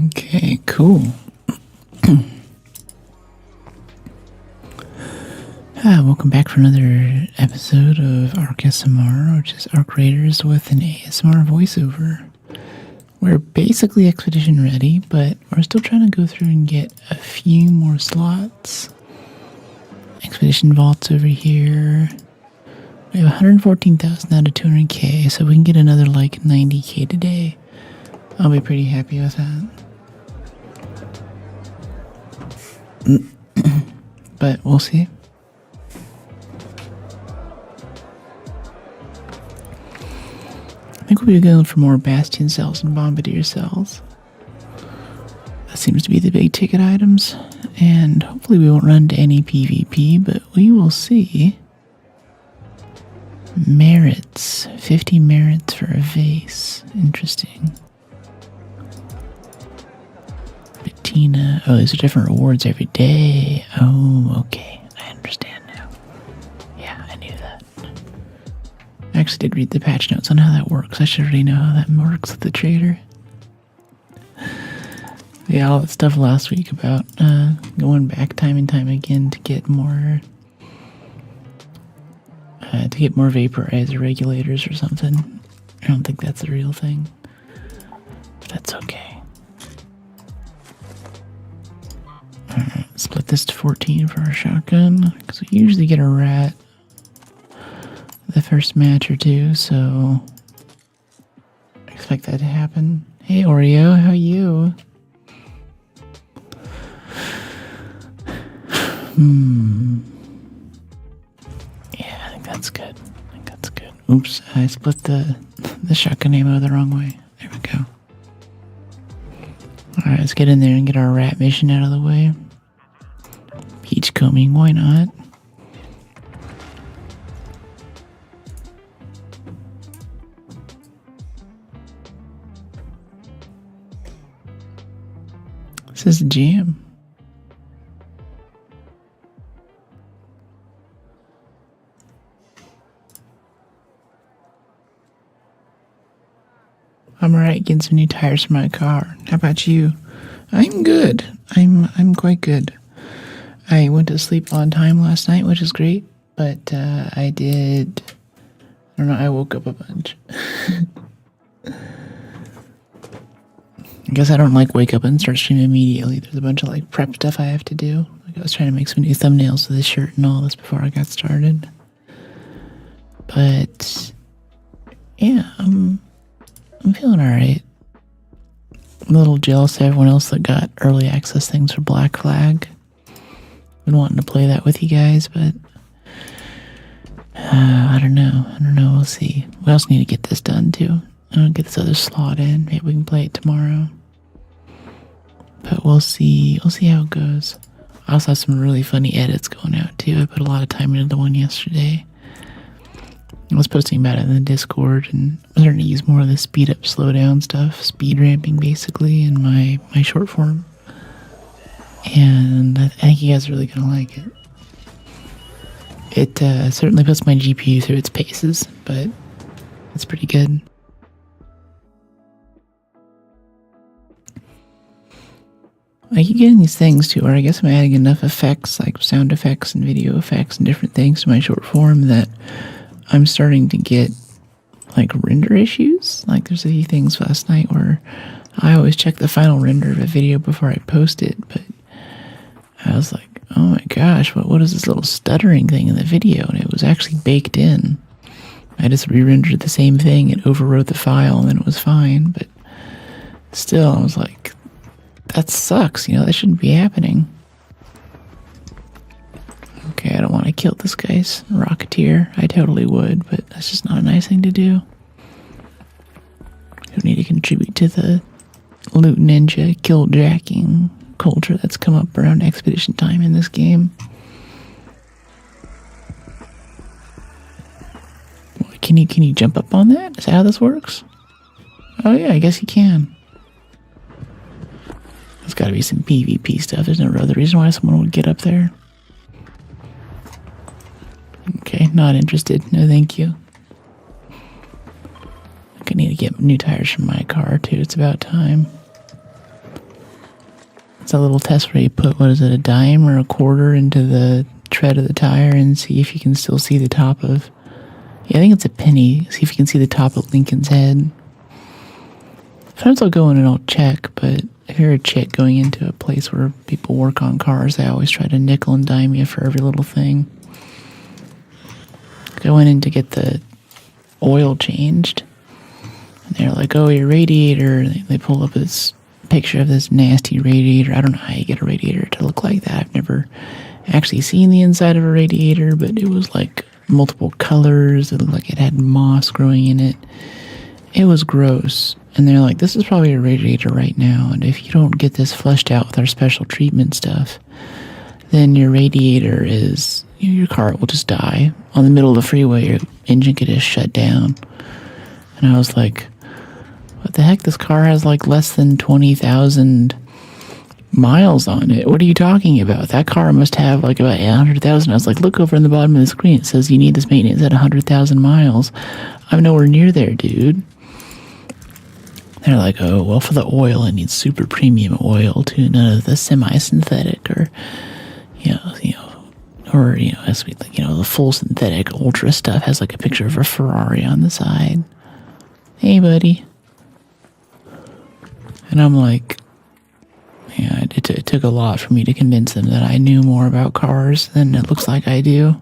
Okay, cool. Welcome back for another episode of ArcSMR, which is Arc Raiders with an ASMR voiceover. We're basically expedition ready, but we're still trying to go through and get a few more slots. Expedition vaults over here. We have 114,000 out of 200k, so we can get another like 90k today. I'll be pretty happy with that. But we'll see. I think we'll be going for more Bastion cells and Bombardier cells. That seems to be the big ticket items. And hopefully we won't run into any PvP, but we will see. Merits. 50 merits for a vase. Interesting. Bettina. Oh, these are different rewards every day. Oh, okay. I understand now. Yeah, I knew that. I actually did read the patch notes on how that works. I should already know how that works with the trader. Yeah, all that stuff last week about going back time and time again to get more vaporizer regulators or something. I don't think that's a real thing, but that's okay. Alright, split this to 14 for our shotgun, because we usually get a rat the first match or two, so I expect that to happen. Hey Oreo, how are you? Yeah, I think that's good. Oops, I split the shotgun ammo the wrong way. There we go. Alright, let's get in there and get our rat mission out of the way. Beachcombing, why not? This is a jam. I'm alright, getting some new tires for my car. How about you? I'm good. I'm quite good. I went to sleep on time last night, which is great, but I woke up a bunch. I guess I don't like wake up and start streaming immediately. There's a bunch of like prep stuff I have to do. Like I was trying to make some new thumbnails for this shirt and all this before I got started. But yeah, I'm feeling alright. I'm a little jealous of everyone else that got early access things for Black Flag. Been wanting to play that with you guys, but I don't know. We'll see. We also need to get this done too. Get this other slot in. Maybe we can play it tomorrow. But we'll see. We'll see how it goes. I also have some really funny edits going out too. I put a lot of time into the one yesterday. I was posting about it in the Discord, and I'm starting to use more of the speed up, slow down stuff, speed ramping basically in my short form. And I think you guys are really gonna like it. It certainly puts my GPU through its paces, but it's pretty good. I keep getting these things too, where I guess I'm adding enough effects, like sound effects and video effects and different things to my short form that I'm starting to get like render issues. Like there's a few things last night where I always check the final render of a video before I post it, but I was like, oh my gosh, what is this little stuttering thing in the video? And it was actually baked in. I just re-rendered the same thing and overwrote the file and then it was fine, but still I was like, that sucks, that shouldn't be happening. Okay, I don't want to kill this guy's Rocketeer. I totally would, but that's just not a nice thing to do. You need to contribute to the loot ninja kill-jacking culture that's come up around expedition time in this game. Can you jump up on that? Is that how this works? Oh yeah, I guess you can. There's got to be some PvP stuff. There's no other reason why someone would get up there. Okay, not interested. No, thank you. I need to get new tires for my car, too. It's about time. It's a little test where you put, what is it, a dime or a quarter into the tread of the tire and see if you can still see the top of, I think it's a penny. See if you can see the top of Lincoln's head. Sometimes I'll go in and I'll check, but if you're a chick going into a place where people work on cars, they always try to nickel and dime you for every little thing. Go in to get the oil changed, and they're like, oh, your radiator. They pull up this picture of this nasty radiator. I don't know how you get a radiator to look like that. I've never actually seen the inside of a radiator, but it was like multiple colors. It looked like it had moss growing in it. It was gross. And they're like, this is probably a radiator right now, and if you don't get this flushed out with our special treatment stuff, then your radiator is, your car will just die. On the middle of the freeway, your engine could just shut down. And I was like, what the heck? This car has like less than 20,000 miles on it. What are you talking about? That car must have like about 100,000. I was like, look over in the bottom of the screen. It says you need this maintenance at 100,000 miles. I'm nowhere near there, dude. They're like, oh, well, for the oil, it needs super premium oil too, none of the semi-synthetic or, as we think, the full synthetic ultra stuff has like a picture of a Ferrari on the side. Hey, buddy. And I'm like, yeah, it took a lot for me to convince them that I knew more about cars than it looks like I do.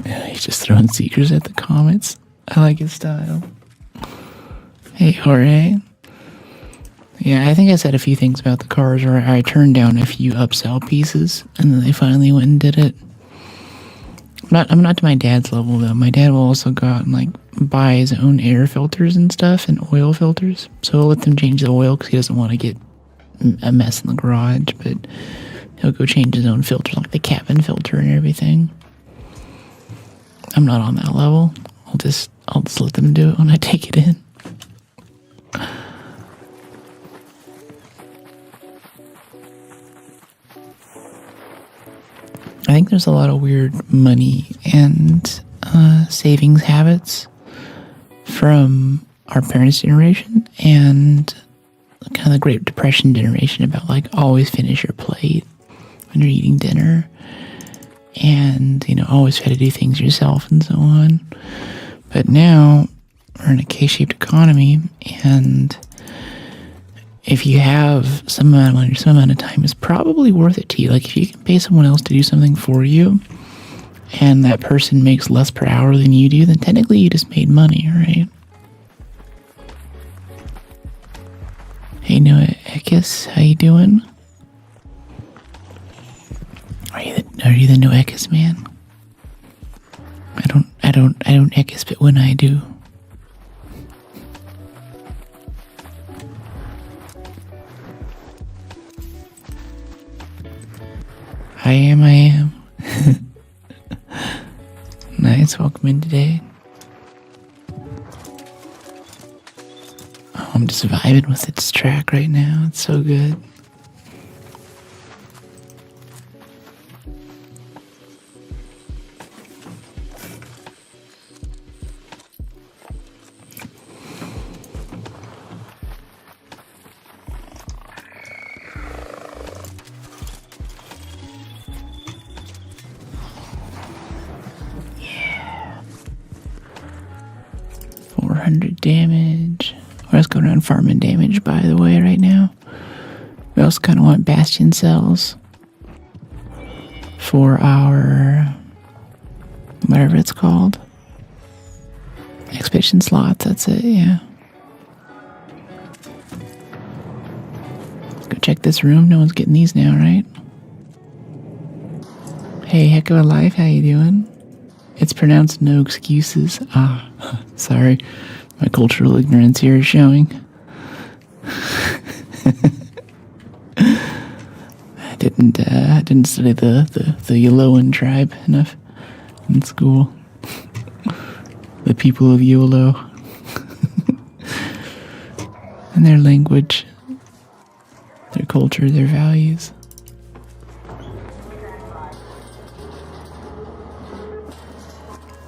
Yeah, he's just throwing seekers at the comments. I like his style. Hey, Jorge. Yeah, I think I said a few things about the cars, or I turned down a few upsell pieces, and then they finally went and did it. I'm not to my dad's level, though. My dad will also go out and, like, buy his own air filters and stuff, and oil filters. So he'll let them change the oil, because he doesn't want to get a mess in the garage, but he'll go change his own filter, like the cabin filter and everything. I'm not on that level. I'll just let them do it when I take it in. I think there's a lot of weird money and savings habits from our parents' generation and kind of the Great Depression generation about, like, always finish your plate when you're eating dinner and, always try to do things yourself and so on. But now we're in a K-shaped economy, and if you have some amount of money or some amount of time, it's probably worth it to you. Like, if you can pay someone else to do something for you, and that person makes less per hour than you do, then technically you just made money, right? Hey, Noah Ekis, how you doing? Are you the Noah Ekis man? I don't Ekis, but when I do. I am. Nice, welcome in today. Oh, I'm just vibing with its track right now. It's so good. Damage. We're just going around farming damage, by the way, right now. We also kind of want bastion cells for our whatever it's called. Expedition slots, that's it, yeah. Let's go check this room. No one's getting these now, right? Hey, Heck of a Life, how you doing? It's pronounced no excuses. Ah, sorry. My cultural ignorance here is showing. I didn't study the Yoloan tribe enough in school. The people of Yolo. And their language, their culture, their values.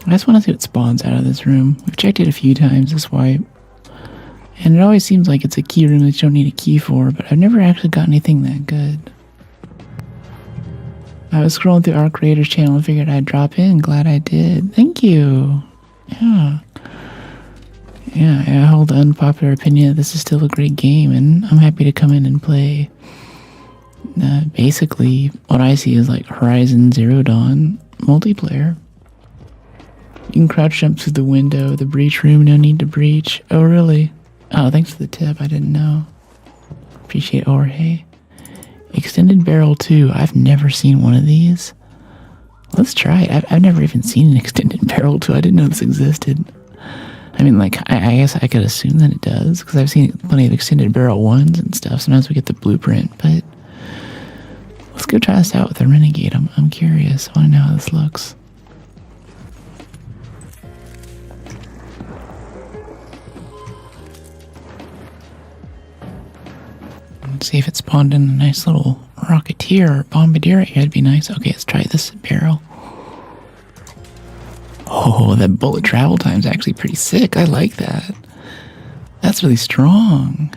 I just want to see what spawns out of this room. We've checked it a few times, this wipe. And it always seems like it's a key room that you don't need a key for, but I've never actually got anything that good. I was scrolling through our creators channel and figured I'd drop in. Glad I did. Thank you. Yeah. Yeah, I hold the unpopular opinion that this is still a great game, and I'm happy to come in and play. Basically, what I see is like Horizon Zero Dawn multiplayer. You can crouch jump through the window, the breach room, no need to breach. Oh, really? Oh, thanks for the tip. I didn't know. Appreciate Jorge. Extended barrel 2. I've never seen one of these. Let's try it. I've never even seen an extended barrel 2. I didn't know this existed. I mean, like, I guess I could assume that it does, because I've seen plenty of extended barrel 1s and stuff. Sometimes we get the blueprint, but let's go try this out with the Renegade. I'm curious. I want to know how this looks. Let's see if it spawned in a nice little Rocketeer or Bombardier right here. That'd be nice. Okay, let's try this barrel. Oh, that bullet travel time's actually pretty sick. I like that. That's really strong.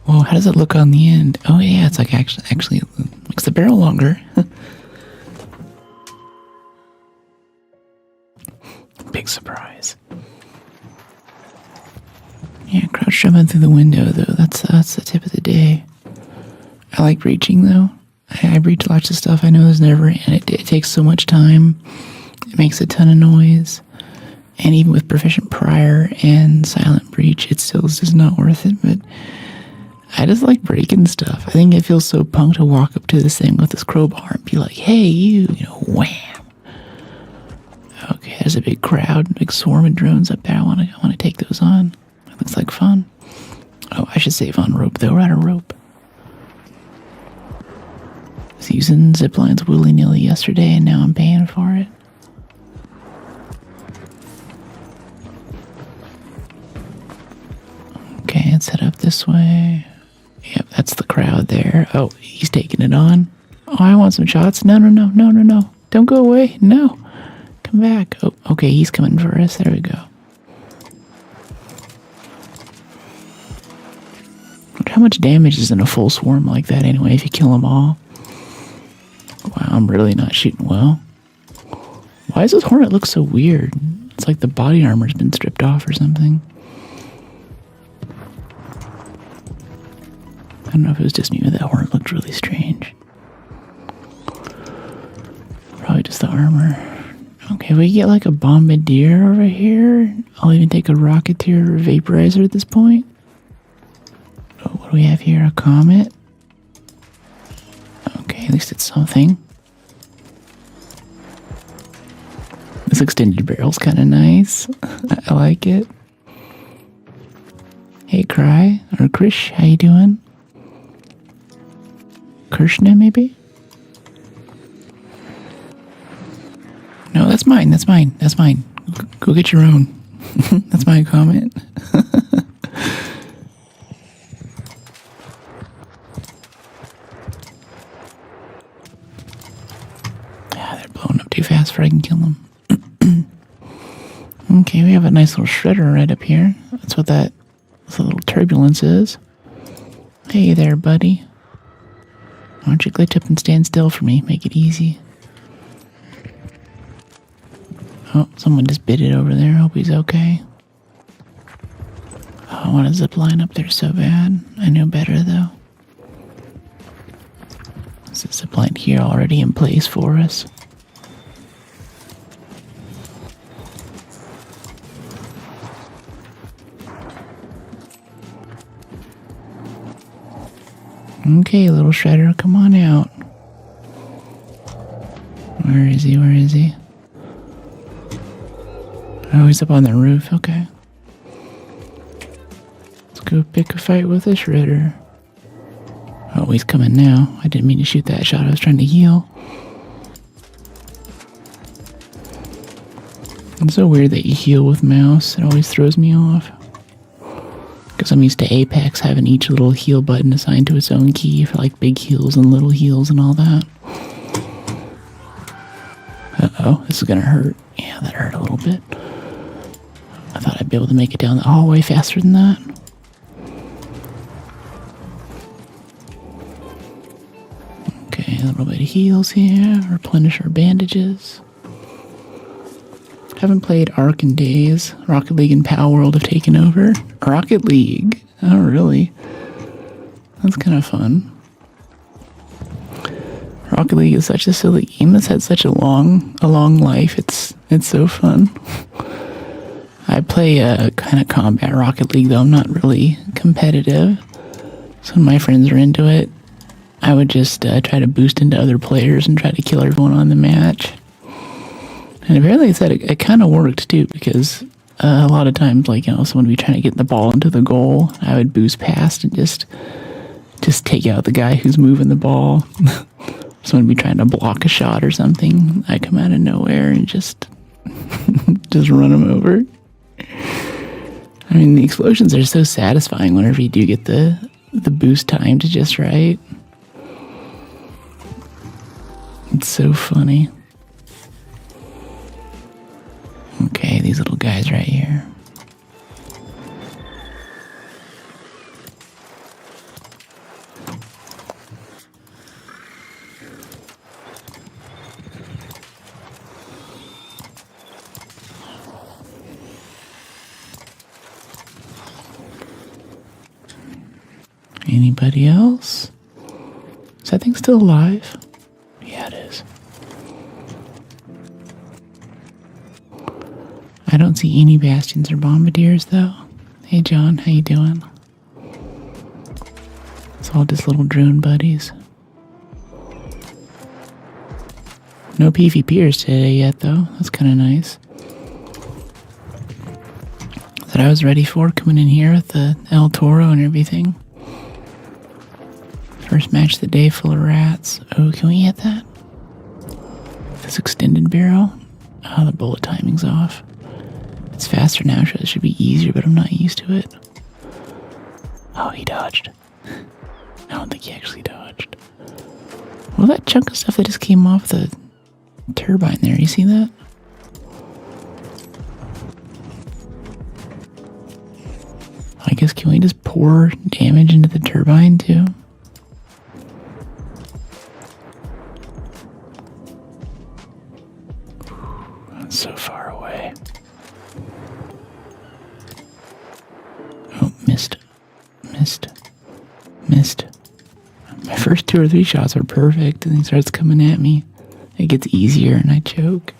Whoa, how does it look on the end? Oh yeah, it's like actually makes the barrel longer. Big surprise. Yeah, crouch jumping through the window though. That's the tip of the day. I like breaching though. I breach lots of stuff. I know there's never, and it takes so much time. It makes a ton of noise. And even with proficient prior and silent breach, it still is just not worth it. But I just like breaking stuff. I think it feels so punk to walk up to this thing with this crowbar and be like, hey, you know, wham. Okay, there's a big crowd, big swarm of drones up there. I want to take those on. That looks like fun. Oh, I should save on rope though. We're out of rope. I was using zip lines willy-nilly yesterday, and now I'm paying for it. Okay, let's head up this way. Yep, that's the crowd there. Oh, he's taking it on. Oh, I want some shots. No. Don't go away. No. Come back. Oh, okay, he's coming for us. There we go. How much damage is in a full swarm like that anyway if you kill them all? Wow, I'm really not shooting well. Why does this Hornet look so weird? It's like the body armor's been stripped off or something. I don't know if it was just me, but that Hornet looked really strange. Probably just the armor. Okay, we get like a Bombardier over here. I'll even take a Rocketeer or Vaporizer at this point. Oh, what do we have here? A Comet? Okay, at least it's something. This extended barrel's kind of nice. I like it. Hey, Cry, or Krish, how you doing? Krishna, maybe? No, that's mine. Go get your own. That's my comment. They're blowing up too fast for I can kill them. Okay, we have a nice little shredder right up here. That's what that little turbulence is. Hey there, buddy. Why don't you glitch up and stand still for me? Make it easy. Oh, someone just bit it over there. Hope he's okay. Oh, I want to zip line up there so bad. I know better, though. There's a zip line here already in place for us. Okay, little shredder, come on out. Where is he? Oh, he's up on the roof. Okay. Let's go pick a fight with a shredder. Oh, he's coming now. I didn't mean to shoot that shot. I was trying to heal. It's so weird that you heal with mouse. It always throws me off. Because I'm used to Apex having each little heal button assigned to its own key for like big heals and little heals and all that. Uh-oh, this is gonna hurt. Yeah, that hurt a little bit. I thought I'd be able to make it down the hallway faster than that. a little bit of heals here. Replenish our bandages. Haven't played Arc in days. Rocket League and Pal World have taken over. Rocket League? Oh, really? That's kind of fun. Rocket League is such a silly game that's had such a long life. It's so fun. I play a kind of combat Rocket League, though I'm not really competitive. So when my friends are into it, I would just try to boost into other players and try to kill everyone on the match. And apparently it said it kind of worked too, because a lot of times, like, you know, someone would be trying to get the ball into the goal. I would boost past and just take out the guy who's moving the ball. Someone would be trying to block a shot or something. I come out of nowhere and just run them over. I mean, the explosions are so satisfying whenever you do get the boost time to just right. It's so funny. Okay, these little guys right here. Anybody else? Is that thing still alive? Yeah, it is. I don't see any bastions or bombardiers, though. Hey, John, how you doing? It's all just little drone buddies. No PvPers today yet, though. That's kind of nice. That I was ready for, coming in here with the El Toro and everything. First match of the day full of rats. Oh, can we hit that? This extended barrel? Oh, the bullet timing's off. It's faster now, so it should be easier, but I'm not used to it. Oh, he dodged. I don't think he actually dodged. Well, that chunk of stuff that just came off the turbine there, you see that? I guess, can we just pour damage into the turbine, too? So far away. Oh, missed. My first 2 or 3 shots are perfect, and he starts coming at me. It gets easier, and I choke.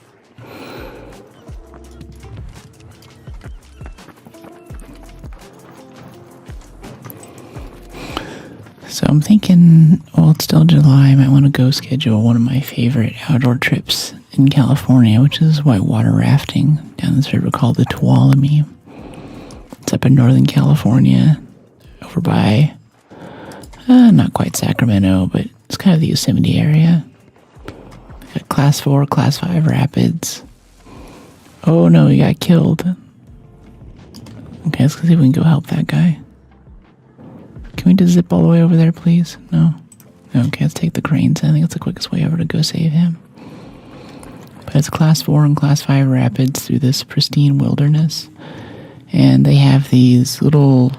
So I'm thinking, well, it's still July, I might want to go schedule one of my favorite outdoor trips in California, which is whitewater rafting down this river called the Tuolumne. It's up in Northern California, over by, not quite Sacramento, but it's kind of the Yosemite area. Got class 4, class 5 rapids. Oh no, he got killed. Okay, let's see if we can go help that guy. Can we just zip all the way over there, please? No? Okay, let's take the cranes. I think it's the quickest way over to go save him. But it's class 4 and class 5 rapids through this pristine wilderness. And they have these little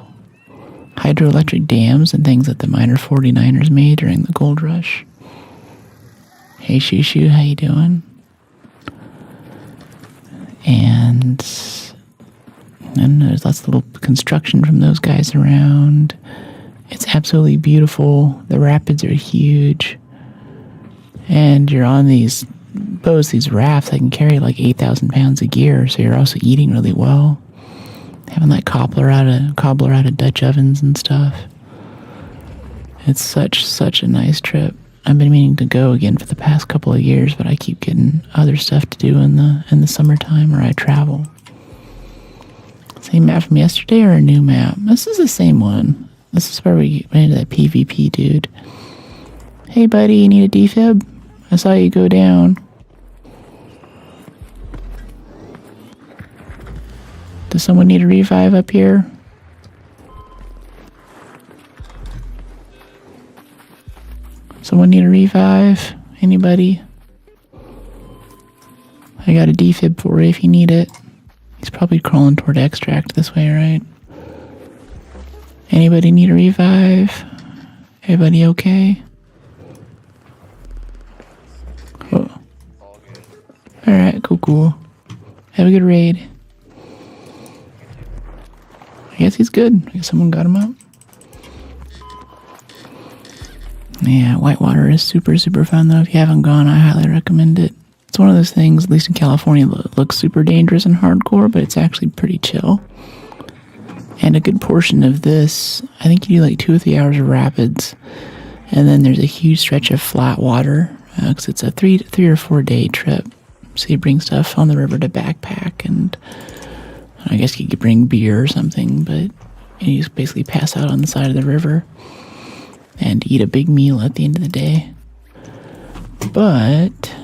hydroelectric dams and things that the miner 49ers made during the gold rush. Hey, Shoo, how you doing? And there's lots of little construction from those guys around. It's absolutely beautiful. The rapids are huge. And you're on these boats, these rafts that can carry like 8,000 pounds of gear, so you're also eating really well. Having that cobbler out of Dutch ovens and stuff. It's such a nice trip. I've been meaning to go again for the past couple of years, but I keep getting other stuff to do in the summertime, or I travel. Same map from yesterday or a new map? This is the same one. This is where we ran into that PvP dude. Hey buddy, you need a defib? I saw you go down. Does someone need a revive up here? Someone need a revive? Anybody? I got a defib for you if you need it. He's probably crawling toward extract this way, right? Anybody need a revive? Everybody okay? cool. Have a good raid. I guess he's good. I guess someone got him out. Yeah, whitewater is super, super fun though. If you haven't gone, I highly recommend it. It's one of those things, at least in California, that looks super dangerous and hardcore, but it's actually pretty chill. And a good portion of this, I think you do like 2 or 3 hours of rapids, and then there's a huge stretch of flat water, because it's a 3 or 4 day trip. So you bring stuff on the river to backpack, and I guess you could bring beer or something, but you just basically pass out on the side of the river and eat a big meal at the end of the day. But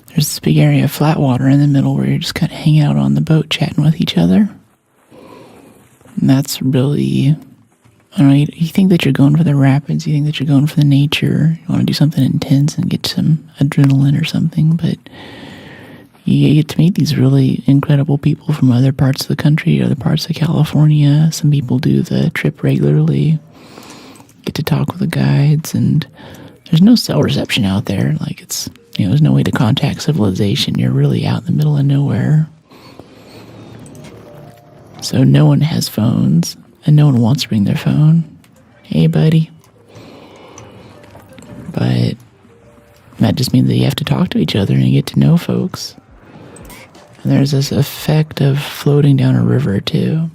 there's this big area of flat water in the middle where you're just kind of hanging out on the boat chatting with each other. And that's really, I don't know, you think that you're going for the rapids, you think that you're going for the nature, you want to do something intense and get some adrenaline or something, but you get to meet these really incredible people from other parts of the country, other parts of California. Some people do the trip regularly, get to talk with the guides, and there's no cell reception out there. Like, it's, you know, there's no way to contact civilization. You're really out in the middle of nowhere. So no one has phones, and no one wants to bring their phone. Hey, buddy. But that just means that you have to talk to each other and get to know folks. And there's this effect of floating down a river, too.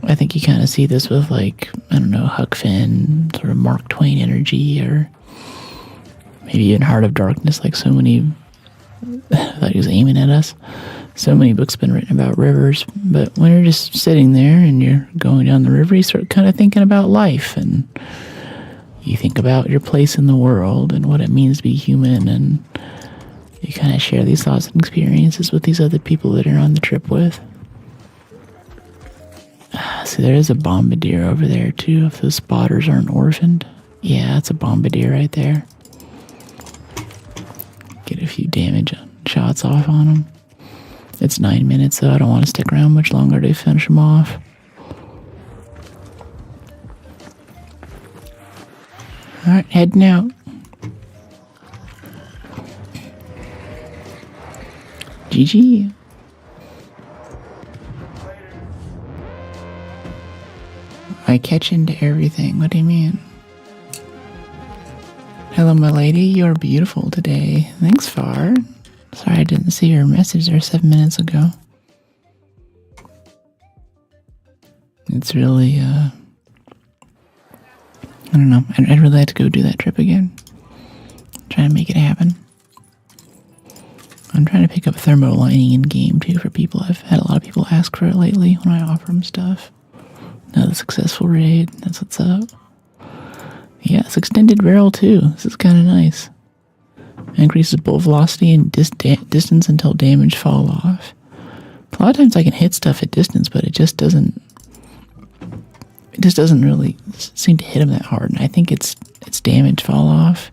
I think you kind of see this with, like, I don't know, Huck Finn, sort of Mark Twain energy, or maybe even Heart of Darkness, like so many, I thought he was aiming at us. So many books have been written about rivers, but when you're just sitting there and you're going down the river, you start kind of thinking about life, and you think about your place in the world and what it means to be human, and you kind of share these thoughts and experiences with these other people that you're on the trip with. See, there is a bombardier over there, too, if those spotters aren't orphaned. Yeah, that's a bombardier right there. Get a few damage shots off on them. It's 9 minutes, though. I don't want to stick around much longer to finish them off. Alright, heading out. GG. I catch into everything. What do you mean? Hello, my lady. You're beautiful today. Thanks, Far. Sorry I didn't see your message there 7 minutes ago. It's really, I don't know. I'd really like to go do that trip again. Try to make it happen. I'm trying to pick up thermo lining in game, too, for people. I've had a lot of people ask for it lately when I offer them stuff. Another successful raid. That's what's up. Yeah, it's extended barrel, too. This is kind of nice. Increases bullet velocity and distance until damage fall off. A lot of times I can hit stuff at distance, but it just doesn't really seem to hit them that hard. And I think it's damage fall off.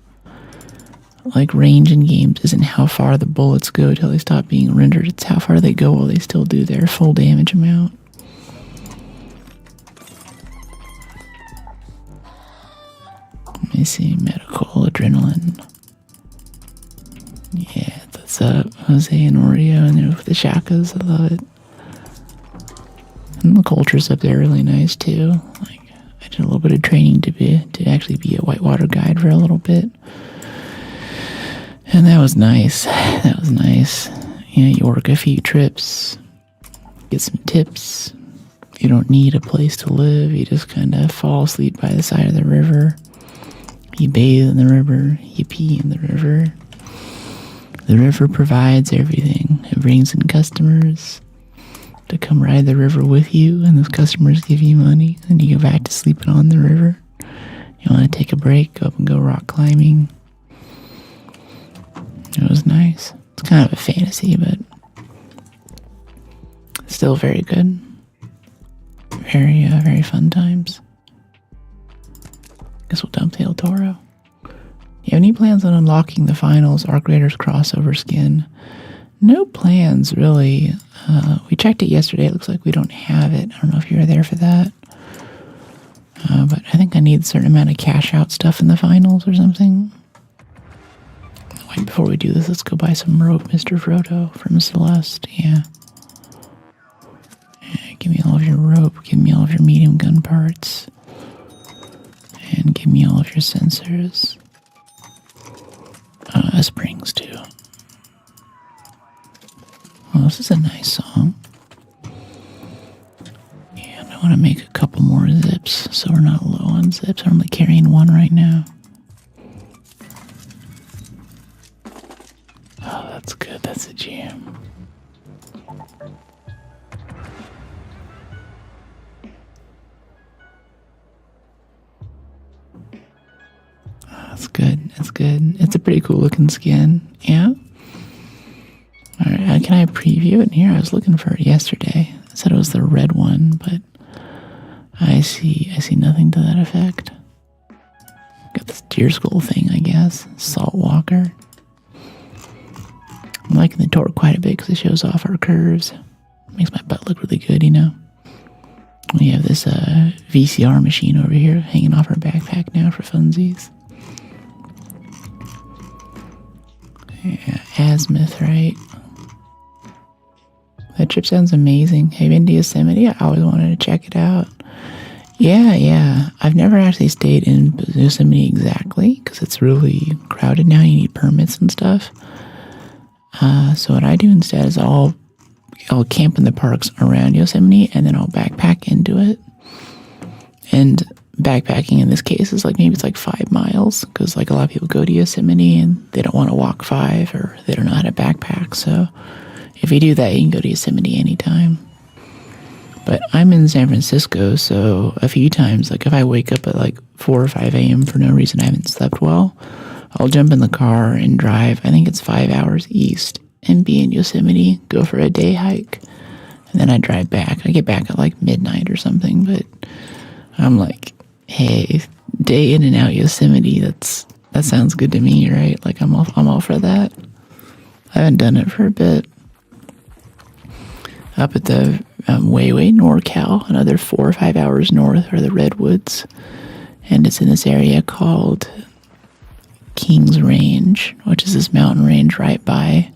Like, range in games isn't how far the bullets go till they stop being rendered. It's how far they go while they still do their full damage amount. Let me see. Medical, adrenaline. Yeah, that's up. Jose and Oreo, and with the shakas, I love it. And the culture's up there really nice too. Like, I did a little bit of training to actually be a whitewater guide for a little bit. And that was nice. That was nice. You know, you work a few trips, get some tips. You don't need a place to live. You just kind of fall asleep by the side of the river. You bathe in the river. You pee in the river. The river provides everything. It brings in customers to come ride the river with you, and those customers give you money, and you go back to sleeping on the river. You want to take a break, go up and go rock climbing. It was nice. It's kind of a fantasy, but still very good. Very, very fun times. Guess we'll dump Tail Toro. You have any plans on unlocking the finals Arc Raiders crossover skin? No plans, really. We checked it yesterday. It looks like we don't have it. I don't know if you were there for that. But I think I need a certain amount of cash out stuff in the finals or something. Wait, before we do this, let's go buy some rope, Mr. Frodo, from Celeste. Yeah. Give me all of your rope. Give me all of your medium gun parts. And give me all of your sensors. Springs, too. Well, this is a nice song. And I want to make a couple more zips so we're not low on zips. I'm only carrying one right now. Oh, that's good. That's a jam. That's good. That's good. It's a pretty cool looking skin. Yeah. All right. Can I preview it here? I was looking for it yesterday. I said it was the red one, but I see nothing to that effect. Got this deer skull thing, I guess. Salt Walker. I'm liking the torque quite a bit because it shows off our curves. Makes my butt look really good, you know. We have this VCR machine over here hanging off our backpack now for funsies. Yeah, azimuth, right? That trip sounds amazing. Have you been to Yosemite? I always wanted to check it out. Yeah. I've never actually stayed in Yosemite exactly because it's really crowded now. You need permits and stuff. So what I do instead is I'll camp in the parks around Yosemite and then I'll backpack into it. And backpacking in this case is like maybe it's like 5 miles because like a lot of people go to Yosemite and they don't want to walk 5 or they don't know how to backpack. So if you do that, you can go to Yosemite anytime. But I'm in San Francisco, so a few times, like if I wake up at like 4 or 5 a.m. for no reason, I haven't slept well, I'll jump in the car and drive, I think it's 5 hours east, and be in Yosemite, go for a day hike, and then I drive back. I get back at like midnight or something, but I'm like, hey, day in and out Yosemite, that sounds good to me, right? Like I'm all for that. I haven't done it for a bit. Up at the way NorCal, another 4 or 5 hours north are the Redwoods, and it's in this area called Kings Range, which is this mountain range right by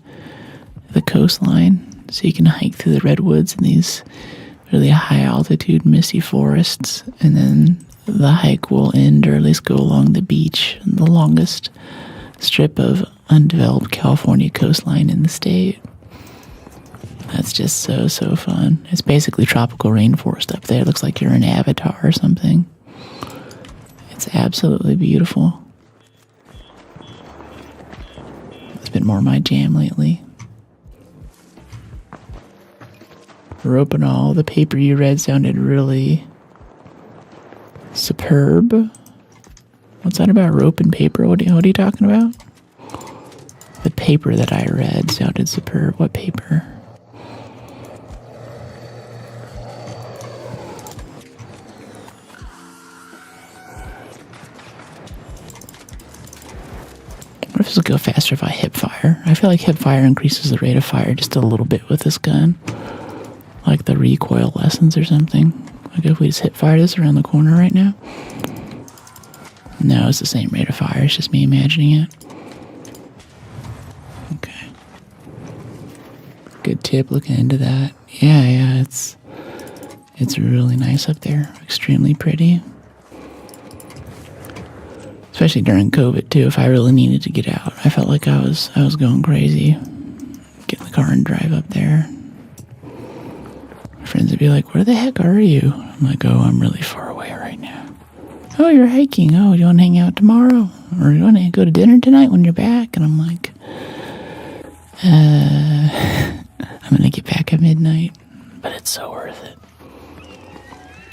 the coastline. So you can hike through the redwoods in these really high altitude misty forests, and then the hike will end, or at least go along the beach, the longest strip of undeveloped California coastline in the state. That's just so fun. It's basically tropical rainforest up there. It looks like you're in Avatar or something. It's absolutely beautiful. It's been more my jam lately. Rope and all, the paper you read sounded really superb. What's that about rope and paper? What are you talking about? The paper that I read sounded superb. What paper? What if this would go faster if I hip fire? I feel like hip fire increases the rate of fire just a little bit with this gun. Like the recoil lessens or something. Like if we just hip fire this around the corner right now. No, it's the same rate of fire. It's just me imagining it. Okay. Good tip looking into that. Yeah, it's really nice up there. Extremely pretty. Especially during COVID too. If I really needed to get out, I felt like I was going crazy. Get in the car and drive up there. My friends would be like, "Where the heck are you?" I'm like, "Oh, I'm really far away right now." "Oh, you're hiking. Oh, do you want to hang out tomorrow? Or do you want to go to dinner tonight when you're back?" And I'm like, I'm going to get back at midnight, but it's so worth it.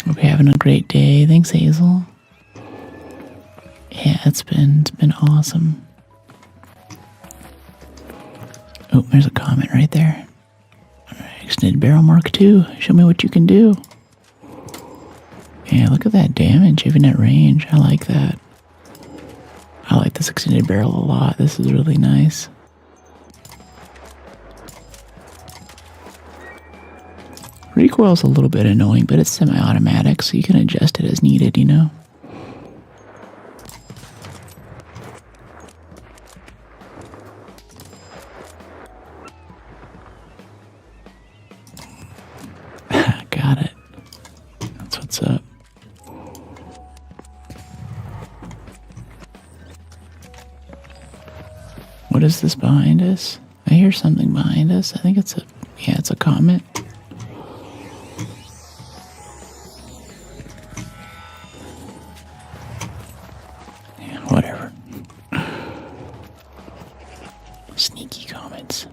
Hope you're having a great day. Thanks, Hazel. Yeah, it's been awesome. Oh, there's a comment right there. All right, extended barrel Mark II. Show me what you can do. Yeah, look at that damage, even at range. I like that. I like this extended barrel a lot. This is really nice. Recoil's a little bit annoying, but it's semi-automatic, so you can adjust it as needed, you know? What is this behind us? I hear something behind us. I think it's it's a comet. Yeah, whatever. Sneaky comets.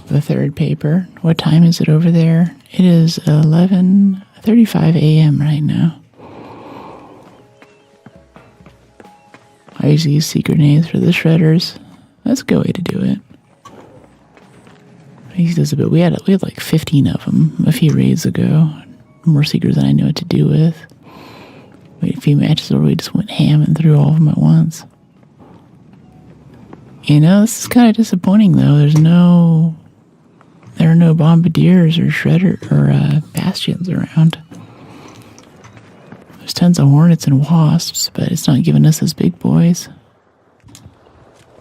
The third paper. What time is it over there? It is 11:35 a.m. right now. I usually use seed grenades for the shredders. That's a good way to do it. I used this a bit. We had like 15 of them a few raids ago. More seekers than I knew what to do with. We had a few matches where we just went ham and threw all of them at once. You know, this is kind of disappointing though. There are no bombardiers or shredder or bastions around. There's tons of hornets and wasps, but it's not giving us those big boys.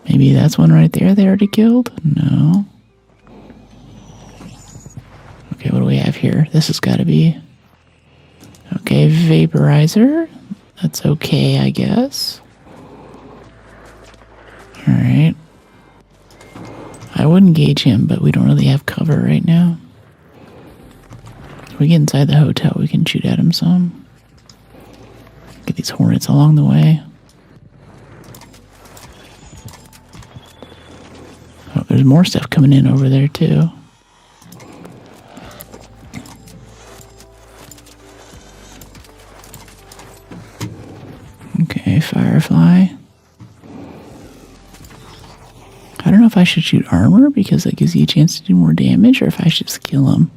Maybe that's one right there they already killed? No. Okay, what do we have here? This has got to be... Okay, vaporizer. That's okay, I guess. Alright. I would engage him, but we don't really have cover right now. If we get inside the hotel, we can shoot at him some. Get these hornets along the way. Oh, there's more stuff coming in over there, too. Okay, Firefly. I don't know if I should shoot armor because that gives you a chance to do more damage, or if I should just kill him.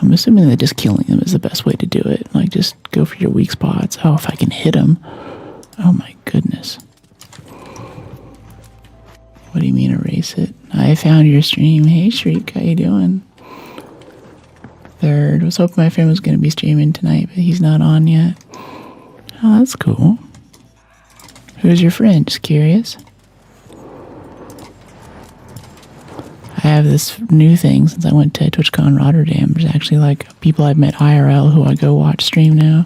I'm assuming that just killing them is the best way to do it. Like, just go for your weak spots. Oh, if I can hit him. Oh my goodness. What do you mean erase it? I found your stream. Hey Shriek, how you doing? Third, was hoping my friend was going to be streaming tonight, but he's not on yet. Oh, that's cool. Who's your friend? Just curious. I have this new thing since I went to TwitchCon Rotterdam. There's actually like people I've met IRL who I go watch stream now.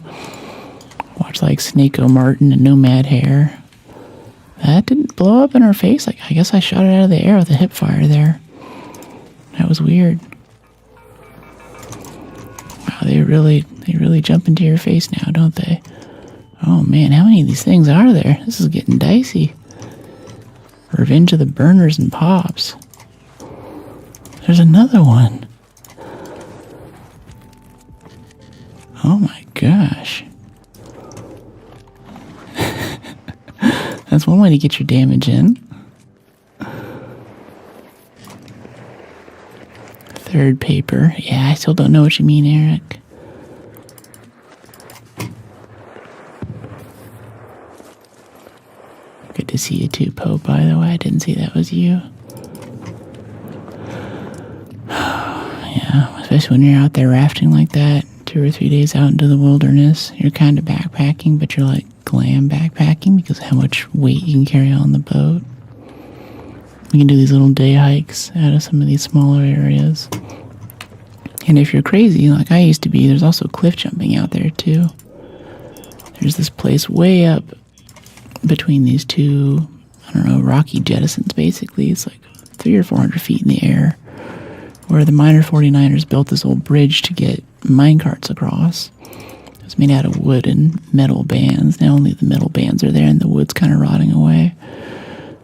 Watch like Snake O'Martin and Nomad Hair. That didn't blow up in her face. Like, I guess I shot it out of the air with a hip fire there. That was weird. Wow, they really jump into your face now, don't they? Oh man, how many of these things are there? This is getting dicey. Revenge of the Burners and Pops. There's another one. Oh my gosh. That's one way to get your damage in. Third paper. Yeah, I still don't know what you mean, Eric. Good to see you too, Pope, by the way. I didn't see that was you. Yeah, especially when you're out there rafting like that, 2 or 3 days out into the wilderness. You're kind of backpacking, but you're like glam backpacking because of how much weight you can carry on the boat. You can do these little day hikes out of some of these smaller areas. And if you're crazy, like I used to be, there's also cliff jumping out there too. There's this place way up between these two, I don't know, rocky jettisons basically. It's like 300 or 400 feet in the air, where the miner 49ers built this old bridge to get minecarts across. It was made out of wood and metal bands. Now only the metal bands are there and the wood's kind of rotting away.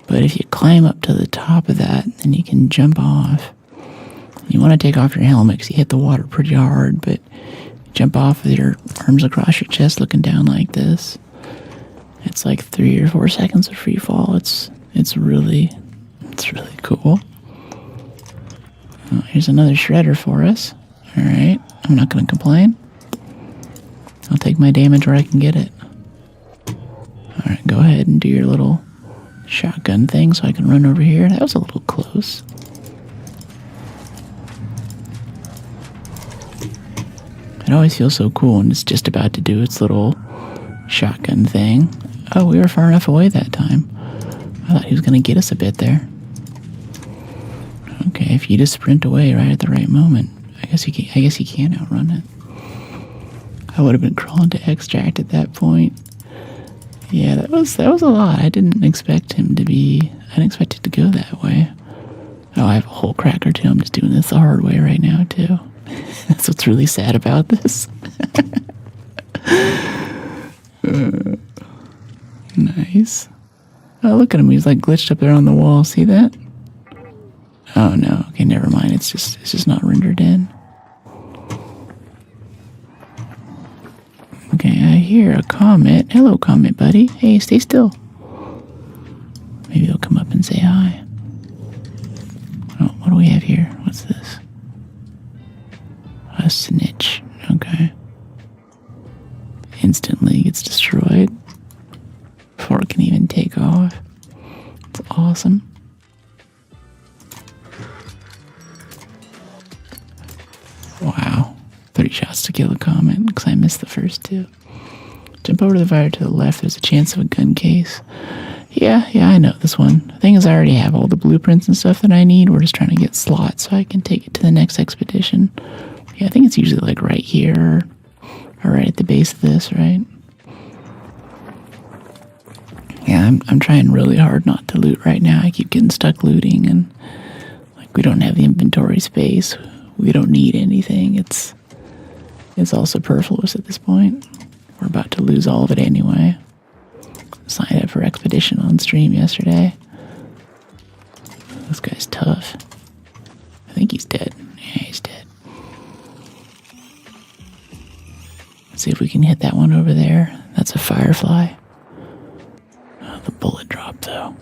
But if you climb up to the top of that, then you can jump off. You want to take off your helmet because you hit the water pretty hard, but jump off with your arms across your chest looking down like this. It's like 3 or 4 seconds of free fall. It's really cool. Oh, here's another shredder for us. Alright, I'm not going to complain. I'll take my damage where I can get it. Alright, go ahead and do your little shotgun thing so I can run over here. That was a little close. It always feels so cool when it's just about to do its little shotgun thing. Oh, we were far enough away that time. I thought he was going to get us a bit there. Okay, if you just sprint away right at the right moment, I guess you can outrun it. I would have been crawling to extract at that point. Yeah, that was a lot. I didn't expect it to go that way. Oh, I have a whole crack or two. I'm just doing this the hard way right now, too. That's what's really sad about this. Nice. Oh, look at him. He's like glitched up there on the wall. See that? Oh, no. Okay, never mind. It's just not rendered in. Okay, I hear a comet. Hello, comet buddy. Hey, stay still. Maybe he'll come up and say hi. Oh, what do we have here? What's this? A snitch. Okay. Instantly gets destroyed before it can even take off. It's awesome. Wow. 30 shots to kill a comet because I missed the first two. Jump over to the fire to the left. There's a chance of a gun case. Yeah, I know this one. The thing is, I already have all the blueprints and stuff that I need. We're just trying to get slots so I can take it to the next expedition. Yeah, I think it's usually like right here or right at the base of this, right? Yeah, I'm trying really hard not to loot right now. I keep getting stuck looting, and like we don't have the inventory space. We don't need anything. It's all superfluous at this point. We're about to lose all of it anyway. Signed up for Expedition on stream yesterday. This guy's tough. I think he's dead. Yeah, he's dead. Let's see if we can hit that one over there. That's a firefly. Oh, the bullet dropped, though.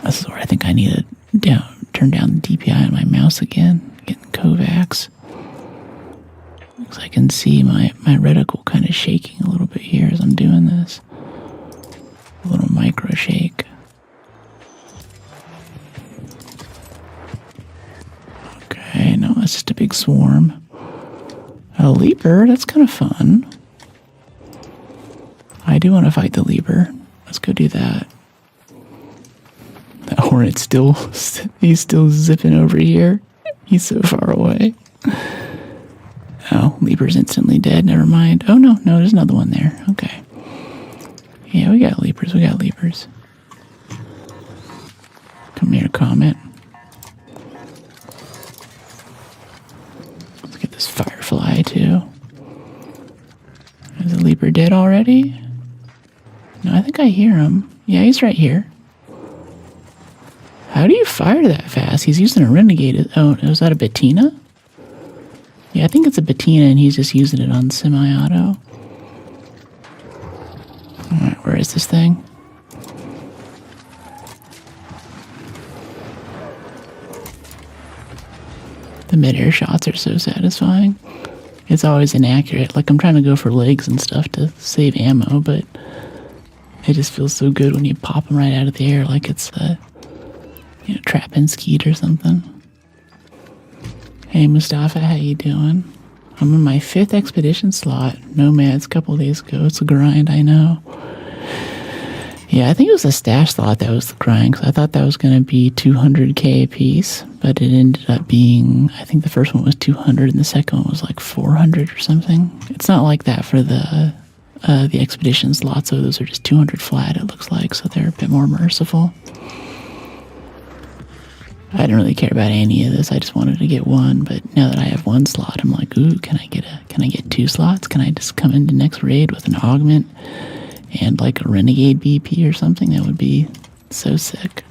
This is where I think I need to turn down the DPI on my mouse again. Getting Kovacs. Looks like I can see my reticle kind of shaking a little bit here as I'm doing this. A little micro shake. Okay, no, that's just a big swarm. A leaper, that's kind of fun. I do want to fight the leaper. Let's go do that. That hornet's he's still zipping over here. He's so far away. Oh, leaper's instantly dead. Never mind. Oh, no, there's another one there. Okay. Yeah, we got leapers. Come here, comet. Let's get this firefly, too. Is the leaper dead already? No, I think I hear him. Yeah, he's right here. How do you fire that fast? He's using a renegade. Oh, was that a Bettina? Yeah, I think it's a Bettina, and he's just using it on semi-auto. Alright, where is this thing? The mid-air shots are so satisfying. It's always inaccurate. Like, I'm trying to go for legs and stuff to save ammo, but it just feels so good when you pop them right out of the air like it's trap and skeet or something. Hey Mustafa, how you doing? I'm in my 5th expedition slot. Nomads a couple days ago. It's a grind, I know. Yeah, I think it was a stash slot that was the grind, because I thought that was going to be 200k a piece, but it ended up being, I think the first one was 200 and the second one was like 400 or something. It's not like that for the expedition slots, so those are just 200 flat, it looks like, so they're a bit more merciful. I didn't really care about any of this. I just wanted to get one, but now that I have one slot, I'm like, ooh, can I get 2 slots? Can I just come into next raid with an augment and like a renegade BP or something? That would be so sick.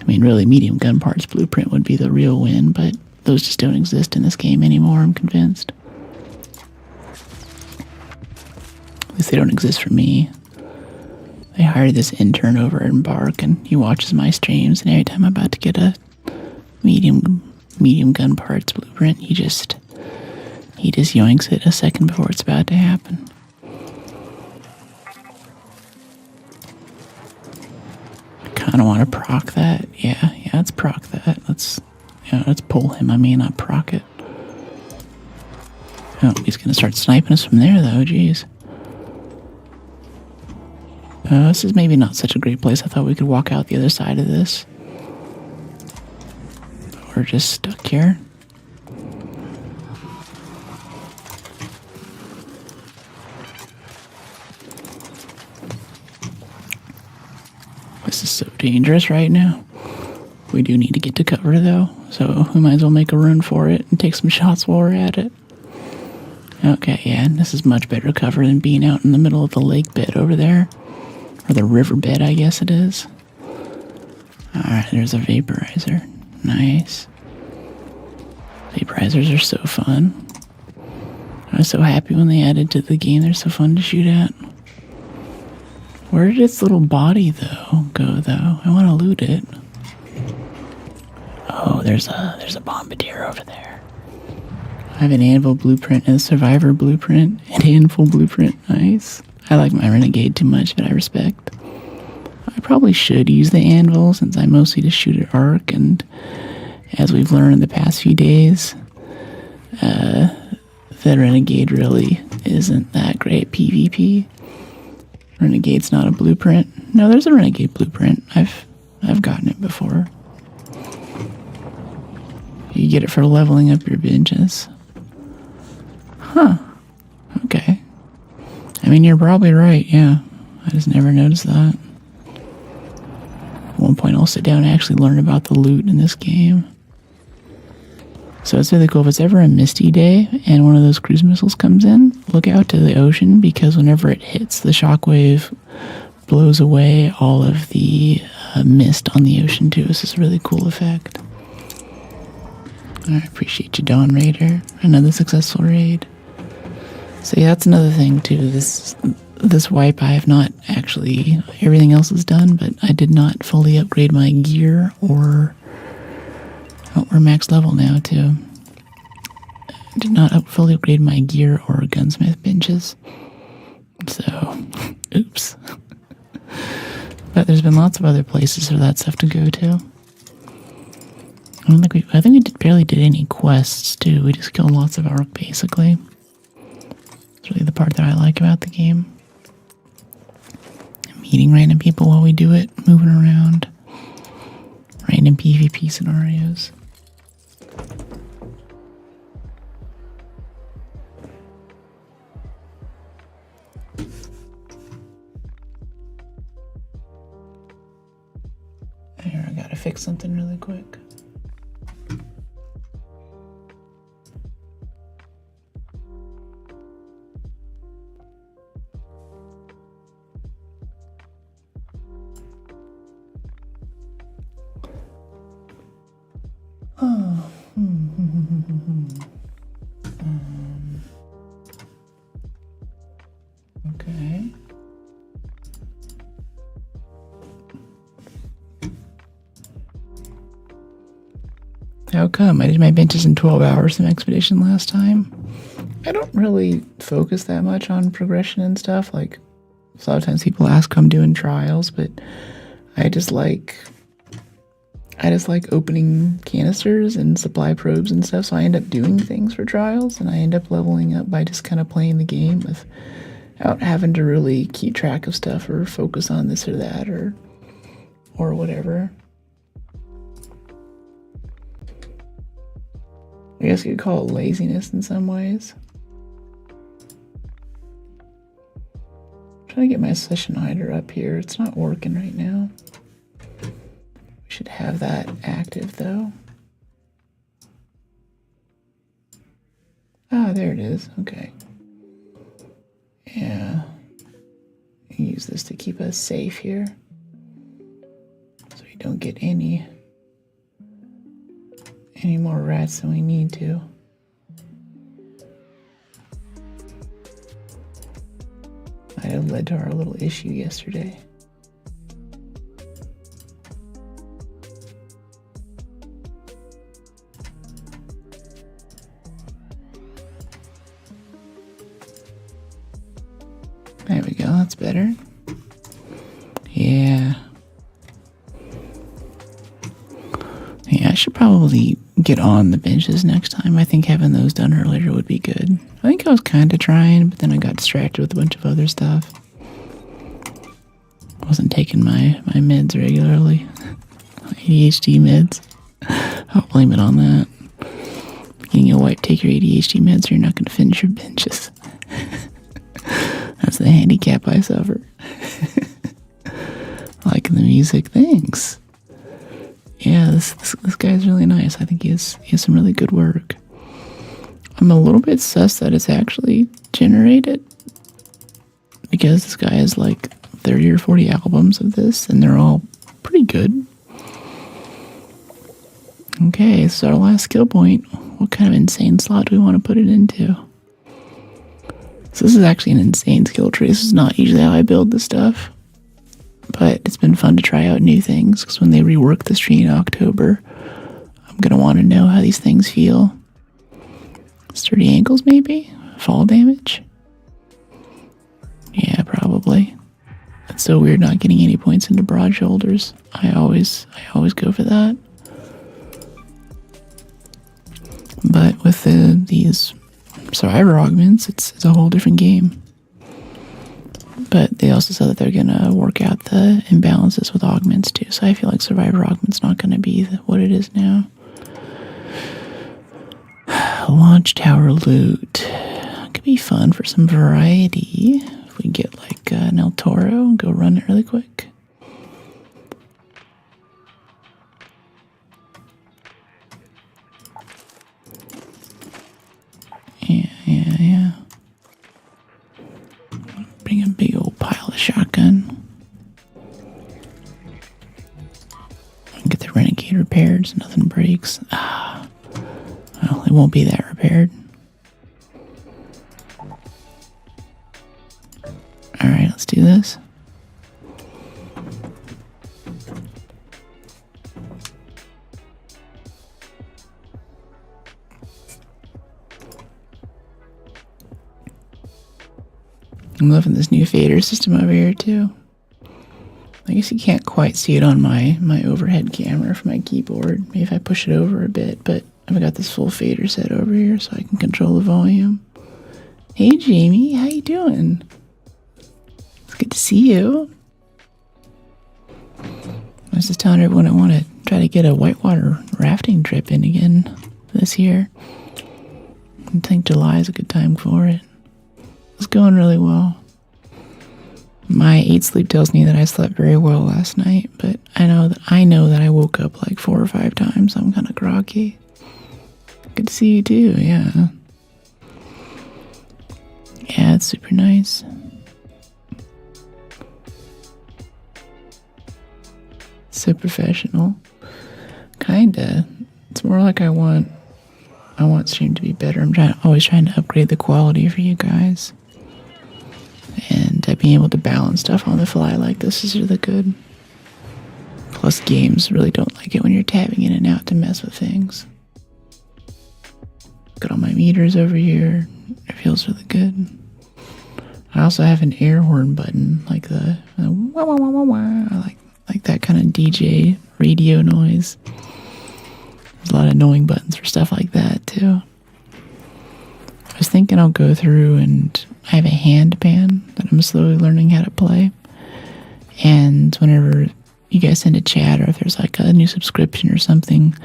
I mean, really, medium gun parts blueprint would be the real win, but those just don't exist in this game anymore, I'm convinced. At least they don't exist for me. I hired this intern over at Embark, and he watches my streams, and every time I'm about to get a medium gun parts blueprint, he just yoinks it a second before it's about to happen. I kind of want to proc that. Yeah, let's proc that. Let's pull him. I mean, not proc it. Oh, he's gonna start sniping us from there, though. Jeez. This is maybe not such a great place. I thought we could walk out the other side of this. But we're just stuck here. so dangerous right now. We do need to get to cover, though, so we might as well make a run for it and take some shots while we're at it. Okay, yeah, this is much better cover than being out in the middle of the lake bed over there. Or the riverbed, I guess it is. Alright, there's a vaporizer. Nice. Vaporizers are so fun. I was so happy when they added to the game. They're so fun to shoot at. Where did its little body, though, go, though? I want to loot it. Oh, there's a bombardier over there. I have an anvil blueprint and a survivor blueprint and anvil blueprint. Nice. I like my renegade too much, but I respect. I probably should use the anvil since I mostly just shoot at arc, and as we've learned the past few days, the renegade really isn't that great at PvP. Renegade's not a blueprint. No, there's a renegade blueprint. I've gotten it before. You get it for leveling up your benches. Huh. Okay. I mean, you're probably right, yeah. I just never noticed that. At one point, I'll sit down and actually learn about the loot in this game. So it's really cool. If it's ever a misty day and one of those cruise missiles comes in, look out to the ocean, because whenever it hits, the shockwave blows away all of the mist on the ocean, too. This is a really cool effect. I appreciate you, Dawn Raider. Another successful raid. So yeah, that's another thing too. This wipe, I have not actually, everything else is done, but I did not fully upgrade my gear or we're max level now too. I did not fully upgrade my gear or gunsmith benches. So, oops. But there's been lots of other places for that stuff to go to. I think we barely did any quests too. We just killed lots of arc basically. It's really the part that I like about the game. Meeting random people while we do it, moving around. Random PvP scenarios. Here, I gotta fix something really quick. Oh. Okay. How come? I did my benches in 12 hours in Expedition last time. I don't really focus that much on progression and stuff. Like, a lot of times people ask how I'm doing trials, but I just like opening canisters and supply probes and stuff, so I end up doing things for trials, and I end up leveling up by just kind of playing the game without having to really keep track of stuff or focus on this or that or whatever. I guess you could call it laziness in some ways. I'm trying to get my session hider up here. It's not working right now. Should have that active though. Ah, there it is. Okay. Yeah. Use this to keep us safe here, so we don't get any more rats than we need to. Might have led to our little issue yesterday. There we go, that's better. Yeah. Yeah, I should probably get on the benches next time. I think having those done earlier would be good. I think I was kind of trying, but then I got distracted with a bunch of other stuff. I wasn't taking my meds regularly. ADHD meds. I'll blame it on that. Getting a wipe, take your ADHD meds or you're not going to finish your benches. That's the handicap I suffer. Like liking the music. Thanks. Yeah, this guy's really nice. I think he has some really good work. I'm a little bit sus that it's actually generated, because this guy has like 30 or 40 albums of this, and they're all pretty good. Okay, so our last skill point. What kind of insane slot do we want to put it into? So this is actually an insane skill tree. This is not usually how I build this stuff, but it's been fun to try out new things, because when they rework this tree in October, I'm going to want to know how these things feel. Sturdy ankles, maybe? Fall damage? Yeah, probably. It's so weird not getting any points into broad shoulders. I always go for that. But with these survivor augments, it's a whole different game. But they also said that they're going to work out the imbalances with augments too. So I feel like survivor augment's not going to be what it is now. Launch tower loot. Could be fun for some variety. If we get like an El Toro and go run it really quick. Yeah. Bring a big old pile of shotgun. Get the Renegade repaired so nothing breaks. Well, it won't be that repaired. Alright, let's do this. I'm loving this new fader system over here too. I guess you can't quite see it on my overhead camera for my keyboard. Maybe if I push it over a bit, but I've got this full fader set over here so I can control the volume. Hey Jamie, how you doing? It's good to see you. I was just telling everyone I want to try to get a whitewater rafting trip in again this year. I think July is a good time for it. It's going really well. My 8 sleep tells me that I slept very well last night, but I know that I woke up like 4 or 5 times. So I'm kind of groggy. Good to see you too, yeah. Yeah, it's super nice. So professional. Kinda. It's more like I want stream to be better. I'm always trying to upgrade the quality for you guys. And being able to balance stuff on the fly like this is really good. Plus games really don't like it when you're tabbing in and out to mess with things. Got all my meters over here. It feels really good. I also have an air horn button, like the wah wah wah wah wah, like that kind of DJ radio noise. There's a lot of annoying buttons for stuff like that too. I was thinking I'll go through, and I have a handpan that I'm slowly learning how to play. And whenever you guys send a chat, or if there's like a new subscription or something,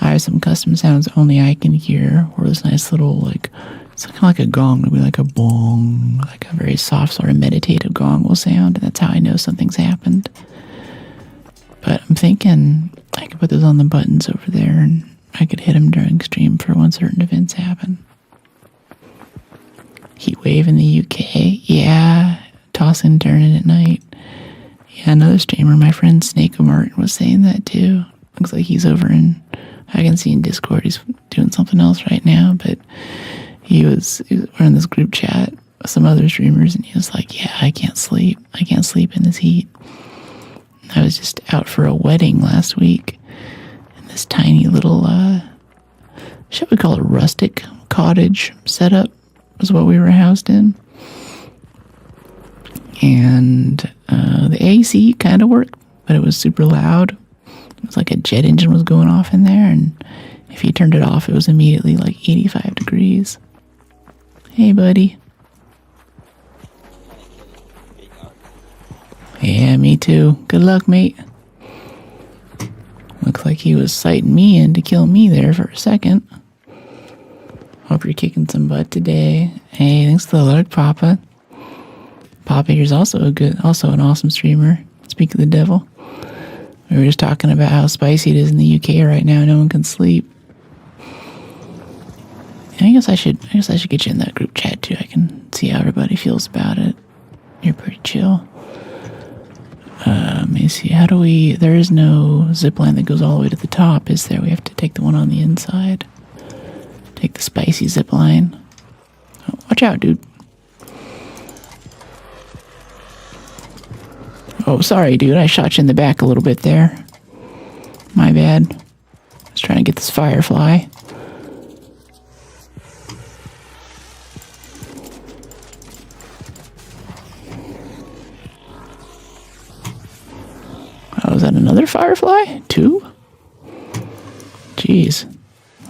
I have some custom sounds only I can hear, or this nice little, like, it's kind of like a gong. It'll be like a bong, like a very soft sort of meditative gong will sound, and that's how I know something's happened. But I'm thinking I could put those on the buttons over there, and I could hit them during stream for when certain events happen. Heatwave in the UK, yeah, toss and turn it at night. Yeah, another streamer, my friend Snake Martin, was saying that too. Looks like he's over in, I can see in Discord, he's doing something else right now, but we're in this group chat with some other streamers, and he was like, yeah, I can't sleep in this heat. I was just out for a wedding last week in this tiny little, shall we call it rustic cottage setup was what we were housed in. And the AC kind of worked, but it was super loud. It was like a jet engine was going off in there, and if you turned it off, it was immediately like 85 degrees. Hey, buddy. Yeah, me too. Good luck, mate. Looks like he was sighting me in to kill me there for a second. Hope you're kicking some butt today. Hey, thanks to the alert, Papa. Papa here's also an awesome streamer. Speak of the devil. We were just talking about how spicy it is in the UK right now. No one can sleep. And I guess I should get you in that group chat too. I can see how everybody feels about it. You're pretty chill. Let me see. How do we? There is no zip line that goes all the way to the top, is there? We have to take the one on the inside. Take the spicy zip line. Oh, watch out, dude. Oh, sorry, dude. I shot you in the back a little bit there. My bad. I was trying to get this firefly. Oh, is that another firefly? 2? Jeez.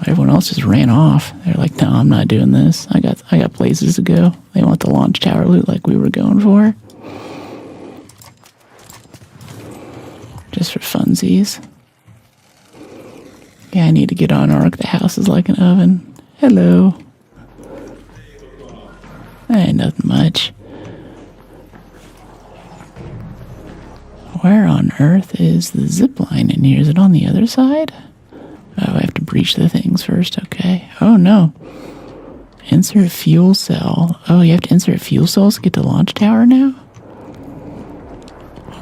Everyone else just ran off. They're like, no, I'm not doing this. I got places to go. They want the launch tower loot like we were going for. Just for funsies. Yeah, I need to get on Arc. The house is like an oven. Hello. Ain't nothing much. Where on earth is the zip line in here? Is it on the other side? Oh, I have to breach the things first. Okay. Oh, no. Insert fuel cell. Oh, you have to insert fuel cells to get to launch tower now?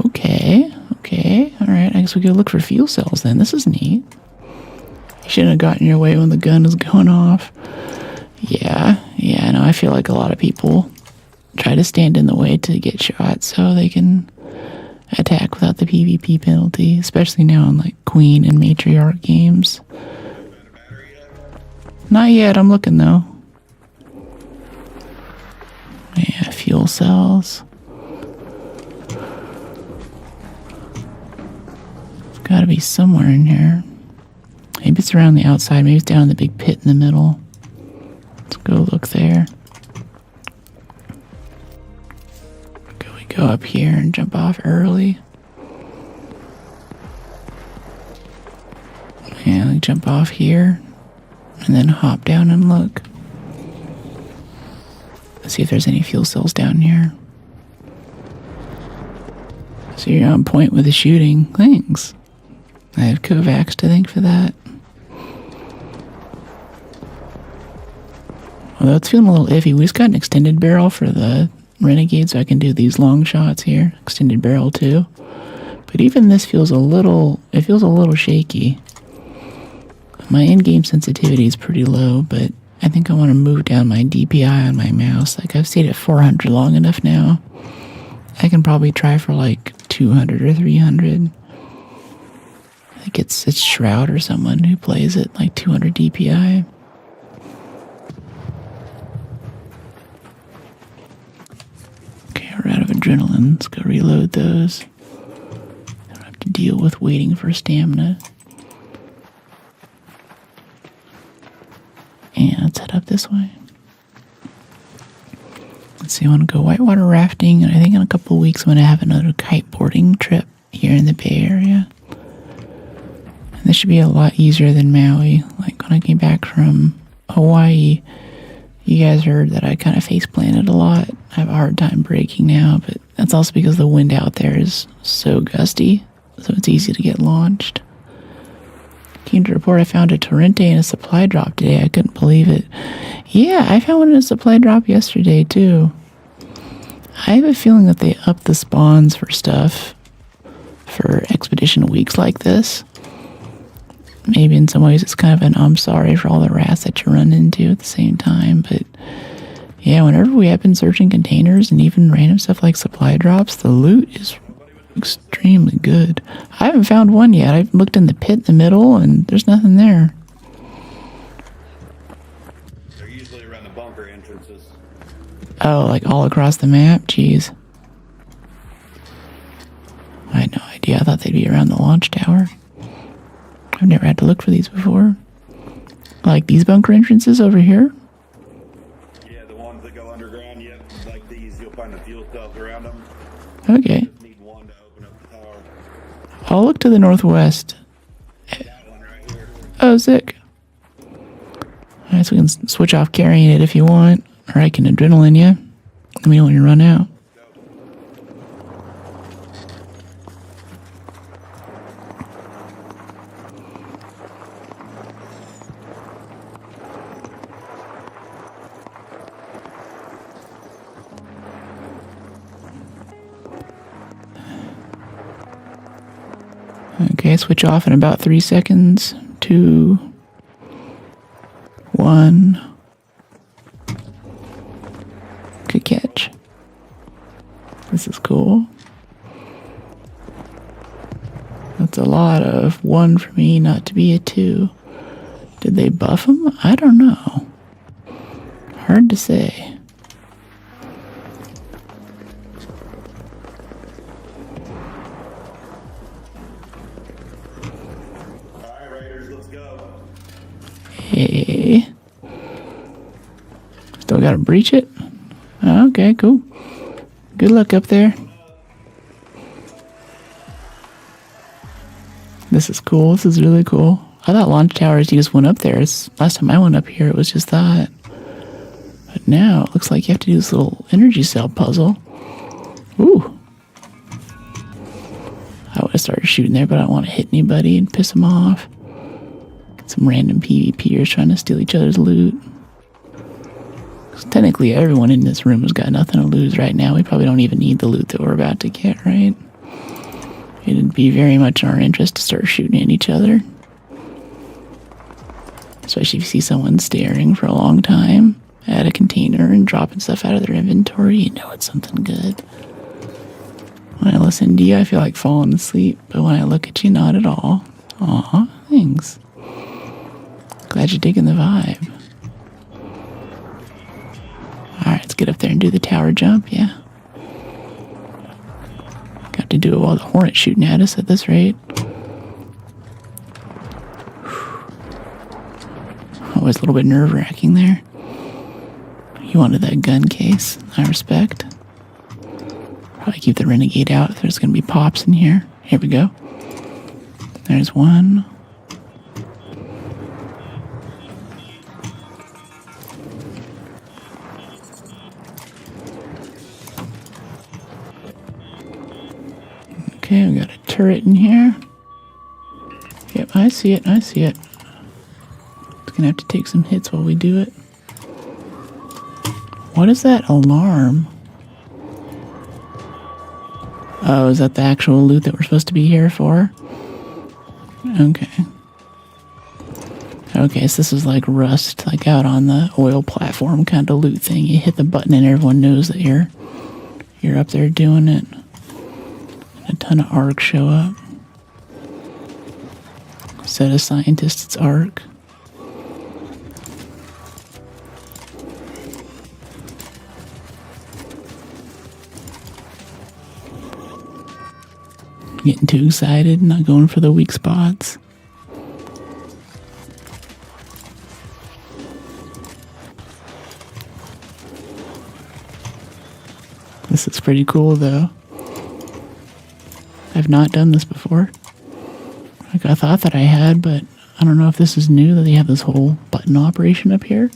Okay. Okay. All right. I guess we go look for fuel cells then. This is neat. You shouldn't have gotten in your way when the gun was going off. Yeah. Yeah, no, I feel like a lot of people try to stand in the way to get shot so they can attack without the PvP penalty, especially now in like Queen and Matriarch games. Not yet, I'm looking though. Yeah, fuel cells. It's gotta be somewhere in here. Maybe it's around the outside, maybe it's down in the big pit in the middle. Let's go look there. Go up here and jump off early. Yeah, like jump off here and then hop down and look. Let's see if there's any fuel cells down here. So you're on point with the shooting. Thanks. I have Kovacs to thank for that. Although it's feeling a little iffy. We just got an extended barrel for the Renegade, so I can do these long shots here. Extended barrel too. But even this feels a little shaky. My in-game sensitivity is pretty low, but I think I want to move down my DPI on my mouse. Like, I've stayed at 400 long enough now. I can probably try for like 200 or 300. I think it's Shroud or someone who plays it like 200 DPI. We're out of adrenaline. Let's go reload those. I don't have to deal with waiting for stamina. And let's head up this way. Let's see, I want to go whitewater rafting, and I think in a couple of weeks I'm going to have another kiteboarding trip here in the Bay Area. And this should be a lot easier than Maui. Like when I came back from Hawaii, you guys heard that I kind of face planted a lot. I have a hard time braking now, but that's also because the wind out there is so gusty, so it's easy to get launched. Came to report I found a Torrente in a supply drop today. I couldn't believe it. Yeah, I found one in a supply drop yesterday too. I have a feeling that they up the spawns for stuff for expedition weeks like this. Maybe in some ways it's kind of an I'm sorry for all the rats that you run into at the same time, but yeah, whenever we have been searching containers and even random stuff like supply drops, the loot is extremely good. I haven't found one yet. I've looked in the pit in the middle and there's nothing there. They're usually around the bunker entrances. Oh, like all across the map? Jeez. I had no idea. I thought they'd be around the launch tower. I've never had to look for these before. Like these bunker entrances over here? Yeah, the ones that go underground, yep. Like these, you'll find the fuel cells around them. Okay. You just need one to open up the tower. I'll look to the northwest. That one right here. Oh, sick. Alright, so we can switch off carrying it if you want. Or I can adrenaline you. Let me know when you run out. Okay, switch off in about 3 seconds. 2, 1. Good catch. This is cool. That's a lot of 1 for me not to be a 2. Did they buff him? I don't know. Hard to say. Alright, Raiders, let's go. Hey. Still gotta breach it? Okay, cool. Good luck up there. This is cool. This is really cool. I thought launch towers, you just went up there. Last time I went up here, it was just that. But now it looks like you have to do this little energy cell puzzle. Ooh. I would have started shooting there, but I don't want to hit anybody and piss them off. Get some random PvPers trying to steal each other's loot. 'Cause technically, everyone in this room has got nothing to lose right now. We probably don't even need the loot that we're about to get, right? It'd be very much in our interest to start shooting at each other. Especially if you see someone staring for a long time at a container and dropping stuff out of their inventory, you know it's something good. When I listen to you, I feel like falling asleep, but when I look at you, not at all. Aw, thanks. Glad you're digging the vibe. Alright, let's get up there and do the tower jump, yeah. Got to do it while the Hornet's shooting at us at this rate. Always a little bit nerve-wracking there. You wanted that gun case. I respect. Probably keep the Renegade out if there's going to be pops in here. Here we go. There's one. Okay, we got a turret in here. Yep, I see it. I see it. Gonna have to take some hits while we do it. What is that alarm? Oh, is that the actual loot that we're supposed to be here for? Okay. Okay, so this is like Rust, like out on the oil platform kind of loot thing. You hit the button and everyone knows that you're up there doing it. A ton of Arc show up. Instead of scientists, it's Arc. Getting too excited, not going for the weak spots. This is pretty cool though. I've not done this before. Like I thought that I had, but I don't know if this is new that they have this whole button operation up here.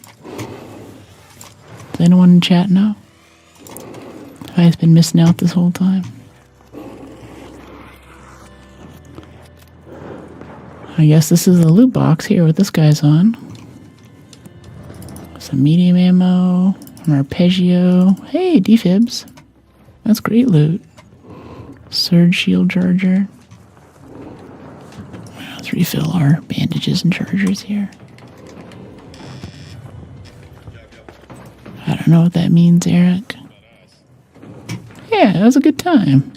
Does anyone in chat know? Have I just been missing out this whole time? I guess this is the loot box here with this guy's on. Some medium ammo, an arpeggio. Hey, defibs. That's great loot. Surge shield charger. Let's refill our bandages and chargers here. I don't know what that means, Eric. Yeah, it was a good time.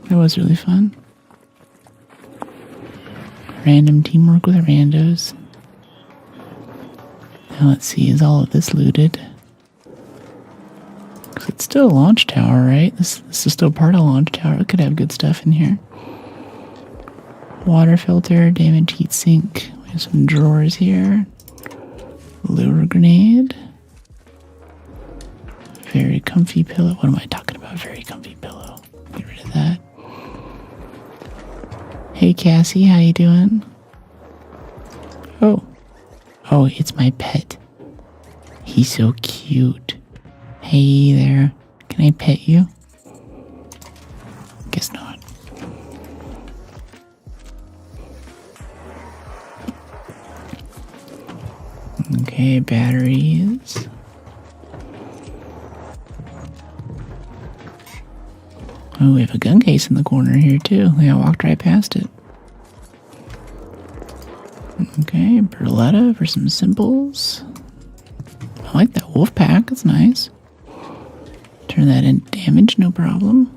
That was really fun. Random teamwork with randos. Now let's see, is all of this looted? Because it's still a launch tower, right? This is still part of a launch tower. It could have good stuff in here. Water filter, damaged heat sink. We have some drawers here. Lure grenade. Very comfy pillow. What am I talking about? Very comfy pillow. Get rid of that. Hey Cassie, how you doing? Oh, it's my pet. He's so cute. Hey there, can I pet you? Guess not. Okay, batteries. Oh, we have a gun case in the corner here, too. Yeah, I walked right past it. Okay, Berletta for some simples. I like that wolf pack. That's nice. Turn that into damage, no problem.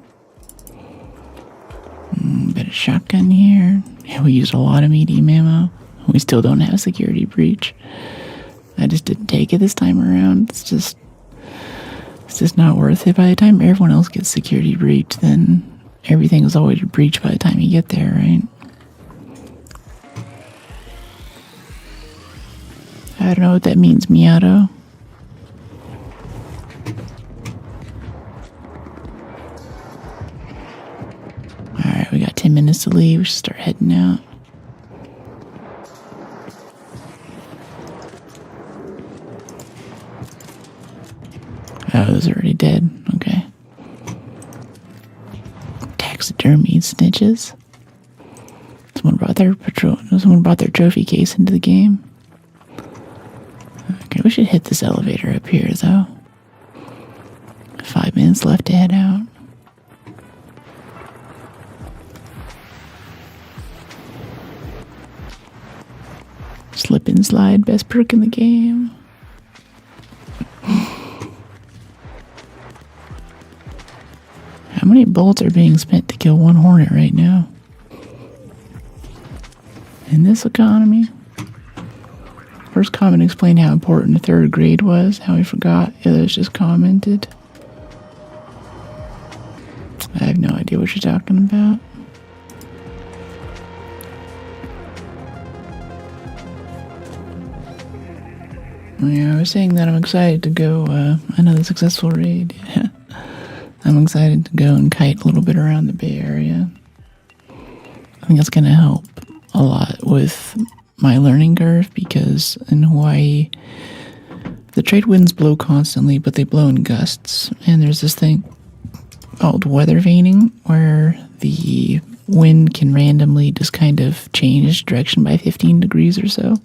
Bit of shotgun here. Yeah, we used a lot of medium ammo. We still don't have security breach. I just didn't take it this time around. It's just not worth it. By the time everyone else gets security breach, then everything is always a breach by the time you get there, right? I don't know what that means, Miato. Alright, we got 10 minutes to leave. We should start heading out. Oh, those are already dead. Okay. Taxidermy snitches. Someone brought their trophy case into the game. Okay, we should hit this elevator up here, though. 5 minutes left to head out. Slip and slide, best perk in the game. How many bullets are being spent to kill one hornet right now? In this economy? First comment explained how important the third grade was, how we forgot. The others just commented. I have no idea what you're talking about. Yeah, I was saying that I'm excited to go, another successful raid. Yeah. I'm excited to go and kite a little bit around the Bay Area. I think it's going to help a lot with my learning curve because in Hawaii, the trade winds blow constantly, but they blow in gusts. And there's this thing called weather veining where the wind can randomly just kind of change direction by 15 degrees or so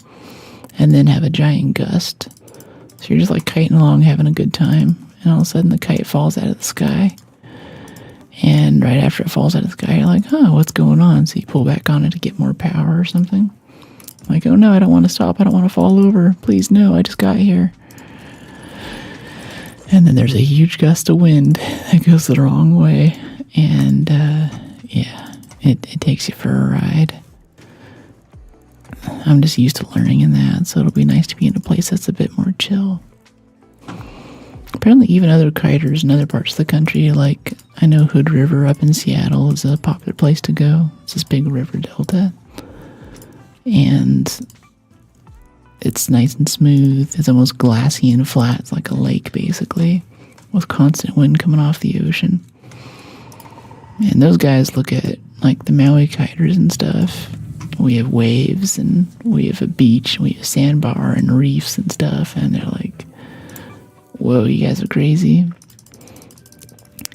and then have a giant gust. So you're just like kiting along, having a good time. And all of a sudden the kite falls out of the sky. And right after it falls out of the sky, you're like, huh, what's going on? So you pull back on it to get more power or something. Like, oh no, I don't want to stop. I don't want to fall over. Please, no, I just got here. And then there's a huge gust of wind that goes the wrong way. And, yeah, it takes you for a ride. I'm just used to learning in that, so it'll be nice to be in a place that's a bit more chill. Apparently even other kiters in other parts of the country, like I know Hood River up in Seattle is a popular place to go. It's this big river delta. And it's nice and smooth. It's almost glassy and flat. It's like a lake, basically, with constant wind coming off the ocean. And those guys look at, like, the Maui kiters and stuff. We have waves, and we have a beach, and we have sandbar and reefs and stuff, and they're like, whoa, you guys are crazy.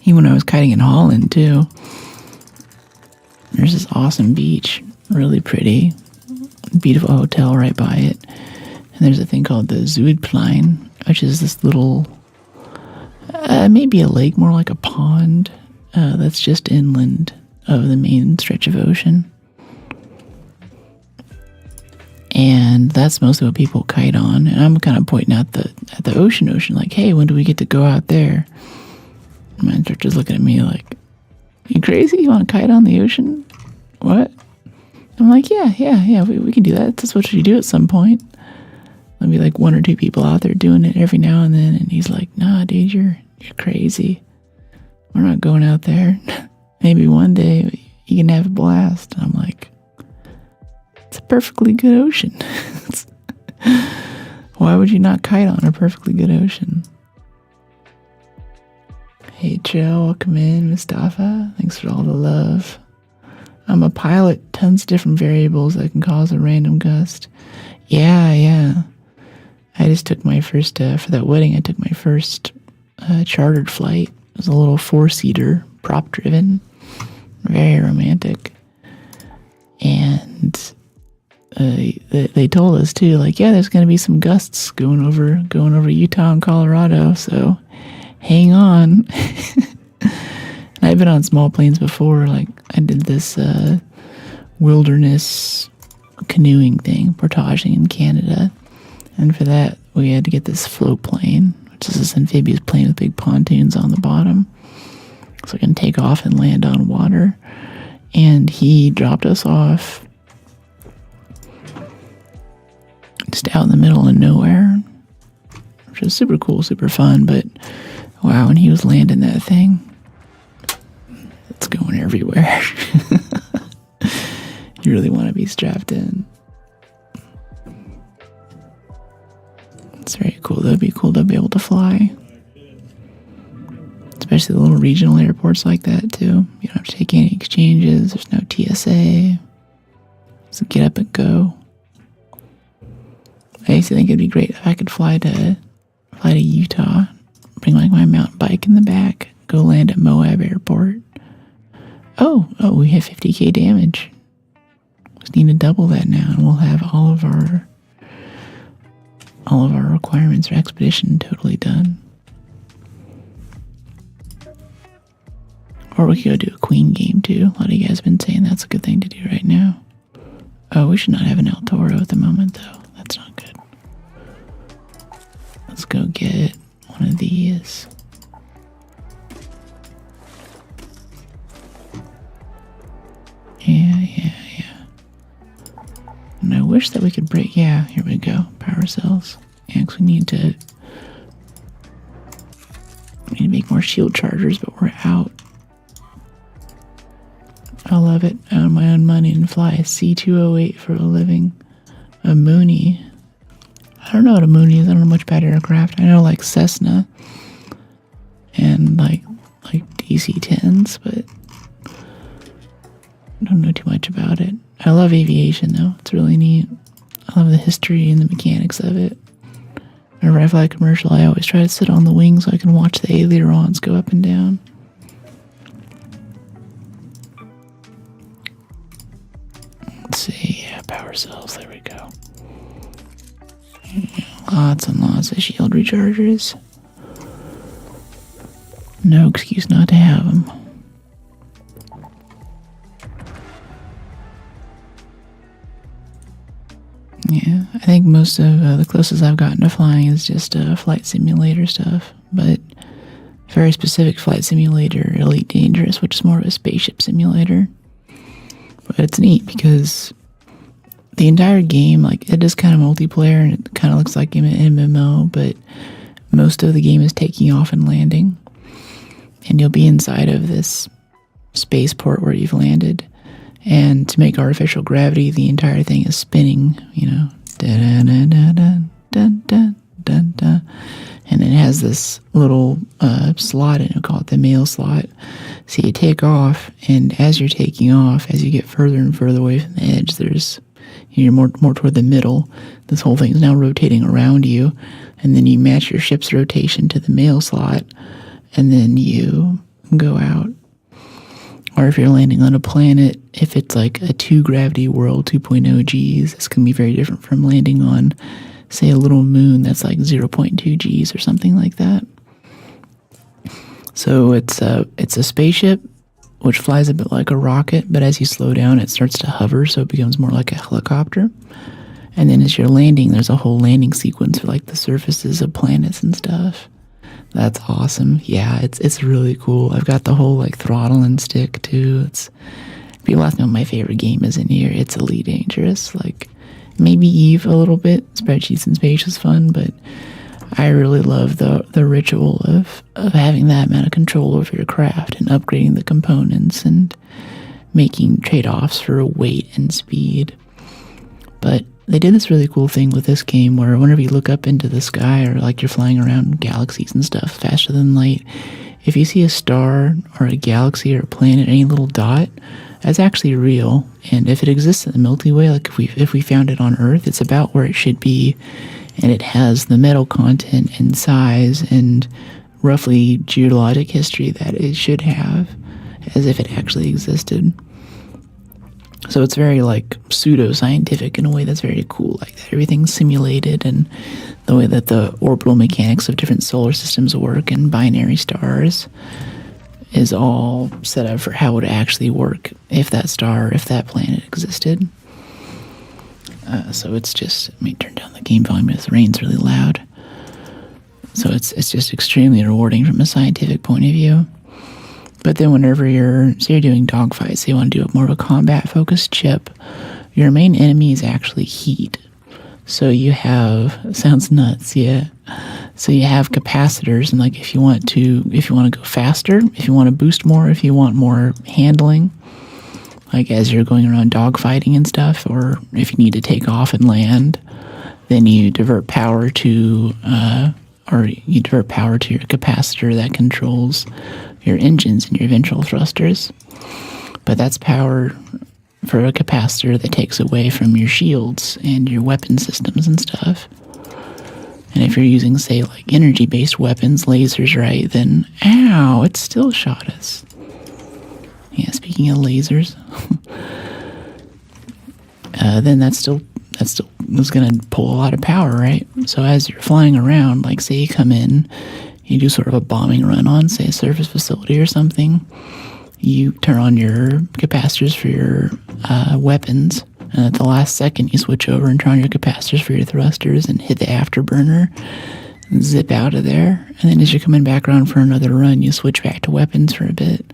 Even when I was kiting in Holland, too, there's this awesome beach, really pretty, beautiful hotel right by it. And there's a thing called the Zuidplein, which is this little, maybe a lake, more like a pond, that's just inland of the main stretch of ocean. And that's mostly what people kite on. And I'm kind of pointing out at the ocean, like, hey, when do we get to go out there? And my instructor's looking at me like, you crazy? You want to kite on the ocean? What? I'm like, yeah, we can do that. That's what you do at some point. There'll be like one or two people out there doing it every now and then. And he's like, nah, dude, you're crazy. We're not going out there. Maybe one day you can have a blast. And I'm like, it's a perfectly good ocean. Why would you not kite on a perfectly good ocean? Hey, Joe, welcome in. Mustafa, thanks for all the love. I'm a pilot. Tons of different variables that can cause a random gust. Yeah. I just took my first, for that wedding, I took my first chartered flight. It was a little 4-seater, prop-driven. Very romantic. And they told us too, like, yeah, there's going to be some gusts going over Utah and Colorado, so hang on. And And I've been on small planes before. Like I did this wilderness canoeing thing, portaging in Canada. And for that, we had to get this float plane, which is this amphibious plane with big pontoons on the bottom. So we can take off and land on water. And he dropped us off just out in the middle of nowhere, which was super cool, super fun. But wow, when he was landing that thing, it's going everywhere. You really want to be strapped in. It's very cool. That'd be cool to be able to fly. Especially the little regional airports like that, too. You don't have to take any exchanges. There's no TSA. So get up and go. I used to think it'd be great if I could fly to Utah, bring like my mountain bike in the back, go land at Moab Airport. Oh, we have 50k damage. Just need to double that now, and we'll have all of our requirements for expedition totally done. Or we could go do a Queen game too. A lot of you guys have been saying that's a good thing to do right now. Oh, we should not have an El Toro at the moment though. That's not good. Let's go get one of these. Yeah. And I wish that we could break... Yeah, here we go. Power cells. Yeah, because we need to make more shield chargers, but we're out. I love it. Out of my own money and fly a C-208 for a living. A Mooney. I don't know what a Mooney is. I don't know much about aircraft. I know like Cessna and like DC-10s, but I don't know too much about it. I love aviation though. It's really neat. I love the history and the mechanics of it. Whenever I fly a commercial, I always try to sit on the wing so I can watch the ailerons go up and down. Let's see, yeah, power cells, there we go. Lots and lots of shield rechargers. No excuse not to have them. Yeah, I think most of the closest I've gotten to flying is just flight simulator stuff, but very specific flight simulator, Elite Dangerous, which is more of a spaceship simulator. But it's neat because the entire game, like, it is kind of multiplayer and it kind of looks like an MMO, but most of the game is taking off and landing. And you'll be inside of this spaceport where you've landed. And to make artificial gravity, the entire thing is spinning, you know. And it has this little slot in it, call it the mail slot. So you take off, and as you're taking off, as you get further and further away from the edge, you're more toward the middle. This whole thing is now rotating around you, and then you match your ship's rotation to the mail slot, and then you go out. Or if you're landing on a planet, if it's like a 2 gravity world, 2.0 Gs, it's going to be very different from landing on, say, a little moon that's like 0.2 Gs or something like that. So it's a spaceship, which flies a bit like a rocket, but as you slow down, it starts to hover, so it becomes more like a helicopter. And then as you're landing, there's a whole landing sequence for like the surfaces of planets and stuff. That's awesome. Yeah, it's really cool. I've got the whole like throttle and stick too. People ask me what my favorite game is in here. It's Elite Dangerous. Like maybe Eve a little bit. Spreadsheets in Space is fun, but I really love the ritual of having that amount of control over your craft and upgrading the components and making trade-offs for weight and speed. But they did this really cool thing with this game where whenever you look up into the sky or like you're flying around galaxies and stuff faster than light, if you see a star or a galaxy or a planet, any little dot, that's actually real. And if it exists in the Milky Way, like if we found it on Earth, it's about where it should be, and it has the metal content and size and roughly geologic history that it should have, as if it actually existed. So it's very like pseudo-scientific in a way that's very cool, like that everything's simulated, and the way that the orbital mechanics of different solar systems work and binary stars. is all set up for how it would actually work if that star, if that planet existed. So it's just, let me turn down the game volume because the rain's really loud. So it's just extremely rewarding from a scientific point of view. But then whenever you're doing dogfights, so you want to do more of a combat-focused chip, your main enemy is actually heat. So you have, sounds nuts, yeah. So you have capacitors, and like if you want to go faster, if you want to boost more, if you want more handling, like as you're going around dogfighting and stuff, or if you need to take off and land, then you divert power to your capacitor that controls your engines and your ventral thrusters. But that's power for a capacitor that takes away from your shields and your weapon systems and stuff. And if you're using, say, like energy-based weapons, lasers, right, then, ow, it still shot us. Yeah, speaking of lasers, then that's still is going to pull a lot of power, right? So as you're flying around, like say you come in, you do sort of a bombing run on, say, a surface facility or something, you turn on your capacitors for your weapons, and at the last second you switch over and turn on your capacitors for your thrusters and hit the afterburner and zip out of there. And then as you're coming back around for another run, you switch back to weapons for a bit.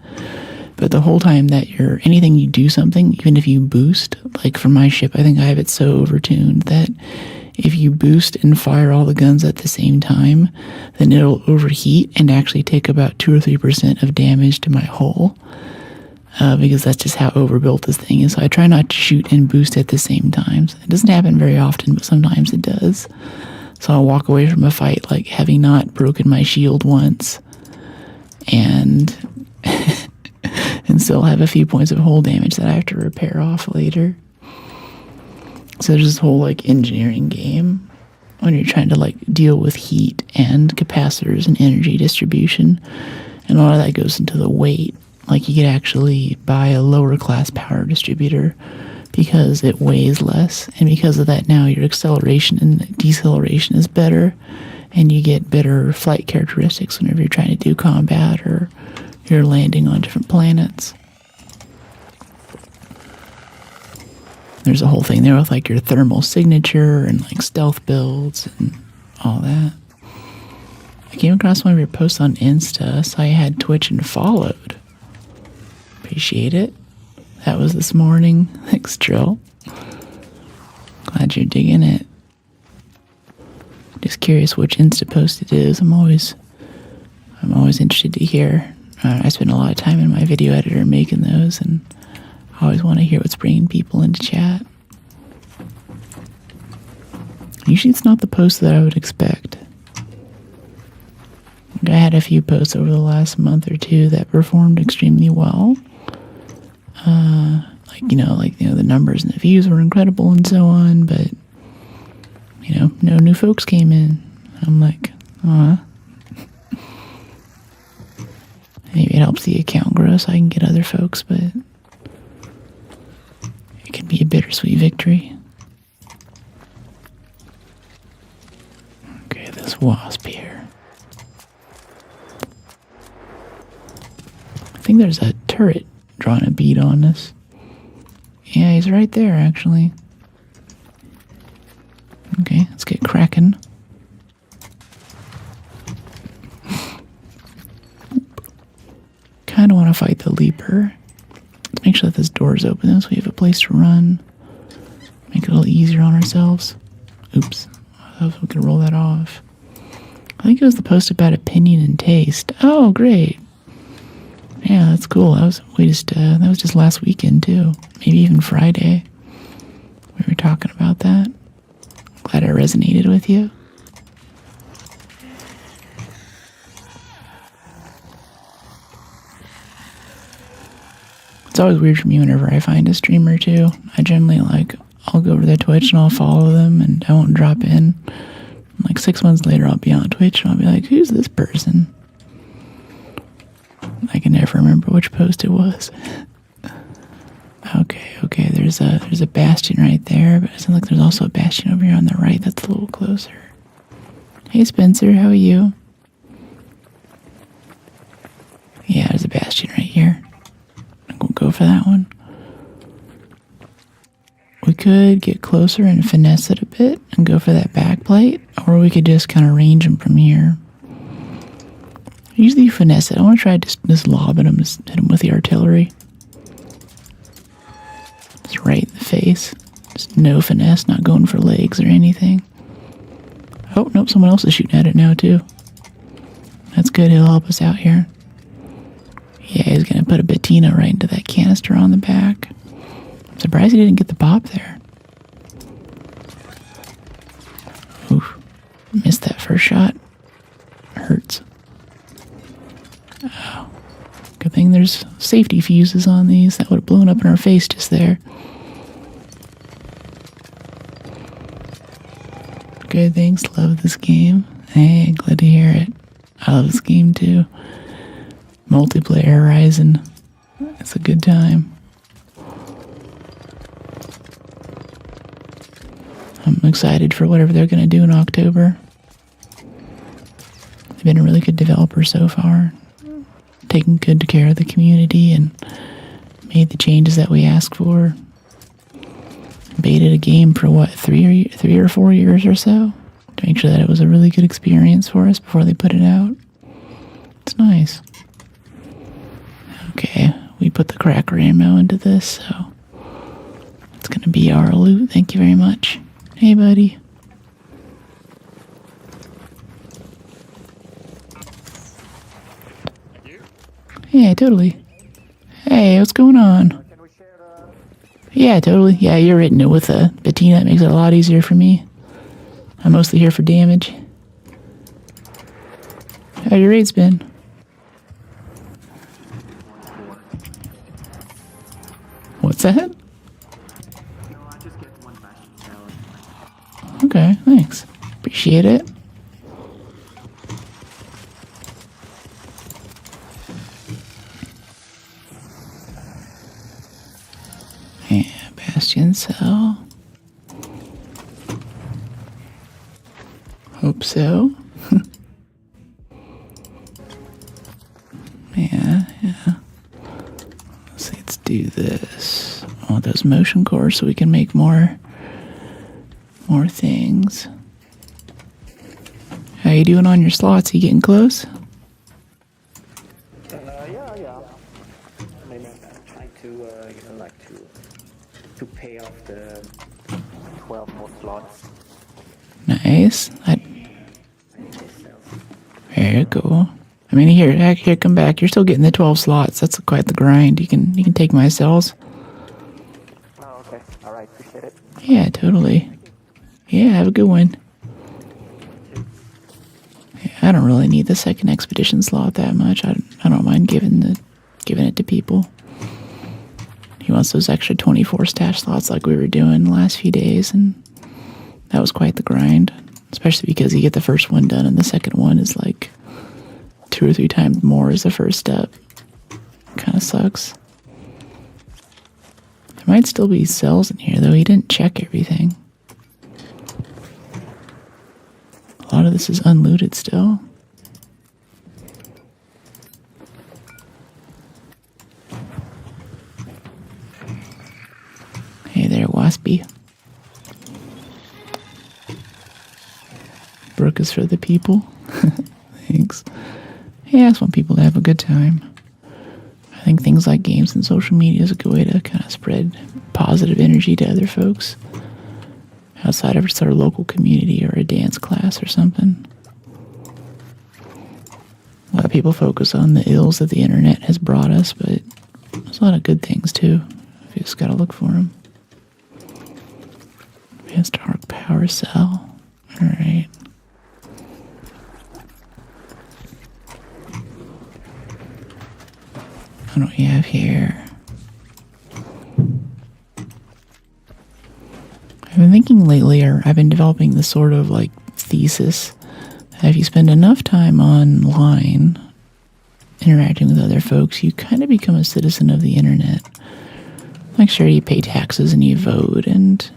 But the whole time that anything you do something, even if you boost, like for my ship, I think I have it so overtuned that if you boost and fire all the guns at the same time, then it'll overheat and actually take about 2 or 3% of damage to my hull. Because that's just how overbuilt this thing is. So I try not to shoot and boost at the same time. So it doesn't happen very often, but sometimes it does. So I'll walk away from a fight like having not broken my shield once and and still have a few points of hull damage that I have to repair off later. So there's this whole like engineering game when you're trying to like deal with heat and capacitors and energy distribution, and a lot of that goes into the weight. Like you could actually buy a lower class power distributor because it weighs less, and because of that now your acceleration and deceleration is better, and you get better flight characteristics whenever you're trying to do combat or you're landing on different planets. There's a whole thing there with like your thermal signature and like stealth builds and all that. I came across one of your posts on Insta, saw you had Twitch and followed. Appreciate it. That was this morning. Thanks, Drill. Glad you're digging it. Just curious which Insta post it is. I'm always interested to hear. I spend a lot of time in my video editor making those, and I always want to hear what's bringing people into chat. Usually it's not the post that I would expect. I had a few posts over the last month or two that performed extremely well. The numbers and the views were incredible and so on, but, no new folks came in. I'm like, maybe it helps the account grow so I can get other folks, but it can be a bittersweet victory. Okay, this wasp here. I think there's a turret drawing a bead on us. Yeah, he's right there, actually. Okay, let's get cracking. Kind of want to fight the leaper. Let's make sure that this door is open so we have a place to run. Make it a little easier on ourselves. Oops. I thought we could roll that off. I think it was the post about opinion and taste. Oh, great. Yeah, that's cool. That was just last weekend too. Maybe even Friday. We were talking about that. Glad it resonated with you. It's always weird for me whenever I find a streamer too. I generally I'll go over their Twitch and I'll follow them and I won't drop in. Like 6 months later I'll be on Twitch and I'll be like, who's this person? I can never remember which post it was. Okay, there's a bastion right there, but it sounds like there's also a bastion over here on the right that's a little closer. Hey Spencer, how are you? Yeah, there's a bastion could get closer and finesse it a bit and go for that back plate, or we could just kind of range him from here. Usually finesse it. I want to try just lobbing him, just hit him with the artillery. Just right in the face. Just no finesse, not going for legs or anything. Oh, nope, someone else is shooting at it now, too. That's good, he'll help us out here. Yeah, he's going to put a patina right into that canister on the back. I'm surprised he didn't get the pop there. Oof, missed that first shot. Hurts. Oh, good thing there's safety fuses on these. That would have blown up in our face just there. Good, thanks. Love this game. Hey, glad to hear it. I love this game too. Multiplayer Horizon. It's a good time. I'm excited for whatever they're going to do in October. They've been a really good developer so far. Taking good care of the community and made the changes that we asked for. Baited a game for what, three or 4 years or so to make sure that it was a really good experience for us before they put it out. It's nice. Okay, we put the cracker ammo into this, so it's gonna be our loot. Thank you very much. Hey, buddy. Yeah, totally. Hey, what's going on? Yeah, totally. Yeah, you're hitting it with a patina. It makes it a lot easier for me. I'm mostly here for damage. How your raid's been? What's that? Okay, thanks. Appreciate it. Yeah, Bastion cell. Hope so. Yeah. Let's do this. I want those motion cores so we can make more things. How you doing on your slots? You getting close? Yeah. I mean, I'm trying to, to pay off the 12 more slots. Nice. Very cool. I mean, here, come back. You're still getting the 12 slots. That's quite the grind. You can take my cells. Oh, okay. All right. Appreciate it. Yeah, totally. Yeah, have a good one. Yeah, I don't really need the second expedition slot that much. I don't mind giving it to people. He wants those extra 24 stash slots like we were doing the last few days, and that was quite the grind. Especially because you get the first one done, and the second one is like 2 or 3 times more as the first step. Kind of sucks. There might still be cells in here, though. He didn't check everything. A lot of this is unlooted still. Hey there, Waspy. Brook is for the people. Thanks. Yeah, I just want people to have a good time. I think things like games and social media is a good way to kind of spread positive energy to other folks outside of just our local community or a dance class or something. A lot of people focus on the ills that the internet has brought us, but there's a lot of good things too. You just gotta look for them. Advanced arc power cell. Alright. What do we have here? I've been thinking lately, or I've been developing this sort of like thesis that if you spend enough time online interacting with other folks, you kind of become a citizen of the internet. Like, sure, you pay taxes and you vote and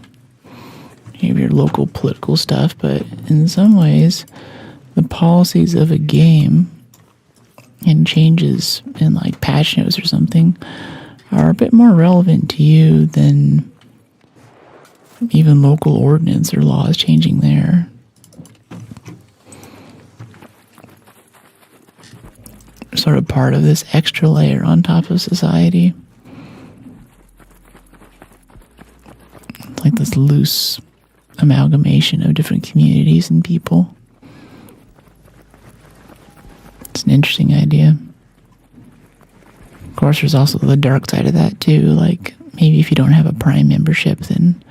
you have your local political stuff, but in some ways, the policies of a game and changes in like patch notes or something are a bit more relevant to you than even local ordinance or laws changing there. Sort of part of this extra layer on top of society. It's like this loose amalgamation of different communities and people. It's an interesting idea. Of course, there's also the dark side of that too. Like, maybe if you don't have a Prime membership, then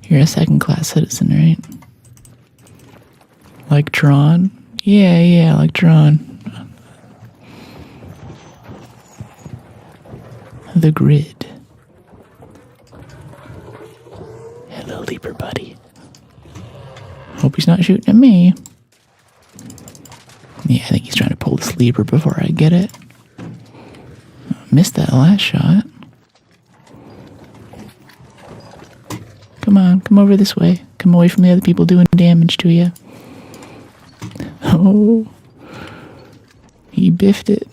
you're a second-class citizen, right? Like Tron? Yeah, like Tron. The grid. Hello, Leaper buddy. Hope he's not shooting at me. Yeah, I think he's trying to pull this lever before I get it. Missed that last shot. Come on, come over this way. Come away from the other people doing damage to you. Oh. He biffed it.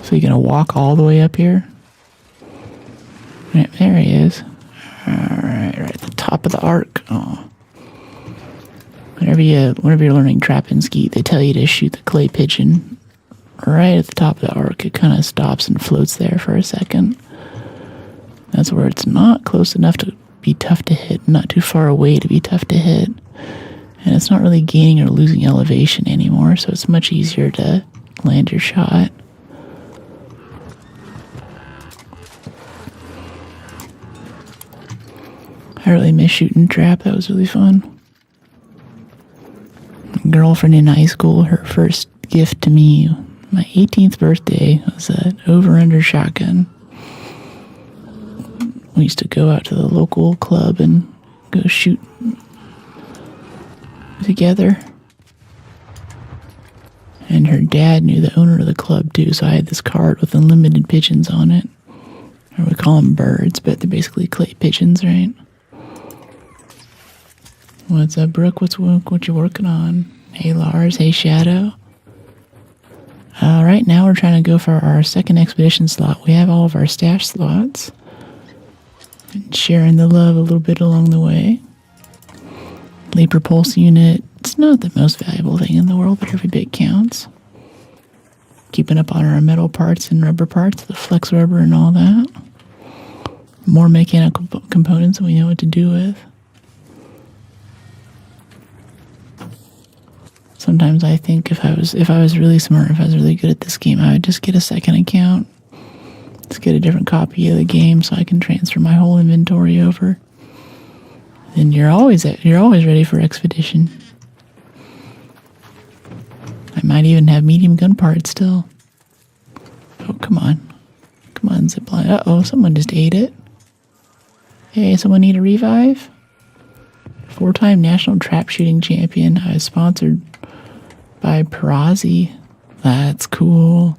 So you're gonna walk all the way up here? Right, there he is. Alright, right at the top of the arc. Oh. Whenever you're learning trap and skeet, they tell you to shoot the clay pigeon right at the top of the arc. It kind of stops and floats there for a second. That's where it's not close enough to be tough to hit, not too far away to be tough to hit. And it's not really gaining or losing elevation anymore, so it's much easier to land your shot. I really miss shooting trap. That was really fun. My girlfriend in high school, her first gift to me, my 18th birthday, was an over-under shotgun. We used to go out to the local club and go shoot together. And her dad knew the owner of the club too, so I had this card with unlimited pigeons on it. Or we call them birds, but they're basically clay pigeons, right? What's up, Brooke? What you working on? Hey, Lars. Hey, Shadow. Right now we're trying to go for our second expedition slot. We have all of our stash slots. And sharing the love a little bit along the way. Leaper Pulse Unit. It's not the most valuable thing in the world, but every bit counts. Keeping up on our metal parts and rubber parts, the flex rubber and all that. More mechanical components that we know what to do with. Sometimes I think if I was really smart, if I was really good at this game, I would just get a second account. Just get a different copy of the game so I can transfer my whole inventory over. Then you're always ready for expedition. I might even have medium gun parts still. Oh, come on. Come on, zipline. Uh-oh, someone just ate it. Hey, someone need a revive? 4-time national trap shooting champion. I was sponsored by Perazzi. That's cool.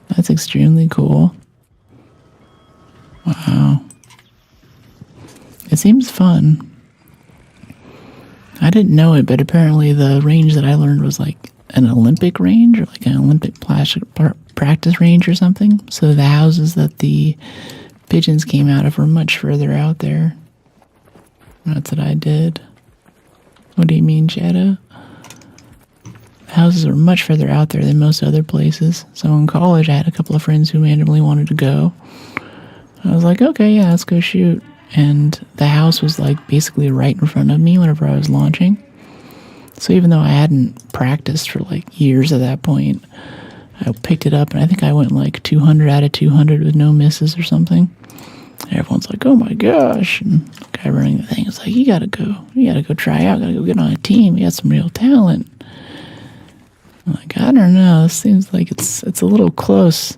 That's extremely cool. Wow. It seems fun. I didn't know it, but apparently the range that I learned was like an Olympic range or like an Olympic practice range or something. So the houses that the pigeons came out of were much further out there. That's what I did. What do you mean, Shadow? The houses were much further out there than most other places. So in college, I had a couple of friends who randomly wanted to go. I was like, okay, yeah, let's go shoot. And the house was like basically right in front of me whenever I was launching. So even though I hadn't practiced for like years at that point, I picked it up and I think I went like 200 out of 200 with no misses or something. And everyone's like, oh my gosh. And the guy running the thing is like, you gotta go try out, gotta go get on a team. You got some real talent. I'm like, I don't know. This seems like it's a little close.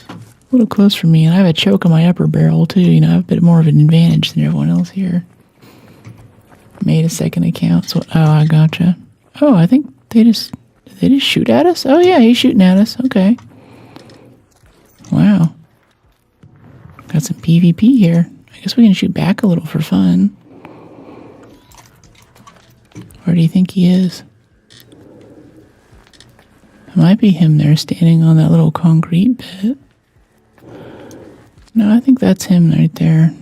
A little close for me. And I have a choke on my upper barrel too. You know, I have a bit more of an advantage than everyone else here. Made a second account. So, oh, I gotcha. Oh, I think did they just shoot at us? Oh yeah, he's shooting at us. Okay. Wow. Got some PvP here. I guess we can shoot back a little for fun. Where do you think he is? It might be him there standing on that little concrete bit. No, I think that's him right there.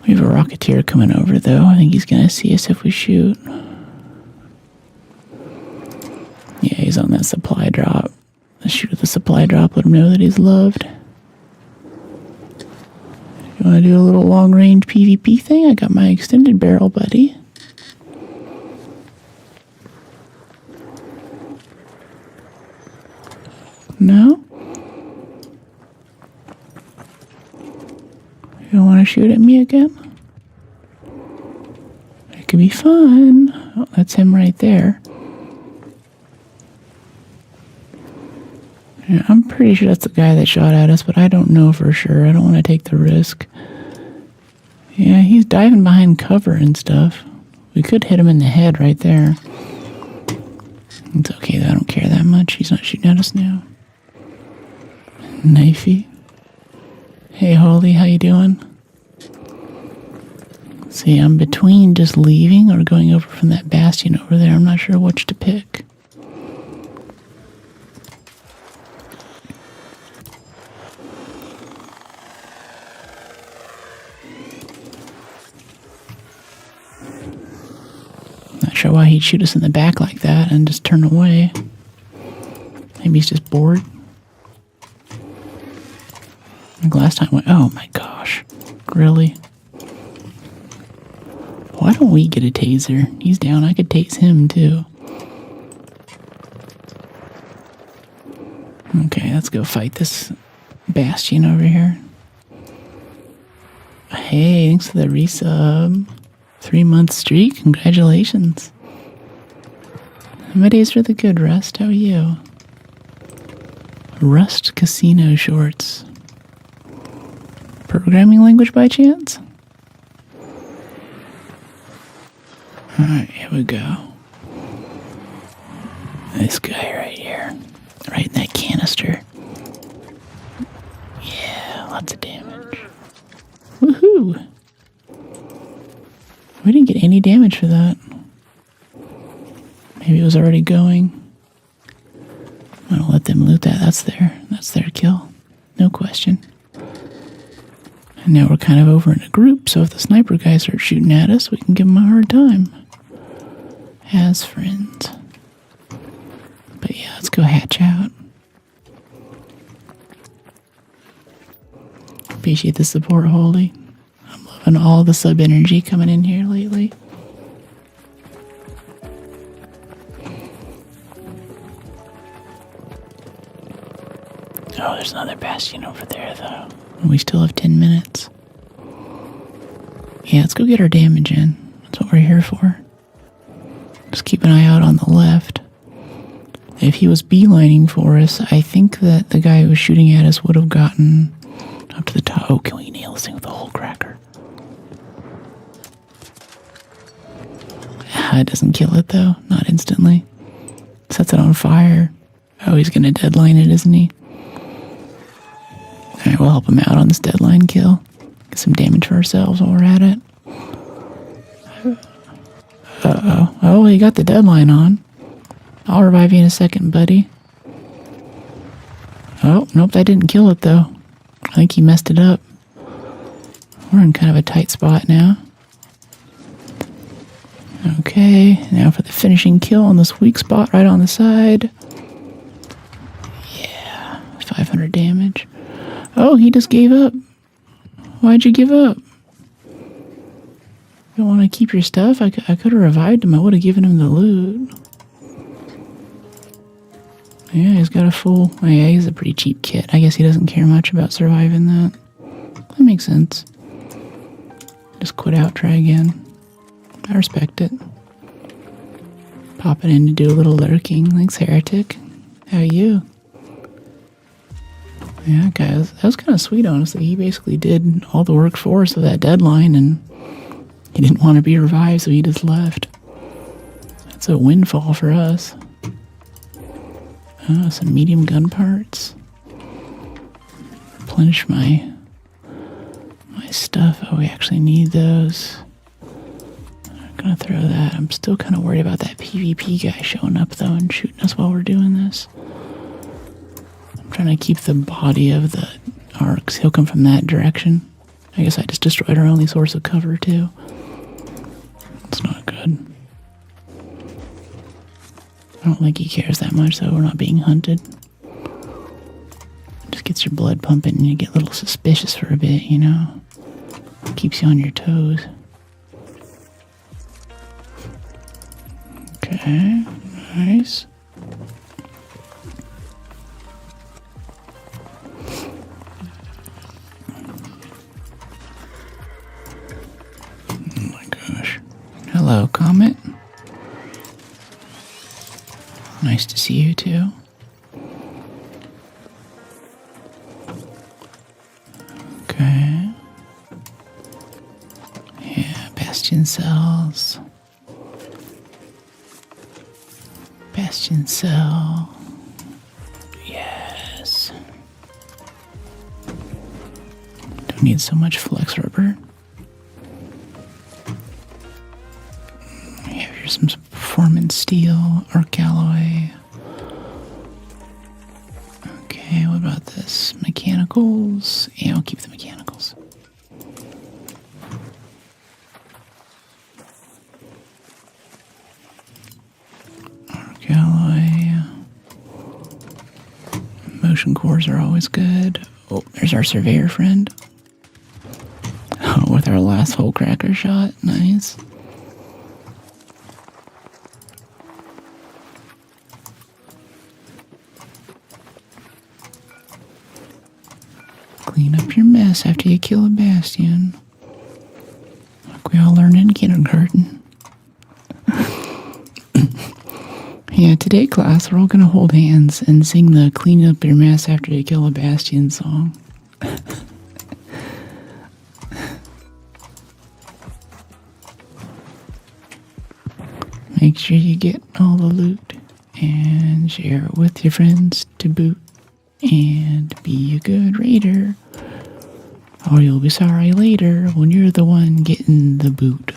We have a Rocketeer coming over, though. I think he's going to see us if we shoot. Yeah, he's on that supply drop. Let's shoot at the supply drop, let him know that he's loved. You want to do a little long-range PvP thing? I got my extended barrel, buddy. No? You don't want to shoot at me again? It could be fun. Oh, that's him right there. Yeah, I'm pretty sure that's the guy that shot at us, but I don't know for sure. I don't want to take the risk. Yeah, he's diving behind cover and stuff. We could hit him in the head right there. It's okay, though. I don't care that much. He's not shooting at us now. Knifey. Hey, Holy, how you doing? See, I'm between just leaving or going over from that bastion over there. I'm not sure which to pick. Not sure why he'd shoot us in the back like that and just turn away. Maybe he's just bored. Like last time, oh my gosh. Really? Why don't we get a taser? He's down. I could tase him too. Okay, let's go fight this bastion over here. Hey, thanks for the resub. 3-month streak. Congratulations. My day's really good, Rust. How are you? Rust Casino Shorts. Programming language by chance? Alright, here we go. This guy right here. Right in that canister. Yeah, lots of damage. Woohoo! We didn't get any damage for that. Maybe it was already going. I don't let them loot that. That's their kill. No question. And now we're kind of over in a group, so if the sniper guy starts shooting at us, we can give him a hard time. As friends. But yeah, let's go hatch out. Appreciate the support, Holy. I'm loving all the sub energy coming in here lately. Oh, there's another bastion over there, though. We still have 10 minutes. Yeah, let's go get our damage in. That's what we're here for. Just keep an eye out on the left. If he was beelining for us, I think that the guy who was shooting at us would have gotten up to the top. Oh, can we nail this thing with a hole cracker? It doesn't kill it, though. Not instantly. Sets it on fire. Oh, he's going to deadline it, isn't he? Alright, we'll help him out on this deadline kill. Get some damage for ourselves while we're at it. Uh-oh. Oh, he got the deadline on. I'll revive you in a second, buddy. Oh, nope, that didn't kill it, though. I think he messed it up. We're in kind of a tight spot now. Okay, now for the finishing kill on this weak spot right on the side. Yeah, 500 damage. Oh, he just gave up. Why'd you give up? You don't want to keep your stuff? I could have revived him. I would have given him the loot. Yeah, he's got a full... Oh, yeah, he's a pretty cheap kit. I guess he doesn't care much about surviving that. That makes sense. Just quit out, try again. I respect it. Popping in to do a little lurking. Thanks, Heretic. How are you? Yeah, guys, that was kind of sweet, honestly. He basically did all the work for us of that deadline, and he didn't want to be revived, so he just left. That's a windfall for us. Oh, some medium gun parts. Replenish my stuff. Oh, we actually need those. I'm gonna throw that. I'm still kind of worried about that PvP guy showing up, though, and shooting us while we're doing this. trying to keep the body of the arcs. He'll come from that direction. I guess I just destroyed our only source of cover, too. It's not good. I don't think he cares that much, though. We're not being hunted. Just gets your blood pumping and you get a little suspicious for a bit, you know? Keeps you on your toes. Okay, nice. Oh my gosh. Hello, Comet. Nice to see you too. Okay. Yeah, Bastion cells. Bastion cell. Yes. Don't need so much flex rubber. Yeah, here's some performance steel, arc alloy. Okay, what about this? Mechanicals? Yeah, I'll keep the mechanicals. Arc alloy. Motion cores are always good. Oh, there's our surveyor friend. Oh, with our last hole cracker shot. Nice. Clean up your mess after you kill a bastion. Like we all learned in kindergarten. Yeah, today, class, we're all gonna hold hands and sing the clean up your mess after you kill a bastion song. Make sure you get all the loot and share it with your friends to boot. And be a good raider, or you'll be sorry later when you're the one getting the boot.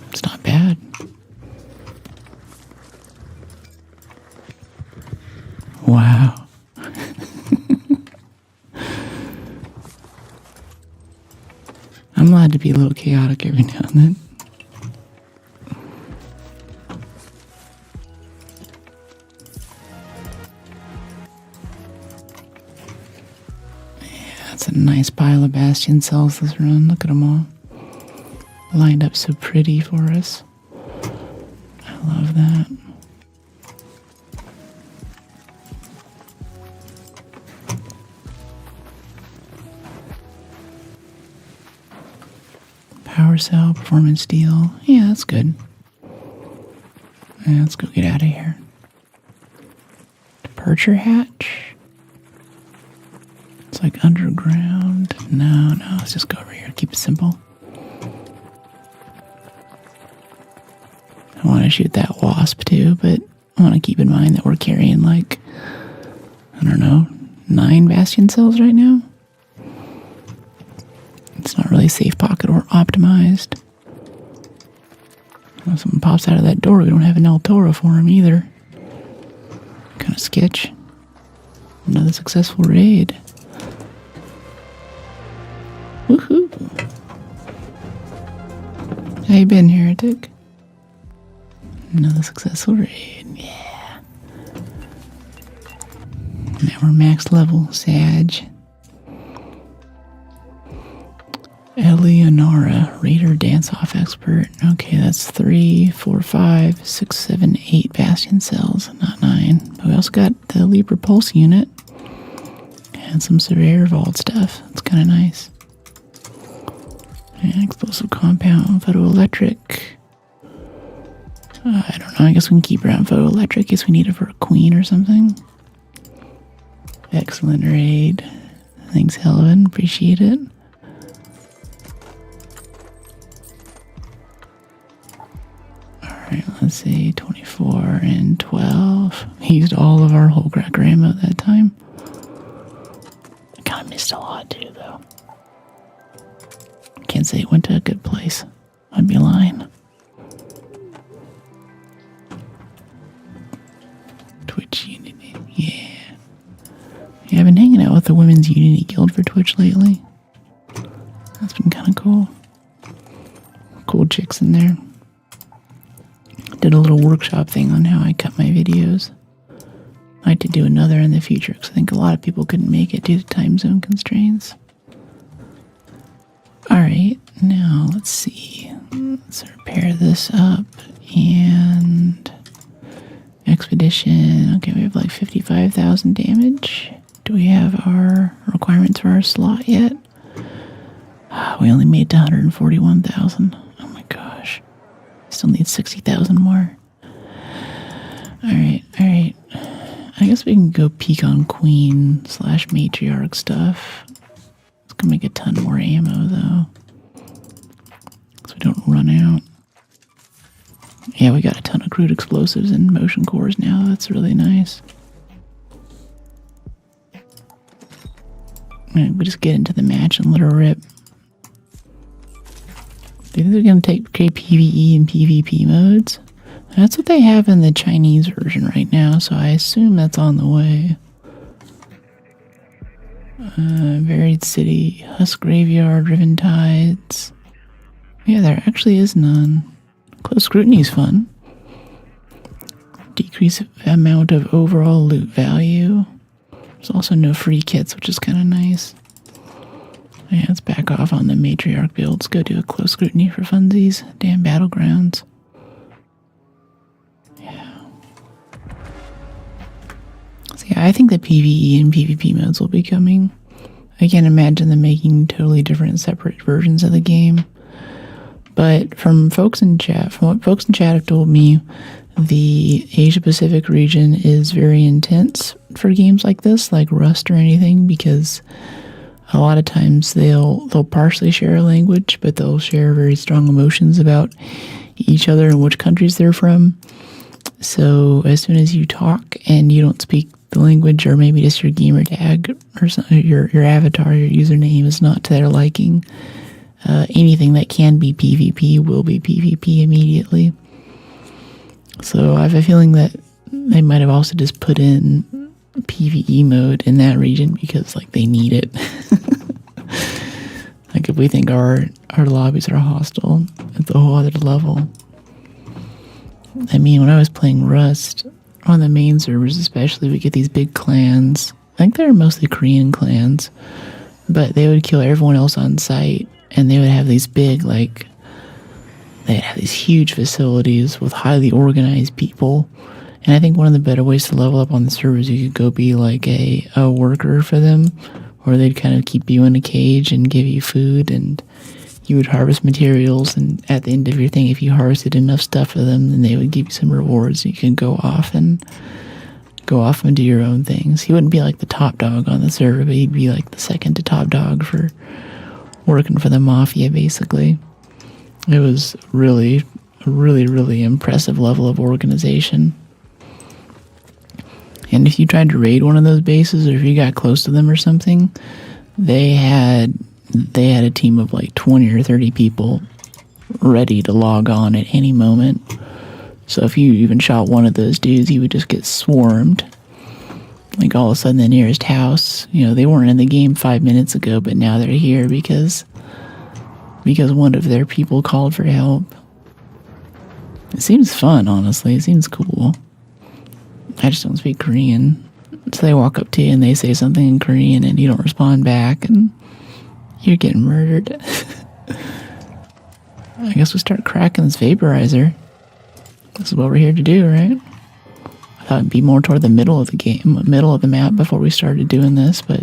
It's not bad. Wow. I'm allowed to be a little chaotic every now and then. That's a nice pile of bastion cells this run. Look at them all. Lined up so pretty for us. I love that. Power cell, performance steel. Yeah, that's good. Yeah, let's go get out of here. Departure hatch. It's like underground. No, let's just go over here. Keep it simple. I want to shoot that wasp too, but I want to keep in mind that we're carrying like, I don't know, 9 bastion cells right now. It's not really safe pocket or optimized. When someone pops out of that door, we don't have an El Toro for him either. Kind of sketch. Another successful raid. Woohoo! How you been, Heretic? Another successful raid, yeah. Now we're max level, Sag. Eleonora, Raider Dance-Off Expert. Okay, that's 3, 4, 5, 6, 7, 8 Bastion cells, not 9. But we also got the Leap Repulse unit. And some Surveyor Vault stuff. That's kind of nice. And explosive compound, photoelectric. I don't know, I guess we can keep around photoelectric in case we need it for a queen or something. Excellent raid. Thanks, Helvin. Appreciate it. Alright, let's see. 24 and 12. We used all of our whole cracker ammo at that time. I kind of missed a lot too, though. Can't say it went to a good place. I'd be lying. Twitch out with the Women's Unity Guild for Twitch lately. That's been kind of cool. Cool chicks in there. Did a little workshop thing on how I cut my videos. I'd like to do another in the future because I think a lot of people couldn't make it due to time zone constraints. Alright, now let's see. Let's repair this up. And expedition. Okay, we have like 55,000 damage. Do we have our requirements for our slot yet? We only made it to 141,000. Oh my gosh. Still need 60,000 more. Alright. I guess we can go peek on Queen / Matriarch stuff. It's gonna make a ton more ammo though. So we don't run out. Yeah, we got a ton of crude explosives and motion cores now. That's really nice. And we just get into the match and let her rip. Do you think they're going to take PvE and PvP modes? That's what they have in the Chinese version right now, so I assume that's on the way. Varied City, Husk Graveyard, Riven Tides. Yeah, there actually is none. Close Scrutiny is fun. Decrease amount of overall loot value. There's also no free kits, which is kind of nice. Yeah, let's back off on the Matriarch build. Let's go do a Close Scrutiny for funsies. Damn Battlegrounds. Yeah. So yeah, I think the PvE and PvP modes will be coming. I can't imagine them making totally different separate versions of the game. But from what folks in chat have told me, the Asia Pacific region is very intense for games like this, like Rust or anything, because a lot of times they'll partially share a language, but they'll share very strong emotions about each other and which countries they're from. So as soon as you talk and you don't speak the language, or maybe just your gamer tag or something, your avatar, your username is not to their liking, anything that can be PvP will be PvP immediately. So I have a feeling that they might have also just put in PvE mode in that region because like they need it. Like if we think our lobbies are hostile, it's a whole other level. I mean, when I was playing Rust on the main servers especially, we get these big clans. I think they're mostly Korean clans, but they would kill everyone else on site, and they would have these big, like, they'd have these huge facilities with highly organized people. And I think one of the better ways to level up on the servers, you could go be like a worker for them, or they'd kind of keep you in a cage and give you food, and you would harvest materials, and at the end of your thing, if you harvested enough stuff for them, then they would give you some rewards. You could go off and do your own things. He wouldn't be like the top dog on the server, but he'd be like the second to top dog for working for the mafia, basically. It was really, really, really impressive level of organization. And if you tried to raid one of those bases, or if you got close to them or something, they had a team of like 20 or 30 people ready to log on at any moment. So if you even shot one of those dudes, you would just get swarmed. Like all of a sudden the nearest house, they weren't in the game 5 minutes ago, but now they're here because one of their people called for help. It seems fun, honestly. It seems cool. I just don't speak Korean. So they walk up to you and they say something in Korean and you don't respond back and you're getting murdered. I guess we start cracking this vaporizer. This is what we're here to do, right? I thought it'd be more toward the middle of the game, middle of the map before we started doing this, but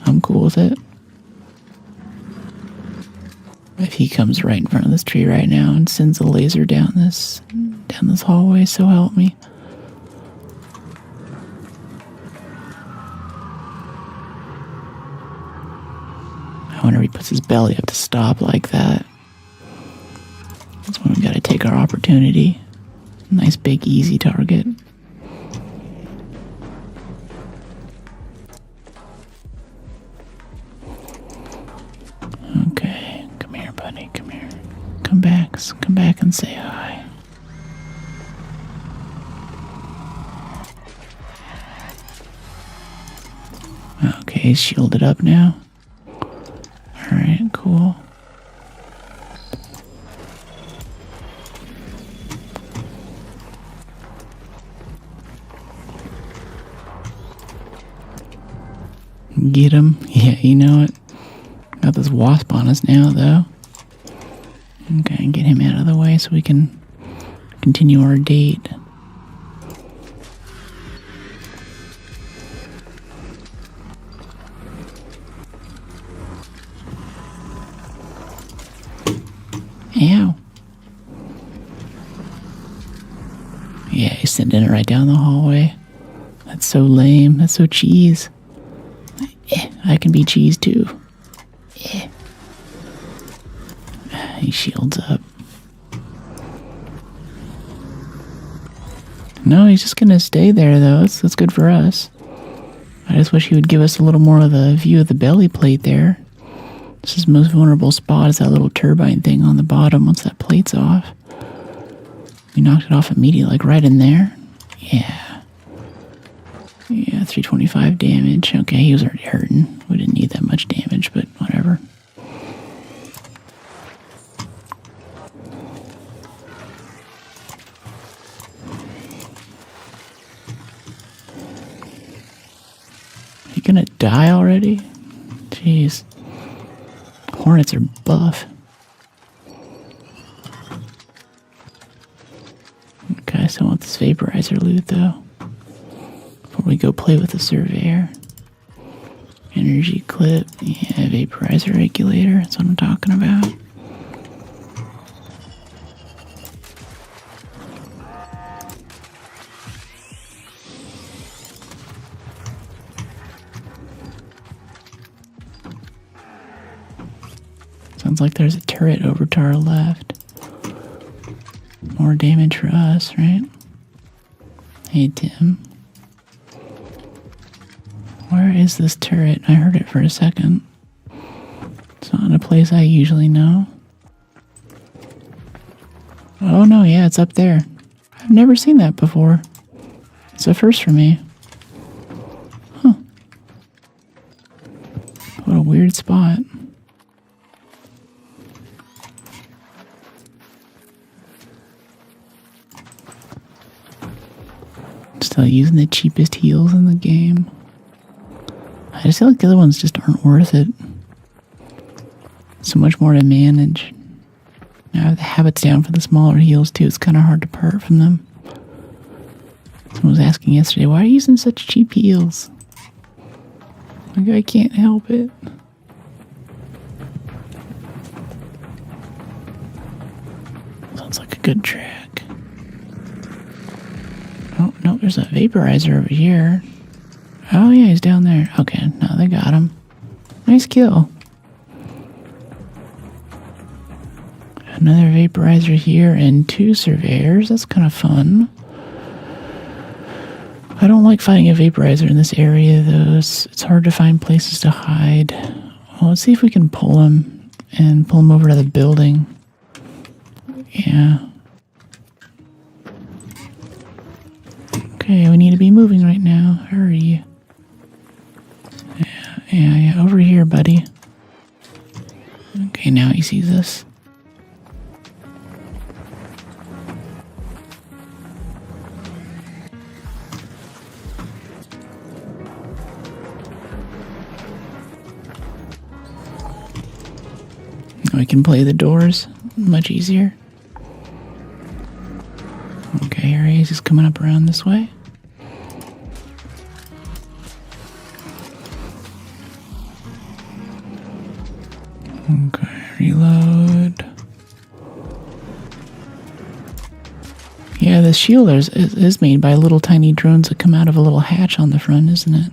I'm cool with it. If he comes right in front of this tree right now and sends a laser down this hallway, so help me. I wonder if he puts his belly up to stop like that. That's when we gotta take our opportunity. Nice big easy target. Okay, come here, buddy, come here. Come back and say hi. Okay. Okay, he's shielded up now. Alright, cool. Get him. Yeah, you know it. Got this wasp on us now, though. Okay, get him out of the way so we can continue our date. Ow. Yeah, he's sending it right down the hallway. That's so lame. That's so cheese. I can be cheese too. He shields up. No, he's just gonna stay there though. That's good for us. I just wish he would give us a little more of the view of the belly plate there. This is most vulnerable spot is that little turbine thing on the bottom once that plate's off. We knocked it off immediately, like right in there. Yeah. Yeah, 325 damage. Okay, he was already hurting. We didn't need that much damage, but whatever. You gonna die already? Jeez. Hornets are buff. Okay, I still want this vaporizer loot though. Before we go play with the surveyor. Energy clip. Yeah, vaporizer regulator. That's what I'm talking about. Sounds like there's a turret over to our left. More damage for us, right? Hey, Tim. Where is this turret? I heard it for a second. It's not in a place I usually know. Oh no, yeah, it's up there. I've never seen that before. It's a first for me. Huh. What a weird spot. Still using the cheapest heals in the game. I just feel like the other ones just aren't worth it. So much more to manage. Now I have the habits down for the smaller heals too. It's kind of hard to part from them. Someone was asking yesterday, why are you using such cheap heals? Like, I can't help it. Sounds like a good track. Oh, no, there's a vaporizer over here. Oh, yeah, he's down there. Okay, no, they got him. Nice kill. Another vaporizer here and 2 surveyors. That's kind of fun. I don't like fighting a vaporizer in this area, though. It's hard to find places to hide. Well, let's see if we can pull him and pull him over to the building. Yeah. Okay, we need to be moving right now. Hurry. Yeah, over here, buddy. Okay, now he sees us. We can play the doors much easier. Okay, here he is. He's coming up around this way. Okay, reload. Yeah, the shield is made by little tiny drones that come out of a little hatch on the front, isn't it?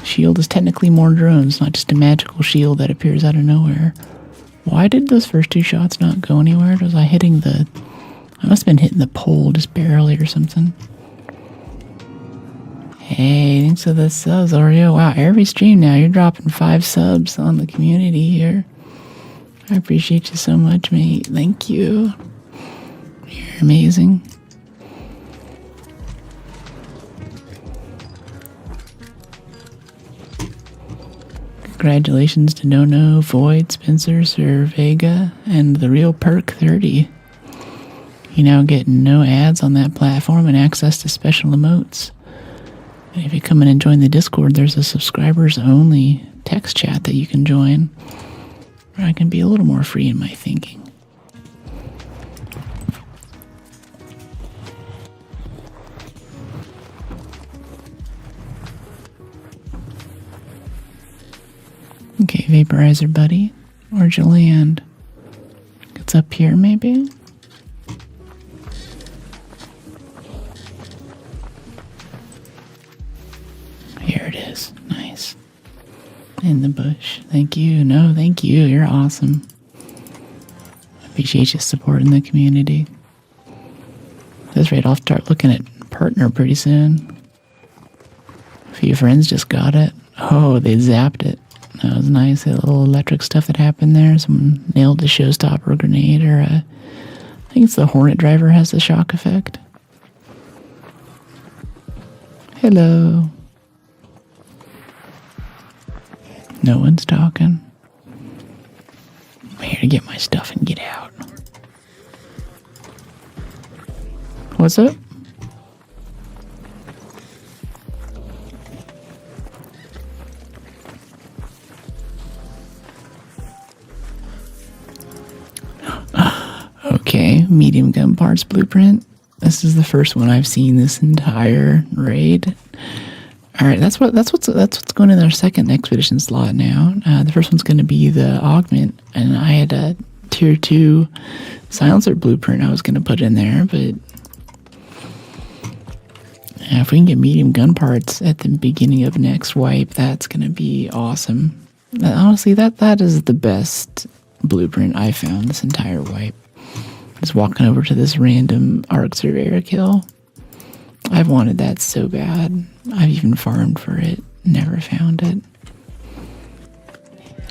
Shield is technically more drones, not just a magical shield that appears out of nowhere. Why did those first 2 shots not go anywhere? Was I hitting the... I must have been hitting the pole just barely or something. Hey, thanks for the subs, Oreo. Wow, every stream now, you're dropping 5 subs on the community here. I appreciate you so much, mate. Thank you. You're amazing. Congratulations to Nono, Void, Spencer, Sir Vega, and the real Perk 30. You now get no ads on that platform and access to special emotes. And if you come in and join the Discord, there's a subscribers only text chat that you can join, where I can be a little more free in my thinking. Okay, Vaporizer Buddy. Where'd you land? It's up here, maybe? Here it is. Nice. In the bush. Thank you. No, thank you. You're awesome. Appreciate you supporting the community. At this rate, I'll start looking at partner pretty soon. A few friends just got it. Oh, they zapped it. That was nice. That little electric stuff that happened there. Someone nailed the showstopper grenade, or I think it's the Hornet driver has the shock effect. Hello. No one's talking. I'm here to get my stuff and get out. What's up? Okay, medium gun parts blueprint. This is the first one I've seen this entire raid. All right, that's what's going in our second expedition slot now. The first one's going to be the augment, and I had a tier 2 silencer blueprint I was going to put in there, but if we can get medium gun parts at the beginning of next wipe, that's going to be awesome. Honestly, that is the best blueprint I found this entire wipe. Just walking over to this random ArcSMR kill. I've wanted that so bad. I've even farmed for it. Never found it.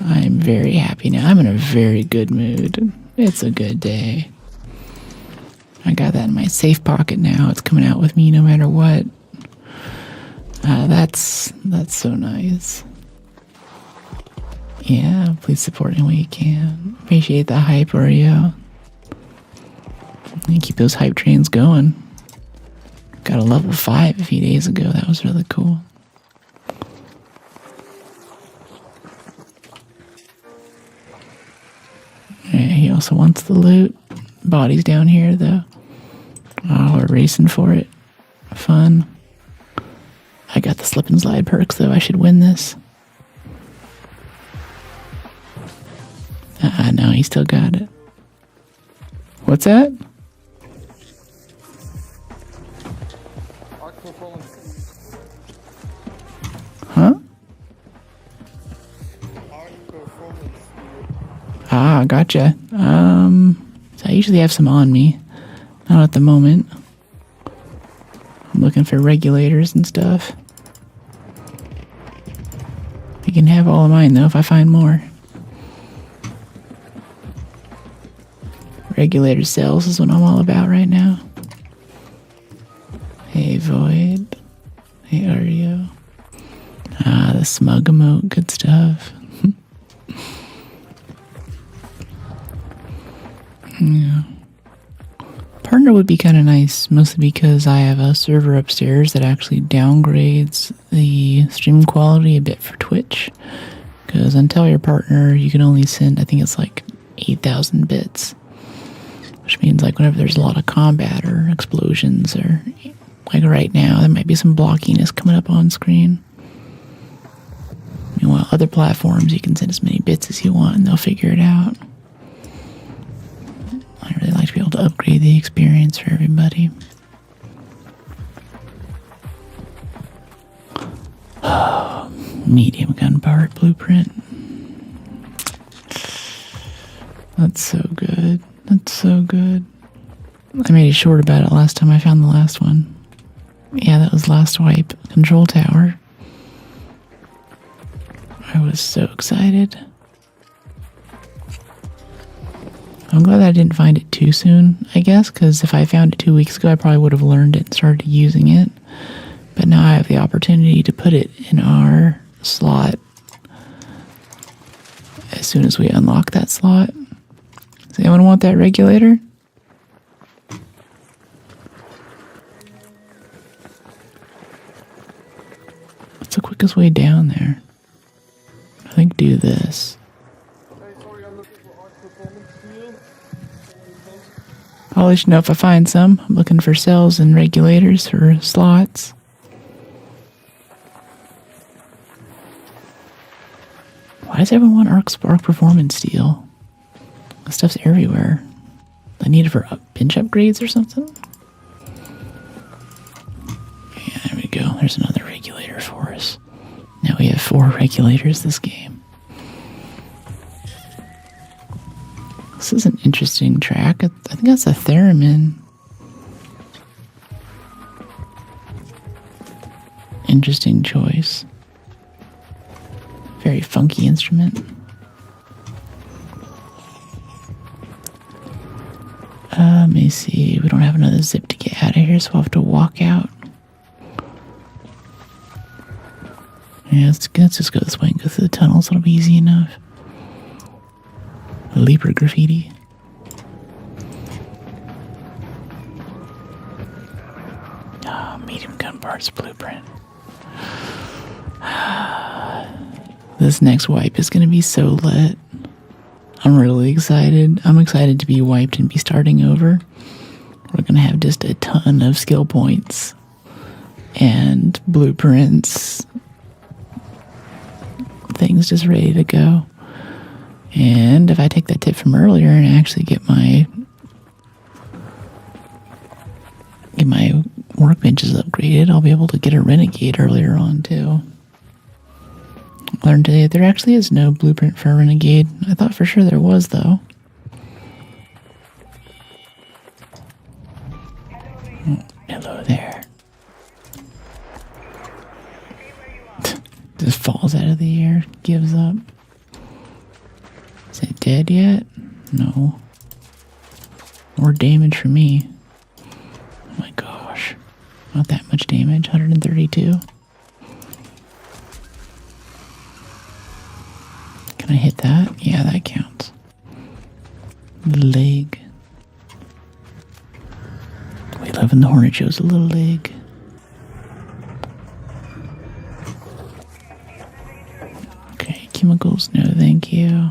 I'm very happy now. I'm in a very good mood. It's a good day. I got that in my safe pocket now. It's coming out with me no matter what. That's so nice. Yeah, please support any way you can. Appreciate the hype, Oreo. And keep those hype trains going. Got a level 5 a few days ago. That was really cool. Yeah, he also wants the loot. Body's down here, though. Oh, we're racing for it. Fun. I got the slip and slide perks, though. I should win this. No, he still got it. What's that? Huh? Ah, gotcha. So I usually have some on me. Not at the moment. I'm looking for regulators and stuff. You can have all of mine, though, if I find more. Regulator cells is what I'm all about right now. Hey, Void. Hey, Oreo. Ah, the smug emote. Good stuff. Yeah. Partner would be kind of nice, mostly because I have a server upstairs that actually downgrades the stream quality a bit for Twitch. Because until your partner, you can only send, I think it's like 8,000 bits. Which means like whenever there's a lot of combat or explosions or like right now, there might be some blockiness coming up on screen. Meanwhile, other platforms, you can send as many bits as you want and they'll figure it out. I really like to be able to upgrade the experience for everybody. Oh, medium gun part blueprint. That's so good. That's so good. I made a short about it last time I found the last one. Yeah, that was last wipe. Control tower. I was so excited. I'm glad that I didn't find it too soon, I guess, because if I found it 2 weeks ago, I probably would have learned it and started using it. But now I have the opportunity to put it in our slot as soon as we unlock that slot. Does anyone want that regulator? What's the quickest way down there? I think do this. I'll let you know if I find some. I'm looking for cells and regulators for slots. Why does everyone want ArcSMR performance steel? That stuff's everywhere. I need it for bench upgrades or something? Yeah, there we go. There's another regulator for us. Now we have 4 regulators this game. This is an interesting track. I think that's a theremin. Interesting choice. Very funky instrument. Let me see. We don't have another zip to get out of here, so we'll have to walk out. Yeah, let's just go this way and go through the tunnels. It'll be easy enough. Leaper graffiti. Oh, medium gun parts blueprint. This next wipe is going to be so lit. I'm really excited. I'm excited to be wiped and be starting over. We're going to have just a ton of skill points and blueprints. Things just ready to go. And if I take that tip from earlier and actually get my workbenches upgraded, I'll be able to get a renegade earlier on too. Learned today there actually is no blueprint for a renegade. I thought for sure there was though. Oh, hello there. Just falls out of the air, gives up. Is it dead yet? No. More damage for me. Oh my gosh. Not that much damage, 132. Can I hit that? Yeah, that counts. Leg. We love when the Hornet shows a little leg. Okay, chemicals, no thank you.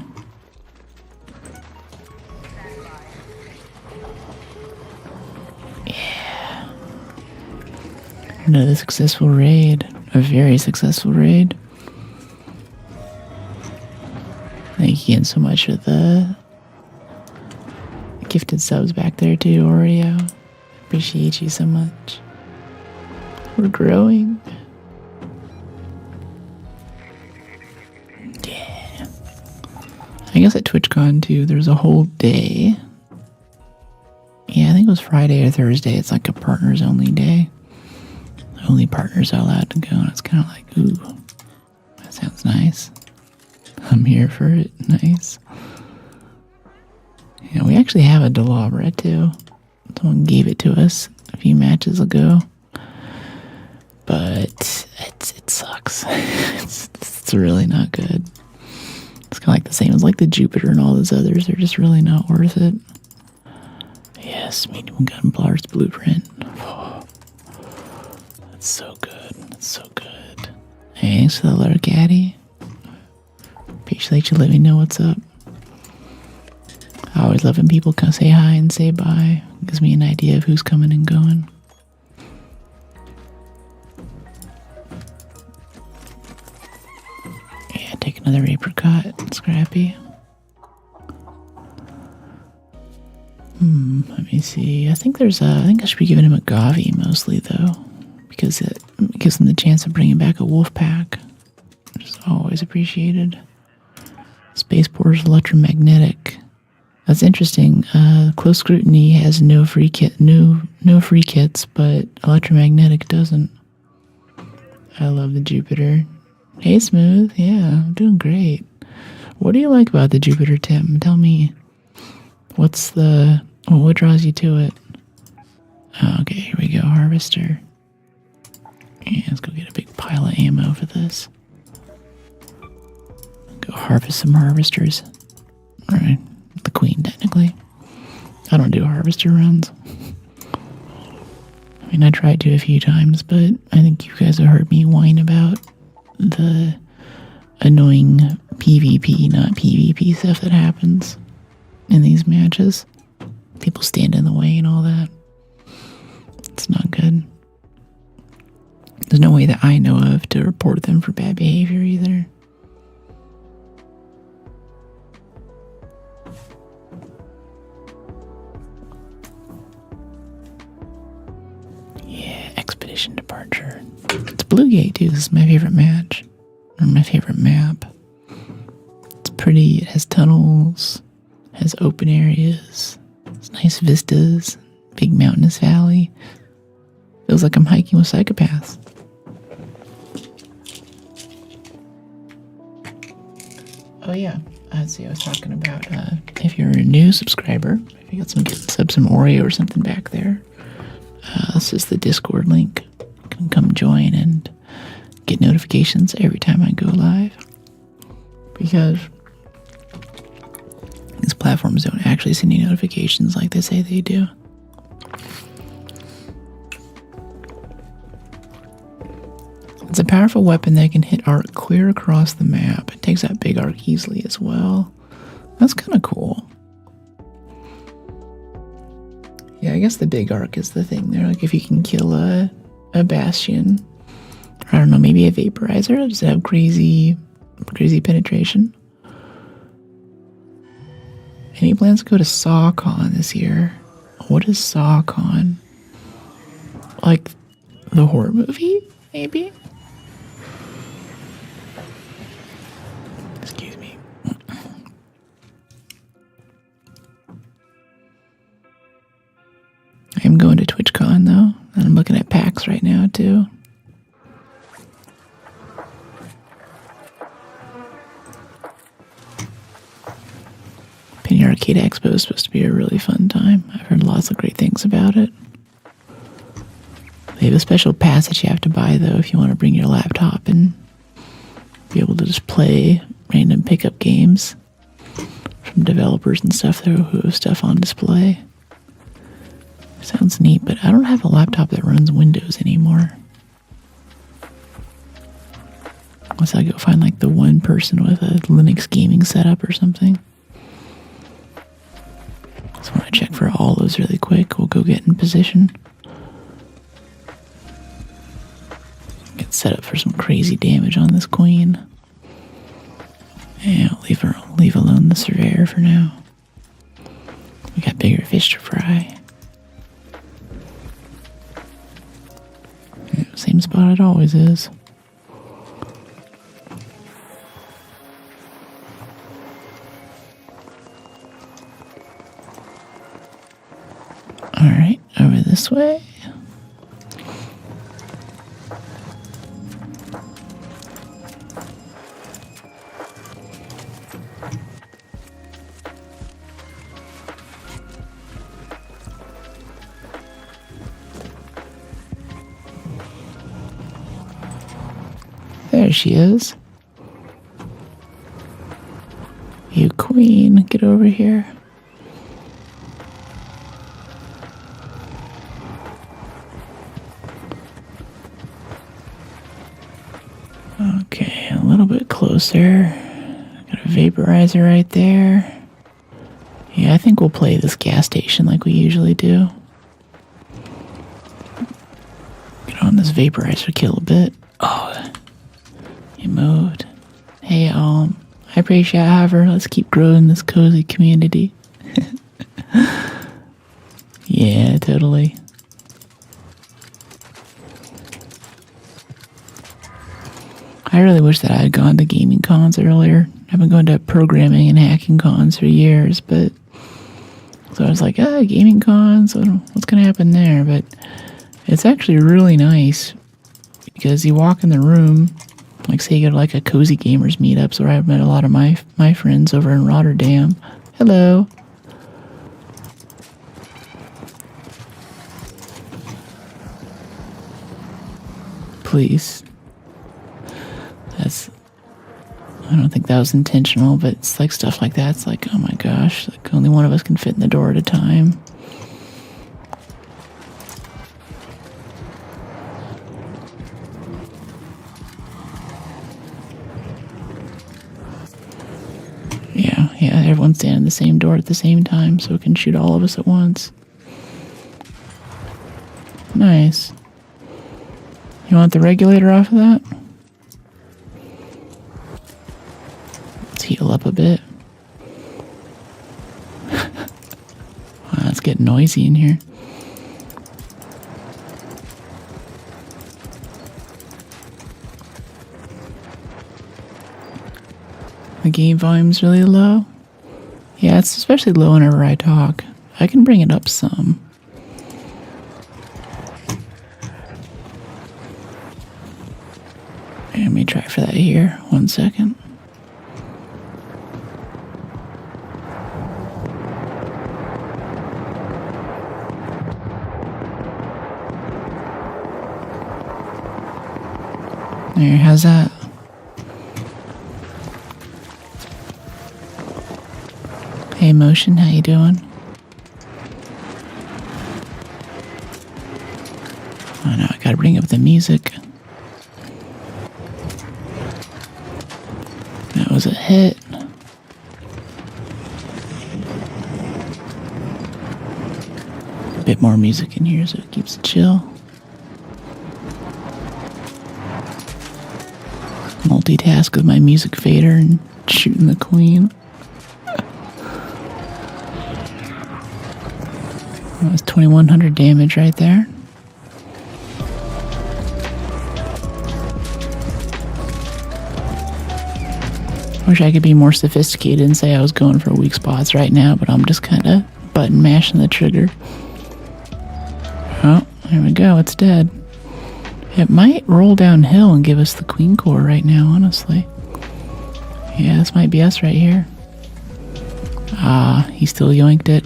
Yeah. Another successful raid. A very successful raid. Thank you again so much for the gifted subs back there too, Oreo. Appreciate you so much. We're growing. Yeah. I guess at TwitchCon too, there's a whole day. Yeah, I think it was Friday or Thursday. It's like a partners only day. Only partners are allowed to go, and it's kind of like, ooh, that sounds nice. I'm here for it. Nice. Yeah, we actually have a Delabra too. Someone gave it to us a few matches ago. But it sucks. it's really not good. It's kind of like the same as like the Jupiter and all those others. They're just really not worth it. Yes, medium gun parts blueprint. Oh, that's so good. That's so good. Hey, thanks for the letter, Caddy. Appreciate you letting me know what's up. I always love when people come say hi and say bye. Gives me an idea of who's coming and going. Yeah, take another apricot. Scrappy. Let me see. I think I should be giving him a Gavi mostly though, because it gives him the chance of bringing back a wolf pack, which is always appreciated. Spaceport's electromagnetic. That's interesting. Close scrutiny has no free kits, but electromagnetic doesn't. I love the Jupiter. Hey, Smooth. Yeah, I'm doing great. What do you like about the Jupiter, Tim? Tell me. What draws you to it? Oh, okay, here we go. Harvester. Yeah, let's go get a big pile of ammo for this. Go harvest some harvesters. Alright, the queen, technically. I don't do harvester runs. I mean, I tried to a few times, but I think you guys have heard me whine about the annoying PvP, not PvP stuff that happens in these matches. People stand in the way and all that. It's not good. There's no way that I know of to report them for bad behavior either. Yeah, expedition departure. It's Blue Gate too. This is my favorite match. Or my favorite map. It's pretty, it has tunnels, has open areas, it's nice vistas, big mountainous valley. Feels like I'm hiking with psychopaths. Oh yeah, let's see, I was talking about if you're a new subscriber, if you got some Oreo or something back there, this is the Discord link. You can come join and get notifications every time I go live. Because these platforms don't actually send you notifications like they say they do. It's a powerful weapon that can hit arc clear across the map. It takes out big arc easily as well. That's kind of cool. Yeah, I guess the big arc is the thing there. Like if you can kill a bastion, or I don't know, maybe a vaporizer. Does it have crazy penetration? Any plans to go to SawCon this year? What is SawCon? Like the horror movie, maybe? Excuse me. I am going to TwitchCon though, and I'm looking at PAX right now too. Penny Arcade Expo is supposed to be a really fun time. I've heard lots of great things about it. They have a special pass that you have to buy though if you want to bring your laptop and be able to just play random pickup games from developers and stuff who have stuff on display. Sounds neat, but I don't have a laptop that runs Windows anymore. Unless I go find like the one person with a Linux gaming setup or something. Just want to check for all those really quick. We'll go get in position. Get set up for some crazy damage on this queen. Yeah, I'll leave alone the surveyor for now. We got bigger fish to fry. Yeah, same spot it always is. Alright, over this way. There she is. You queen, get over here. Okay, a little bit closer. Got a vaporizer right there. Yeah, I think we'll play this gas station like we usually do. Get on this vaporizer, kill a bit. Oh, you moved. Hey, I appreciate it, however. Let's keep growing this cozy community. Yeah, totally. I really wish that I had gone to gaming cons earlier. I've been going to programming and hacking cons for years, but so I was like, gaming cons, what's going to happen there? But it's actually really nice because you walk in the room, like say you go to like a cozy gamers meetups where I've met a lot of my friends over in Rotterdam. Hello. Please. I don't think that was intentional, but it's like stuff like that. It's like, oh my gosh, like only one of us can fit in the door at a time. Yeah, everyone's standing in the same door at the same time, so it can shoot all of us at once. Nice. You want the regulator off of that? Let's heal up a bit. Wow, it's getting noisy in here. The game volume's really low. Yeah, it's especially low whenever I talk. I can bring it up some. Let me try for that here. 1 second. There, how's that? Hey Motion, how you doing? Oh no, I gotta bring up the music. That was a hit. A bit more music in here so it keeps it chill. Multitask with my music fader and shooting the queen. That was 2100 damage right there. Wish I could be more sophisticated and say I was going for weak spots right now, but I'm just kind of button mashing the trigger. Oh, there we go, it's dead. It might roll downhill and give us the queen core right now, honestly. Yeah, this might be us right here. Ah, he still yoinked it.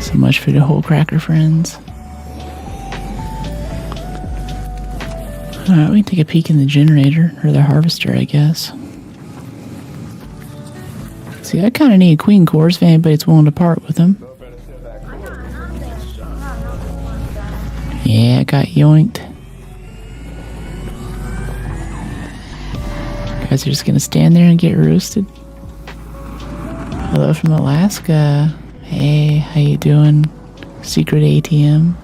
So much for the whole cracker friends. Alright, we can take a peek in the generator, or the harvester, I guess. See, I kind of need queen cores if anybody's willing to part with them. Yeah, I got yoinked. You guys are just gonna stand there and get roasted. Hello from Alaska. Hey, how you doing? Secret ATM.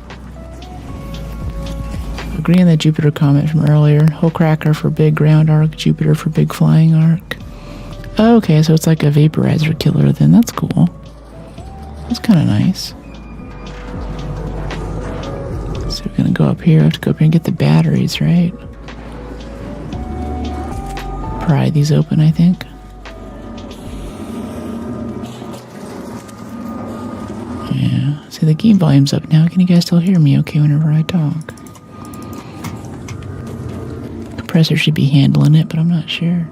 Agree on the Jupiter comment from earlier. Whole cracker for big ground arc, Jupiter for big flying arc. Oh, okay, so it's like a vaporizer killer then. That's cool. That's kind of nice. So we're gonna go up here. I have to go up here and get the batteries, right? Pry these open, I think. Yeah. See, the game volume's up now. Can you guys still hear me okay whenever I talk? Compressor should be handling it, but I'm not sure.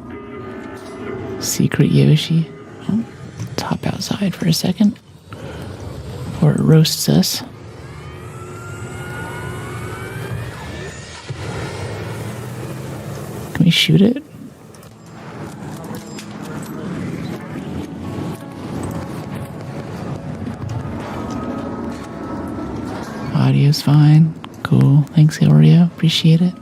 Secret Yoshi. Oh, let's hop outside for a second. Before it roasts us. Can we shoot it? Audio's fine. Cool. Thanks, Oreo. Appreciate it.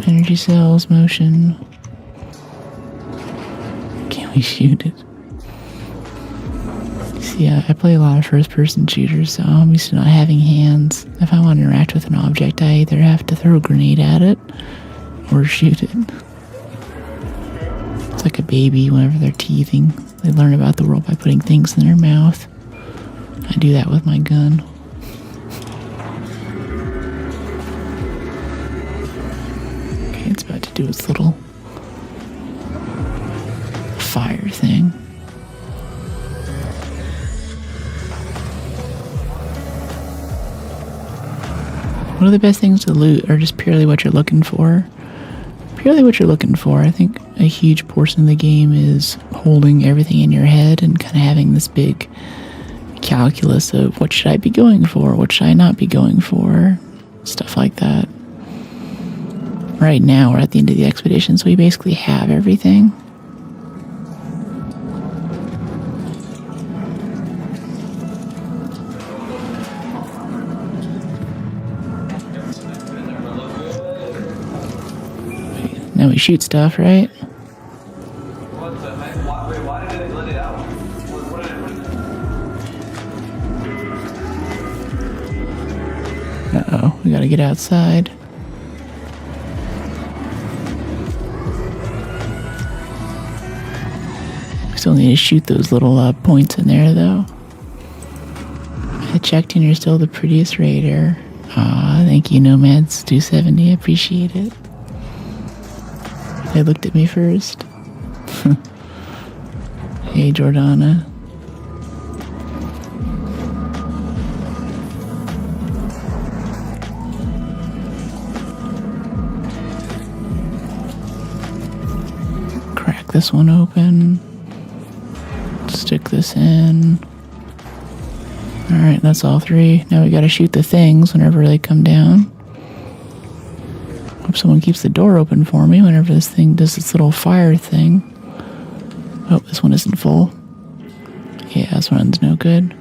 Energy cells, motion. Can we shoot it? See, I play a lot of first-person shooters, so I'm used to not having hands. If I want to interact with an object, I either have to throw a grenade at it or shoot it. It's like a baby whenever they're teething. They learn about the world by putting things in their mouth. I do that with my gun. Okay, it's about to do its little fire thing. One of the best things to loot are just purely what you're looking for. Purely what you're looking for. I think a huge portion of the game is holding everything in your head and kind of having this big calculus of what should I be going for, what should I not be going for, stuff like that. right now we're at the end of the expedition, so we basically have everything. Now we shoot stuff, right? What the heck? Why did they let it out? What did it put? Uh-oh, we gotta get outside. We still need to shoot those little points in there, though. I checked and you're still the prettiest raider. Aw, thank you, Nomads270. I appreciate it. They looked at me first. Hey, Jordana. Crack this one open. Stick this in. Alright, that's all three. Now we gotta shoot the things whenever they come down. Hope someone keeps the door open for me whenever this thing does its little fire thing. Oh, this one isn't full. Yeah, this one's no good.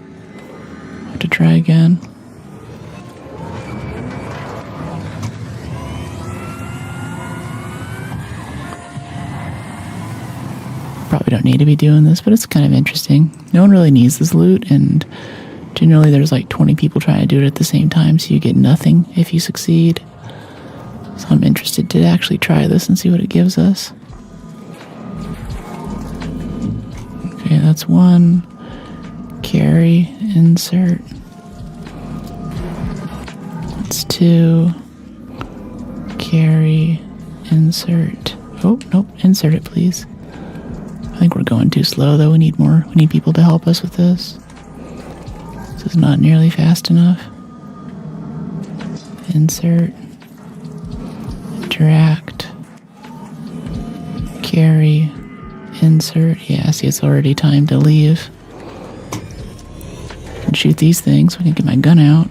Have to try again. Probably don't need to be doing this, but it's kind of interesting. No one really needs this loot, and generally there's like 20 people trying to do it at the same time, so you get nothing if you succeed. So I'm interested to actually try this and see what it gives us. Okay, that's one. Carry, insert. That's two. Carry, insert. Oh, nope, insert it, please. I think we're going too slow, though. We need people to help us with this. This is not nearly fast enough. Insert. Interact. Carry. Insert. Yeah, see, it's already time to leave. I can shoot these things. I can get my gun out.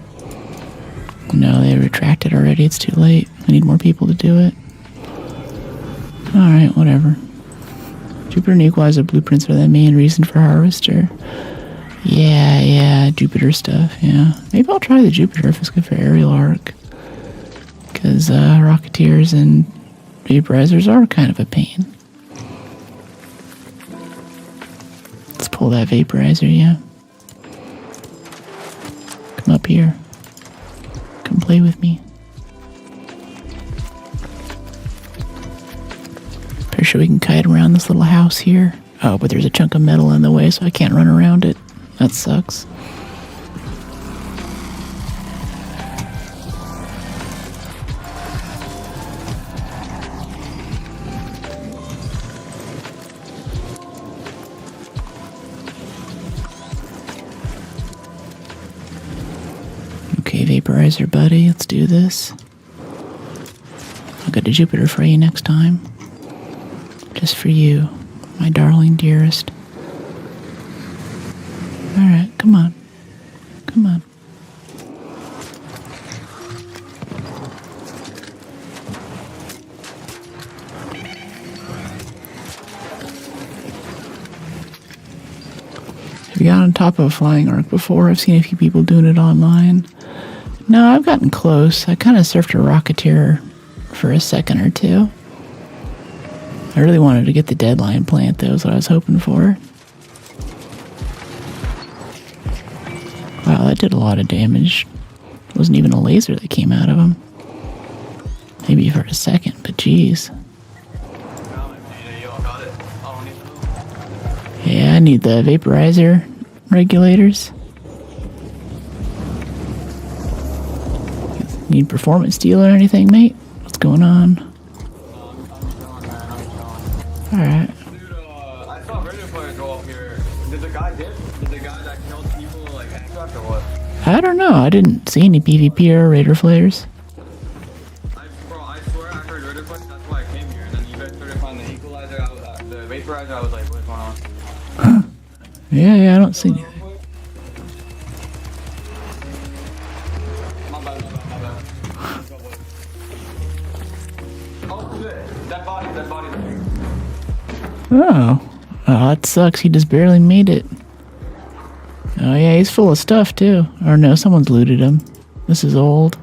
No, they retracted already. It's too late. I need more people to do it. Alright, whatever. Jupiter and Equalizer blueprints are the main reason for Harvester. Yeah, Jupiter stuff, yeah. Maybe I'll try the Jupiter if it's good for aerial arc. Because Rocketeers and Vaporizers are kind of a pain. Let's pull that Vaporizer, yeah. Come up here. Come play with me. Pretty sure we can kite around this little house here. Oh, but there's a chunk of metal in the way, so I can't run around it. That sucks. Okay, Vaporizer buddy, let's do this. I'll go to Jupiter for you next time. Just for you, my darling dearest. Alright, come on. Come on. Have you got on top of a flying arc before? I've seen a few people doing it online. No, I've gotten close. I kind of surfed a Rocketeer for a second or two. I really wanted to get the deadline plant, though, is what I was hoping for. Wow, that did a lot of damage. It wasn't even a laser that came out of him. Maybe for a second, but geez. Yeah, I need the Vaporizer regulators. Need performance steel or anything, mate? What's going on? Alright. Dude, I saw radio players go up here. Did the guy dip? Did the guy that killed people like handcuffed or what? I don't know. I didn't see any PvP or Raider flares. Bro, I swear I heard radio players. That's why I came here. And then you guys started finding the equalizer, the vaporizer. I was like, what's going on? Huh. Yeah, I don't see anything. My bad. shit. Dead body, dead body. Oh. Oh, it sucks. He just barely made it. Oh, yeah, he's full of stuff, too. Or no, someone's looted him. This is old.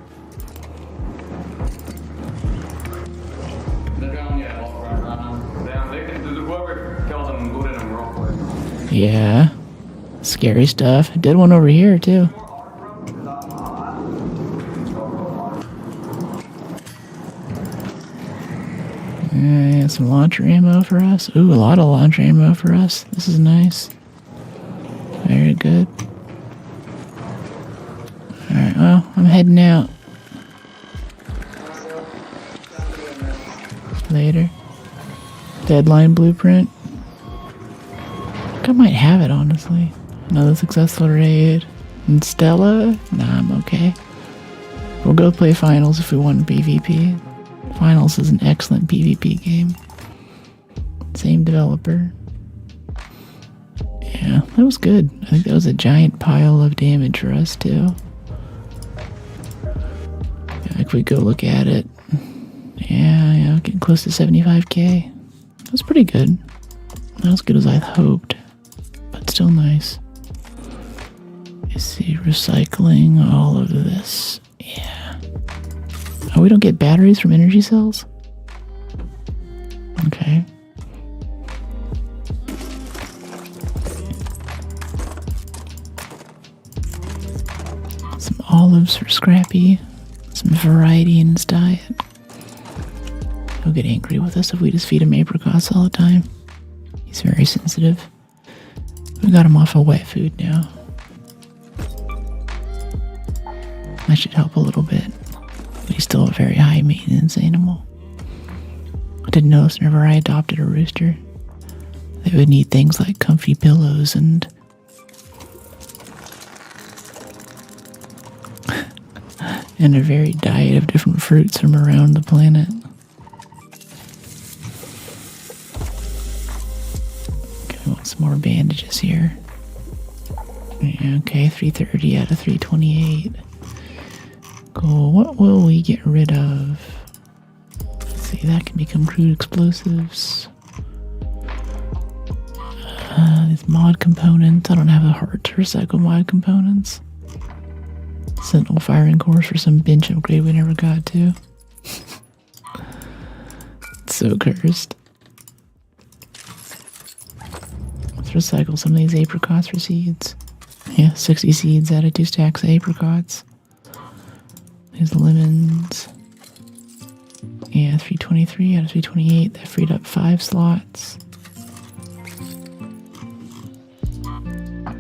They're down, yeah, walk around. Damn, they can do whoever killed them, looted them real quick. Yeah. Scary stuff. Did one over here, too. Yeah, some launcher ammo for us. Ooh, a lot of launcher ammo for us. This is nice. Very good. Alright, well, I'm heading out. Later. Deadline blueprint. I think I might have it, honestly. Another successful raid. And Stella? Nah, I'm okay. We'll go play finals if we want PvP. Finals is an excellent PvP game. Same developer. Yeah, that was good. I think that was a giant pile of damage for us, too. Yeah, if we go look at it. Yeah, getting close to 75k. That's pretty good. Not as good as I hoped, but still nice. You see, recycling all of this. Yeah. Oh, we don't get batteries from energy cells? Okay. Some olives for Scrappy. Some variety in his diet. He'll get angry with us if we just feed him apricots all the time. He's very sensitive. We got him off of wet food now. That should help a little bit. But he's still a very high maintenance animal. I didn't notice whenever I adopted a rooster, they would need things like comfy pillows and and a varied diet of different fruits from around the planet. Okay, we want some more bandages here. Yeah, okay, 330 out of 328. Cool. What will we get rid of? Let's see, that can become crude explosives. These mod components. I don't have a heart to recycle mod components. Sentinel firing course for some bench upgrade we never got to. It's so cursed. Let's recycle some of these apricots for seeds. Yeah, 60 seeds out of 2 stacks of apricots. These lemons. Yeah, 323 out of 328. That freed up 5 slots.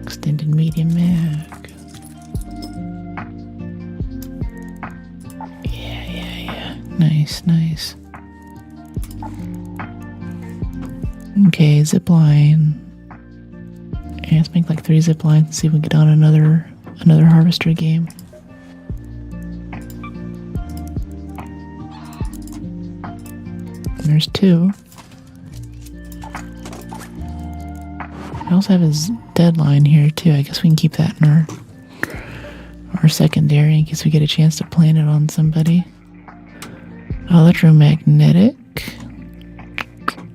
Extended medium mag. Yeah. Nice. Okay, zip line. Yeah, let's make like 3 zip lines and see if we can get on another harvester game. There's 2. I also have his deadline here too. I guess we can keep that in our secondary in case we get a chance to plant it on somebody. Electromagnetic.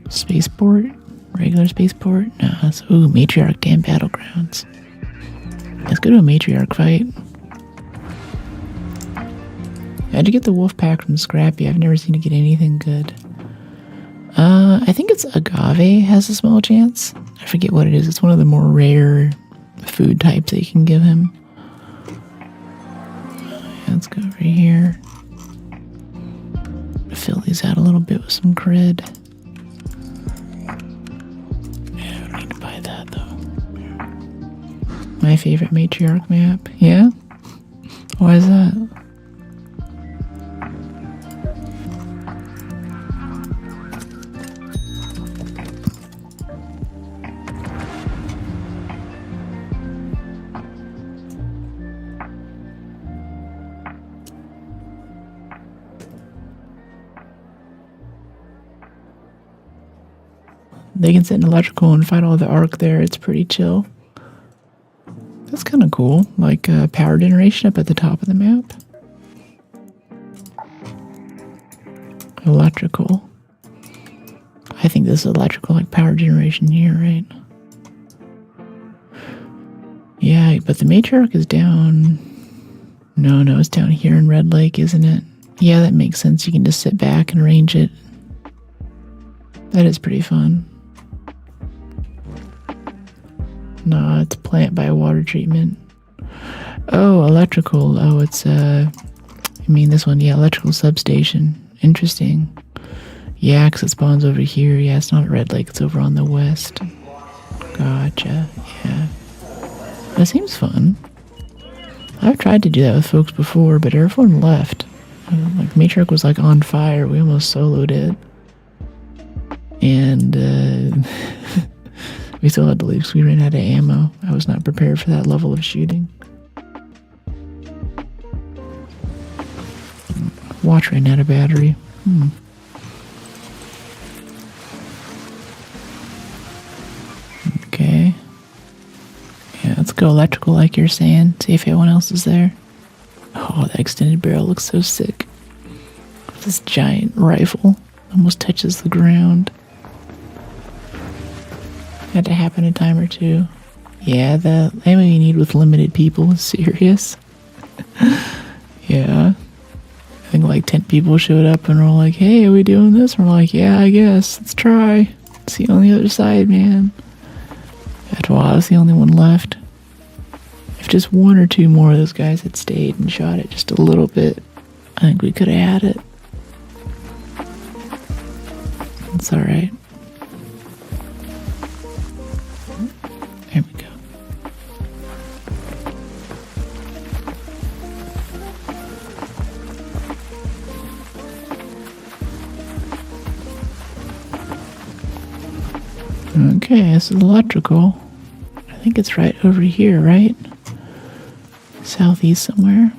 Spaceport. Regular spaceport. No, that's Matriarch Dam Battlegrounds. Let's go to a Matriarch fight. How'd you get the wolf pack from Scrappy? I've never seen it get anything good. I think it's agave has a small chance. I forget what it is. It's one of the more rare food types that you can give him. Let's go over here. Fill these out a little bit with some cred. Yeah, I don't need to buy that though. My favorite Matriarch map. Yeah? Why is that? They can sit in electrical and fight all the arc there. It's pretty chill. That's kind of cool. Like power generation up at the top of the map. Electrical. I think this is electrical, like power generation here, right? Yeah, but the matriarch is down. No, it's down here in Red Lake, isn't it? Yeah, that makes sense. You can just sit back and arrange it. That is pretty fun. No, it's plant by water treatment. Oh, electrical. Oh, it's, I mean this one. Yeah, electrical substation. Interesting. Yeah, because it spawns over here. Yeah, it's not at Red Lake. It's over on the west. Gotcha. Yeah. That seems fun. I've tried to do that with folks before, but everyone left. Like, Matriarch was, like, on fire. We almost soloed it. And, we still had to leave because we ran out of ammo. I was not prepared for that level of shooting. Watch ran out of battery. Okay. Yeah, let's go electrical like you're saying. See if anyone else is there. Oh, that extended barrel looks so sick. This giant rifle almost touches the ground. Had to happen a time or two. Yeah, the ammo you need with limited people is serious. Yeah. I think like 10 people showed up and were like, hey, are we doing this? And we're like, yeah, I guess. Let's try. See on the other side, man. After a while, I was the only one left. If just one or two more of those guys had stayed and shot it just a little bit, I think we could have had it. It's alright. There we go. Okay, this is electrical. I think it's right over here, right? Southeast somewhere.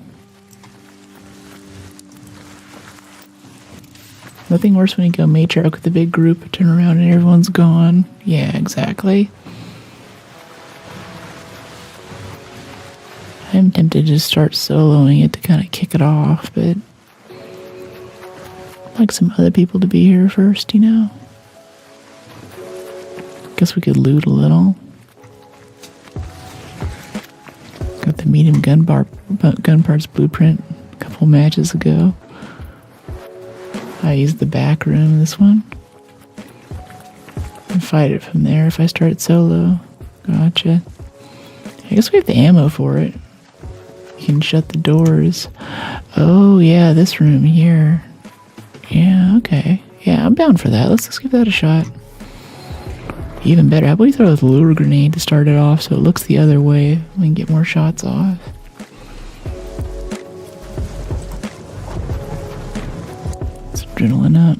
Nothing worse when you go matriarch with a big group, turn around and everyone's gone. Yeah, exactly. I'm tempted to just start soloing it to kind of kick it off, but I'd like some other people to be here first, you know? Guess we could loot a little. Got the medium gun parts blueprint a couple matches ago. I used the back room, this one. And fight it from there if I start solo. Gotcha. I guess we have the ammo for it. You can shut the doors. Oh, yeah, this room here. Yeah, okay. Yeah, I'm down for that. Let's give that a shot. Even better, how about we throw a lure grenade to start it off so it looks the other way. We can get more shots off. Let's adrenaline up.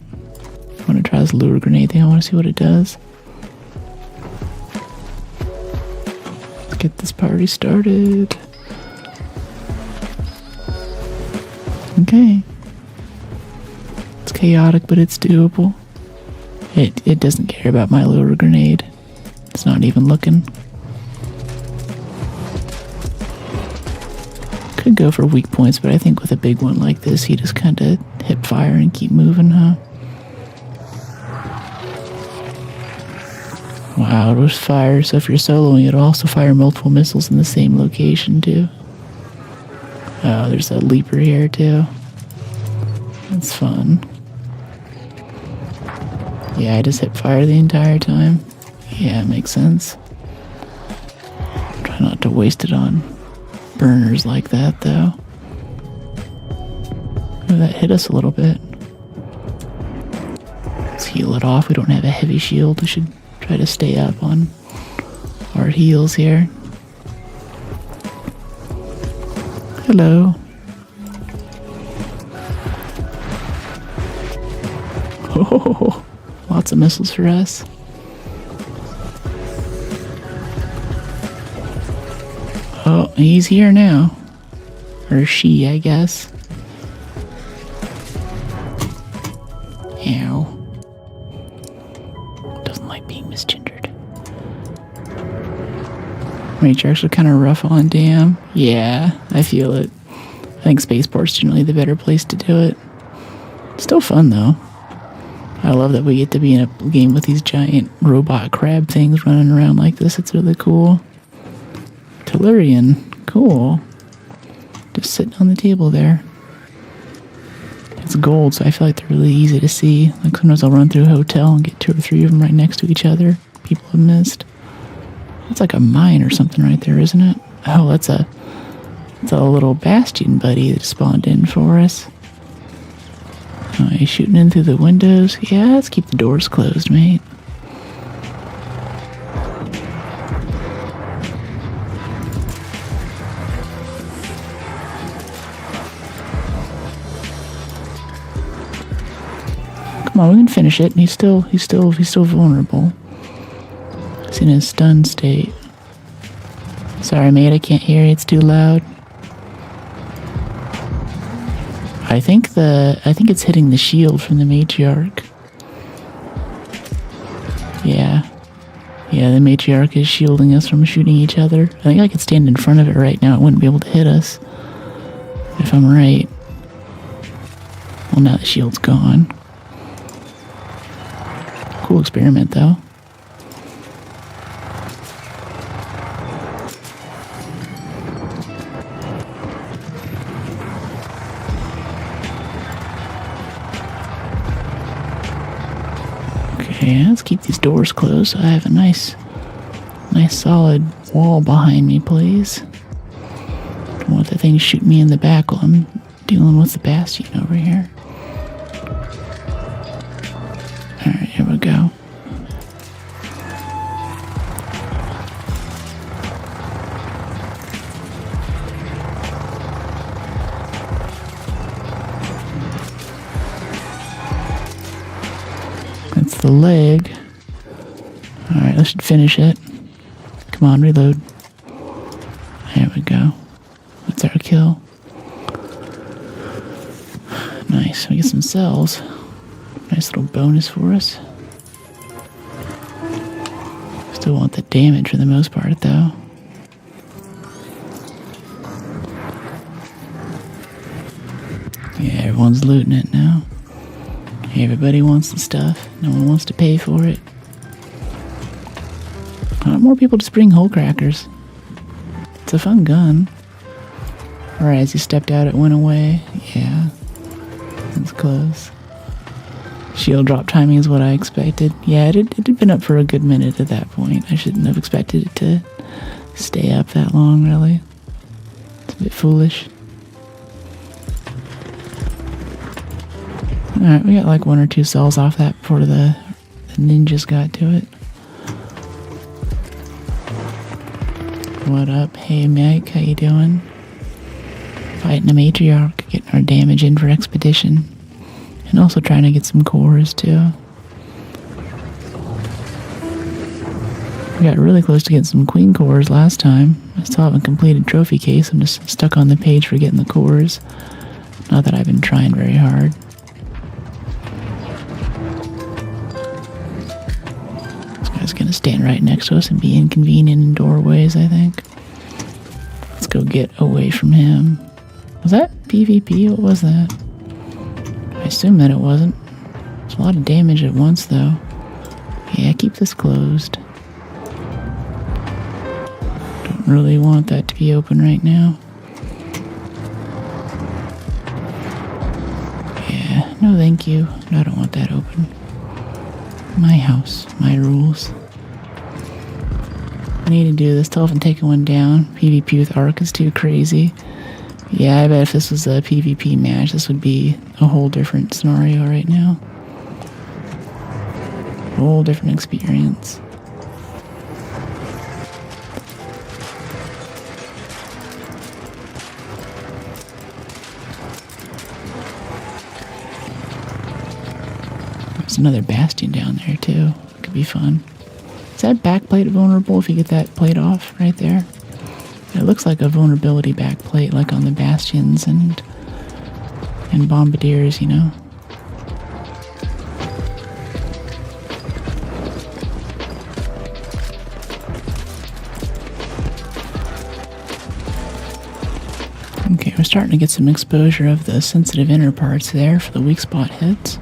I want to try this lure grenade thing. I want to see what it does. Let's get this party started. Okay. It's chaotic, but it's doable. It doesn't care about my lure grenade. It's not even looking. Could go for weak points, but I think with a big one like this, you just kind of hip fire and keep moving, huh? Wow, it was fire. So if you're soloing, it'll also fire multiple missiles in the same location, too. Oh, there's a leaper here, too. That's fun. Yeah, I just hit fire the entire time. Yeah, it makes sense. Try not to waste it on burners like that, though. Oh, that hit us a little bit. Let's heal it off. We don't have a heavy shield. We should try to stay up on our heals here. Hello. Oh, lots of missiles for us. Oh, he's here now. Or she, I guess. Ow. Doesn't like being misgendered. Matriarchs are kind of rough on Dam. Yeah, I feel it. I think Spaceport's generally the better place to do it. Still fun, though. I love that we get to be in a game with these giant robot crab things running around like this. It's really cool. Tellurian. Cool. Just sitting on the table there. It's gold, so I feel like they're really easy to see. Like sometimes I'll run through a hotel and get 2 or 3 of them right next to each other. People have missed. It's like a mine or something right there, isn't it? Oh, it's a little bastion buddy that spawned in for us. Oh, he's shooting in through the windows. Yeah, let's keep the doors closed, mate. Come on, we can finish it. He's still vulnerable. He's in a stunned state. Sorry, mate, I can't hear you. It's too loud. I think it's hitting the shield from the matriarch. Yeah, the matriarch is shielding us from shooting each other. I think I could stand in front of it right now. It wouldn't be able to hit us, if I'm right. Well, now the shield's gone. Cool experiment, though. Okay, let's keep these doors closed so I have a nice solid wall behind me, please. Don't want the thing to shoot me in the back while I'm dealing with the bastion over here. Alright, here we go. That's the leg. Alright, let's finish it. Come on, reload. There we go. That's our kill. Nice, we get some cells. Nice little bonus for us. Still want the damage for the most part, though. Yeah, everyone's looting it now. Everybody wants the stuff. No one wants to pay for it. I want more people to bring hole crackers. It's a fun gun. Alright, as he stepped out, it went away. Yeah. It's close. Shield drop timing is what I expected. Yeah, it had been up for a good minute at that point. I shouldn't have expected it to stay up that long, really. It's a bit foolish. Alright, we got like 1 or 2 cells off that before the ninjas got to it. What up? Hey Mike, how you doing? Fighting a matriarch, getting our damage in for expedition. And also trying to get some cores too. We got really close to getting some queen cores last time. I still haven't completed trophy case. I'm just stuck on the page for getting the cores. Not that I've been trying very hard. This guy's gonna stand right next to us and be inconvenient in doorways, I think. Let's go get away from him. Was that PvP? What was that? I assume that it wasn't. There's a lot of damage at once, though. Yeah, keep this closed. Don't really want that to be open right now. Yeah, no thank you. I don't want that open. My house, my rules. I need to do this. Still haven't taken one down. PvP with Arc is too crazy. Yeah, I bet if this was a PvP match, this would be a whole different scenario right now. A whole different experience. There's another bastion down there, too. Could be fun. Is that backplate vulnerable if you get that plate off right there? It looks like a vulnerability backplate, like on the bastions and bombardiers, you know. Okay, we're starting to get some exposure of the sensitive inner parts there for the weak spot hits.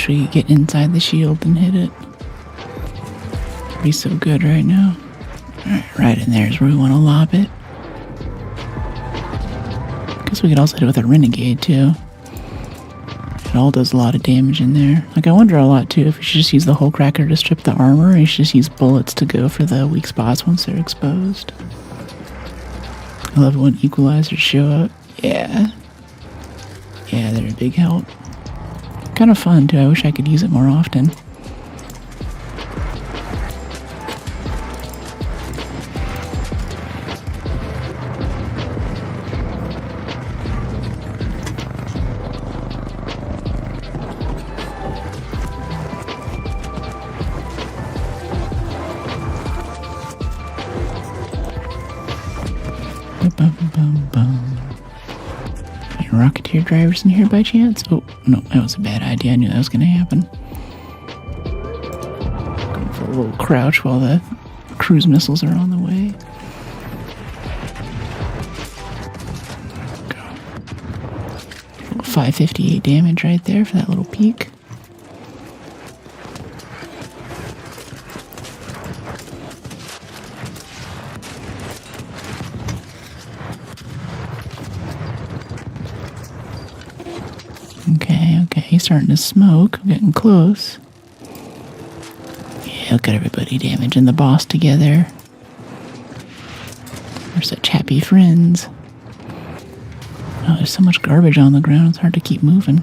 wish we could get inside the shield and hit it. It'd be so good right now. Alright, right in there is where we want to lob it. Guess we could also hit it with a renegade too. It all does a lot of damage in there. Like, I wonder a lot too if we should just use the hull cracker to strip the armor, or we should just use bullets to go for the weak spots once they're exposed. I love it when equalizers show up. Yeah. Yeah, they're a big help. Kind of fun too. I wish I could use it more often. Any Rocketeer drivers in here by chance? Oh, no, that was a bad idea. I knew that was going to happen. Going for a little crouch while the cruise missiles are on the way. Go. 558 damage right there for that little peek. Okay, he's starting to smoke. I'm getting close. Yeah, look at everybody damaging the boss together. We're such happy friends. Oh, there's so much garbage on the ground, it's hard to keep moving.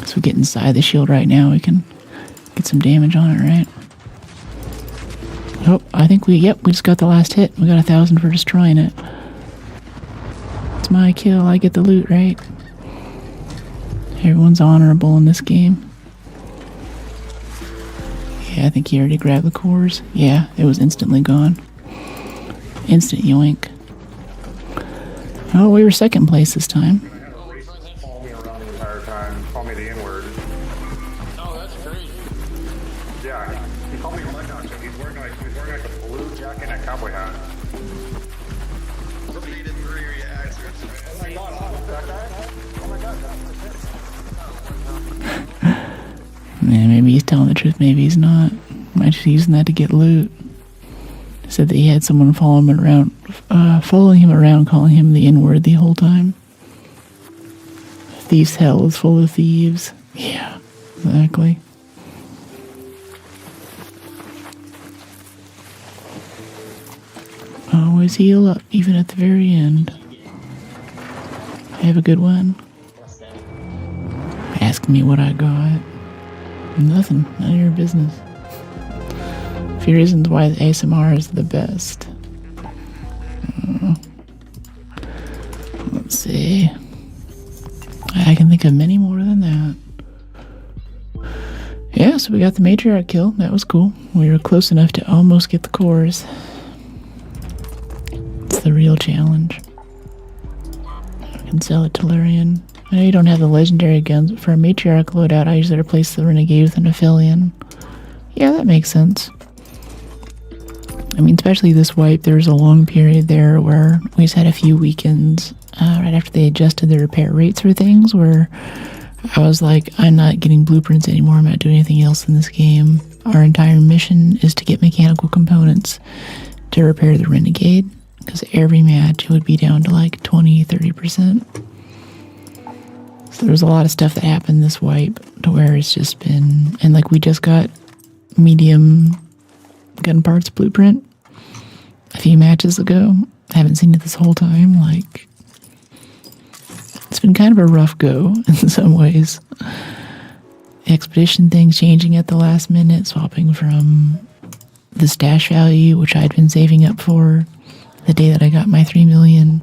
So we get inside the shield right now, we can get some damage on it, right? Oh, I think we just got the last hit. We got 1,000 for destroying it. It's my kill. I get the loot, right? Everyone's honorable in this game. Yeah, I think he already grabbed the cores. Yeah, it was instantly gone. Instant yoink. Oh, we were second place this time. Follow me around the entire time. Call me the N-word. Oh, that's crazy. Yeah, he called me Mud Dog. He's wearing like a blue jacket and a cowboy hat. Repeated 3 reacts. Oh my god, that guy? Oh my god, Man, maybe he's telling the truth, maybe he's not. Might just be using that to get loot. He said that he had someone following him around, calling him the N-word the whole time. Thieves' hell is full of thieves. Yeah, exactly. Always heal up, even at the very end. Have a good one. Ask me what I got. Nothing. None of your business. A few reasons why the ASMR is the best. Let's see. I can think of many more than that. Yeah, so we got the matriarch kill. That was cool. We were close enough to almost get the cores. It's the real challenge. I can sell it to Lurian. I know you don't have the legendary guns, but for a matriarch loadout, I usually replace the renegade with an Aphelion. Yeah, that makes sense. I mean, especially this wipe, there was a long period there where we just had a few weekends right after they adjusted the repair rates for things, where I was like, I'm not getting blueprints anymore, I'm not doing anything else in this game. Our entire mission is to get mechanical components to repair the renegade, because every match it would be down to like 20-30%. So there was a lot of stuff that happened this wipe to where it's just been, and like we just got medium gun parts blueprint a few matches ago. I haven't seen it this whole time. Like, it's been kind of a rough go in some ways. The expedition things changing at the last minute, swapping from the stash value, which I'd been saving up for the day that I got my 3 million.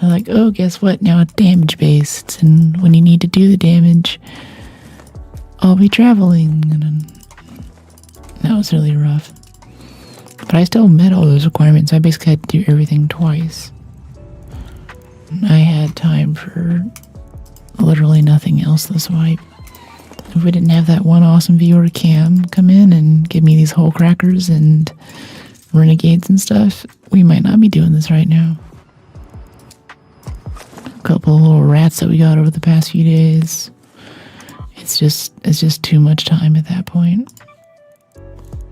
I'm like, oh, guess what? Now it's damage based, and when you need to do the damage, I'll be traveling. And that was really rough. But I still met all those requirements. I basically had to do everything twice. I had time for literally nothing else this wipe. If we didn't have that one awesome viewer Cam come in and give me these whole crackers and renegades and stuff, we might not be doing this right now. A couple of little rats that we got over the past few days. It's just too much time at that point.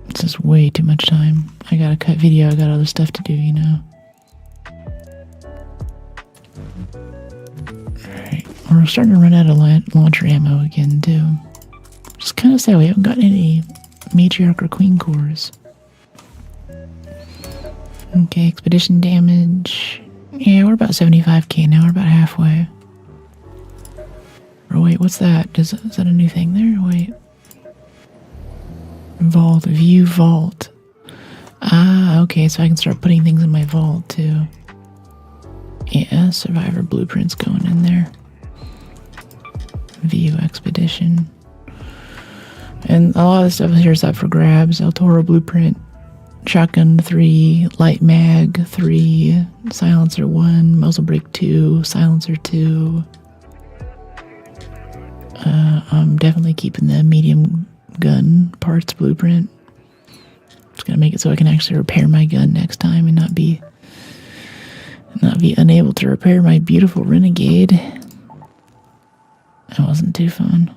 It's just way too much time. I gotta cut video, I got other stuff to do, you know. Alright, we're starting to run out of launcher ammo again, too. Just kind of sad we haven't gotten any matriarch or queen cores. Okay, expedition damage. Yeah, we're about 75k now, we're about halfway. Or wait, what's that? Is that a new thing there? Wait. Vault, view vault. Ah, okay, so I can start putting things in my vault too. Yeah, survivor blueprints going in there. View expedition. And a lot of stuff here is up for grabs. El Toro blueprint. Shotgun 3, light mag 3, silencer 1, muzzle brake 2, silencer 2. I'm definitely keeping the medium gun parts blueprint. Just gonna make it so I can actually repair my gun next time and not be unable to repair my beautiful renegade. That wasn't too fun.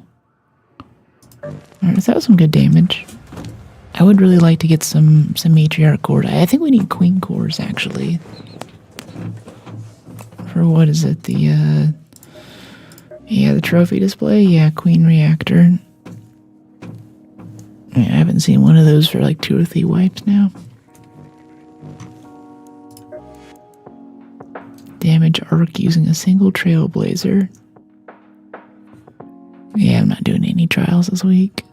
Alright, so that was some good damage. I would really like to get some matriarch cores. I think we need queen cores actually. For what is it? The trophy display? Yeah, queen reactor. Yeah, I haven't seen one of those for like 2 or 3 wipes now. Damage arc using a single trailblazer. Yeah, I'm not doing any trials this week.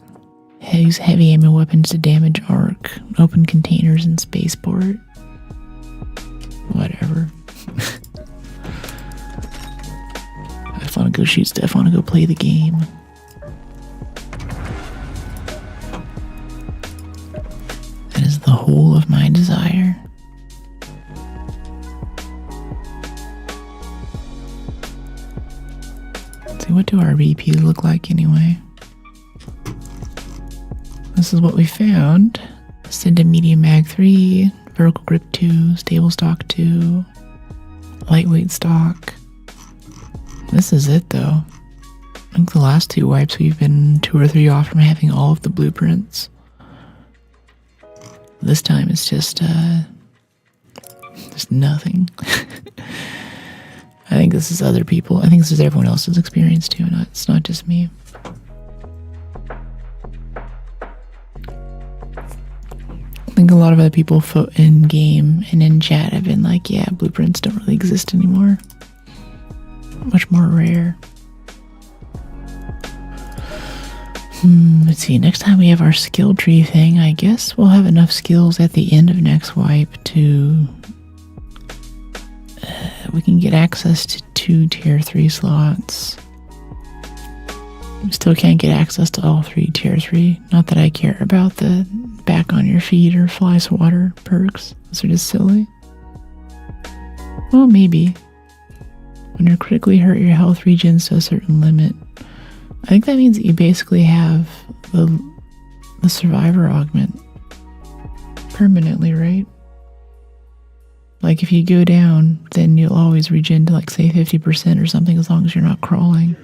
Use heavy ammo weapons to damage arc. Open containers in spaceport. Whatever. I just want to go shoot stuff. I want to go play the game. That is the whole of my desire. Let's see, what do our VPs look like anyway? This is what we found. Send a medium mag 3, vertical grip 2, stable stock 2, lightweight stock. This is it though. I think the last 2 wipes we've been 2 or 3 off from having all of the blueprints. This time it's just nothing. I think this is other people. I think this is everyone else's experience too, it's not just me. I think a lot of other people in game and in chat have been like, yeah, blueprints don't really exist anymore. Much more rare. Let's see, next time we have our skill tree thing, I guess we'll have enough skills at the end of next wipe to... we can get access to 2 tier 3 slots. We still can't get access to all 3 tier 3. Not that I care about the back on your feet or fly swatter perks. Those are just silly. Well, maybe. When you're critically hurt, your health regens to a certain limit. I think that means that you basically have the survivor augment permanently, right? Like if you go down, then you'll always regen to like say 50% or something as long as you're not crawling.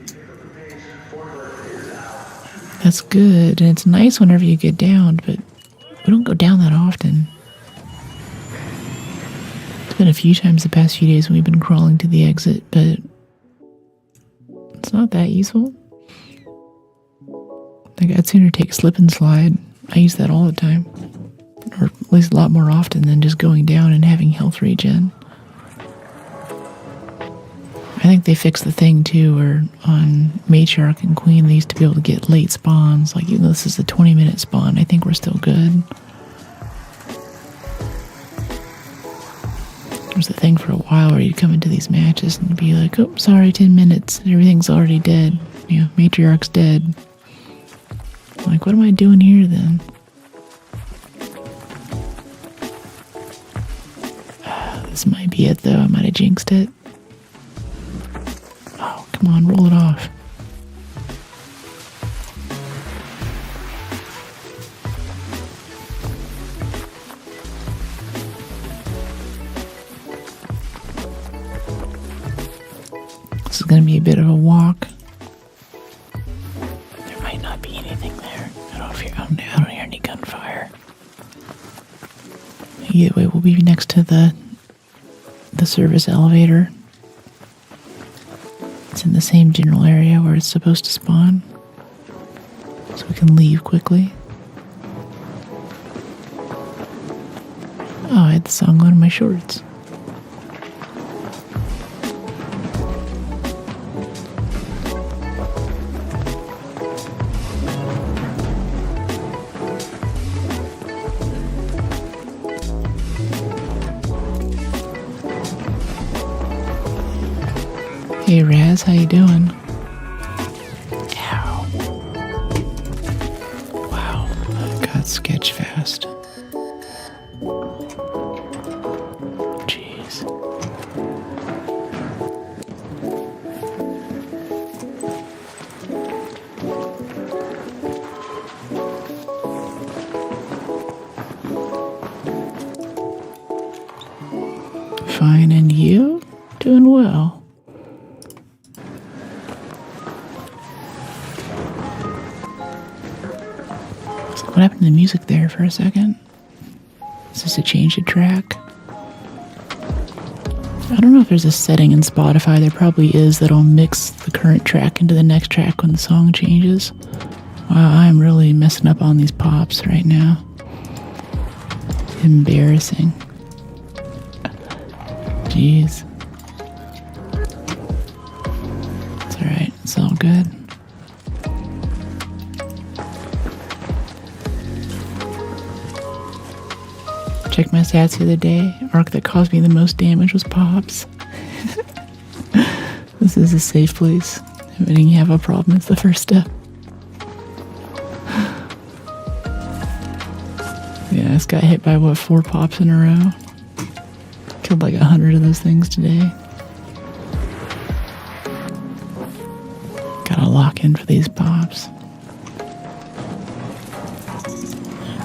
That's good, and it's nice whenever you get down, but we don't go down that often. It's been a few times the past few days when we've been crawling to the exit, but it's not that useful. Like I'd sooner take slip and slide. I use that all the time. Or at least a lot more often than just going down and having health regen. I think they fixed the thing too where on Matriarch and Queen they used to be able to get late spawns. Like even though this is a 20-minute spawn, I think we're still good. There was a thing for a while where you'd come into these matches and be like, oh, sorry, 10 minutes. Everything's already dead. You know, Matriarch's dead. Like, what am I doing here then? This might be it though. I might have jinxed it. Oh, come on, roll it off. This is going to be a bit of a walk. There might not be anything there. I don't hear any gunfire. Either way, we'll be next to the service elevator. It's in the same general area where it's supposed to spawn. So we can leave quickly. Oh, I had the song on in my shorts. Hey Raz, how you doing? Ow. Wow, that got sketch fast. Jeez. Fine, and you? Doing well. What happened to the music there for a second? Is this a change of track? I don't know if there's a setting in Spotify. There probably is that'll mix the current track into the next track when the song changes. Wow, I'm really messing up on these pops right now. Embarrassing. Jeez. It's alright. It's all good. Checked my stats the other day. Arc that caused me the most damage was pops. This is a safe place. Admitting you have a problem is the first step. Yeah, I just got hit by, 4 pops in a row? Killed like 100 of those things today. Gotta lock in for these pops.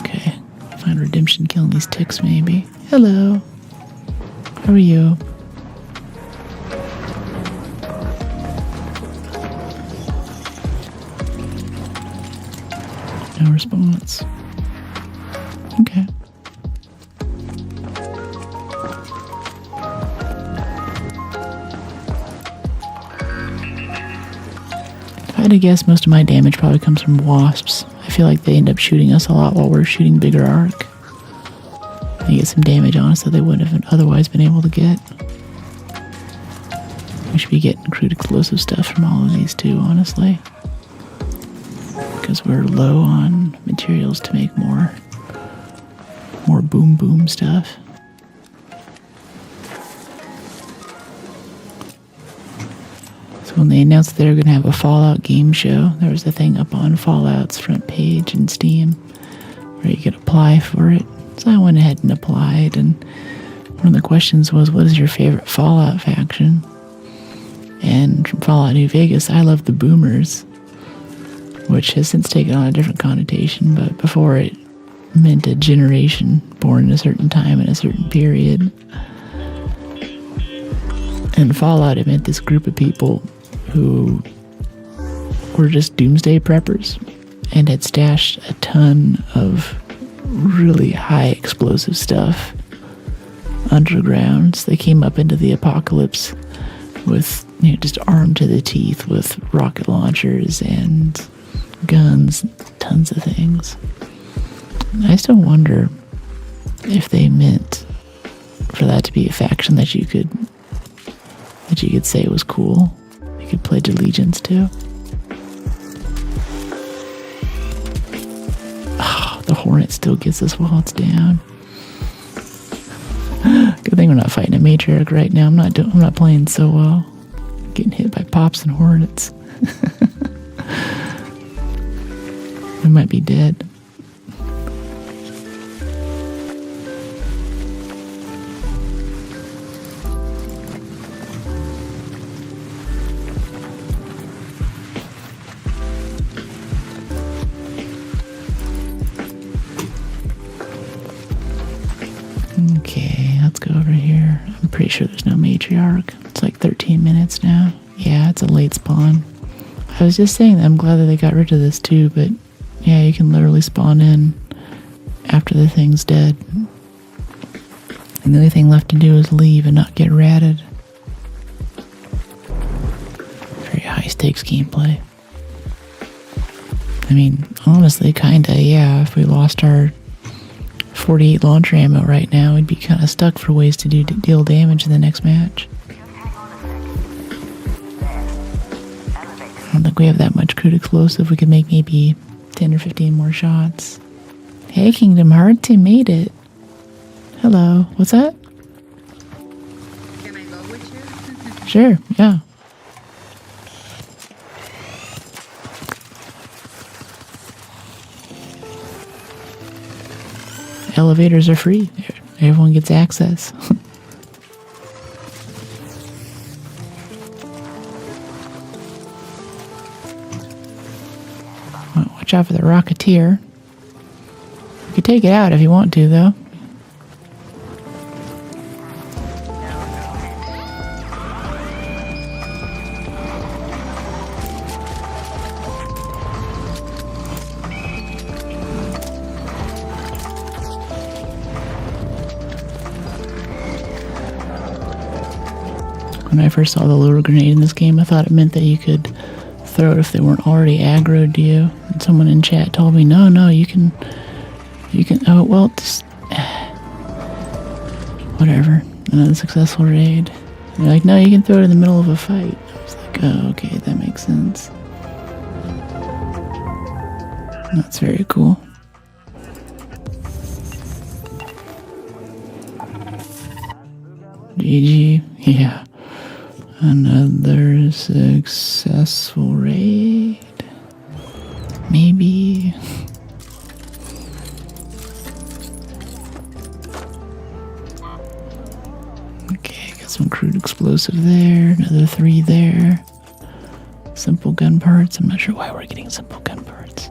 Okay, find redemption killing these ticks maybe. Hello. How are you? No response. Okay. If I had to guess, most of my damage probably comes from wasps. I feel like they end up shooting us a lot while we're shooting bigger arc. They get some damage on us that they wouldn't have otherwise been able to get. We should be getting crude explosive stuff from all of these too, honestly. Because we're low on materials to make more boom boom stuff. So when they announced that they were going to have a Fallout game show, there was a thing up on Fallout's front page in Steam where you could apply for it. So I went ahead and applied, and one of the questions was, what is your favorite Fallout faction? And from Fallout New Vegas, I love the Boomers, which has since taken on a different connotation, but before it meant a generation born in a certain time in a certain period. And Fallout, it meant this group of people who were just doomsday preppers and had stashed a ton of really high explosive stuff underground. So they came up into the apocalypse with, just armed to the teeth with rocket launchers and guns, tons of things. I still wonder if they meant for that to be a faction that you could say was cool, you could pledge allegiance to. Oh, the Hornet still gets us while it's down. Good thing we're not fighting a matriarch right now. I'm not playing so well. Getting hit by pops and hornets. We might be dead. Okay, let's go over here. I'm pretty sure there's no matriarch. It's like 13 minutes now. Yeah, it's a late spawn. I was just saying that I'm glad that they got rid of this too, but yeah, you can literally spawn in after the thing's dead. And the only thing left to do is leave and not get ratted. Very high stakes gameplay. I mean, honestly, kinda, yeah. If we lost our 48 launcher ammo right now, we'd be kind of stuck for ways to deal damage in the next match. I don't think we have that much crude explosive. We could make maybe 10 or 15 more shots. Hey, Kingdom Hearts, you made it. Hello. What's that? Can I go with you? Sure, yeah. Elevators are free. Everyone gets access. Well, watch out for the Rocketeer. You could take it out if you want to, though. When I first saw the lure grenade in this game, I thought it meant that you could throw it if they weren't already aggroed to you. And someone in chat told me, no, you can, oh, well, just, whatever. Another successful raid. And they're like, no, you can throw it in the middle of a fight. I was like, oh, okay, that makes sense. That's very cool. GG, yeah. Another successful raid. Maybe. Okay, got some crude explosive there. Another 3 there. Simple gun parts. I'm not sure why we're getting simple gun parts.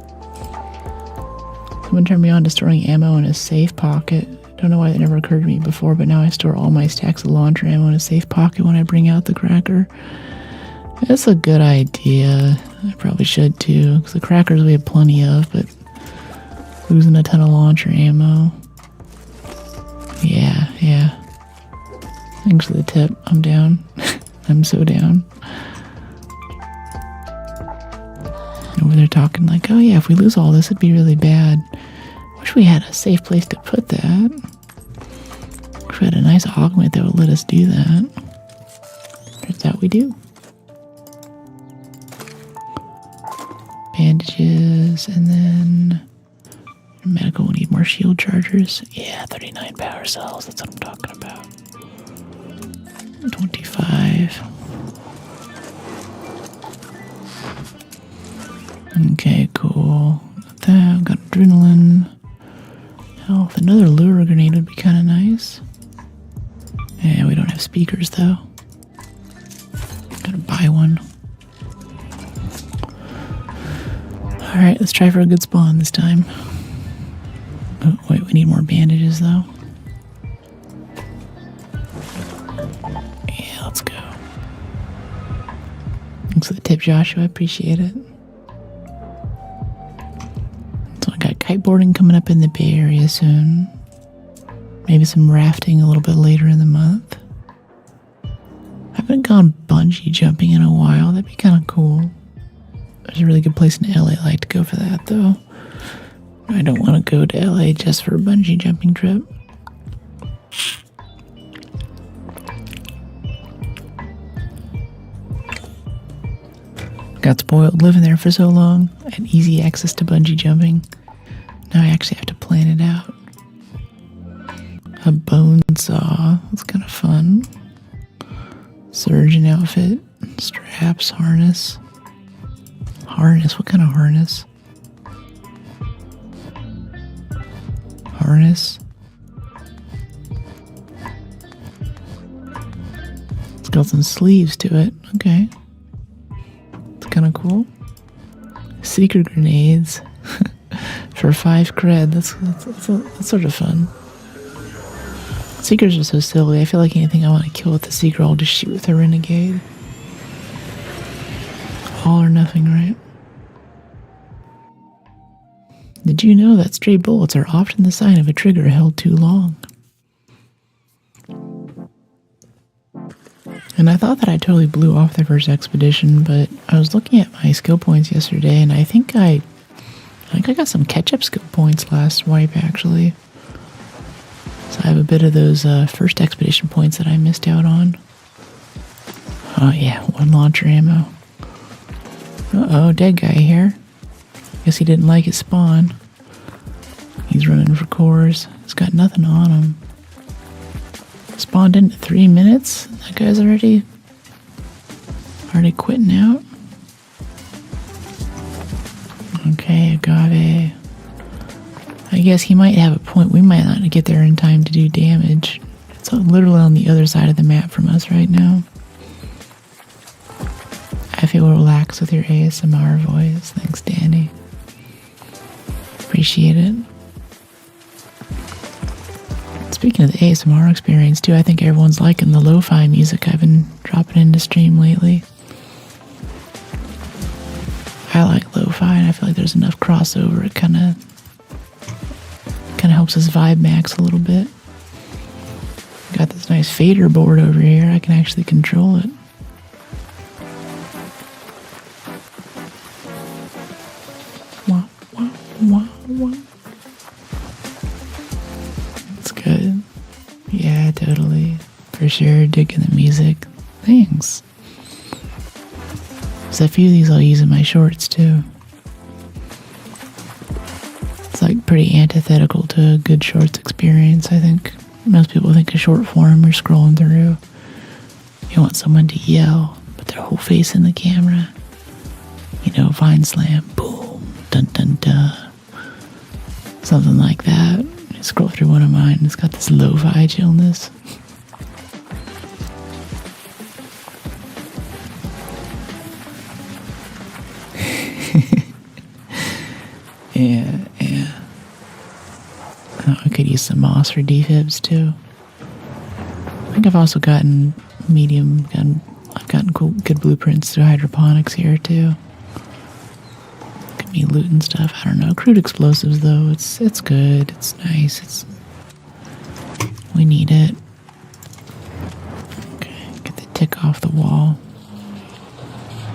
Someone turned me on to storing ammo in a safe pocket. Don't know why that never occurred to me before, but now I store all my stacks of launcher ammo in a safe pocket when I bring out the cracker. That's a good idea. I probably should too, because the crackers we have plenty of, but losing a ton of launcher ammo. Yeah. Thanks for the tip. I'm down. I'm so down. Over there talking like, oh yeah, if we lose all this, it'd be really bad. Wish we had a safe place to put that. Wish we had a nice augment that would let us do that. Turns out we do. Bandages, and then medical will need more shield chargers. Yeah, 39 power cells, that's what I'm talking about. 25. Okay, cool. Got that, got adrenaline. Health. Another lure grenade would be kind of nice. Yeah, we don't have speakers though. Gotta buy one. Alright, let's try for a good spawn this time. Oh, wait, we need more bandages though. Yeah, let's go. Thanks for the tip, Joshua. I appreciate it. So I got kiteboarding coming up in the Bay Area soon. Maybe some rafting a little bit later in the month. I haven't gone bungee jumping in a while. That'd be kind of cool. There's a really good place in LA I like to go for that, though. I don't want to go to LA just for a bungee jumping trip. Got spoiled living there for so long. I had easy access to bungee jumping. Now I actually have to plan it out. A bone saw. That's kind of fun. Surgeon outfit. Straps. Harness. Harness? What kind of harness? Harness. It's got some sleeves to it. Okay. It's kind of cool. Seeker grenades. For 5 cred. That's sort of fun. Seekers are so silly. I feel like anything I want to kill with the Seeker, I'll just shoot with a renegade. All or nothing, right? Did you know that stray bullets are often the sign of a trigger held too long? And I thought that I totally blew off the first expedition, but I was looking at my skill points yesterday, and I think I got some catch-up skill points last wipe, actually. So I have a bit of those first expedition points that I missed out on. Oh yeah, 1 launcher ammo. Uh-oh, dead guy here. Guess he didn't like his spawn. He's running for cores. He's got nothing on him. Spawned in 3 minutes? That guy's already quitting out? Okay, agave. I guess he might have a point. We might not get there in time to do damage. It's literally on the other side of the map from us right now. I feel relaxed with your ASMR voice. Thanks, Danny. Appreciate it. Speaking of the ASMR experience, too, I think everyone's liking the lo-fi music I've been dropping into stream lately. I like lo-fi, and I feel like there's enough crossover. It kind of helps us vibe max a little bit. Got this nice fader board over here. I can actually control it. Wah, wah, wah, wah. It's good. Yeah, totally. For sure, digging the music. Thanks. There's a few of these I'll use in my shorts, too. It's like pretty antithetical to a good shorts experience, I think. Most people think a short form you're scrolling through. You want someone to yell, put their whole face in the camera. You know, Vine Slam, boom, dun dun dun. Something like that. I scroll through one of mine, it's got this lo-fi chillness. Yeah. Oh, I could use some moss for defibs too. I think I've also gotten I've gotten cool, good blueprints through hydroponics here too. Look at me looting stuff. I don't know. Crude explosives though, it's good. It's nice. We need it. Okay, get the tick off the wall.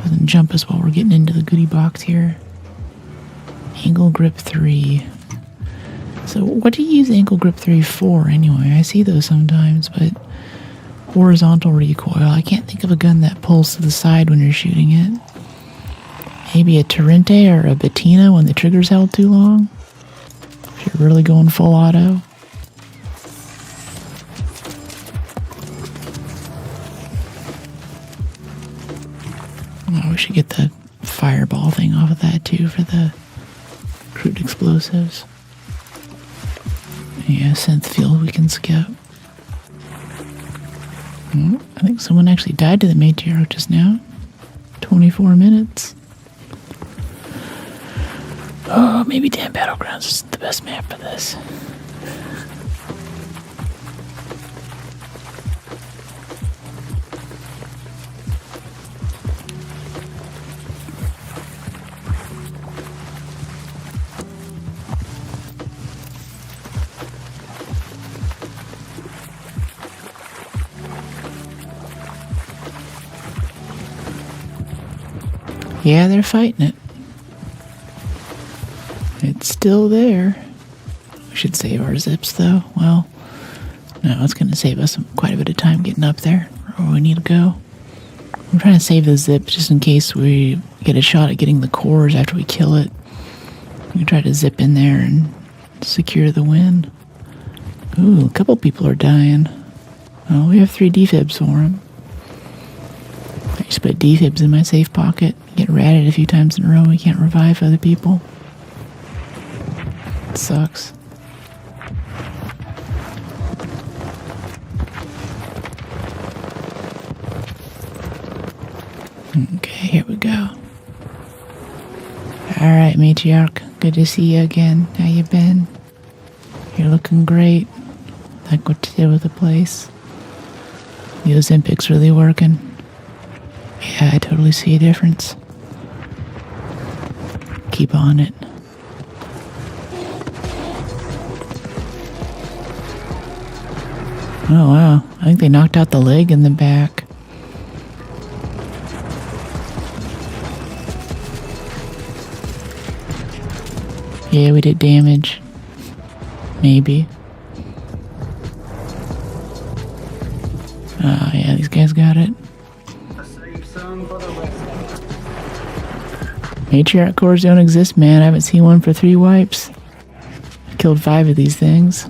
Doesn't jump us while we're getting into the goodie box here. Angle grip 3. So what do you use angle grip 3 for anyway? I see those sometimes, but horizontal recoil. I can't think of a gun that pulls to the side when you're shooting it. Maybe a Torrente or a Bettina when the trigger's held too long. If you're really going full auto. Oh, we should get the fireball thing off of that too for the crude explosives. Yeah, synth field we can skip. I think someone actually died to the matriarch just now. 24 minutes. Oh, maybe Damn Battlegrounds is the best map for this. Yeah, they're fighting it. It's still there. We should save our zips, though. Well, no, it's going to save us quite a bit of time getting up there, where we need to go. I'm trying to save the zips just in case we get a shot at getting the cores after we kill it. We can try to zip in there and secure the win. Ooh, a couple people are dying. Oh, we have 3 defibs for them. I just put defibs in my safe pocket. Get ratted a few times in a row. We can't revive other people. It sucks. Okay, here we go. Alright, Matriarch. Good to see you again. How you been? You're looking great. Like what you did with the place. The Ozempic's really working. Yeah, I totally see a difference. keep on it. Oh wow, I think they knocked out the leg in the back. Yeah, we did damage. Maybe. Oh yeah, these guys got it. Matriarch cores don't exist, man. I haven't seen one for 3 wipes. I killed 5 of these things.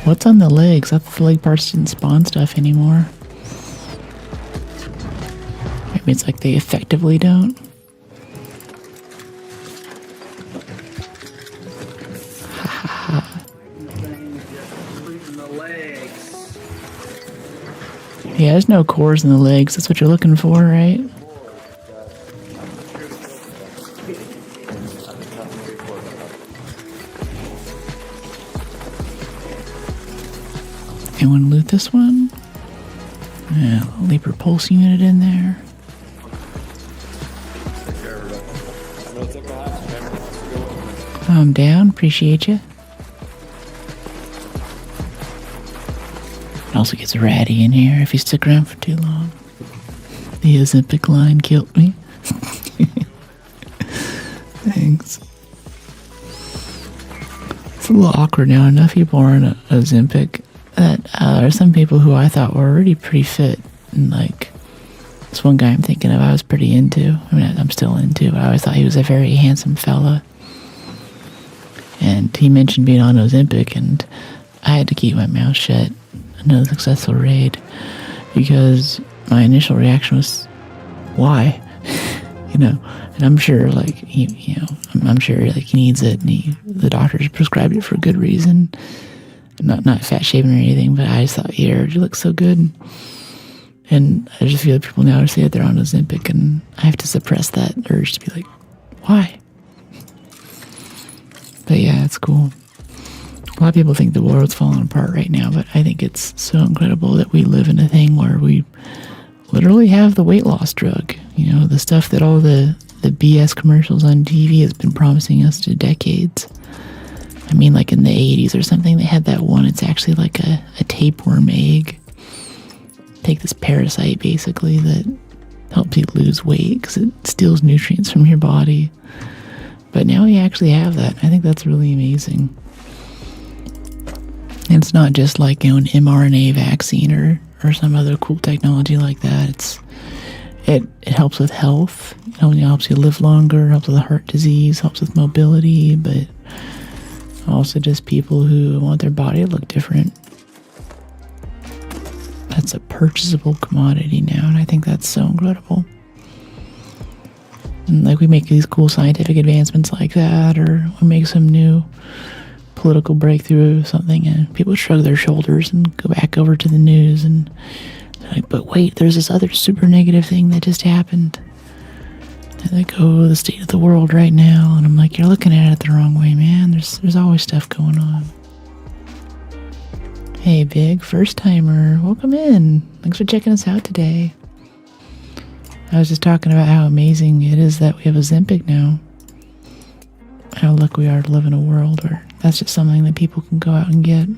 What's on the legs? I thought the leg parts didn't spawn stuff anymore. Maybe it's like they effectively don't. Yeah, there's no cores in the legs. That's what you're looking for, right? Anyone loot this one? Yeah, Leaper Pulse unit in there. I'm down. Appreciate you. It also gets ratty in here if you stick around for too long. The Ozempic line killed me. Thanks. It's a little awkward now. Enough people are on Ozempic that there are some people who I thought were already pretty fit. And like, this one guy I'm thinking of, I was pretty into. I mean, I'm still into, but I always thought he was a very handsome fella. And he mentioned being on Ozempic, and I had to keep my mouth shut. Another successful raid, because my initial reaction was, why? You know, and I'm sure, like, I'm sure, like, he needs it, and the doctors prescribed it for a good reason. Not fat shaming or anything, but I just thought, yeah, you look so good. And I just feel like people now say that they're on Ozempic, and I have to suppress that urge to be like, why? But yeah, it's cool. A lot of people think the world's falling apart right now, but I think it's so incredible that we live in a thing where we literally have the weight loss drug. You know, the stuff that all the BS commercials on TV has been promising us to decades. I mean, like in the 80s or something, they had that one. It's actually like a tapeworm egg. Take this parasite, basically, that helps you lose weight because it steals nutrients from your body. But now we actually have that. I think that's really amazing. And it's not just like, you know, an mRNA vaccine or some other cool technology like that. It helps with health. It helps you live longer, helps with heart disease, helps with mobility, but also just people who want their body to look different. That's a purchasable commodity now, and I think that's so incredible. And like, we make these cool scientific advancements like that, or we make some new political breakthrough or something, and people shrug their shoulders and go back over to the news, and they're like, but wait, there's this other super negative thing that just happened. And they go, the state of the world right now, and I'm like, you're looking at it the wrong way, man. There's always stuff going on. Hey, Big, first timer, welcome in. Thanks for checking us out today. I was just talking about how amazing it is that we have Ozempic now. How lucky we are to live in a world where that's just something that people can go out and get.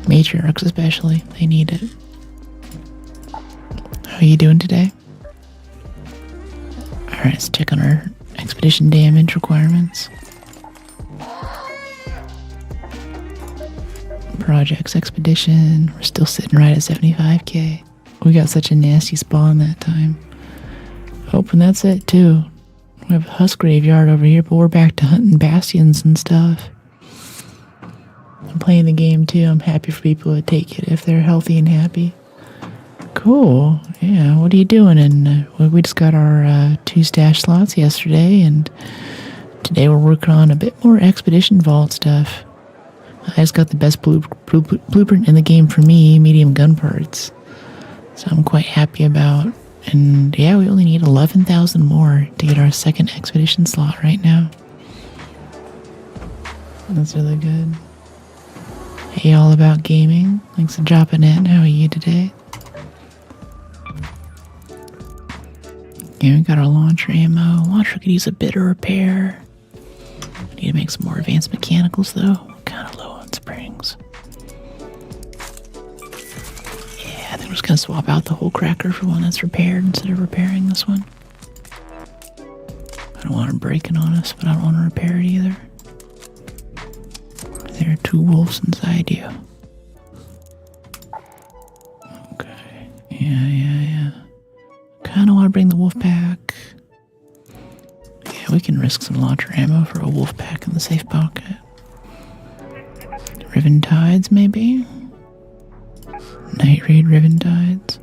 Matriarchs especially, they need it. How are you doing today? Alright, let's check on our expedition damage requirements. Projects expedition, we're still sitting right at 75k. We got such a nasty spawn that time. Hoping that's it too. We have a husk graveyard over here, but we're back to hunting bastions and stuff. I'm playing the game too. I'm happy for people to take it if they're healthy and happy. Cool. Yeah, what are you doing? And we just got our 2 stash slots yesterday, and today we're working on a bit more expedition vault stuff. I just got the best blueprint in the game for me, medium gun parts. So I'm quite happy about. And yeah, we only need 11,000 more to get our second expedition slot right now. That's really good. Hey, all about gaming. Thanks for dropping in. How are you today? Yeah, we got our launcher ammo. Launcher could use a bit of repair. Need to make some more advanced mechanicals though. Kind of low on springs. Yeah, I think I'm just gonna swap out the whole cracker for one that's repaired instead of repairing this one. I don't want it breaking on us, but I don't want to repair it either. There are 2 wolves inside you. Okay. Yeah. Kinda want to bring the wolf back. Yeah, we can risk some launcher ammo for a wolf pack in the safe pocket. Riven Tides, maybe? Night Raid Riven Tides.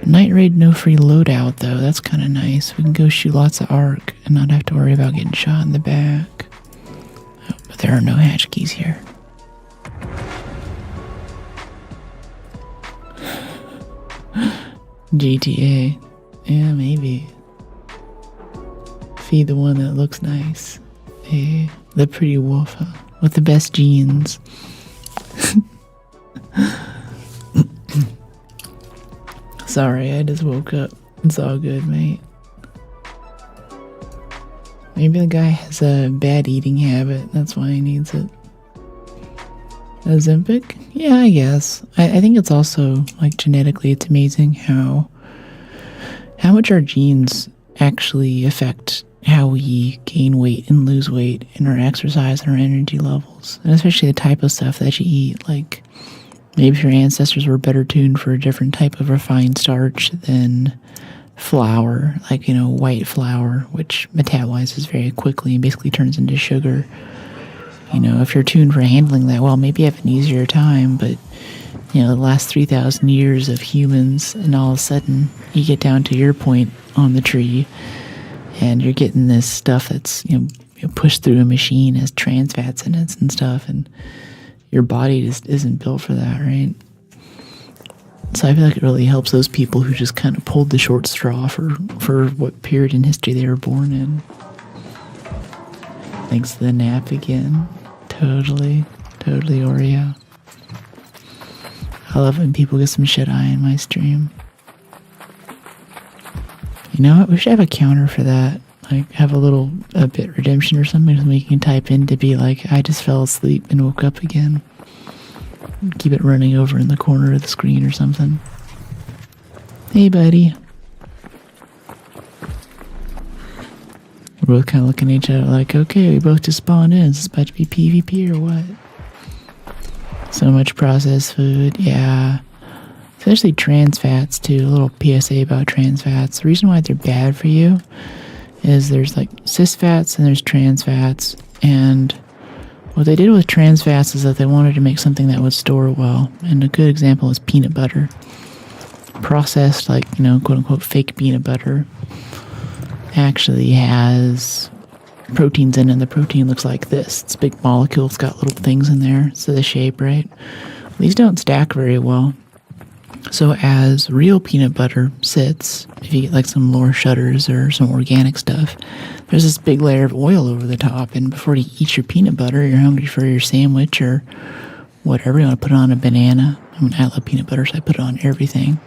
Night Raid, no free loadout, though. That's kind of nice. We can go shoot lots of arc and not have to worry about getting shot in the back. Oh, but there are no hatch keys here. GTA. Yeah, maybe. Feed the one that looks nice. Hey, the pretty wolf, huh? With the best genes. Sorry, I just woke up. It's all good, mate. Maybe the guy has a bad eating habit. That's why he needs it. Ozempic? Yeah, I guess. I think it's also, like, genetically, it's amazing how much our genes actually affect how we gain weight and lose weight in our exercise and our energy levels. And especially the type of stuff that you eat. Like, maybe if your ancestors were better tuned for a different type of refined starch than flour, like, white flour, which metabolizes very quickly and basically turns into sugar. If you're tuned for handling that well, maybe you have an easier time, but, the last 3,000 years of humans, and all of a sudden you get down to your point on the tree, and you're getting this stuff that's, pushed through a machine as trans fats in it and stuff, and your body just isn't built for that, right? So I feel like it really helps those people who just kind of pulled the short straw for what period in history they were born in. Thanks to the nap again. Totally, Oreo. I love when people get some shit-eye in my stream. You know what? We should have a counter for that. Like, have a bit redemption or something you can type in to be like, I just fell asleep and woke up again. Keep it running over in the corner of the screen or something. Hey, buddy. We're both kind of looking at each other like, okay, we both just spawned in. Is this about to be PvP or what? So much processed food, yeah. Especially trans fats, too. A little PSA about trans fats. The reason why they're bad for you is there's like cis fats and there's trans fats. And what they did with trans fats is that they wanted to make something that would store well. And a good example is peanut butter. Processed, like, quote unquote fake peanut butter actually has proteins in it, and the protein looks like this. It's a big molecule. It's got little things in there. It's the shape, right? These don't stack very well. So as real peanut butter sits, if you get like some lower shutters or some organic stuff, there's this big layer of oil over the top, and before you eat your peanut butter, you're hungry for your sandwich or whatever. You want to put it on a banana. I mean, I love peanut butter, so I put it on everything.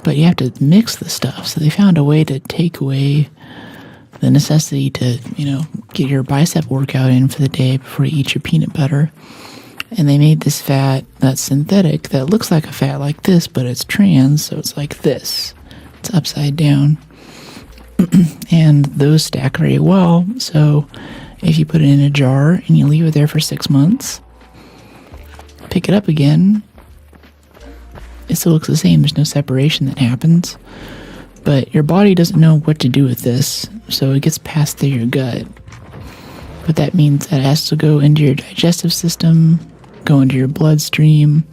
But you have to mix the stuff. So they found a way to take away the necessity to, get your bicep workout in for the day before you eat your peanut butter. And they made this fat that's synthetic that looks like a fat like this, but it's trans, so it's like this. It's upside down. And those stack very well. So if you put it in a jar and you leave it there for 6 months, pick it up again, it still looks the same. There's no separation that happens. But your body doesn't know what to do with this, so it gets passed through your gut. But that means that it has to go into your digestive system, go into your bloodstream,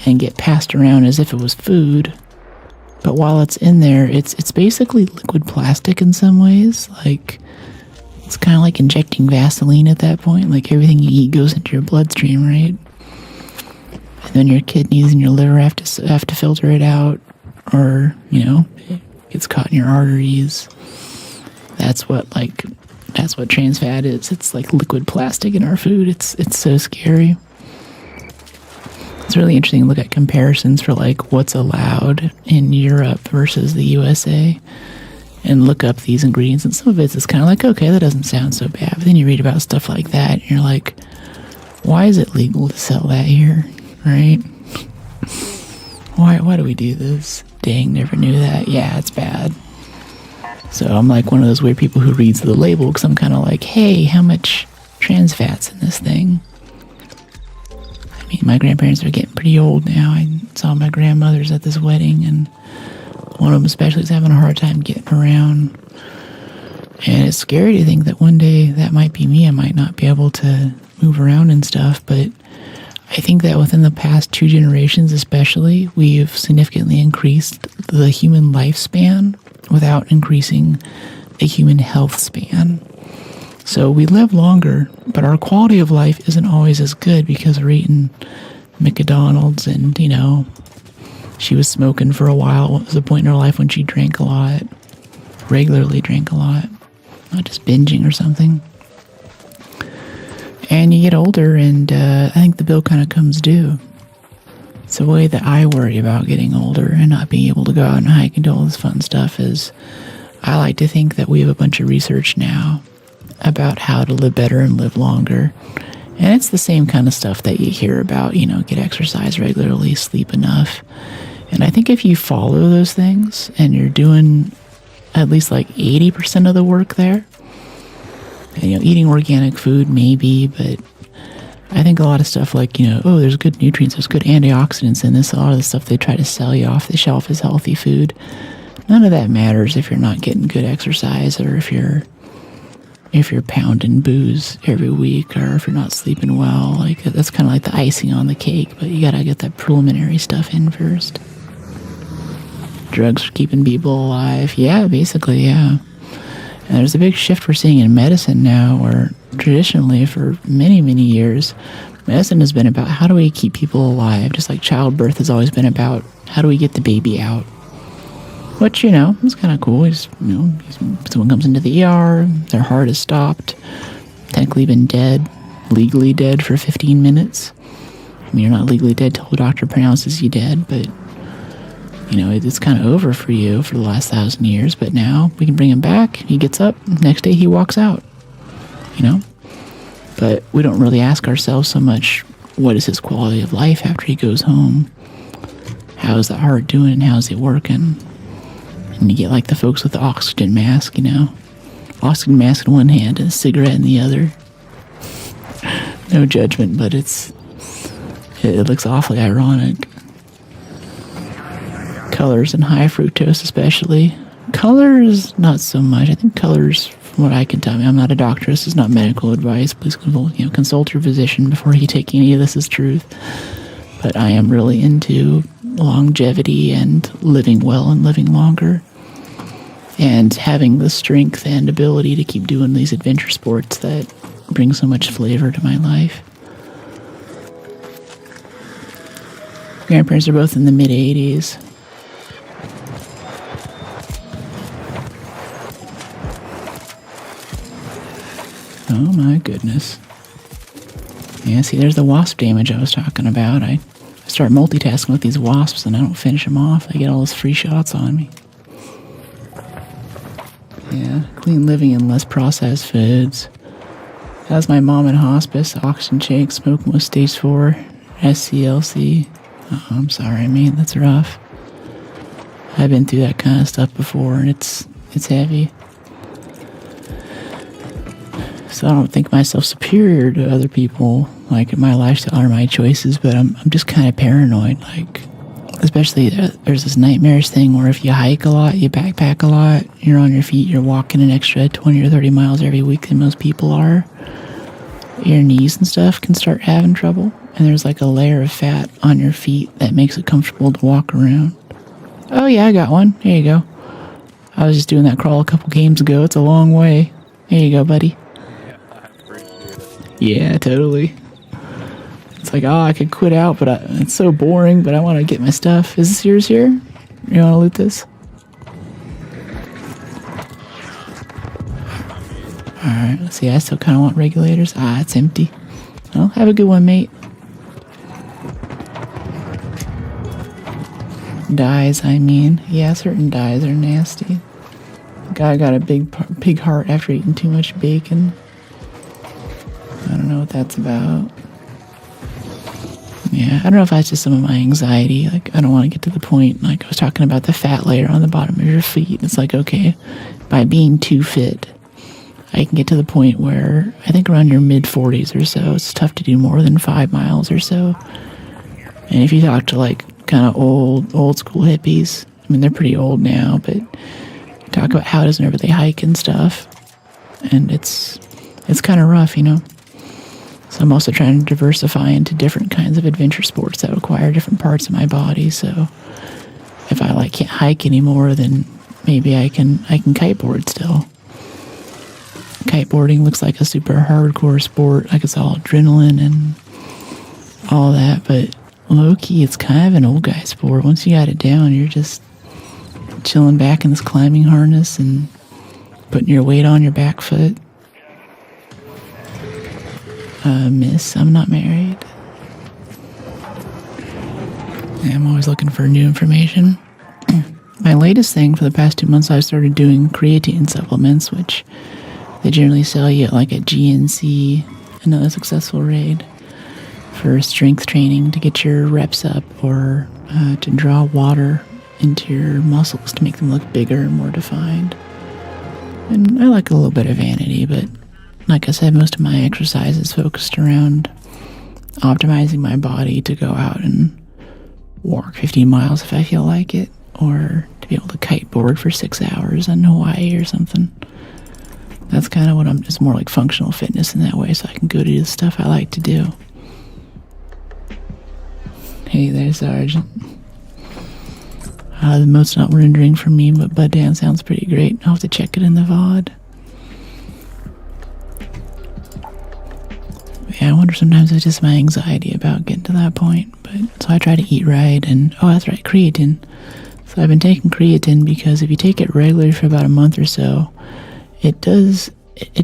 and get passed around as if it was food. But while it's in there, it's basically liquid plastic in some ways. Like, it's kind of like injecting Vaseline at that point. Like, everything you eat goes into your bloodstream, right? And then your kidneys and your liver have to filter it out, or, it gets caught in your arteries. That's what trans fat is. It's like liquid plastic in our food. It's so scary. It's really interesting to look at comparisons for like what's allowed in Europe versus the USA and look up these ingredients. And some of it's kind of like, okay, that doesn't sound so bad. But then you read about stuff like that and you're like, why is it legal to sell that here? Right? Why do we do this? Dang, never knew that. Yeah, it's bad. So I'm like one of those weird people who reads the label because I'm kind of like, hey, how much trans fat's in this thing? I mean, my grandparents are getting pretty old now. I saw my grandmothers at this wedding, and one of them especially is having a hard time getting around. And it's scary to think that one day that might be me. I might not be able to move around and stuff, but I think that within the past 2 generations especially, we've significantly increased the human lifespan without increasing the human health span. So we live longer, but our quality of life isn't always as good because we're eating McDonald's and, you know, she was smoking for a while. What was the point in her life when she drank a lot? Regularly drank a lot. Not just binging or something. And you get older, and I think the bill kind of comes due. It's the way that I worry about getting older and not being able to go out and hike and do all this fun stuff is I like to think that we have a bunch of research now about how to live better and live longer. And it's the same kind of stuff that you hear about, you know, get exercise regularly, sleep enough. And I think if you follow those things and you're doing at least like 80% of the work there, and, you know, eating organic food maybe, but I think a lot of stuff like, you know, oh, there's good nutrients, there's good antioxidants in this, a lot of the stuff they try to sell you off the shelf is healthy food. None of that matters if you're not getting good exercise or if you're pounding booze every week or if you're not sleeping well. Like, that's kind of like the icing on the cake, but you gotta get that preliminary stuff in first. Drugs for keeping people alive. Yeah, basically, yeah. And there's a big shift we're seeing in medicine now where traditionally for many, many years, medicine has been about how do we keep people alive, just like childbirth has always been about how do we get the baby out. Which, you know, is kind of cool. Just, you know, someone comes into the ER, their heart is stopped, technically been dead, legally dead for 15 minutes. I mean, you're not legally dead till the doctor pronounces you dead, but, you know, it's kind of over for you for the last 1,000 years. But now we can bring him back. He gets up, next day he walks out, you know. But we don't really ask ourselves so much, what is his quality of life after he goes home? How is that heart doing and how's it working? And you get like the folks with the oxygen mask, you know. Oxygen mask in one hand and a cigarette in the other. No judgment, but it looks awfully ironic. Colors and high fructose especially. Colors, not so much. I think colors, from what I can tell, I'm not a doctor, this is not medical advice. Please consult your physician before you take any of this as truth. But I am really into longevity and living well and living longer. And having the strength and ability to keep doing these adventure sports that bring so much flavor to my life. Grandparents are both in the mid-80s. Oh my goodness. Yeah, see, there's the wasp damage I was talking about. I start multitasking with these wasps and I don't finish them off. I get all those free shots on me. Yeah, clean living and less processed foods. How's my mom in hospice? Oxygen shake, smoking with stage 4, SCLC. Oh, I'm sorry, man, that's rough. I've been through that kind of stuff before, and it's heavy. So I don't think myself superior to other people, like in my lifestyle or my choices, but I'm just kind of paranoid, like, especially there's this nightmarish thing where if you hike a lot, you backpack a lot, you're on your feet, you're walking an extra 20 or 30 miles every week than most people are, your knees and stuff can start having trouble, and there's like a layer of fat on your feet that makes it comfortable to walk around. Oh yeah, I got one. Here you go. I was just doing that crawl a couple games ago. It's a long way. Here you go, buddy. Yeah, totally. It's like, oh, I could quit out, but it's so boring, but I want to get my stuff. Is this yours here? You want to loot this? Alright, let's see. I still kind of want regulators. Ah, it's empty. Well, have a good one, mate. Dyes, I mean. Yeah, certain dyes are nasty. The guy got a big heart after eating too much bacon. I don't know what that's about. Yeah, I don't know if that's just some of my anxiety. Like, I don't want to get to the point, like I was talking about the fat layer on the bottom of your feet. It's like, okay, by being too fit, I can get to the point where I think around your mid-40s or so, it's tough to do more than 5 miles or so. And if you talk to like kind of old school hippies, I mean, they're pretty old now, but talk about how it is whenever they hike and stuff. And it's kind of rough, you know. So I'm also trying to diversify into different kinds of adventure sports that require different parts of my body. So if I like can't hike anymore, then maybe I can kiteboard still. Kiteboarding looks like a super hardcore sport, like it's all adrenaline and all that, but low-key, it's kind of an old guy sport. Once you got it down, you're just chilling back in this climbing harness and putting your weight on your back foot. Miss, I'm not married. Yeah, I'm always looking for new information. My latest thing for the past 2 months, I've started doing creatine supplements, which they generally sell you at like a GNC, another successful raid, for strength training to get your reps up, or to draw water into your muscles to make them look bigger and more defined. And I like a little bit of vanity, but like I said, most of my exercise is focused around optimizing my body to go out and walk 15 miles if I feel like it, or to be able to kiteboard for 6 hours in Hawaii or something. That's kind of what I'm, it's more like functional fitness in that way, so I can go do the stuff I like to do. Hey there, Sergeant. The mode's not rendering for me, but Bud Dan sounds pretty great. I'll have to check it in the VOD. Yeah, I wonder sometimes it's just my anxiety about getting to that point. But so I try to eat right, and oh, that's right, creatine. So I've been taking creatine because if you take it regularly for about a month or so, it does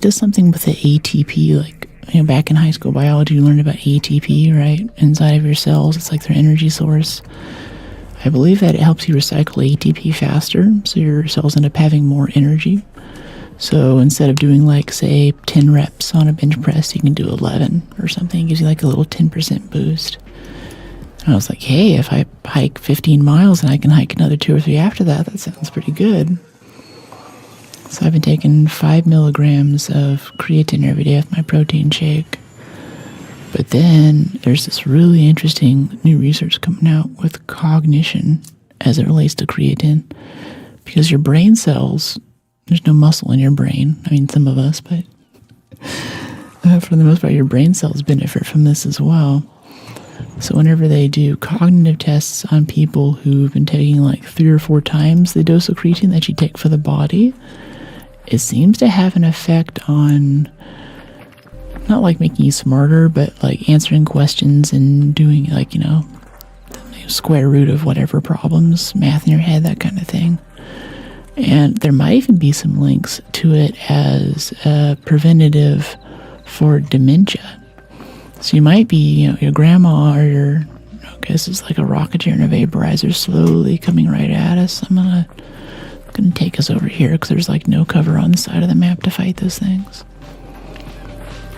something with the ATP. Like, you know, back in high school biology, you learned about ATP, right? Inside of your cells, it's like their energy source. I believe that it helps you recycle ATP faster, so your cells end up having more energy. So instead of doing like, say, 10 reps on a bench press, you can do 11 or something. It gives you like a little 10% boost. And I was like, hey, if I hike 15 miles and I can hike another 2 or 3 after that, that sounds pretty good. So I've been taking 5 milligrams of creatine every day with my protein shake. But then there's this really interesting new research coming out with cognition as it relates to creatine. Because your brain cells, there's no muscle in your brain. I mean, some of us, but for the most part, your brain cells benefit from this as well. So whenever they do cognitive tests on people who've been taking like 3 or 4 times the dose of creatine that you take for the body, it seems to have an effect on not like making you smarter, but like answering questions and doing like, you know, square root of whatever problems, math in your head, that kind of thing. And there might even be some links to it as a preventative for dementia. So you might be, you know, your grandma or your, okay, this is like a rocketeer and a vaporizer slowly coming right at us. I'm gonna take us over here because there's like no cover on the side of the map to fight those things.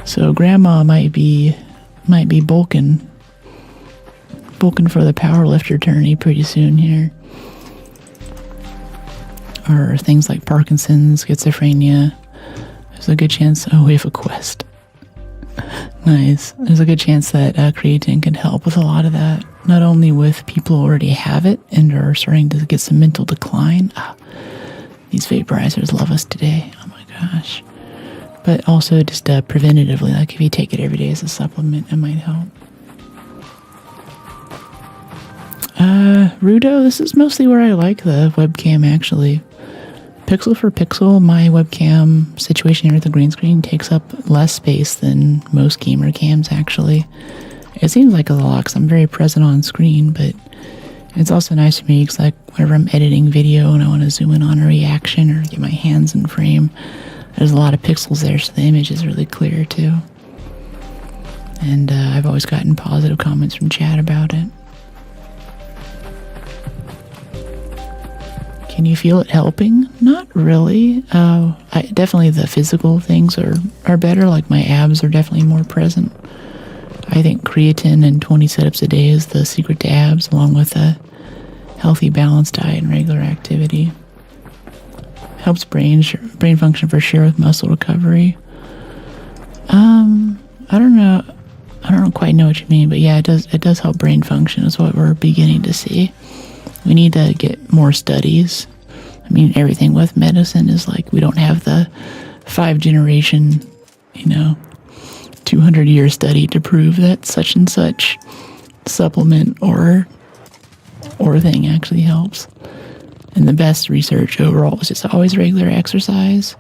So grandma might be bulking for the powerlifter tourney pretty soon here. Or things like Parkinson's, schizophrenia. There's a good chance, oh, we have a quest. Nice. There's a good chance that creatine can help with a lot of that. Not only with people who already have it and are starting to get some mental decline. These vaporizers love us today. Oh my gosh. But also just preventatively, like if you take it every day as a supplement, it might help. Rudo, this is mostly where I like the webcam actually. Pixel for pixel, my webcam situation here at the green screen takes up less space than most gamer cams actually. It seems like a lot because I'm very present on screen, but it's also nice for me because like whenever I'm editing video and I want to zoom in on a reaction or get my hands in frame, there's a lot of pixels there, so the image is really clear too. And I've always gotten positive comments from chat about it. Can you feel it helping? Not really. Definitely the physical things are better. Like my abs are definitely more present. I think creatine and 20 sit-ups a day is the secret to abs, along with a healthy, balanced diet and regular activity. Helps brain function for sure with muscle recovery. I don't know. I don't quite know what you mean, but yeah, it does help brain function is what we're beginning to see. We need to get more studies. I mean, everything with medicine is like we don't have the 5-generation, 200-year study to prove that such and such supplement or thing actually helps. And the best research overall is just always regular exercise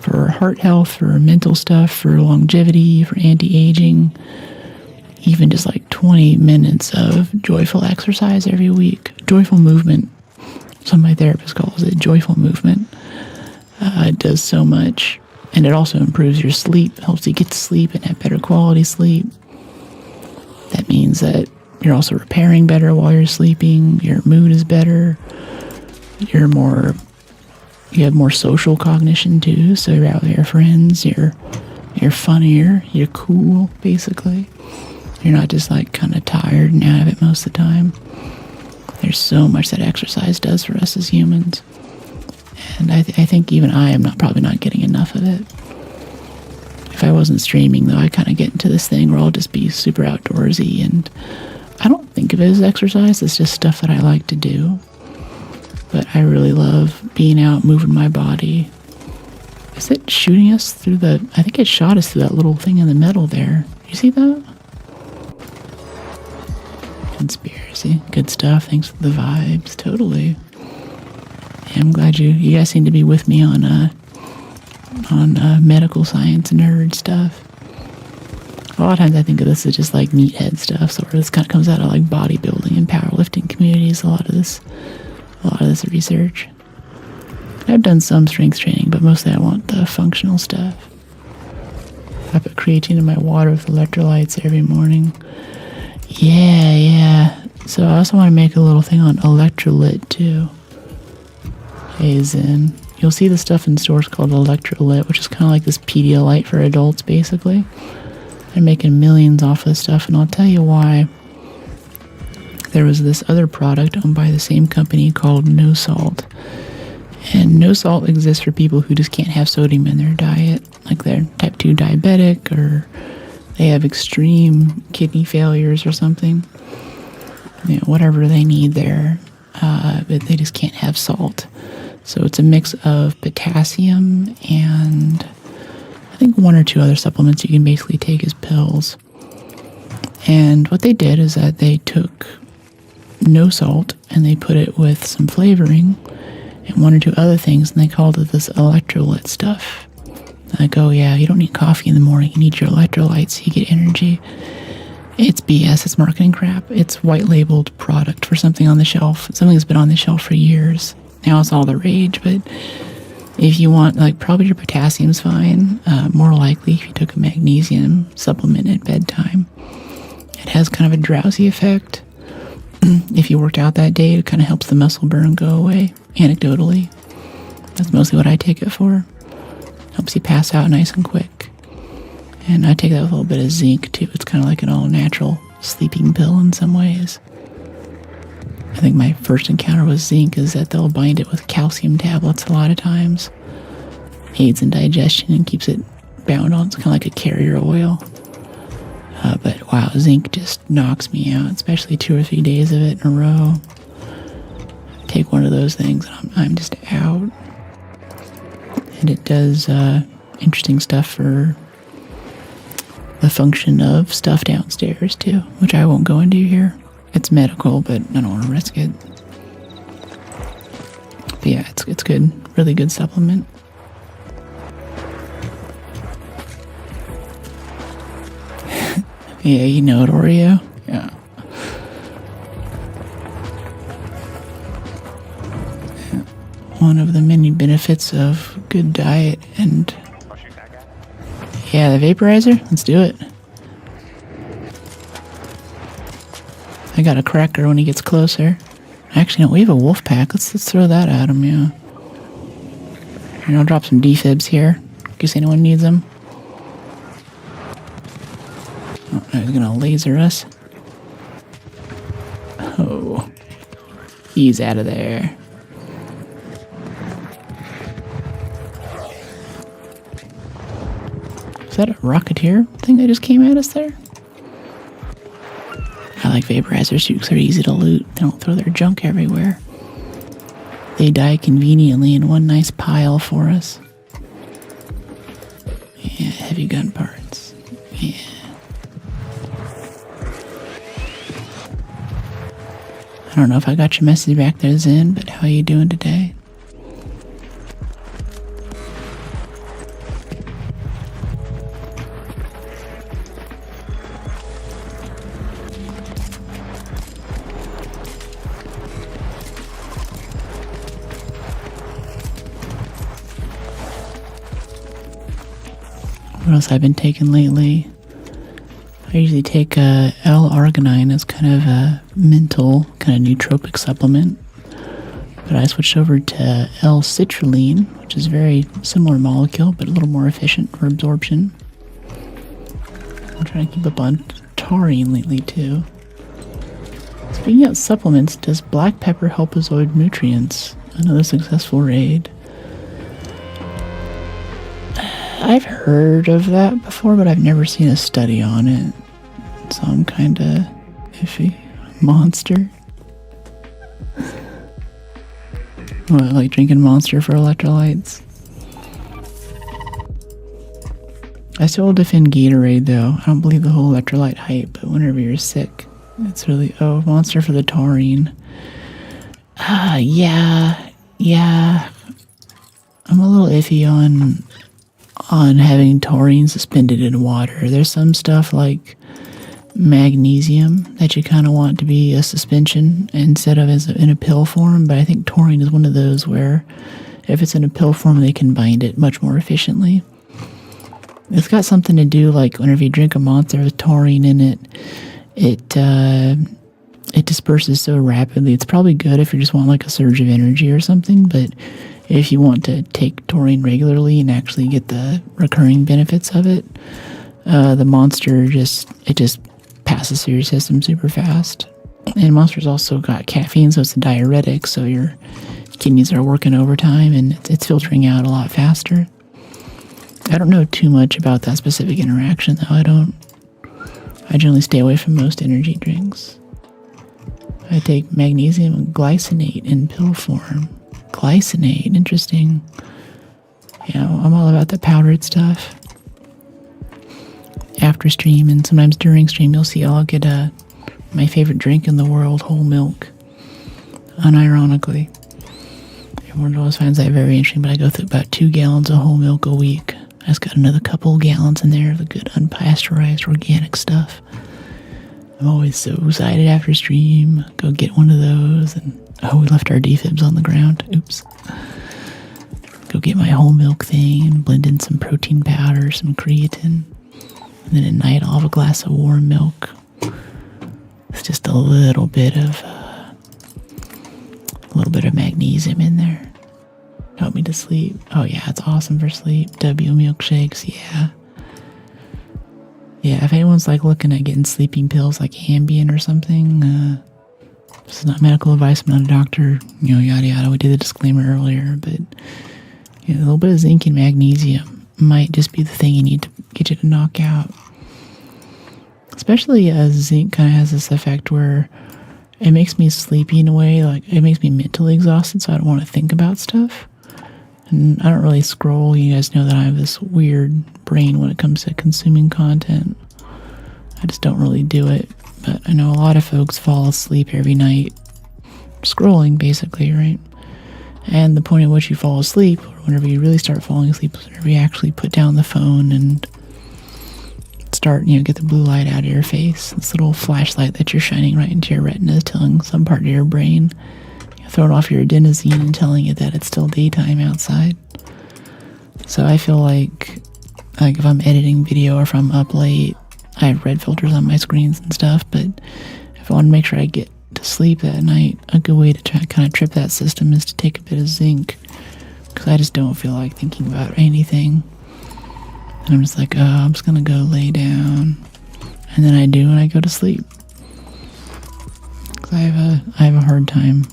for heart health, for mental stuff, for longevity, for anti-aging. Even just like 20 minutes of joyful exercise every week. Joyful movement. Some of my therapist calls it joyful movement. It does so much. And it also improves your sleep, helps you get to sleep and have better quality sleep. That means that you're also repairing better while you're sleeping. Your mood is better. You have more social cognition too. So you're out with your friends. You're funnier. You're cool, basically. You're not just like kind of tired and out of it most of the time. There's so much that exercise does for us as humans. And I think even I am probably not getting enough of it. If I wasn't streaming though, I kind of get into this thing where I'll just be super outdoorsy, and I don't think of it as exercise. It's just stuff that I like to do. But I really love being out, moving my body. Is it shooting us through I think it shot us through that little thing in the middle there. You see that? Conspiracy. Good stuff. Thanks for the vibes. Totally. Yeah, I'm glad you guys seem to be with me on medical science nerd stuff. A lot of times I think of this as just like meathead stuff. So this kind of comes out of like bodybuilding and powerlifting communities. A lot of this research. I've done some strength training, but mostly I want the functional stuff. I put creatine in my water with electrolytes every morning. Yeah. So I also want to make a little thing on electrolyte too. Hey Zen. You'll see the stuff in stores called electrolyte, which is kind of like this Pedialyte for adults, basically. They're making millions off of this stuff, and I'll tell you why. There was this other product owned by the same company called No Salt. And no salt exists for people who just can't have sodium in their diet, like they're type 2 diabetic, or they have extreme kidney failures or something. Whatever they need there, but they just can't have salt. So it's a mix of potassium and I think 1 or 2 other supplements you can basically take as pills. And what they did is that they took no salt and they put it with some flavoring and 1 or 2 other things, and they called it this electrolyte stuff. Like, oh yeah, you don't need coffee in the morning, you need your electrolytes, you get energy. It's BS, it's marketing crap. It's white labeled product for something on the shelf. Something that's been on the shelf for years. Now it's all the rage, but if you want, like, probably your potassium's fine. More likely if you took a magnesium supplement at bedtime. It has kind of a drowsy effect. If you worked out that day, it kind of helps the muscle burn go away, anecdotally. That's mostly what I take it for. Helps you pass out nice and quick. And I take that with a little bit of zinc, too. It's kind of like an all-natural sleeping pill in some ways. I think my first encounter with zinc is that they'll bind it with calcium tablets a lot of times. Aids in digestion and keeps it bound on. It's kind of like a carrier oil. But wow, zinc just knocks me out, especially 2 or 3 days of it in a row. Take one of those things and I'm just out. And it does interesting stuff for the function of stuff downstairs too, which I won't go into here. It's medical, but I don't want to risk it. But yeah, it's good. Really good supplement. Yeah, you know it, Oreo. Yeah. One of the many benefits of good diet and... Yeah, the vaporizer? Let's do it. I got a cracker when he gets closer. Actually, no, we have a wolf pack. Let's throw that at him, yeah. And I'll drop some defibs here, in case anyone needs them. Oh, no, he's gonna laser us. Oh. He's out of there. Is that a Rocketeer thing that just came at us there? I like vaporizers too because they're easy to loot. They don't throw their junk everywhere. They die conveniently in one nice pile for us. Yeah, heavy gun parts. Yeah. I don't know if I got your message back there, Zen, but how are you doing today? What else I've been taking lately? I usually take L-arginine as kind of a mental, kind of nootropic supplement. But I switched over to L-citrulline, which is a very similar molecule, but a little more efficient for absorption. I'm trying to keep up on taurine lately, too. Speaking of supplements, does black pepper help absorb nutrients? Another successful raid. I've heard of that before, but I've never seen a study on it. So I'm kinda iffy. Monster? What, like drinking Monster for electrolytes? I still defend Gatorade though. I don't believe the whole electrolyte hype, but whenever you're sick, it's really, oh, Monster for the taurine. Yeah. I'm a little iffy on having taurine suspended in water. There's some stuff like magnesium that you kind of want to be a suspension instead of in a pill form, but I think taurine is one of those where if it's in a pill form, they can bind it much more efficiently. It's got something to do, like whenever you drink a Monster with taurine in it, it disperses so rapidly. It's probably good if you just want like a surge of energy or something, but if you want to take taurine regularly and actually get the recurring benefits of it, the Monster just passes through your system super fast. And Monster's also got caffeine, so it's a diuretic, so your kidneys are working overtime and it's filtering out a lot faster. I don't know too much about that specific interaction, though. I generally stay away from most energy drinks. I take magnesium and glycinate in pill form. Glycinate, interesting. Yeah, I'm all about the powdered stuff. After stream and sometimes during stream, you'll see I'll get my favorite drink in the world, whole milk. Unironically. Everyone always finds that very interesting, but I go through about 2 gallons of whole milk a week. I just got another couple gallons in there of the good unpasteurized organic stuff. I'm always so excited after stream. Go get one of those. And oh, we left our defibs on the ground. Oops. Go get my whole milk thing and blend in some protein powder, some creatine. And then at night I'll have a glass of warm milk. It's just a little bit of magnesium in there. Help me to sleep. Oh yeah, it's awesome for sleep. W milkshakes, yeah. Yeah, if anyone's like looking at getting sleeping pills like Ambien or something, this is not medical advice, I'm not a doctor, yada yada. We did the disclaimer earlier, but a little bit of zinc and magnesium might just be the thing you need to get you to knock out. Especially as zinc kind of has this effect where it makes me sleepy in a way, like it makes me mentally exhausted, so I don't want to think about stuff. And I don't really scroll. You guys know that I have this weird brain when it comes to consuming content. I just don't really do it. But I know a lot of folks fall asleep every night scrolling, basically, right? And the point at which you fall asleep, or whenever you really start falling asleep, is whenever you actually put down the phone and start, get the blue light out of your face. This little flashlight that you're shining right into your retina is telling some part of your brain, throwing off your adenosine and telling it that it's still daytime outside. So I feel like if I'm editing video or if I'm up late, I have red filters on my screens and stuff, but if I want to make sure I get to sleep that night, a good way to try to kind of trip that system is to take a bit of zinc, because I just don't feel like thinking about anything. And I'm just like, oh, I'm just gonna go lay down, and then I do, and I go to sleep. Cause I have a hard time.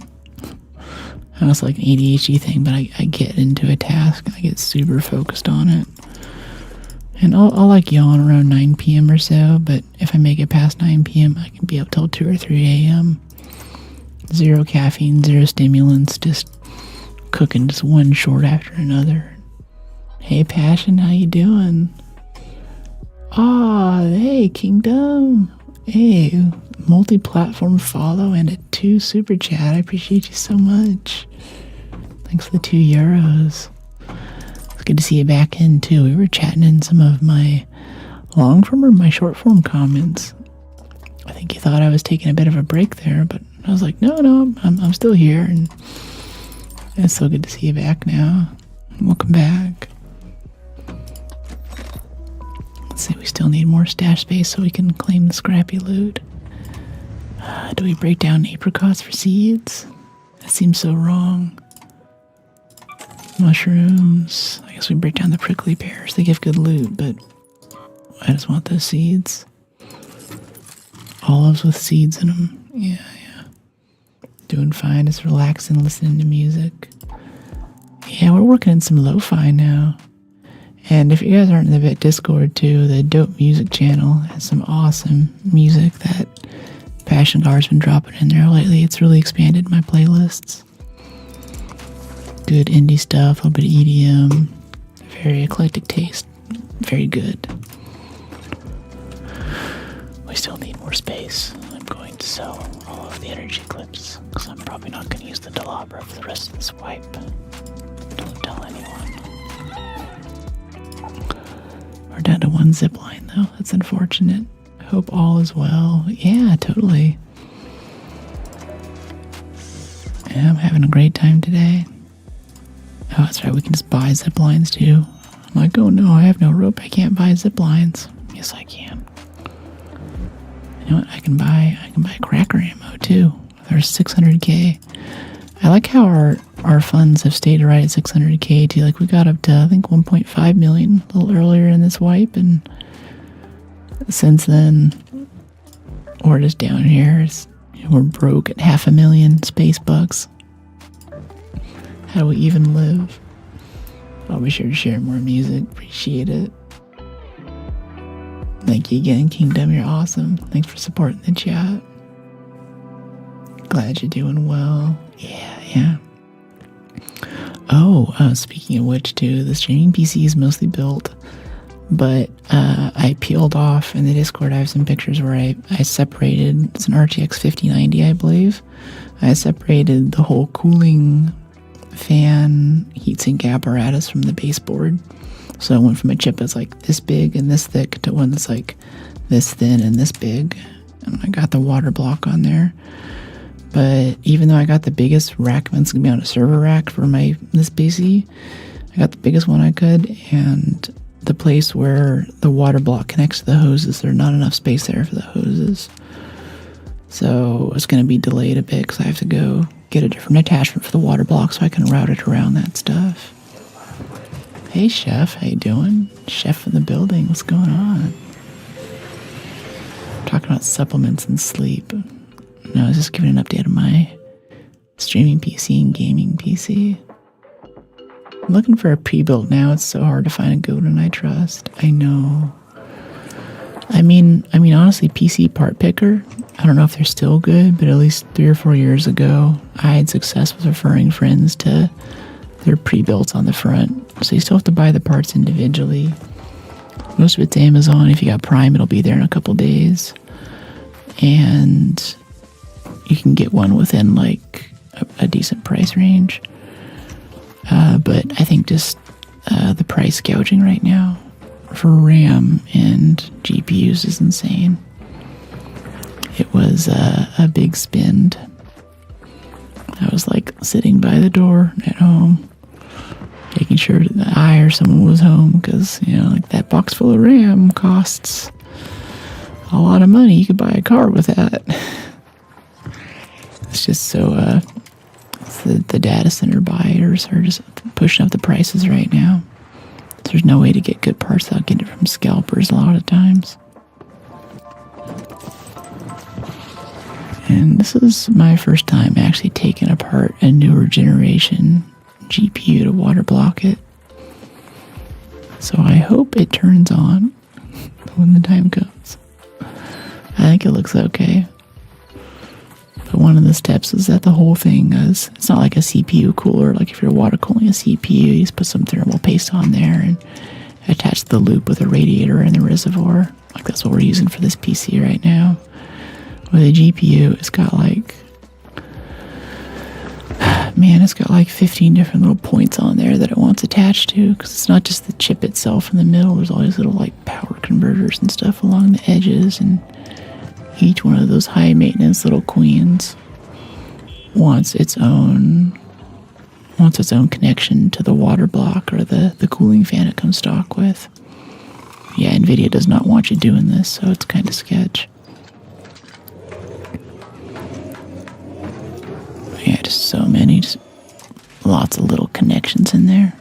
I know it's like an ADHD thing, but I get into a task and I get super focused on it. And I'll like yawn around 9 p.m. or so, but if I make it past 9 p.m., I can be up till 2 or 3 a.m. Zero caffeine, zero stimulants, just cooking just one short after another. Hey, Passion, how you doing? Aw, hey, Kingdom. Hey, multi-platform follow and a 2 super chat. I appreciate you so much. Thanks for the €2. It's good to see you back in, too. We were chatting in some of my long form or my short form comments. I think you thought I was taking a bit of a break there, but I was like, no, I'm still here, and it's so good to see you back now. Welcome back. Let's see, we still need more stash space so we can claim the scrappy loot. Do we break down apricots for seeds? That seems so wrong. Mushrooms. I guess we break down the prickly pears. They give good loot, but I just want those seeds. Olives with seeds in them. Yeah. Doing fine. Just relaxing, listening to music. Yeah, we're working in some lo-fi now. And if you guys aren't in the Bit Discord too, the Dope Music channel has some awesome music that Passion Gar's been dropping in there lately. It's really expanded my playlists. Good indie stuff, a little bit of EDM, very eclectic taste, very good. We still need more space. I'm going to sell all of the energy clips, because I'm probably not going to use the Delabra for the rest of this wipe. Don't tell anyone. We're down to 1 zip line though, that's unfortunate. Hope all is well. Yeah, totally. Yeah, I'm having a great time today. Oh, that's right, we can just buy zip lines too. I'm like, oh no, I have no rope, I can't buy zip lines. Yes, I can. You know what, I can buy cracker ammo too. There's 600k. I like how our funds have stayed right at 600k too. Like, we got up to, I think, 1.5 million a little earlier in this wipe, and since then, we're just down here. We're broke at 500,000 space bucks. How do we even live? I'll be sure to share more music. Appreciate it. Thank you again, Kingdom. You're awesome. Thanks for supporting the chat. Glad you're doing well. Yeah. Oh, speaking of which, too, the streaming PC is mostly built, but I peeled off in the Discord. I have some pictures where I separated. It's an RTX 5090, I believe. I separated the whole cooling fan heatsink apparatus from the baseboard. So I went from a chip that's like this big and this thick to one that's like this thin and this big. And I got the water block on there. But even though I got the biggest rack, it's gonna be on a server rack for this PC, I got the biggest one I could, and the place where the water block connects to the hoses, there's not enough space there for the hoses. So it's gonna be delayed a bit because I have to go get a different attachment for the water block so I can route it around that stuff. Hey Chef, how you doing? Chef in the building, what's going on? I'm talking about supplements and sleep. No, I was just giving an update on my streaming PC and gaming PC. I'm looking for a pre-built now. It's so hard to find a good one I trust. I know. I mean, honestly, PC Part Picker, I don't know if they're still good, but at least 3 or 4 years ago, I had success with referring friends to their pre-builts on the front. So you still have to buy the parts individually. Most of it's Amazon. If you got Prime, it'll be there in a couple days. And you can get one within like a decent price range. But I think just the price gouging right now for RAM and GPUs is insane. It was a big spend. I was like sitting by the door at home, making sure that I or someone was home, because, you know, like that box full of RAM costs a lot of money. You could buy a car with that. It's just so, the data center buyers are just pushing up the prices right now. There's no way to get good parts without getting it from scalpers a lot of times. And this is my first time actually taking apart a newer generation GPU to water block it. So I hope it turns on when the time comes. I think it looks okay. But one of the steps is that the whole thing is, it's not like a CPU cooler. Like if you're water cooling a CPU, you just put some thermal paste on there and attach the loop with a radiator and the reservoir. Like that's what we're using for this PC right now. With a GPU, it's got like, man, it's got like 15 different little points on there that it wants attached to, because it's not just the chip itself in the middle. There's all these little like power converters and stuff along the edges, and each one of those high maintenance little queens wants its own connection to the water block or the cooling fan it comes stock with. Yeah, NVIDIA does not want you doing this, so it's kind of sketch. Yeah, just so many, just lots of little connections in there.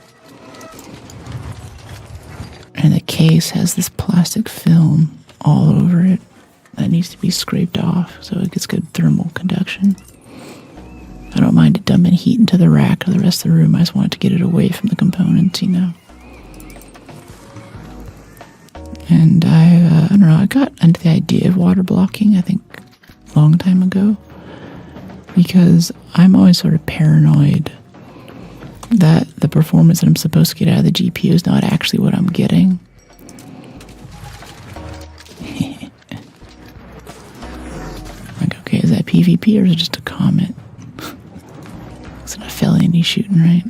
And the case has this plastic film all over it that needs to be scraped off so it gets good thermal conduction. I don't mind it dumping heat into the rack or the rest of the room. I just want to get it away from the components, you know. And I don't know, I got into the idea of water blocking, I think, a long time ago. Because I'm always sort of paranoid that the performance that I'm supposed to get out of the GPU is not actually what I'm getting. Like, okay, is that PvP or is it just a comment? It's not a felony shooting, right?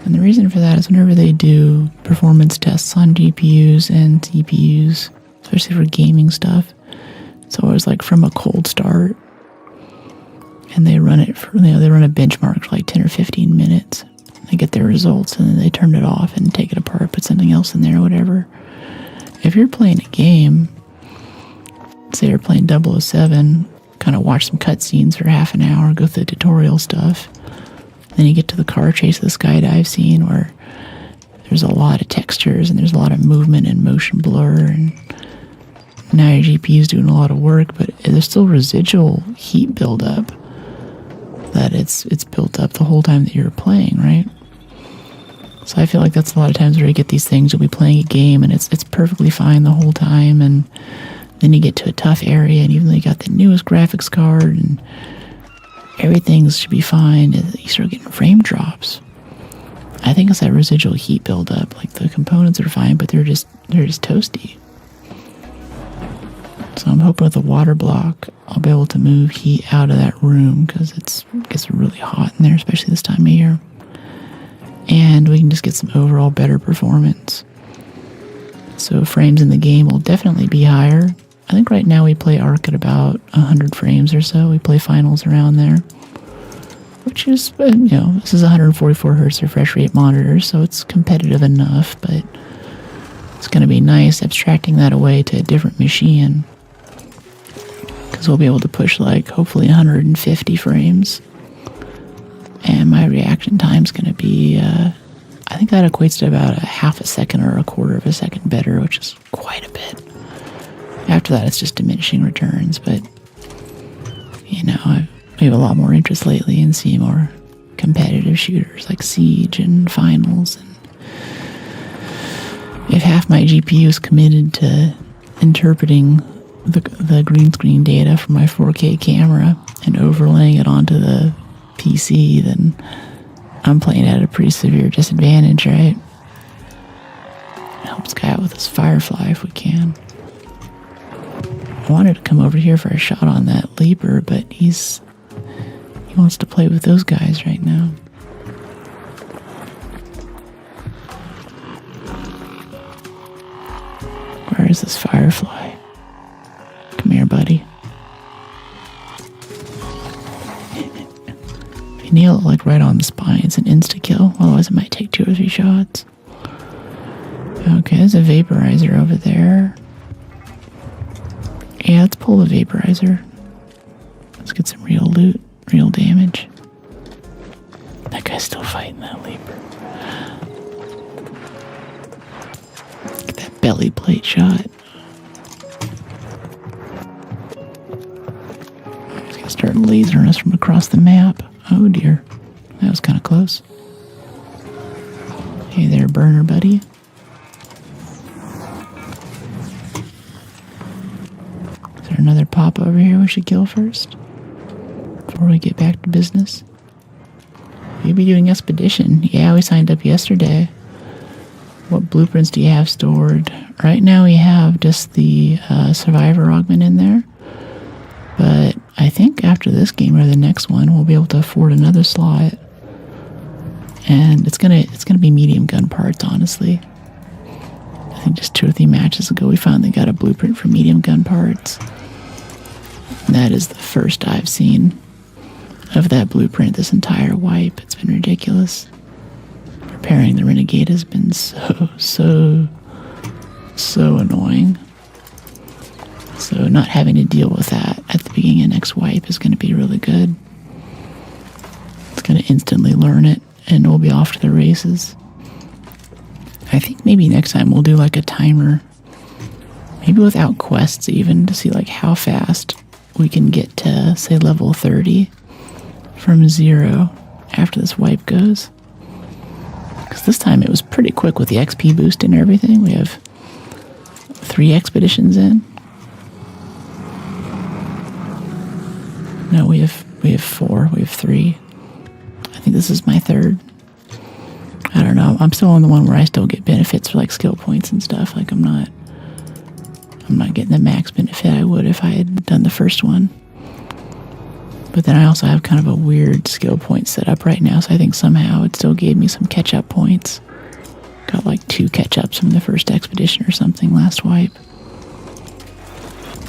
And the reason for that is whenever they do performance tests on GPUs and CPUs, especially for gaming stuff, it's always like from a cold start, and they run it for, they run a benchmark for like 10 or 15 minutes. They get their results, and then they turn it off and take it apart, put something else in there or whatever. If you're playing a game, say you're playing 007, kind of watch some cutscenes for half an hour, go through the tutorial stuff, then you get to the car chase of the skydive scene where there's a lot of textures and there's a lot of movement and motion blur, and now your GPU is doing a lot of work, but there's still residual heat buildup that it's built up the whole time that you're playing, right? So I feel like that's a lot of times where you get these things. You'll be playing a game and it's perfectly fine the whole time, and then you get to a tough area, and even though you got the newest graphics card and everything should be fine, you start getting frame drops. I think it's that residual heat buildup. Like the components are fine, but they're just toasty. So I'm hoping with the water block, I'll be able to move heat out of that room, because it gets really hot in there, especially this time of year. And we can just get some overall better performance. So frames in the game will definitely be higher. I think right now we play Arc at about 100 frames or so. We play finals around there, which is, this is 144 hertz refresh rate monitor, so it's competitive enough, but it's going to be nice abstracting that away to a different machine, because we'll be able to push like hopefully 150 frames, and my reaction time's going to be I think that equates to about a half a second or a quarter of a second better, which is quite a bit. After that, it's just diminishing returns, but we have a lot more interest lately in seeing more competitive shooters like Siege and Finals, and if half my GPU is committed to interpreting the green screen data from my 4K camera and overlaying it onto the PC, then I'm playing at a pretty severe disadvantage, right? Help this guy out with his Firefly if we can. I wanted to come over here for a shot on that Leaper, but he wants to play with those guys right now. Where is this Firefly? Come here, buddy. If you nail it like right on the spine, it's an insta-kill. Otherwise it might take 2 or 3 shots. Okay, there's a vaporizer over there. Yeah, let's pull the vaporizer. get some real loot, real damage. That guy's still fighting that leaper. Get that belly plate shot. He's gonna start lasering us from across the map. Oh dear. That was kind of close. Hey there, burner buddy. Is there another pop over here we should kill first? Before we get back to business? Maybe doing expedition. Yeah, we signed up yesterday. What blueprints do you have stored? Right now we have just the survivor augment in there. But I think after this game or the next one, we'll be able to afford another slot. And it's gonna be medium gun parts, honestly. I think just 2 or 3 matches ago we finally got a blueprint for medium gun parts. And that is the first I've seen of that blueprint this entire wipe. It's been ridiculous. Preparing the Renegade has been so annoying. So not having to deal with that at the beginning of next wipe is going to be really good. It's going to instantly learn it, and we'll be off to the races. I think maybe next time we'll do like a timer, maybe without quests even, to see like how fast we can get to, say, level 30 from 0 after this wipe goes. Because this time it was pretty quick with the XP boost and everything. We have 3 expeditions in. No, we have 4. We have 3. I think this is my 3rd. I don't know. I'm still on the one where I still get benefits for like skill points and stuff. Like I'm not getting the max benefit I would if I had done the first one. But then I also have kind of a weird skill point set up right now, so I think somehow it still gave me some catch-up points. Got like 2 catch-ups from the first expedition or something last wipe.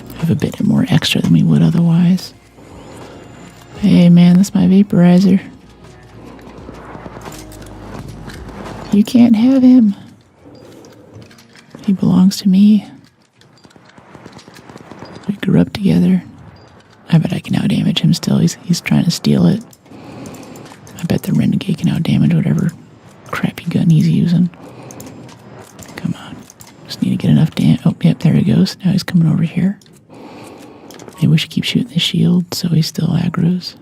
We have a bit more extra than we would otherwise. Hey man, that's my vaporizer. You can't have him. He belongs to me. We grew up together. I bet I can outdamage him still. He's trying to steal it. I bet the Renegade can outdamage whatever crappy gun he's using. Come on. Just need to get enough damage. Oh, yep, there he goes. Now he's coming over here. Maybe we should keep shooting the shield so he still aggroes.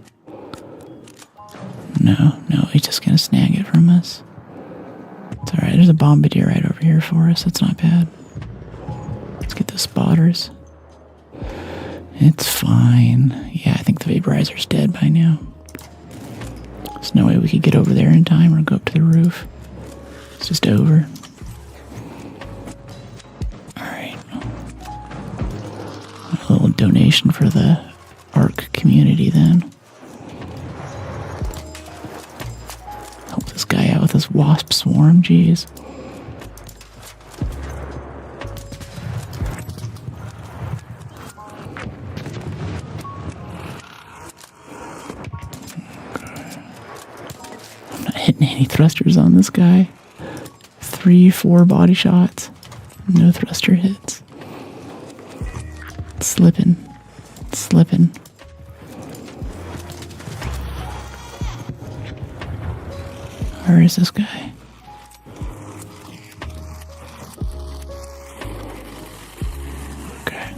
No, he's just gonna snag it from us. It's alright, there's a bombardier right over here for us. That's not bad. Let's get the spotters. It's fine. Yeah, I think the vaporizer's dead by now. There's no way we could get over there in time or go up to the roof. It's just over. Alright. A little donation for the Arc community then. Help this guy out with his wasp swarm, jeez. I'm not hitting any thrusters on this guy. 3, 4 body shots. No thruster hits. It's slipping. It's slipping. Where is this guy? Okay.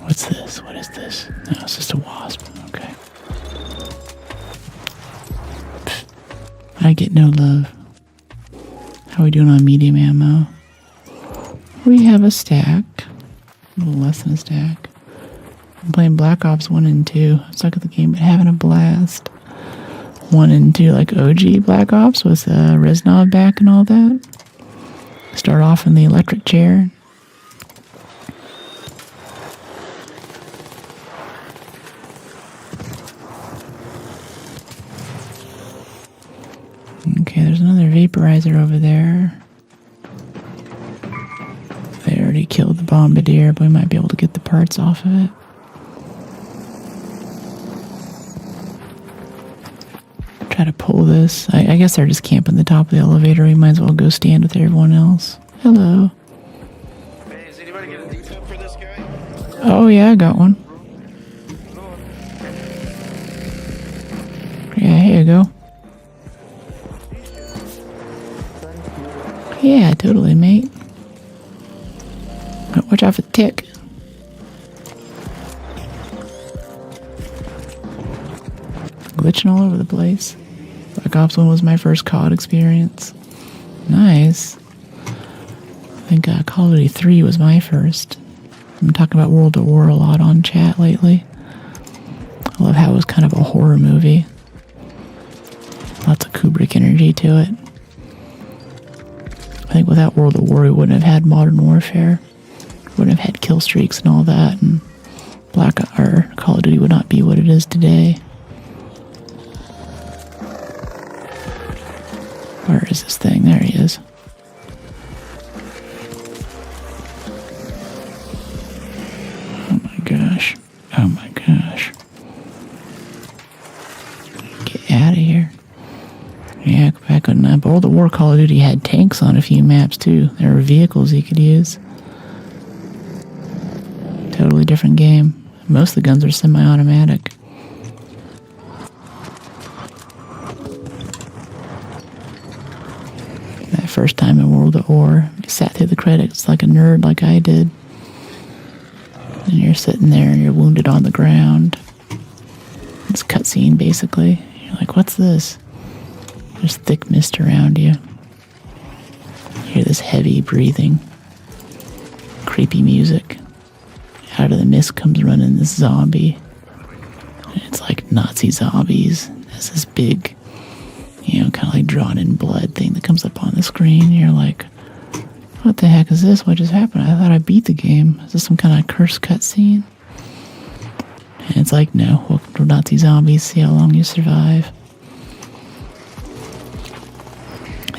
What's this? What is this? No, it's just a wasp. Okay. Pfft. I get no love. How are we doing on medium ammo? We have a stack. A little less than a stack. I'm playing Black Ops 1 and 2. I'm stuck at the game, but having a blast. 1 and 2, like OG Black Ops with Reznov back and all that. Start off in the electric chair. Okay, there's another vaporizer over there. They already killed the bombardier, but we might be able to get the parts off of it. Try to pull this. I guess they're just camping the top of the elevator. We might as well go stand with everyone else. Hello. Hey, is anybody get a defib for this guy? Oh yeah, I got one. Yeah, here you go. Yeah, totally, mate. Watch out for the tick. Glitching all over the place. Black Ops 1 was my first COD experience. Nice. I think Call of Duty 3 was my first. I'm talking about World at War a lot on chat lately. I love how it was kind of a horror movie. Lots of Kubrick energy to it. I think without World at War, we wouldn't have had Modern Warfare. Wouldn't have had kill streaks and all that, and Call of Duty would not be what it is today. Where is this thing? There he is. Oh my gosh. Oh my gosh. Get out of here. Yeah, back on World at War, Call of Duty had tanks on a few maps too. There were vehicles you could use. Totally different game. Most of the guns are semi-automatic. That first time in World at War, you sat through the credits like a nerd like I did. And you're sitting there and you're wounded on the ground. It's cutscene basically. You're like, what's this? There's thick mist around you. You hear this heavy breathing. Creepy music. Out of the mist comes running this zombie. And it's like Nazi zombies. It's this big, kind of like drawn in blood thing that comes up on the screen. And you're like, what the heck is this? What just happened? I thought I beat the game. Is this some kind of cursed cutscene? And it's like, no, welcome to Nazi zombies. See how long you survive.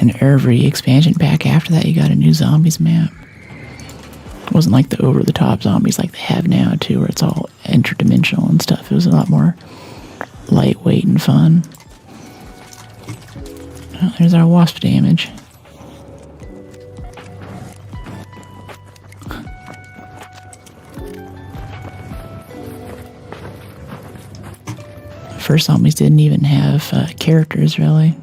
And every expansion pack after that, you got a new zombies map. It wasn't like the over-the-top zombies like they have now, too, where it's all interdimensional and stuff. It was a lot more lightweight and fun. Oh, there's our wasp damage. The first zombies didn't even have characters, really.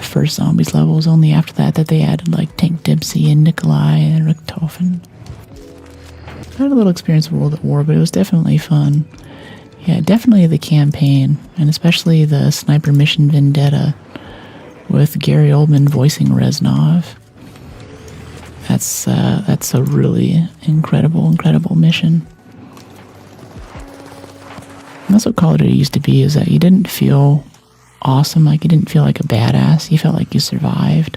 First zombies level was only after that they added like Tank Dempsey and Nikolai and Richtofen. I had a little experience with World at War, but it was definitely fun. Yeah, definitely the campaign, and especially the Sniper Mission Vendetta with Gary Oldman voicing Reznov. That's a really incredible mission. And that's what Call of Duty used to be, is that you didn't feel awesome, like you didn't feel like a badass, you felt like you survived.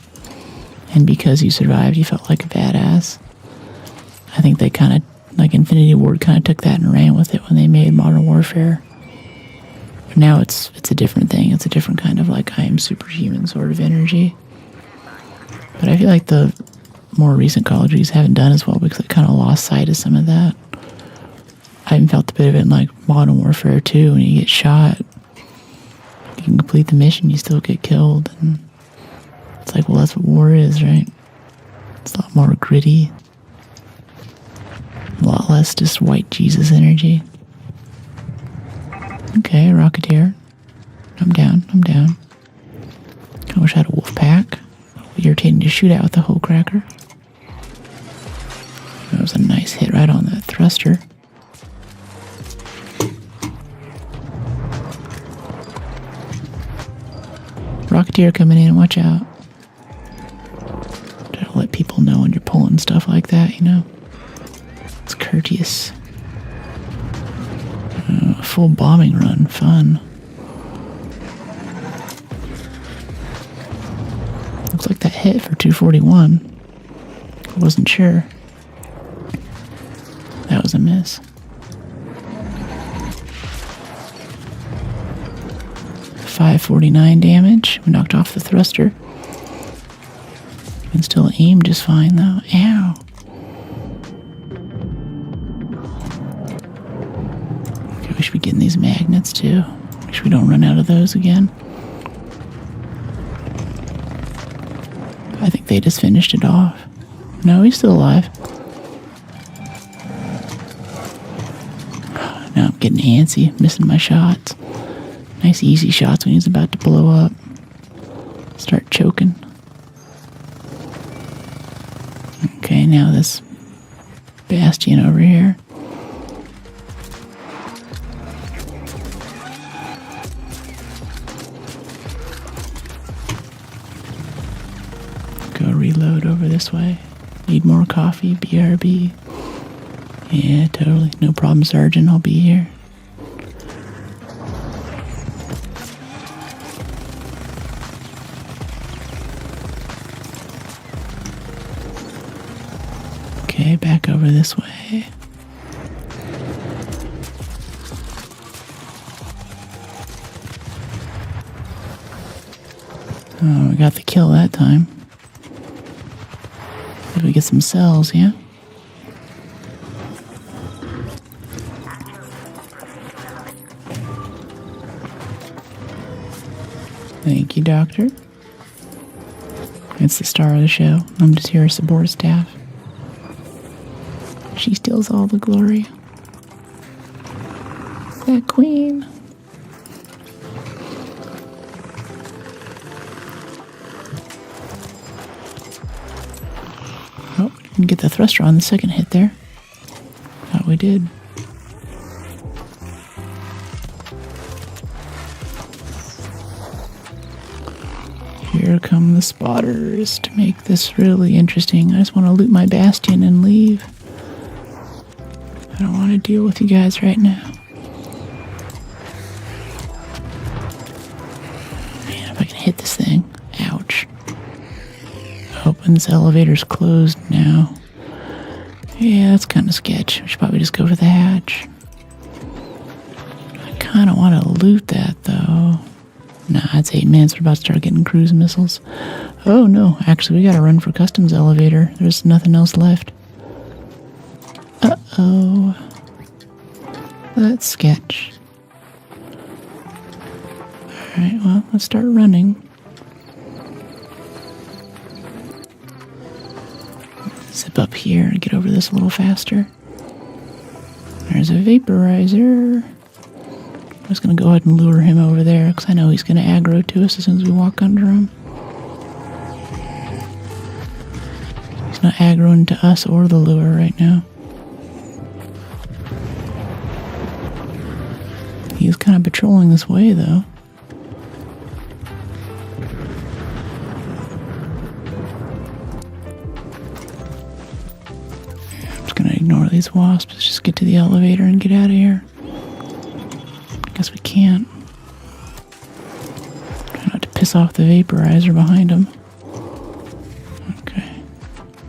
And because you survived, you felt like a badass. I think they kind of, like Infinity Ward kind of took that and ran with it when they made Modern Warfare. Now it's a different thing. It's a different kind of like I am superhuman sort of energy. But I feel like the more recent Call of Duties haven't done as well because it kind of lost sight of some of that. I even felt a bit of it in like Modern Warfare 2 when you get shot. You can complete the mission, you still get killed. And it's like, well, that's what war is, right? It's a lot more gritty. A lot less just white Jesus energy. Okay, Rocketeer. I'm down. I wish I had a wolf pack. Irritating to shoot at with the whole cracker. That was a nice hit right on that thruster. Rocketeer coming in, watch out. Try to let people know when you're pulling stuff like that, It's courteous. Full bombing run, fun. Looks like that hit for 241. I wasn't sure. That was a miss. 549 damage. We knocked off the thruster. You can still aim just fine though. Ow. Okay, we should be getting these magnets too. Make sure we don't run out of those again. I think they just finished it off. No, he's still alive. Now I'm getting antsy, missing my shots. Nice easy shots when he's about to blow up. Start choking. Okay, now this bastion over here. Go reload over this way. Need more coffee, BRB. Yeah, totally. No problem, Sergeant. I'll be here. Okay, back over this way. Oh, we got the kill that time. Did we get some cells, yeah? Thank you, Doctor. It's the star of the show. I'm just here as support staff. She steals all the glory. That queen. Oh, we didn't get the thruster on the second hit there. Thought we did. Here come the spotters to make this really interesting. I just want to loot my bastion and leave. I don't want to deal with you guys right now. Man, if I can hit this thing. Ouch. Hoping this elevator's closed now. Yeah, that's kind of sketch. We should probably just go for the hatch. I kind of want to loot that, though. Nah, it's 8 minutes. We're about to start getting cruise missiles. Oh, no. Actually, we gotta run for customs elevator. There's nothing else left. Uh-oh. That's sketch. Alright, well, let's start running. Zip up here and get over this a little faster. There's a vaporizer. I'm just going to go ahead and lure him over there because I know he's going to aggro to us as soon as we walk under him. He's not aggroing to us or the lure right now. He's kind of patrolling this way, though. I'm just going to ignore these wasps. Let's just get to the elevator and get out of here. Guess we can't. Try not to piss off the vaporizer behind him. Okay.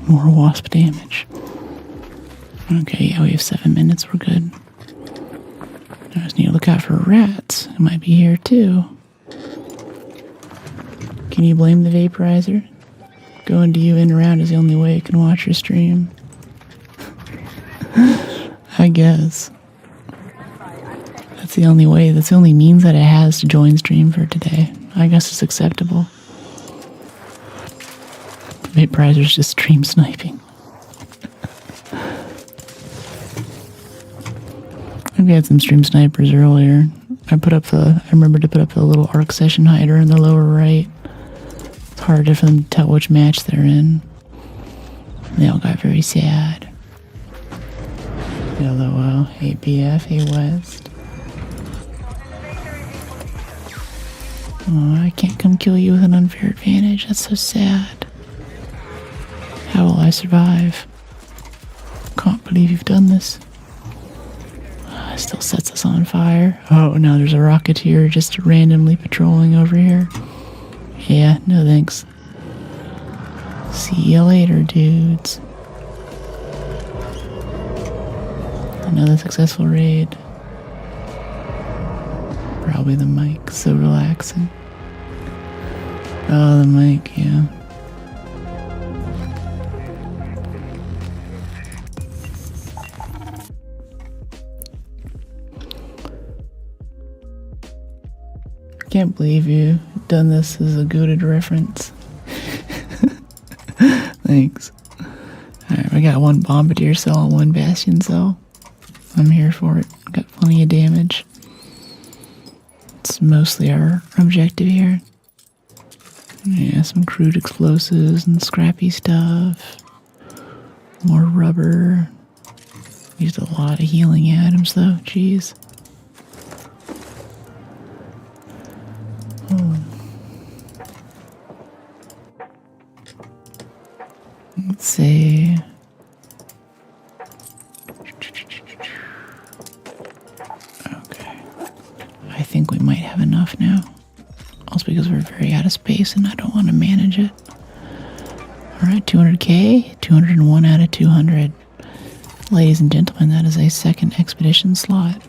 More wasp damage. Okay, yeah, we have 7 minutes. We're good. I just need to look out for rats. It might be here too. Can you blame the vaporizer? Going to you in and around is the only way you can watch your stream. I guess. That's the only way. That's the only means that it has to join stream for today. I guess it's acceptable. The vaporizer's just stream sniping. We had some stream snipers earlier. I remember to put up the little ARC session hider in the lower right. It's hard for them to tell which match they're in. They all got very sad. LOL. Hey BF. Hey West. Oh, I can't come kill you with an unfair advantage. That's so sad. How will I survive? Can't believe you've done this. It still sets us on fire. Oh, now there's a rocketeer just randomly patrolling over here. Yeah, no thanks. See you later, dudes. Another successful raid. Probably the mic, so relaxing. Oh, the mic, yeah. can't believe you done this as a goated reference. Thanks. Alright, we got one bombardier cell and one bastion cell. I'm here for it. Got plenty of damage. It's mostly our objective here. Yeah, some crude explosives and scrappy stuff. More rubber. Used a lot of healing atoms though, jeez. Let's see. Okay. I think we might have enough now. Also because we're very out of space and I don't want to manage it. Alright, 200k, 201 out of 200. Ladies and gentlemen, that is a second expedition slot.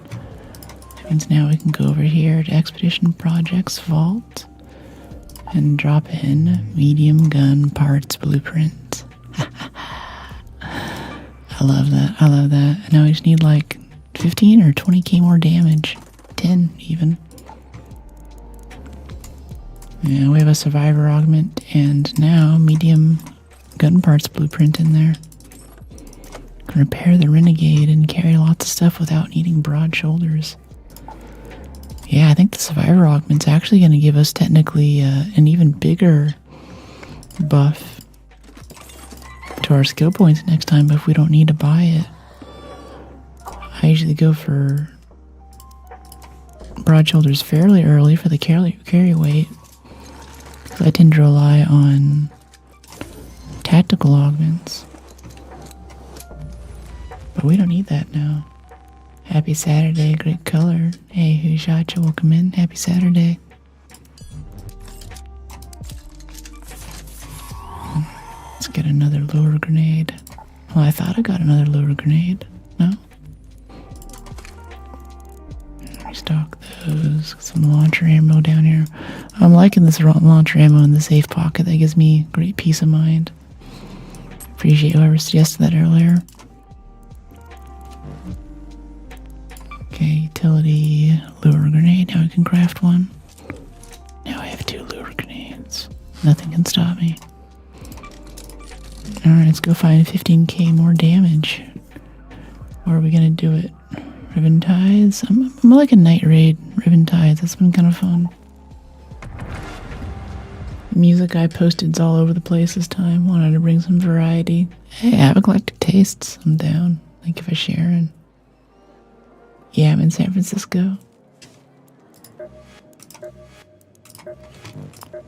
That means now we can go over here to Expedition Projects Vault and drop in medium gun parts blueprint. I love that. I love that. And now we just need like 15 or 20k more damage. 10 even. Yeah, we have a survivor augment and now medium gun parts blueprint in there. Can repair the renegade and carry lots of stuff without needing broad shoulders. Yeah, I think the survivor augment's actually going to give us technically an even bigger buff to our skill points next time if we don't need to buy it. I usually go for broad shoulders fairly early for the carry weight. I tend to rely on tactical augments. But we don't need that now. Happy Saturday, great color. Hey, who shot you? Welcome in. Happy Saturday. Let's get another lure grenade. Well, I thought I got another lure grenade. No? Restock those. Some launcher ammo down here. I'm liking this launcher ammo in the safe pocket. That gives me great peace of mind. Appreciate whoever suggested that earlier. Okay, utility lure grenade. Now we can craft one. Now I have 2 lure grenades. Nothing can stop me. Alright, let's go find 15k more damage. Where are we gonna do it? Ribbon Tides? I'm like a night raid. Ribbon Tides, that's been kind of fun. Music I posted's all over the place this time. Wanted to bring some variety. Hey, I have eclectic tastes. I'm down. Thank you for sharing. Yeah, I'm in San Francisco.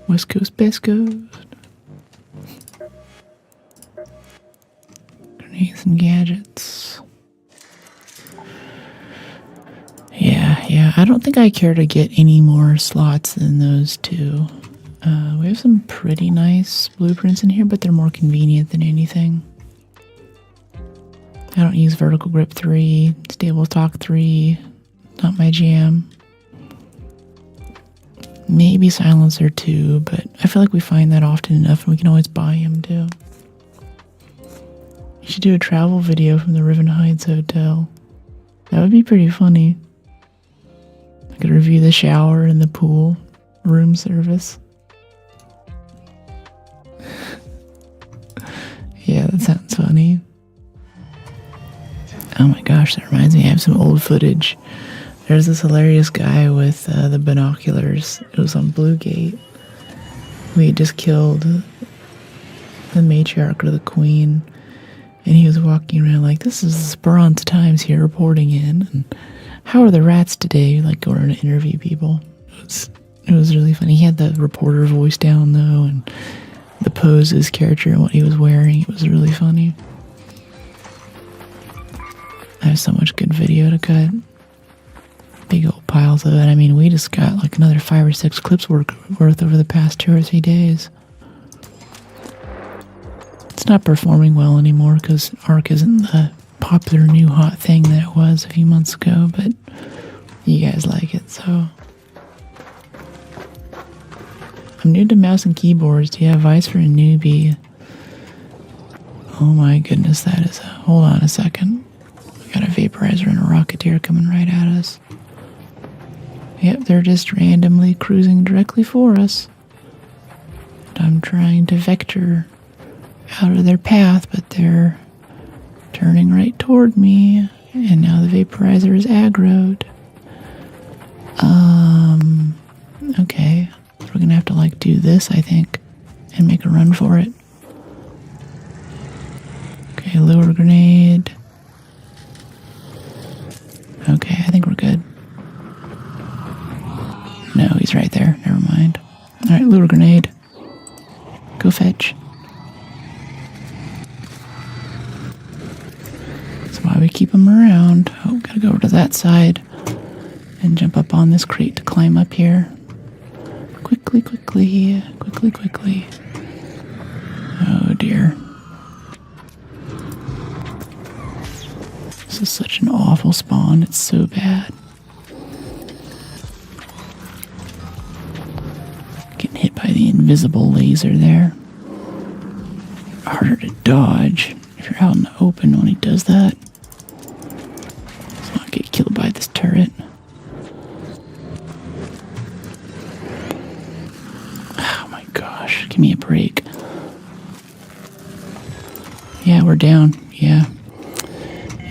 West Coast, Best Coast. Grenades and gadgets. Yeah, I don't think I care to get any more slots than those 2. We have some pretty nice blueprints in here, but they're more convenient than anything. I don't use vertical grip 3, stable talk 3, not my jam. Maybe silencer 2, but I feel like we find that often enough and we can always buy them too. You should do a travel video from the Riven Heights Hotel. That would be pretty funny. I could review the shower and the pool, room service. Yeah, that sounds funny. Oh my gosh, that reminds me, I have some old footage. There's this hilarious guy with the binoculars. It was on Blue Gate. We had just killed the matriarch or the queen. And he was walking around like, this is Esperance Times here reporting in. And how are the rats today? Like going to interview people. It was really funny. He had the reporter voice down though, and the pose of his character and what he was wearing. It was really funny. I have so much good video to cut. Big old piles of it. I mean, we just got like another 5 or 6 clips worth over the past 2 or 3 days. It's not performing well anymore because Arc isn't the popular new hot thing that it was a few months ago, but you guys like it, so. I'm new to mouse and keyboards. Do you have advice for a newbie? Oh my goodness, that is hold on a second. We got a vaporizer and a rocketeer coming right at us. Yep, they're just randomly cruising directly for us. And I'm trying to vector out of their path, but they're turning right toward me. And now the vaporizer is aggroed. Okay. So we're gonna have to, like, do this, I think, and make a run for it. Okay, lure grenade. Okay, I think we're good. No, he's right there. Never mind. Alright, lure grenade. Go fetch. That's why we keep him around. Oh, gotta go over to that side and jump up on this crate to climb up here. Quickly, quickly, quickly, quickly. Oh dear. This is such an awful spawn. It's so bad. Getting hit by the invisible laser there. Harder to dodge if you're out in the open when he does that. Let's not get killed by this turret. Oh my gosh, give me a break. Yeah, we're down. Yeah.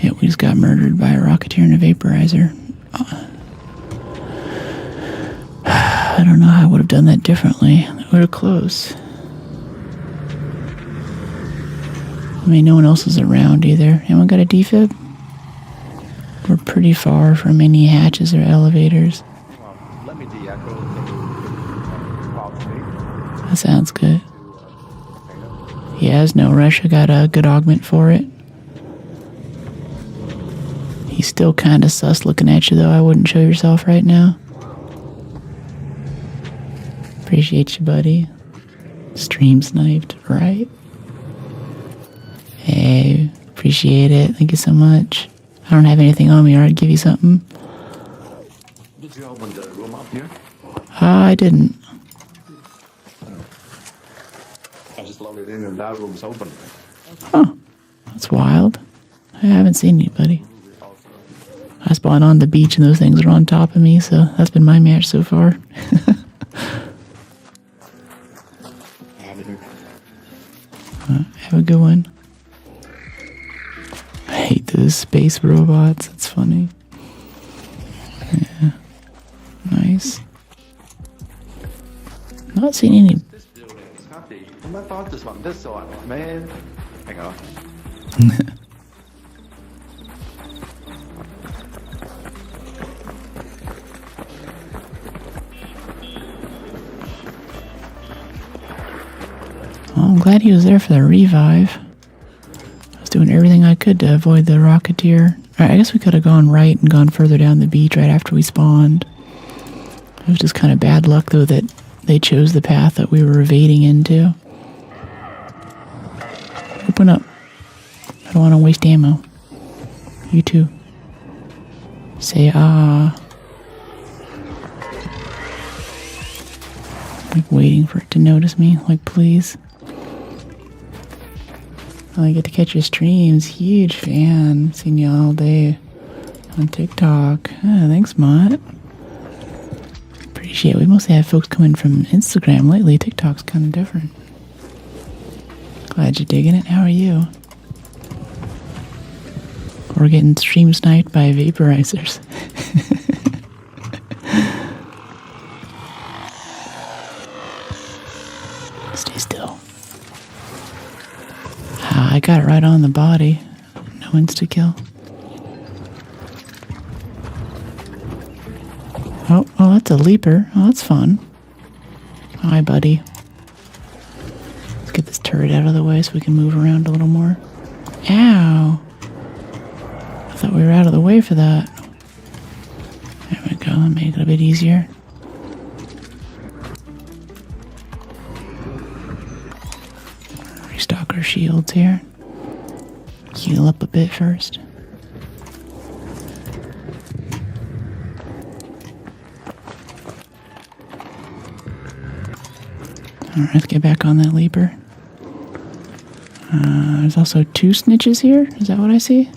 Yeah, we just got murdered by a rocketeer and a vaporizer. I don't know how I would have done that differently. We were close. I mean, no one else is around either. Anyone got a defib? We're pretty far from any hatches or elevators. Let me de-echo That sounds good. Yeah, there's no rush. I got a good augment for it. He's still kind of sus looking at you, though. I wouldn't show yourself right now. Appreciate you, buddy. Stream sniped, right? Hey, appreciate it. Thank you so much. I don't have anything on me, or I'd give you something. Did you open the room up here? I didn't. I just logged in and that room's open. Huh. That's wild. I haven't seen anybody. I spawned on the beach and those things are on top of me, so that's been my match so far. Have a good one. I hate those space robots. It's funny. Yeah. Nice. Not seeing any. This building is happy. I thought this one, this one, man. Hang on. Well, I'm glad he was there for the revive. I was doing everything I could to avoid the rocketeer. Alright, I guess we could have gone right and gone further down the beach right after we spawned. It was just kind of bad luck, though, that they chose the path that we were evading into. Open up. I don't want to waste ammo. You too. Say ah. Like waiting for it to notice me. Like, please. I get to catch your streams. Huge fan. Seen you all day on TikTok. Ah, thanks, Mott. Appreciate it. We mostly have folks coming from Instagram lately. TikTok's kind of different. Glad you're digging it. How are you? We're getting stream sniped by vaporizers. Stay still. I got it right on the body. No insta-kill. Oh, well, that's a leaper. Oh, that's fun. Hi, buddy. Let's get this turret out of the way so we can move around a little more. Ow! I thought we were out of the way for that. There we go. Make it a bit easier. Restock our shields here. Heal up a bit first. Alright, let's get back on that leaper. There's also 2 snitches here. Is that what I see?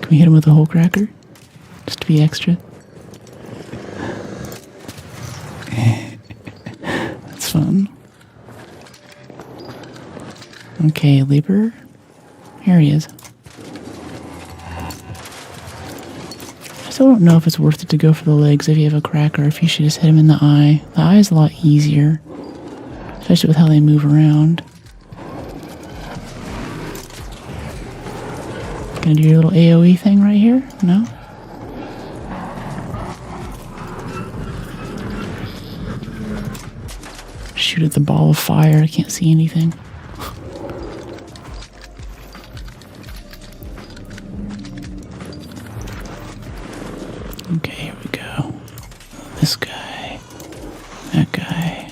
Can we hit him with a hole cracker? Just to be extra. Okay, Leaper. Here he is. I still don't know if it's worth it to go for the legs if you have a crack or if you should just hit him in the eye. The eye is a lot easier, especially with how they move around. Gonna do your little AoE thing right here? No? Shoot at the ball of fire. I can't see anything. Okay, here we go. This guy. That guy.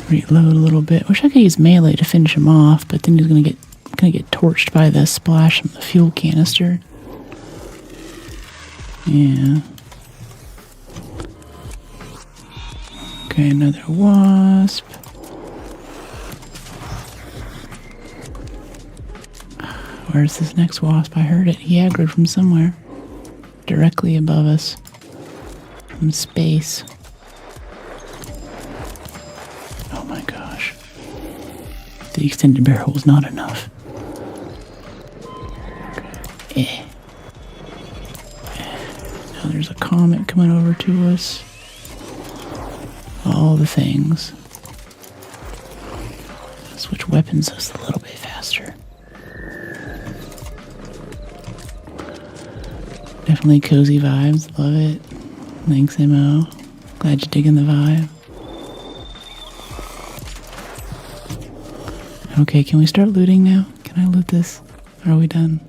Reload a little bit. Wish I could use melee to finish him off, but then he's gonna get torched by the splash from the fuel canister. Yeah. Okay, another wasp. Where's this next wasp? I heard it. He aggroed from somewhere. Directly above us. From space. Oh my gosh. The extended barrel was not enough. Now there's a comet coming over to us. All the things. Switch weapons just a little bit faster. Definitely cozy vibes. Love it. Thanks, MO. Glad you're digging the vibe. Okay, can we start looting now? Can I loot this? Or are we done?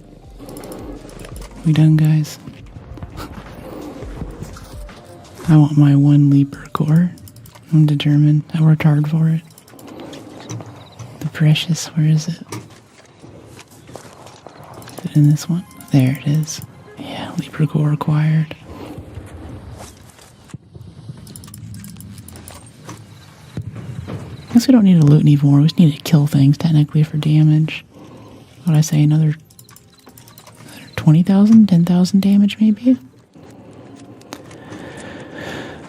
We done, guys? I want my one Leaper core. I'm determined. I worked hard for it. The precious, where is it? Is it in this one? There it is. Yeah, Leaper core acquired. I guess we don't need to loot anymore. We just need to kill things technically for damage. What would I say? Another 20,000? 10,000 damage maybe?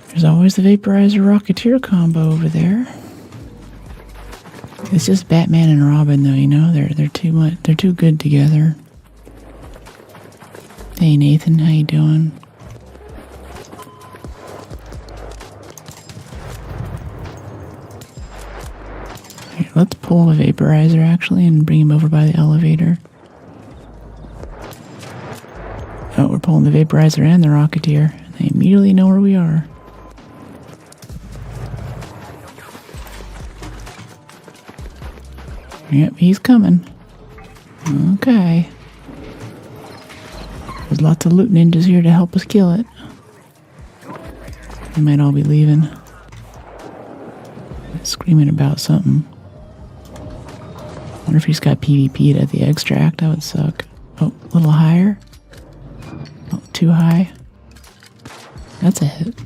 There's always the Vaporizer Rocketeer combo over there. It's just Batman and Robin though, you know? They're too much. They're too good together. Hey Nathan, how you doing? Here, let's pull a Vaporizer actually and bring him over by the elevator. Oh, we're pulling the Vaporizer and the Rocketeer. They immediately know where we are. Yep, he's coming. Okay. There's lots of loot ninjas here to help us kill it. They might all be leaving. Screaming about something. Wonder if he's got PvP'd at the extract. That would suck. Oh, a little higher. Oh, too high. That's a hit.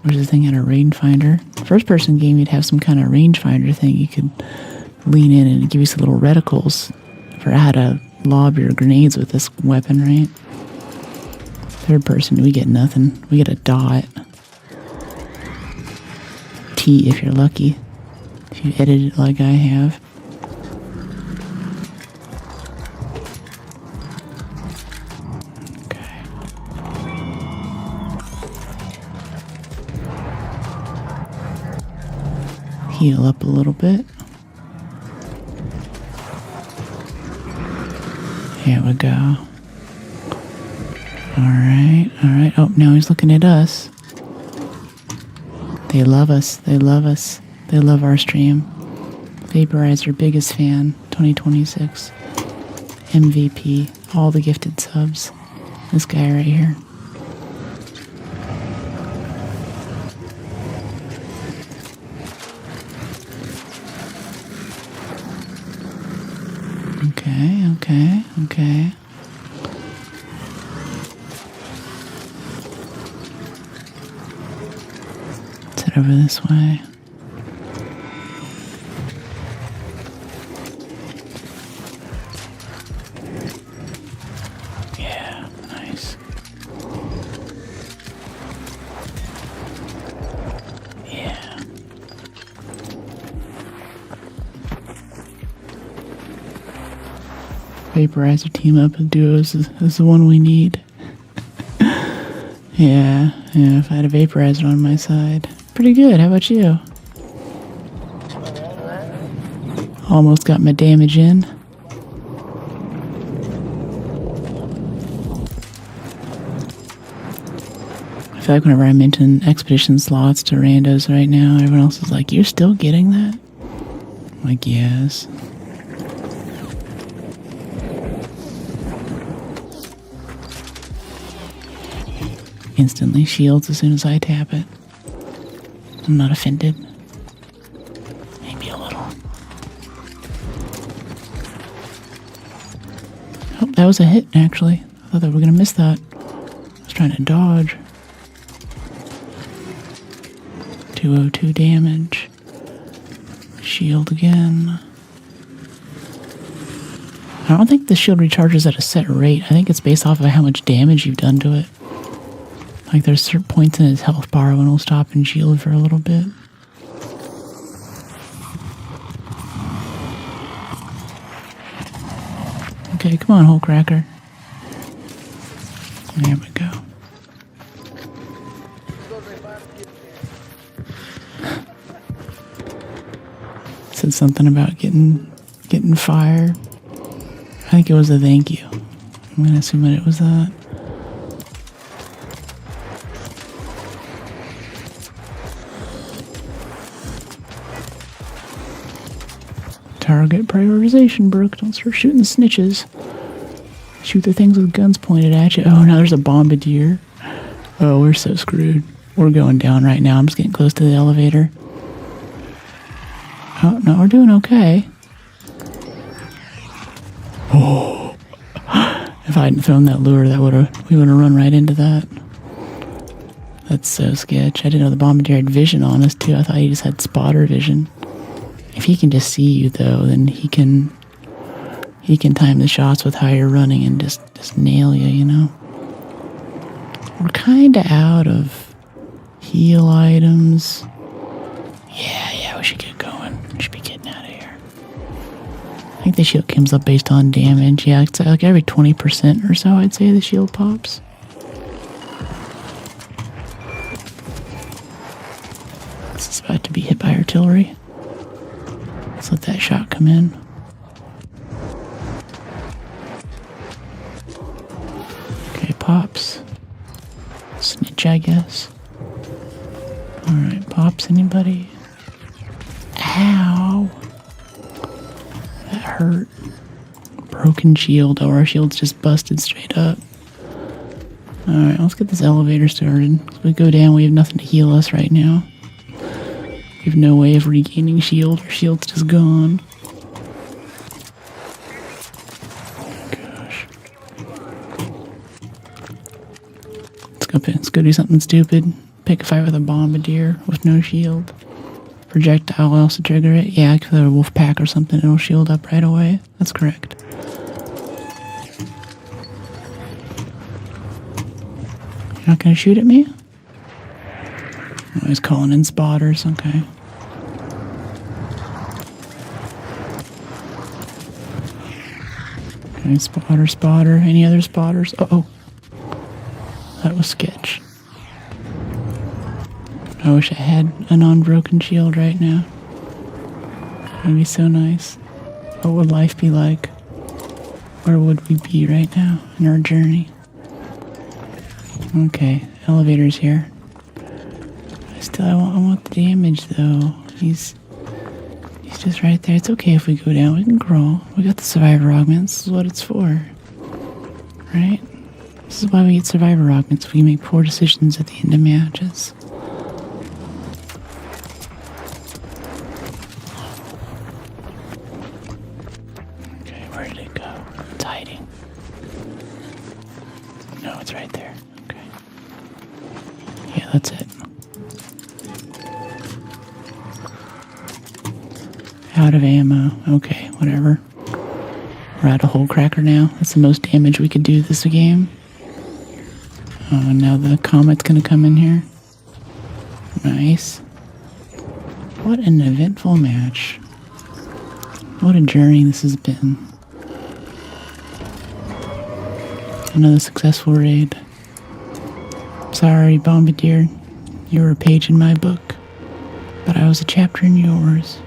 Where's the thing at a rangefinder? First person game, you'd have some kind of rangefinder thing. You could lean in and give you some little reticles for how to lob your grenades with this weapon, right? Third person, we get nothing. We get a dot. T if you're lucky. If you edit it like I have. Okay. Heal up a little bit. Here we go. Alright, alright. Oh, now he's looking at us. They love us. They love us. They love our stream. Vaporizer, biggest fan, 2026. MVP, all the gifted subs. This guy right here. Okay, okay, okay. Let's head over this way. vaporizer team up with duos is the one we need. Yeah, if I had a vaporizer on my side. Pretty good, how about you? Almost got my damage in. I feel like whenever I mention expedition slots to randos right now, everyone else is like, you're still getting that? I'm like, yes. Instantly shields as soon as I tap it. I'm not offended. Maybe a little. Oh, that was a hit, actually. I thought that we were going to miss that. I was trying to dodge. 202 damage. Shield again. I don't think the shield recharges at a set rate. I think it's based off of how much damage you've done to it. Like there's certain points in his health bar when it'll stop and shield for a little bit. Okay, come on, hole cracker. There we go. Said something about getting fire. I think it was a thank you. I'm gonna assume that it was that. Target prioritization, Brooke. Don't start shooting the snitches. Shoot the things with guns pointed at you. Oh, now there's a bombardier. Oh, we're so screwed. We're going down right now. I'm just getting close to the elevator. Oh, no, we're doing okay. Oh. If I hadn't thrown that lure, we would have run right into that. That's so sketch. I didn't know the bombardier had vision on us, too. I thought he just had spotter vision. If he can just see you, though, then he can time the shots with how you're running and just nail you, you know? We're kind of out of heal items. Yeah, we should get going. We should be getting out of here. I think the shield comes up based on damage. Yeah, it's like every 20% or so, I'd say the shield pops. This is about to be hit by artillery. Let's let that shot come in. Okay, pops. Snitch, I guess. Alright, pops, anybody? Ow! That hurt. Broken shield. Oh, our shield's just busted straight up. Alright, let's get this elevator started. As we go down, we have nothing to heal us right now. We have no way of regaining shield. Our shield's just gone. Gosh. Let's go do something stupid. Pick a fight with a bombardier with no shield. Projectile will also trigger it. Yeah, if they're a wolf pack or something, it'll shield up right away. That's correct. You're not gonna shoot at me? Oh, he's calling in spotters, okay. Okay, spotter. Any other spotters? Uh-oh. That was sketch. I wish I had a non-broken shield right now. That'd be so nice. What would life be like? Where would we be right now in our journey? Okay, elevator's here. I want the damage though. He's just right there. It's okay if we go down. We can crawl. We got the survivor augments. This is what it's for. Right? This is why we get survivor augments. We make poor decisions at the end of matches. Okay, where did it go? It's hiding. No, it's right there. Okay. Yeah, that's it. Out of ammo. Okay, whatever. We're at a hole cracker now. That's the most damage we could do this game. Oh, now the comet's gonna come in here. Nice. What an eventful match. What a journey this has been. Another successful raid. Sorry, Bombardier. You were a page in my book, but I was a chapter in yours.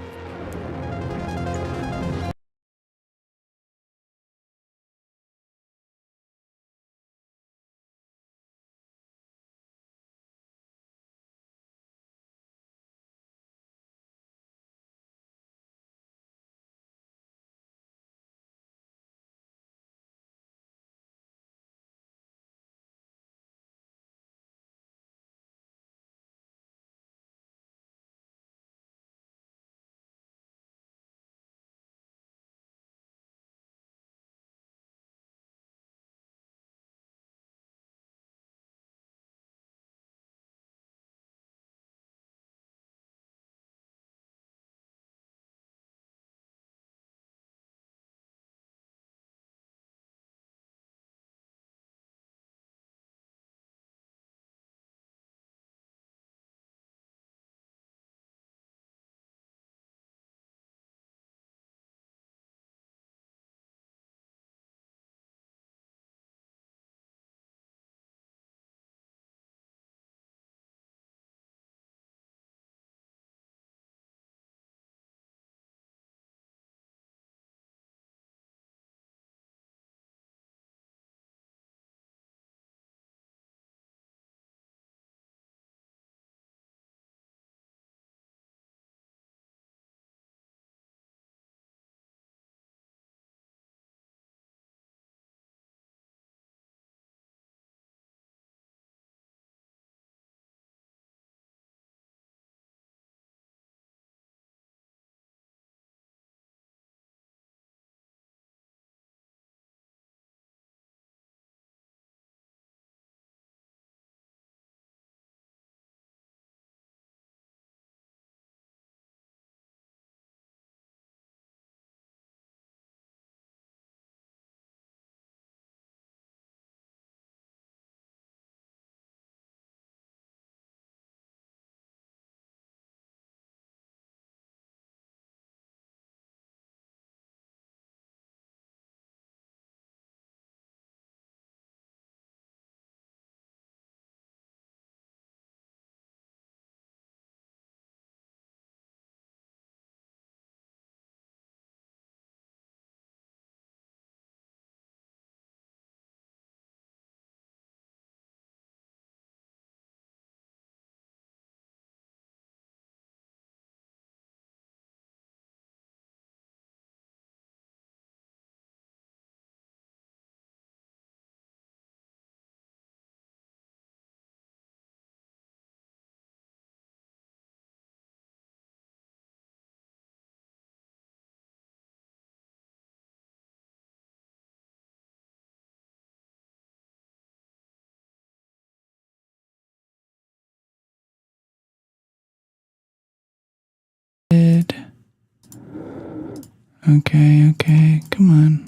Okay, come on.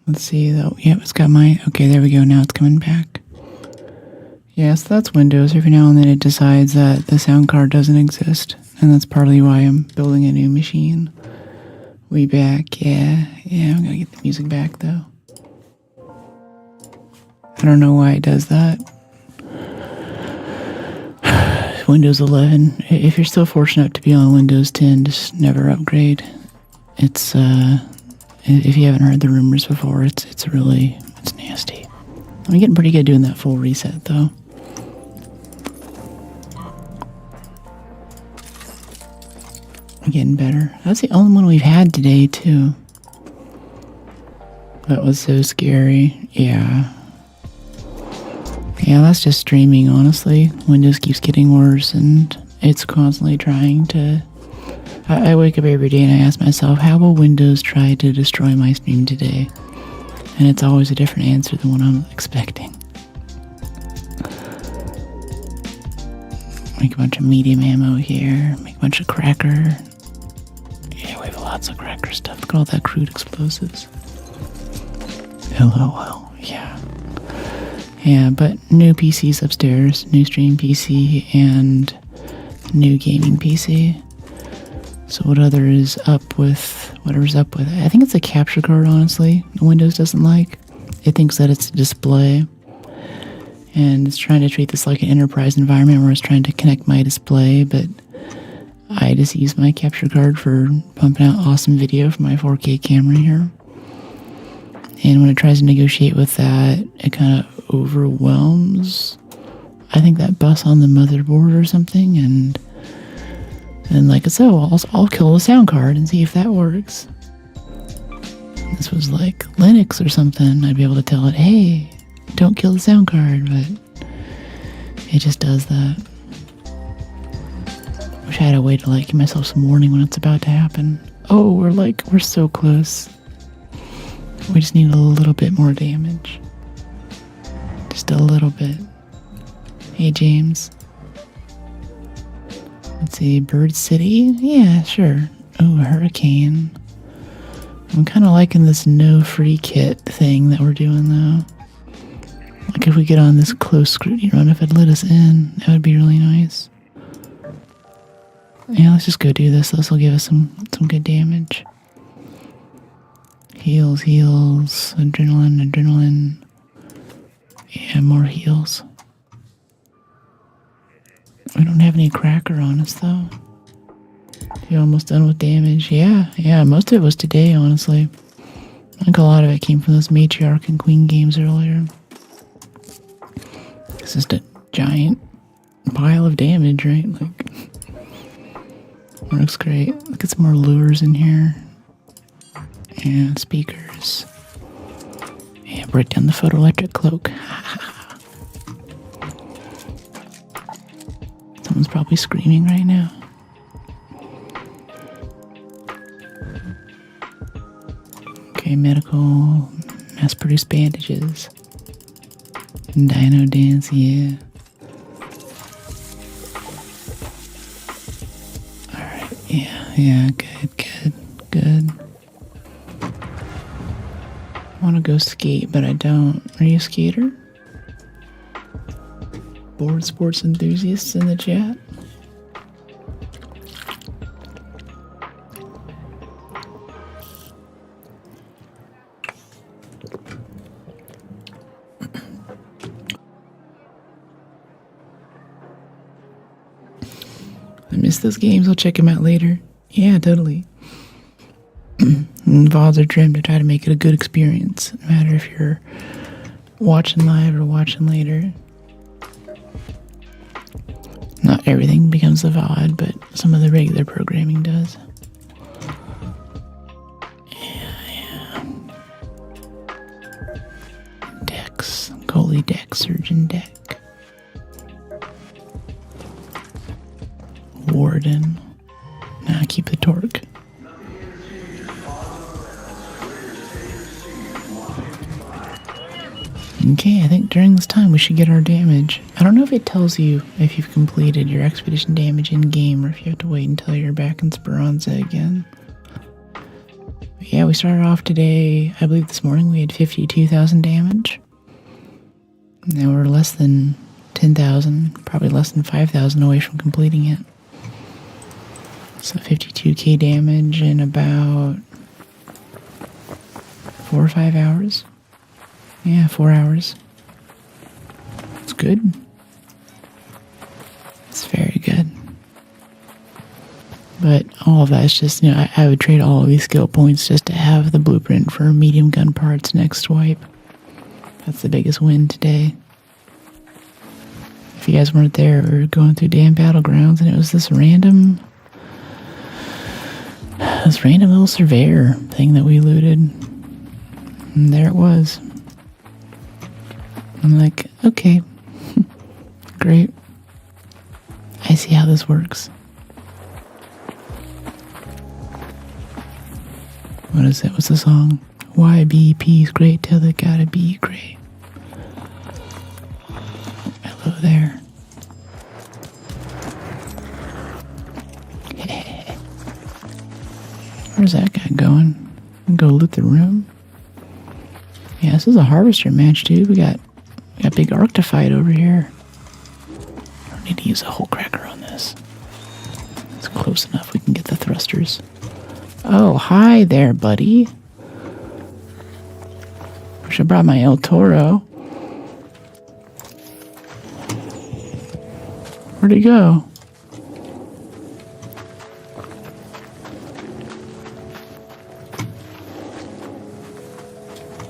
Let's see though. Yep, it's got my, okay, there we go, now it's coming back. Yeah, so that's Windows. Every now and then it decides that the sound card doesn't exist, and that's partly why I'm building a new machine. We back, yeah, I'm gonna get the music back though. I don't know why it does that. Windows 11. If you're still fortunate enough to be on Windows 10, just never upgrade. It's if you haven't heard the rumors before, it's nasty. I'm getting pretty good doing that full reset though. I'm getting better. That's the only one we've had today too. That was so scary. Yeah, that's just streaming, honestly. Windows keeps getting worse, and it's constantly trying to... I wake up every day and I ask myself, how will Windows try to destroy my stream today? And it's always a different answer than what I'm expecting. Make a bunch of medium ammo here, make a bunch of cracker. Yeah, we have lots of cracker stuff. Look at all that crude explosives. LOL, yeah. Yeah, but new PCs upstairs, new stream PC, and new gaming PC. So whatever's up with, I think it's a capture card, honestly, Windows doesn't like. it thinks that it's a display, and it's trying to treat this like an enterprise environment where it's trying to connect my display, but I just use my capture card for pumping out awesome video from my 4K camera here. And when it tries to negotiate with that, it kind of overwhelms, I think, that bus on the motherboard or something, and like, so I'll kill the sound card and see if that works. This was like Linux or something, I'd be able to tell it, hey, don't kill the sound card, but it just does that. Wish I had a way to like give myself some warning when it's about to happen. Oh, we're so close. We just need a little bit more damage. Just a little bit. Hey, James. Let's see, Bird City? Yeah, sure. Oh, a hurricane. I'm kind of liking this no free kit thing that we're doing, though. Like, if we get on this close scrutiny run, if it let us in, that would be really nice. Yeah, let's just go do this. This will give us some good damage. Heals, adrenaline. Yeah, more heals. We don't have any cracker on us, though. You're almost done with damage. Yeah, most of it was today, honestly. I think a lot of it came from those Matriarch and Queen games earlier. It's just a giant pile of damage, right? Like, looks great. Look at some more lures in here. And speakers. Yeah, break down the photoelectric cloak. Someone's probably screaming right now. Okay, medical, mass-produced bandages. Dino dance, yeah. Alright, yeah, good. I want to go skate, but I don't. Are you a skater? Board sports enthusiasts in the chat? I miss those games. I'll check them out later. Yeah, totally. VODs are trimmed to try to make it a good experience, no matter if you're watching live or watching later. Not everything becomes a VOD, but some of the regular programming does. Yeah. Dex, goalie deck, surgeon deck. Warden. Nah, keep the torque. Okay, I think during this time we should get our damage. I don't know if it tells you if you've completed your expedition damage in game or if you have to wait until you're back in Speranza again. But yeah, we started off today, I believe this morning we had 52,000 damage. Now we're less than 10,000, probably less than 5,000 away from completing it. So 52k damage in about 4 or 5 hours. Yeah, 4 hours. It's good. It's very good. But all of that is just, I would trade all of these skill points just to have the blueprint for medium gun parts next wipe. That's the biggest win today. If you guys weren't there, we were going through damn battlegrounds and it was this random little surveyor thing that we looted. And there it was. I'm like, okay, great. I see how this works. What is it? What's the song? YBP's great till they gotta be great. Hello there. Where's that guy going? Go loot the room? Yeah, this is a harvester match, dude. We got big arc to fight over here. I don't need to use a whole cracker on this. It's close enough. We can get the thrusters. Oh, hi there, buddy. Wish I brought my El Toro. Where'd he go?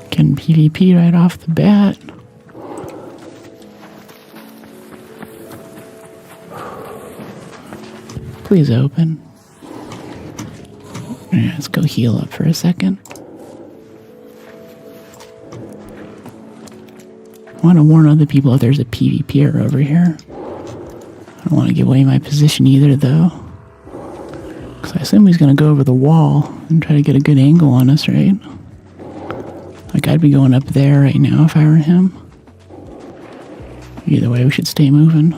Getting PvP right off the bat. Please open. Yeah, let's go heal up for a second. I want to warn other people if there's a PvPer over here. I don't want to give away my position either, though. Because I assume he's going to go over the wall and try to get a good angle on us, right? Like, I'd be going up there right now if I were him. Either way, we should stay moving.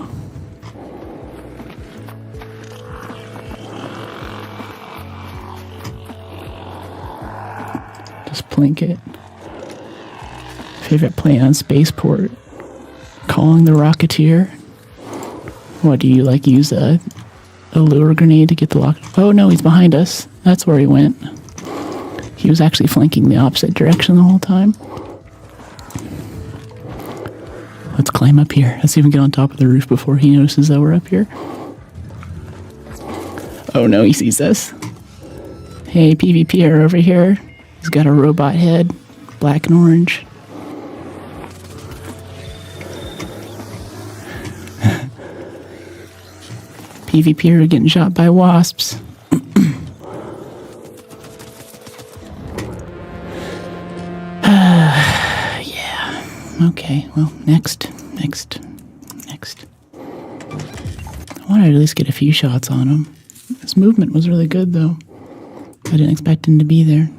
Just plink it. Favorite play on Spaceport. Calling the Rocketeer. What, do you, like, use a lure grenade to get the lock? Oh, no, he's behind us. That's where he went. He was actually flanking the opposite direction the whole time. Let's climb up here. Let's even get on top of the roof before he notices that we're up here. Oh, no, he sees us. Hey, PvPer over here. He's got a robot head, black and orange. PvPer getting shot by wasps. Yeah. Okay, well, next. I wanted to at least get a few shots on him. His movement was really good, though. I didn't expect him to be there.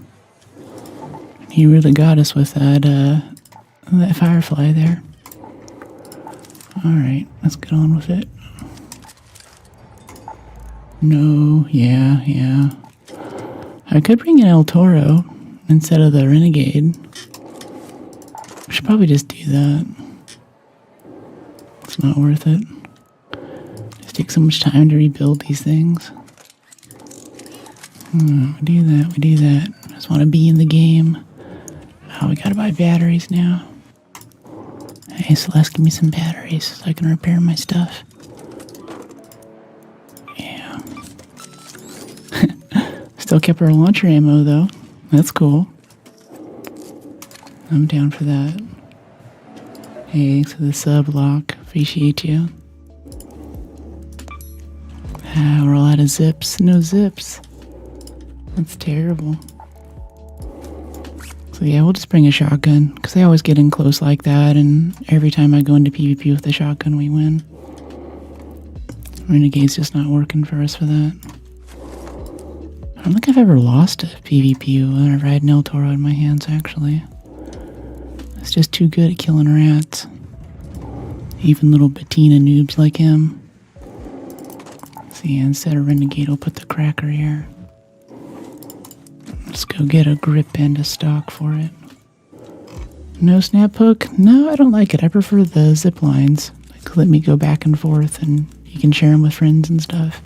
He really got us with that firefly there. Alright, let's get on with it. No, yeah. I could bring an El Toro instead of the Renegade. We should probably just do that. It's not worth it. It takes so much time to rebuild these things. We do that. I just want to be in the game. Oh, we gotta buy batteries now. Hey, Celeste, give me some batteries so I can repair my stuff. Yeah. Still kept our launcher ammo, though. That's cool. I'm down for that. Hey, thanks for the sub, Lock. Appreciate you. Ah, we're all out of zips. No zips. That's terrible. So yeah, we'll just bring a shotgun, because they always get in close like that, and every time I go into PvP with the shotgun, we win. Renegade's just not working for us for that. I don't think I've ever lost a PvP whenever I had an El Toro in my hands, actually. It's just too good at killing rats. Even little Bettina noobs like him. So yeah, instead of Renegade, I'll put the Cracker here. Let's go get a grip and a stock for it. No snap hook? No, I don't like it. I prefer the zip lines. Like, let me go back and forth and you can share them with friends and stuff.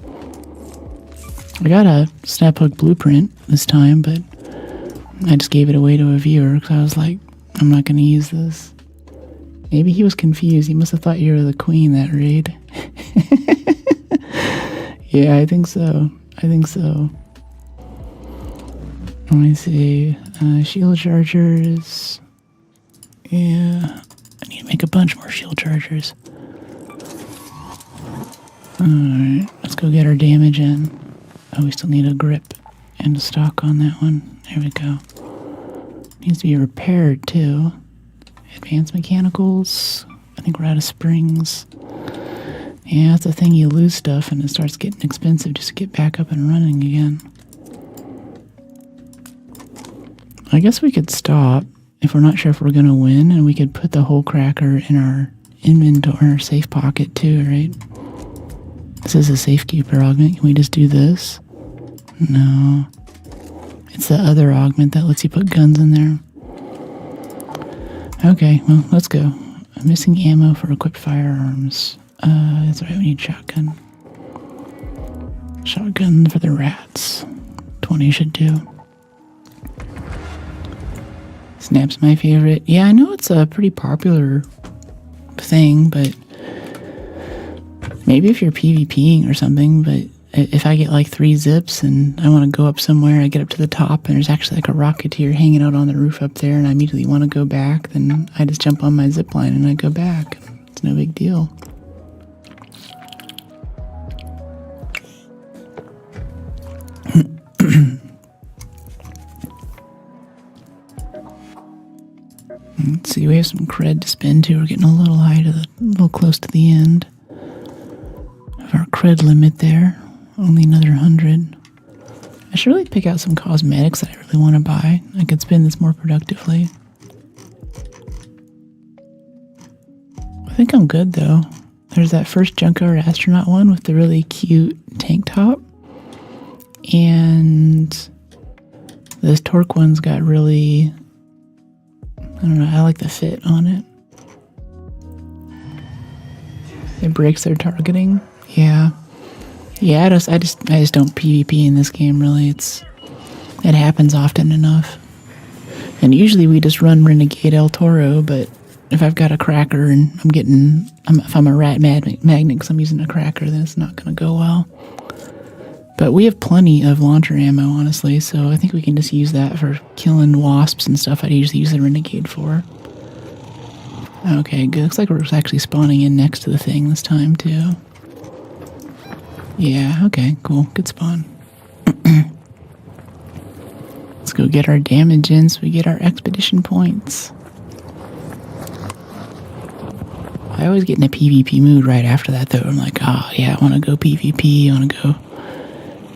I got a snap hook blueprint this time, but I just gave it away to a viewer because I was like, I'm not going to use this. Maybe he was confused. He must have thought you were the queen that raid. Yeah, I think so. Let me see. Shield chargers. Yeah. I need to make a bunch more shield chargers. Alright, let's go get our damage in. Oh, we still need a grip and a stock on that one. There we go. Needs to be repaired too. Advanced mechanicals. I think we're out of springs. Yeah, that's the thing. You lose stuff and it starts getting expensive just to get back up and running again. I guess we could stop if we're not sure if we're going to win, and we could put the whole Cracker in our inventory, our safe pocket too, right? This is a safekeeper augment. Can we just do this? No. It's the other augment that lets you put guns in there. Okay, well, let's go. I'm missing ammo for equipped firearms. That's right, we need shotgun. Shotgun for the rats. 20 should do. Snap's my favorite. Yeah, I know it's a pretty popular thing, but maybe if you're PvPing or something, but if I get like 3 zips and I want to go up somewhere, I get up to the top and there's actually like a rocketeer hanging out on the roof up there and I immediately want to go back, then I just jump on my zip line and I go back. It's no big deal. Let's see, we have some cred to spend too. We're getting a little close to the end of our cred limit there. Only another 100. I should really pick out some cosmetics that I really want to buy. I could spend this more productively. I think I'm good though. There's that first Junkyard Astronaut one with the really cute tank top. And this Torque one's got really, I don't know, I like the fit on it. It breaks their targeting. Yeah. Yeah, I just don't PvP in this game really. It happens often enough. And usually we just run Renegade El Toro, but if I've got a cracker and if I'm a rat magnet because I'm using a cracker, then it's not going to go well. But we have plenty of launcher ammo, honestly, so I think we can just use that for killing wasps and stuff I'd usually use the Renegade for. Okay, good. Looks like we're actually spawning in next to the thing this time, too. Yeah, okay, cool. Good spawn. Let's go get our damage in so we get our expedition points. I always get in a PvP mood right after that, though. I'm like, oh, yeah, I want to go PvP. I want to go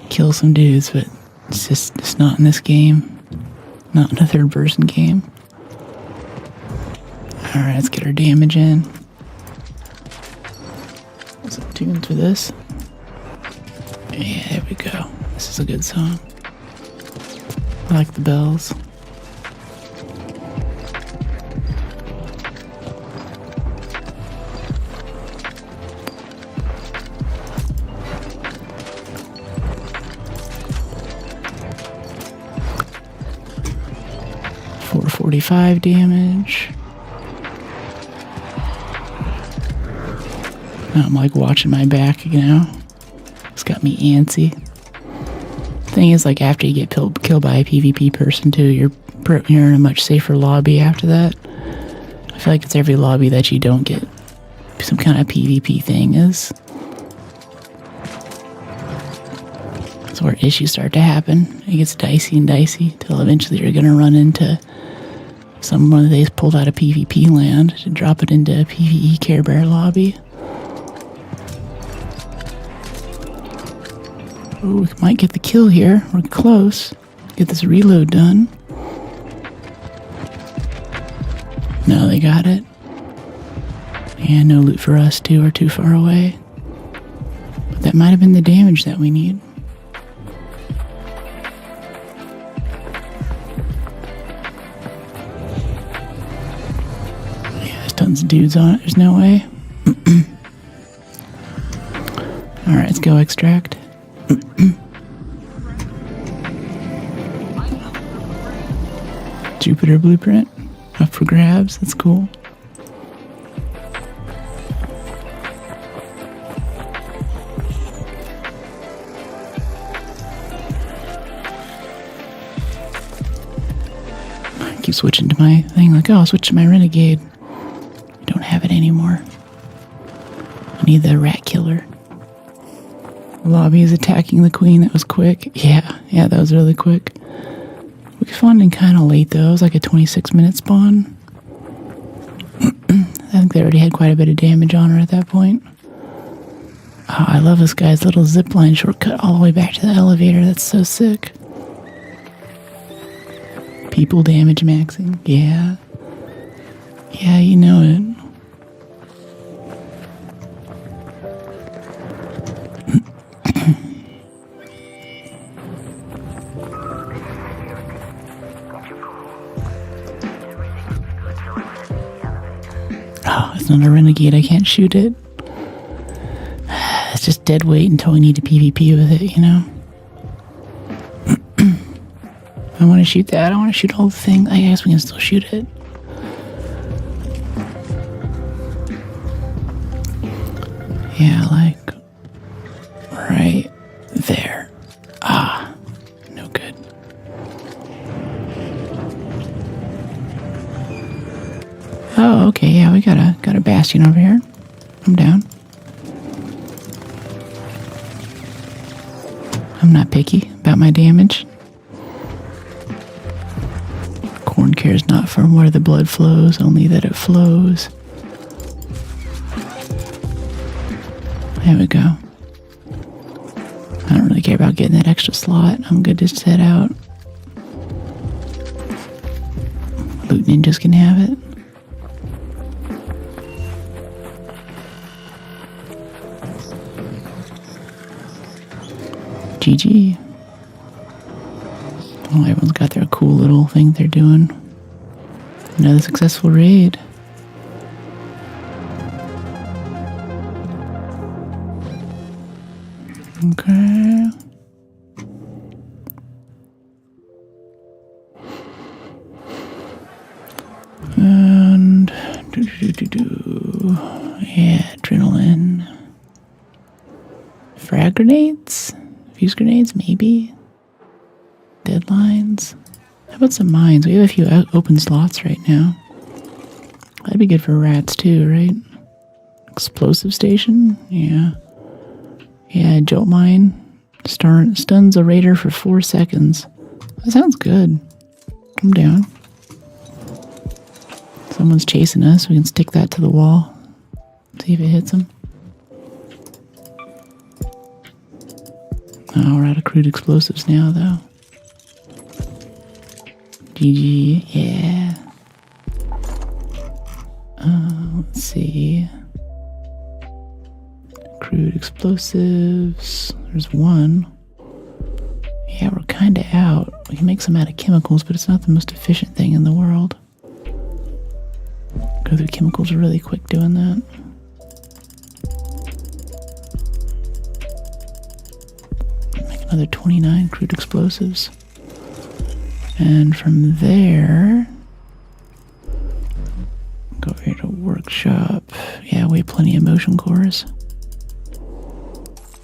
kill some dudes, but it's not in this game. Not in a third-person game. Alright, let's get our damage in. What's the tune for this? Yeah, there we go. This is a good song. I like the bells. .45 damage. Now I'm like watching my back, you know. It's got me antsy. Thing is, like after you get killed by a PvP person too, you're in a much safer lobby after that. I feel like it's every lobby that you don't get some kind of PvP thing is. That's where issues start to happen. It gets dicey and dicey till eventually you're gonna run into someone they pulled out of PvP land to drop it into a PvE Care Bear lobby. Ooh, we might get the kill here. We're close. Get this reload done. No, they got it. And no loot for us too. We're too far away. But that might have been the damage that we need. Tons of dudes on it. There's no way. Alright, let's go extract. Jupiter blueprint. Up for grabs. That's cool. I keep switching to my thing like, oh, I'll switch to my Renegade. Don't have it anymore. I need the rat killer. The lobby is attacking the queen. That was quick. Yeah, that was really quick. We spawned in kind of late though. It was like a 26-minute spawn. I think they already had quite a bit of damage on her at that point. Oh, I love this guy's little zipline shortcut all the way back to the elevator. That's so sick. People damage maxing. Yeah. Yeah, you know it. Oh, it's not a Renegade. I can't shoot it. It's just dead weight until we need to PvP with it, you know? I want to shoot that. I don't want to shoot all the things. I guess we can still shoot it. Yeah, like right there. Ah, no good. Oh, okay, yeah, we got a bastion over here. I'm down. I'm not picky about my damage. Corn cares not from where the blood flows, only that it flows. There we go. I don't really care about getting that extra slot. I'm good to set out. Loot ninjas can have it. GG. Oh, everyone's got their cool little thing they're doing. Another successful raid. Okay. And yeah, adrenaline. Frag grenades? Fuse grenades, maybe? Deadlines? How about some mines? We have a few open slots right now. That'd be good for rats too, right? Explosive station? Yeah. Yeah, jolt mine. Stuns a raider for 4 seconds. That sounds good. I'm down. Someone's chasing us. We can stick that to the wall. See if it hits him. Oh, we're out of crude explosives now, though. GG, yeah. Let's see. Crude explosives. There's one. Yeah, we're kind of out. We can make some out of chemicals, but it's not the most efficient thing in the world. Go through chemicals really quick doing that. Make another 29 crude explosives. And from there, go over here to workshop. Yeah, we have plenty of motion cores.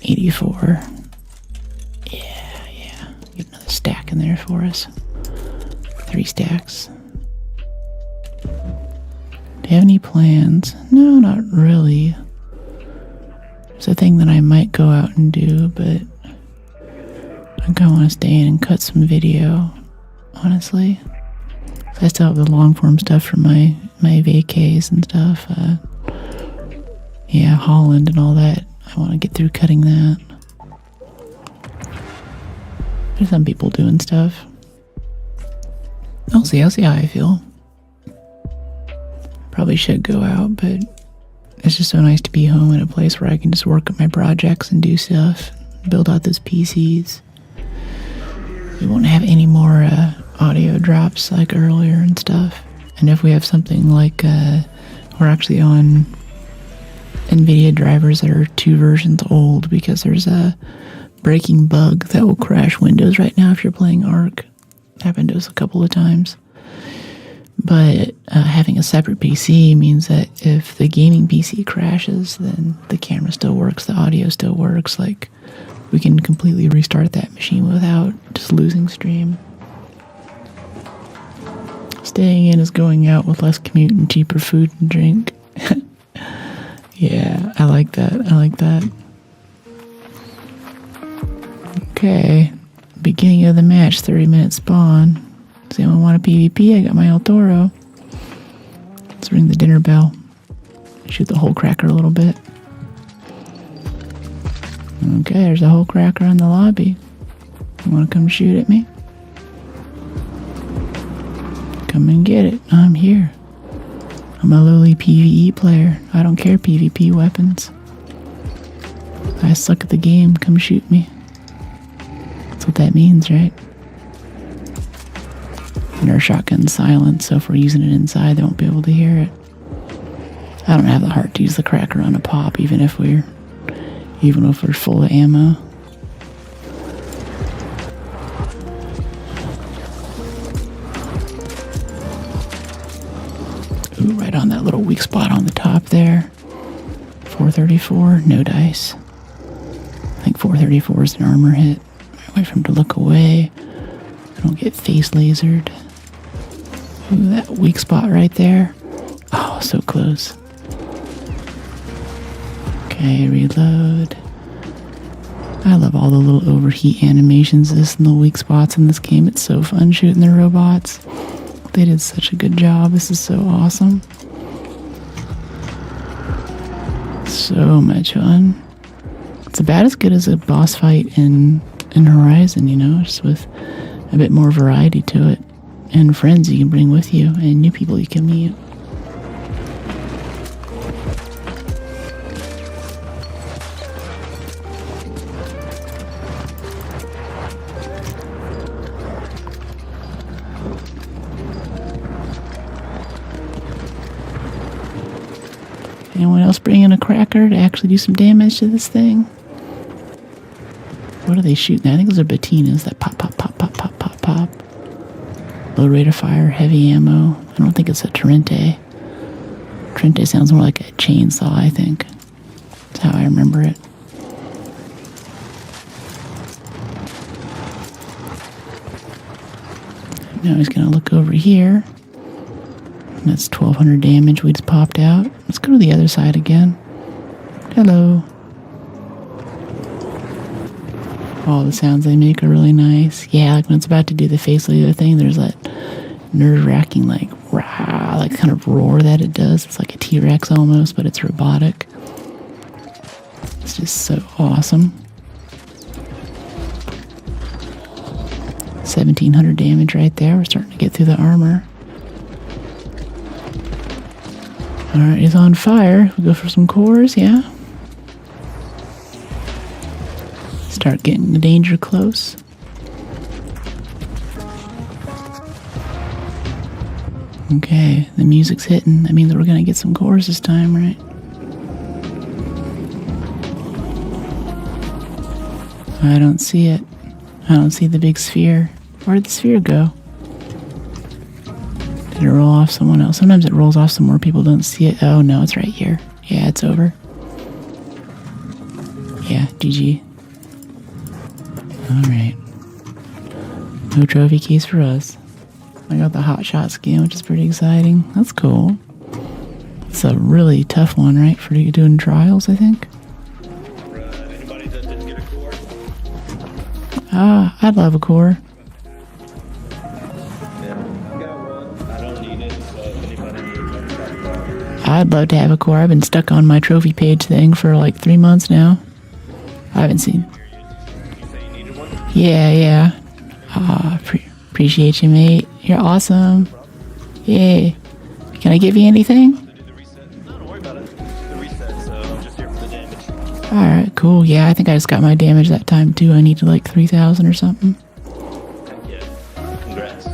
84. Yeah. Get another stack in there for us. 3 stacks. Do you have any plans? No, not really. It's a thing that I might go out and do, but I kind of want to stay in and cut some video, honestly. I still have the long form stuff for my vacays and stuff. Yeah, Holland and all that. I want to get through cutting that. There's some people doing stuff. I'll see how I feel. Probably should go out, but it's just so nice to be home in a place where I can just work on my projects and do stuff, build out those PCs. We won't have any more audio drops like earlier and stuff. And if we have something like we're actually on NVIDIA drivers that are 2 versions old, because there's a breaking bug that will crash Windows right now if you're playing Arc. It happened to us a couple of times. But having a separate PC means that if the gaming PC crashes, then the camera still works, the audio still works. Like, we can completely restart that machine without just losing stream. Staying in is going out with less commute and cheaper food and drink. Yeah, I like that. Okay, beginning of the match, 30-minute spawn. Does anyone want a PvP? I got my El Toro. Let's ring the dinner bell. Shoot the hole cracker a little bit. Okay, there's a hole cracker in the lobby. You want to come shoot at me? Come and get it. I'm here. I'm a lowly PvE player. I don't care PvP weapons. I suck at the game. Come shoot me. That's what that means, right? And our shotgun's silent, so if we're using it inside, they won't be able to hear it. I don't have the heart to use the cracker on a pop, even if we're full of ammo. Ooh, right on that little weak spot on the top there. 434, no dice. I think 434 is an armor hit. I wait for him to look away. I don't get face lasered. Ooh, that weak spot right there. Oh, so close. Okay, reload. I love all the little overheat animations, and the weak spots in this game. It's so fun shooting the robots. They did such a good job. This is so awesome. So much fun. It's about as good as a boss fight in Horizon, you know, just with a bit more variety to it. And friends you can bring with you, and new people you can meet. Anyone else bring in a cracker to actually do some damage to this thing? What are they shooting? I think those are Batinas that pop, pop, pop, pop, pop, pop, pop. Low rate of fire, heavy ammo. I don't think it's a Trente. Trente sounds more like a chainsaw, I think. That's how I remember it. Now he's gonna look over here. That's 1200 damage we just popped out. Let's go to the other side again. Hello. All the sounds they make are really nice. Yeah, like when it's about to do the face laser thing, there's that nerve-wracking, like, rah, like kind of roar that it does. It's like a T-Rex almost, but it's robotic. It's just so awesome. 1700 damage right there. We're starting to get through the armor. Alright, he's on fire. We go for some cores, yeah. Start getting the danger close. Okay, the music's hitting. That means we're gonna get some cores this time, right? I don't see it. I don't see the big sphere. Where did the sphere go? Did it roll off someone else? Sometimes it rolls off somewhere people don't see it. Oh no, it's right here. Yeah, it's over. Yeah, GG. Alright. No trophy case for us. I got the hot shot skin, which is pretty exciting. That's cool. It's a really tough one, right? For doing trials, I think. Anybody that didn't get a core? I'd love a core. I don't need it, so if anybody needs it, I'd love to have a core. I've been stuck on my trophy page thing for like 3 months now. I haven't seen. you say you needed one? Yeah. Appreciate you, mate. You're awesome. Yay. Can I give you anything? To do the reset? No, don't worry about it. The reset, so I'm just here for the damage. Alright, cool. Yeah, I think I just got my damage that time too. I needed like 3,000 or something. Yeah. Congrats.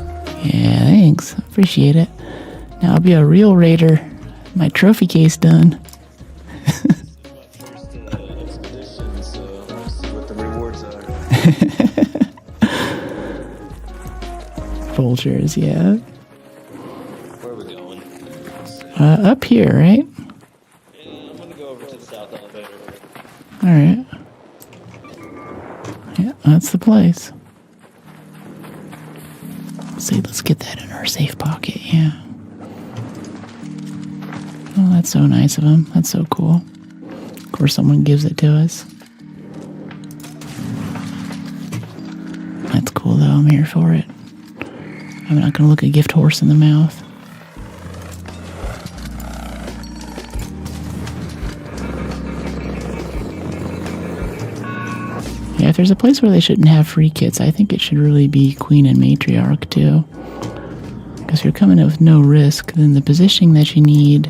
Yeah, thanks. Appreciate it. Now I'll be a real raider. My trophy case done. First expedition, so let's see what the rewards are. Vultures, yeah. Where are we going? Up here, right? Yeah, I'm gonna go over to the south elevator. Alright. Yeah, that's the place. Let's see, let's get that in our safe pocket, yeah. Oh, that's so nice of him. That's so cool. Of course, someone gives it to us. That's cool, though. I'm here for it. I'm not going to look a gift horse in the mouth. Yeah, if there's a place where they shouldn't have free kits, I think it should really be Queen and Matriarch, too. Because if you're coming in with no risk, then the positioning that you need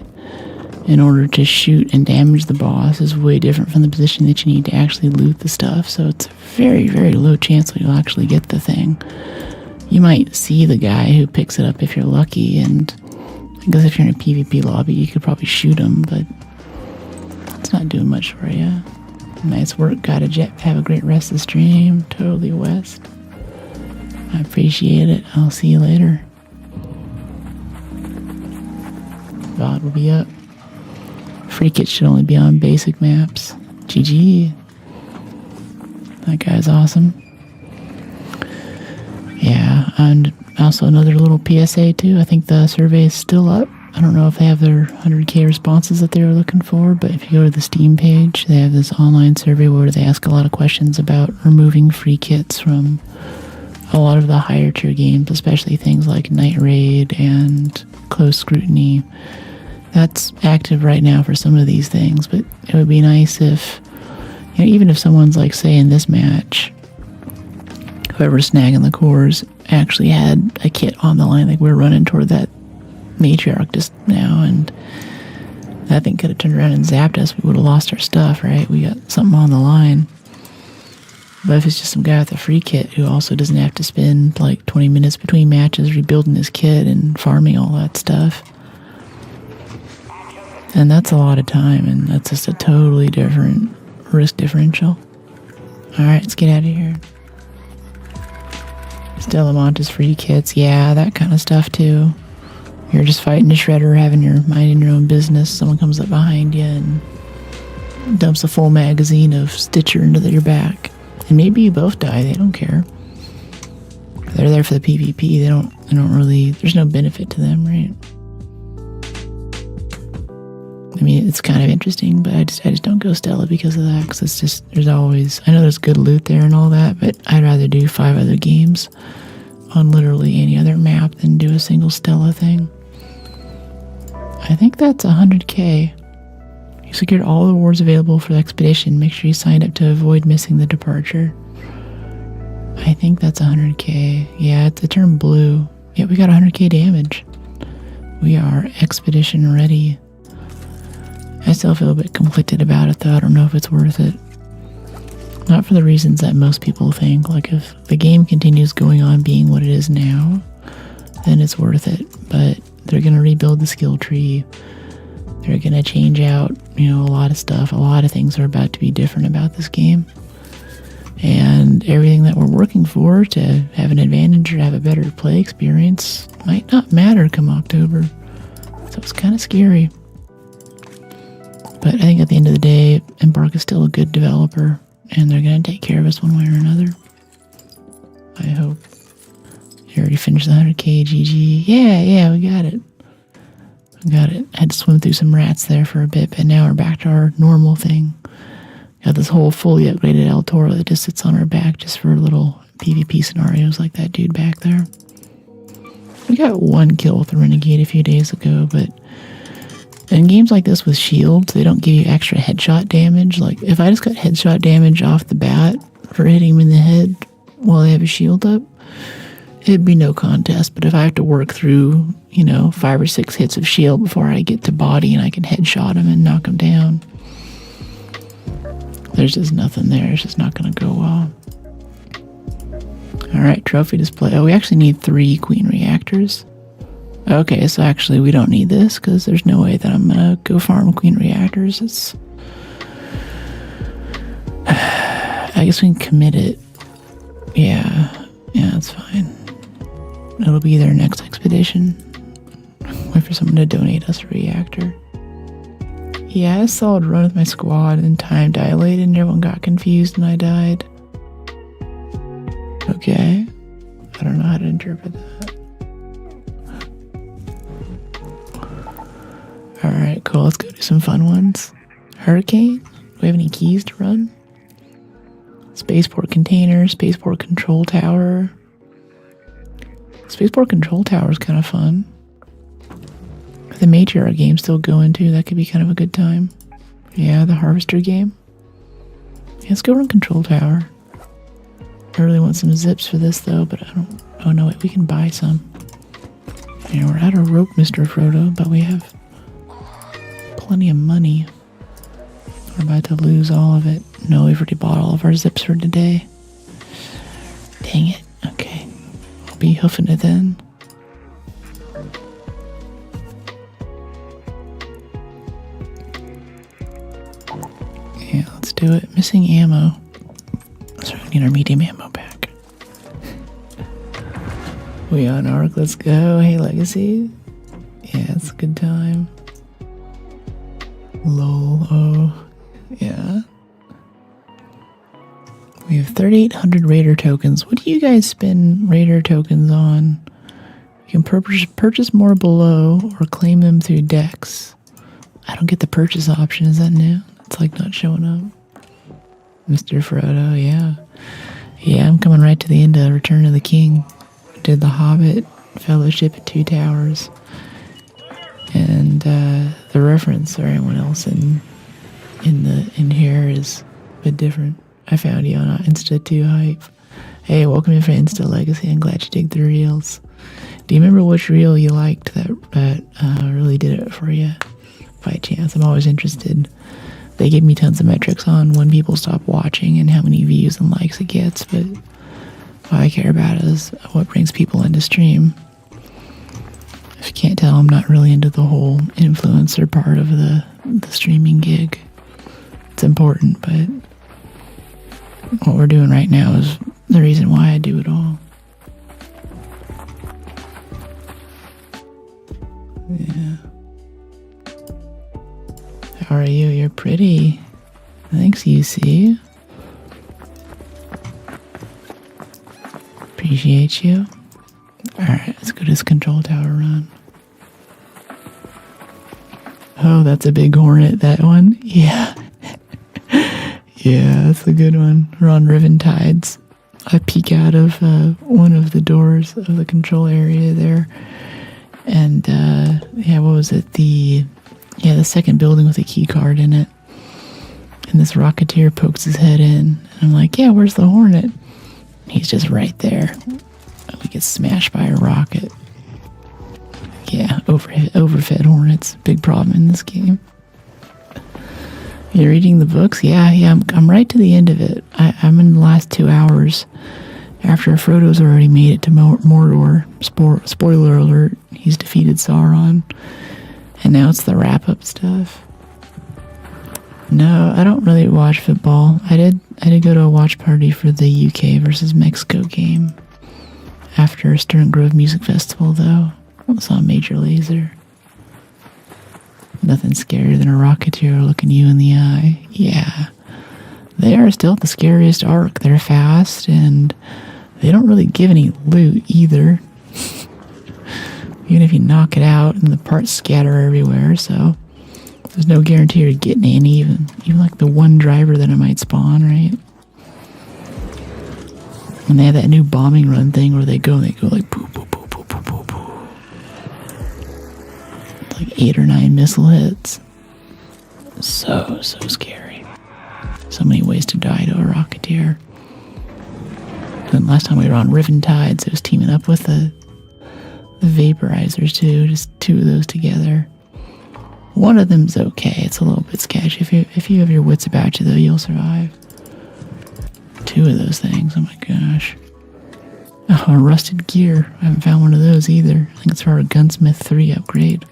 in order to shoot and damage the boss is way different from the position that you need to actually loot the stuff. So it's a very, very low chance that you'll actually get the thing. You might see the guy who picks it up if you're lucky, and I guess if you're in a PvP lobby, you could probably shoot him, but it's not doing much for you. Nice work, got a jet. Have a great rest of the stream. Totally West. I appreciate it. I'll see you later. VOD will be up. Free kit should only be on basic maps. GG. That guy's awesome. Yeah, and also another little PSA too. I think the survey is still up. I don't know if they have their 100K responses that they were looking for, but if you go to the Steam page, they have this online survey where they ask a lot of questions about removing free kits from a lot of the higher tier games, especially things like Night Raid and Close Scrutiny. That's active right now for some of these things, but it would be nice if, you know, even if someone's like, say in this match, whoever's snagging the cores actually had a kit on the line, like we're running toward that matriarch just now, and that thing could have turned around and zapped us. We would have lost our stuff, right? We got something on the line. But if it's just some guy with a free kit who also doesn't have to spend like 20 minutes between matches rebuilding his kit and farming all that stuff, and that's a lot of time, and that's just a totally different risk differential. Alright, let's get out of here. Stellamonta's free kits, yeah, that kind of stuff too. You're just fighting a shredder, minding your own business. Someone comes up behind you and dumps a full magazine of Stitcher into your back. And maybe you both die, they don't care. They're there for the PvP, they don't really, there's no benefit to them, right? I mean, it's kind of interesting, but I just don't go Stella because of that, because it's just, there's always, I know there's good loot there and all that, but I'd rather do 5 other games on literally any other map than do a single Stella thing. I think that's 100K. You secured all the rewards available for the expedition. Make sure you signed up to avoid missing the departure. I think that's 100K. Yeah, it's a turn blue. Yeah, we got 100K damage. We are expedition ready. I still feel a bit conflicted about it though. I don't know if it's worth it. Not for the reasons that most people think. Like if the game continues going on being what it is now, then it's worth it. But they're going to rebuild the skill tree. They're going to change out, you know, a lot of stuff. A lot of things are about to be different about this game. And everything that we're working for to have an advantage or have a better play experience might not matter come October. So it's kind of scary. But I think at the end of the day, Embark is still a good developer, and they're going to take care of us one way or another. I hope. You already finished the 100K, GG. Yeah, we got it. We got it. I had to swim through some rats there for a bit, but now we're back to our normal thing. Got this whole fully upgraded El Toro that just sits on our back just for little PvP scenarios like that dude back there. We got 1 kill with the Renegade a few days ago, but in games like this with shields, they don't give you extra headshot damage. Like, if I just got headshot damage off the bat for hitting him in the head while they have a shield up, it'd be no contest. But if I have to work through, 5 or 6 hits of shield before I get to body and I can headshot him and knock him down, there's just nothing there. It's just not going to go well. Alright, trophy display. Oh, we actually need 3 queen reactors. Okay, so actually we don't need this because there's no way that I'm gonna go farm queen reactors. It's... I guess we can commit it. Yeah, that's fine. It'll be their next expedition. Wait for someone to donate us a reactor. Yeah, I saw it run with my squad and time dilated and everyone got confused and I died. Okay. I don't know how to interpret that. Alright, cool. Let's go do some fun ones. Hurricane? Do we have any keys to run? Spaceport container, spaceport control tower. Spaceport control tower is kind of fun. The Matriarch game still going too. That could be kind of a good time. Yeah, the Harvester game. Yeah, let's go run control tower. I really want some zips for this though, but I don't... Oh no, wait, we can buy some. Yeah, we're out of rope, Mr. Frodo, but we have plenty of money. We're about to lose all of it. No, we've already bought all of our zips for today. Dang it. Okay. I'll be hoofing it then. Yeah, let's do it. Missing ammo. So we need our medium ammo back. We on Arc, let's go. Hey, Legacy. Yeah, it's a good time. Lol. Oh, yeah. We have 3,800 Raider tokens. What do you guys spend Raider tokens on? You can purchase more below or claim them through decks. I don't get the purchase option. Is that new? It's like not showing up. Mr. Frodo, yeah. Yeah, I'm coming right to the end of Return of the King. Did the Hobbit, Fellowship at Two Towers. And the reference or anyone else in here is a bit different. I found you on Insta 2 Hype. Hey, welcome in for Insta Legacy. I'm glad you dig the reels. Do you remember which reel you liked that really did it for you? By chance, I'm always interested. They give me tons of metrics on when people stop watching and how many views and likes it gets, but all I care about is what brings people into stream. If you can't tell, I'm not really into the whole influencer part of the streaming gig. It's important, but what we're doing right now is the reason why I do it all. Yeah. How are you? You're pretty. Thanks, UC. Appreciate you. Alright, let's go to this control tower run. Oh, that's a big hornet, that one. Yeah. Yeah, that's a good one. We're on Riven Tides. I peek out of one of the doors of the control area there. And, yeah, what was it? The second building with a key card in it. And this Rocketeer pokes his head in. And I'm like, yeah, where's the Hornet? He's just right there. We get smashed by a rocket. Yeah, overfed Hornets. Big problem in this game. You're reading the books? Yeah, I'm right to the end of it. I'm in the last 2 hours. After Frodo's already made it to Mordor. Spoiler alert, he's defeated Sauron. And now it's the wrap-up stuff. No, I don't really watch football. I did go to a watch party for the UK versus Mexico game. After Stern Grove Music Festival, though. I saw Major Lazer. Nothing scarier than a Rocketeer looking you in the eye. Yeah. They are still the scariest arc. They're fast, and they don't really give any loot, either. Even if you knock it out, and the parts scatter everywhere, so there's no guarantee you're getting any, even like the one driver that I might spawn, right? And they have that new bombing run thing where they go like poo poo poo poo poo poo poo. It's like 8 or 9 missile hits. So scary. So many ways to die to a Rocketeer. And last time we were on Riven Tides, it was teaming up with the vaporizers too, just 2 of those together. One of them's okay. It's a little bit sketchy. If you have your wits about you, though, you'll survive. 2 of those things. Oh my gosh. Oh, a rusted gear. I haven't found one of those either. I think it's for our Gunsmith 3 upgrade.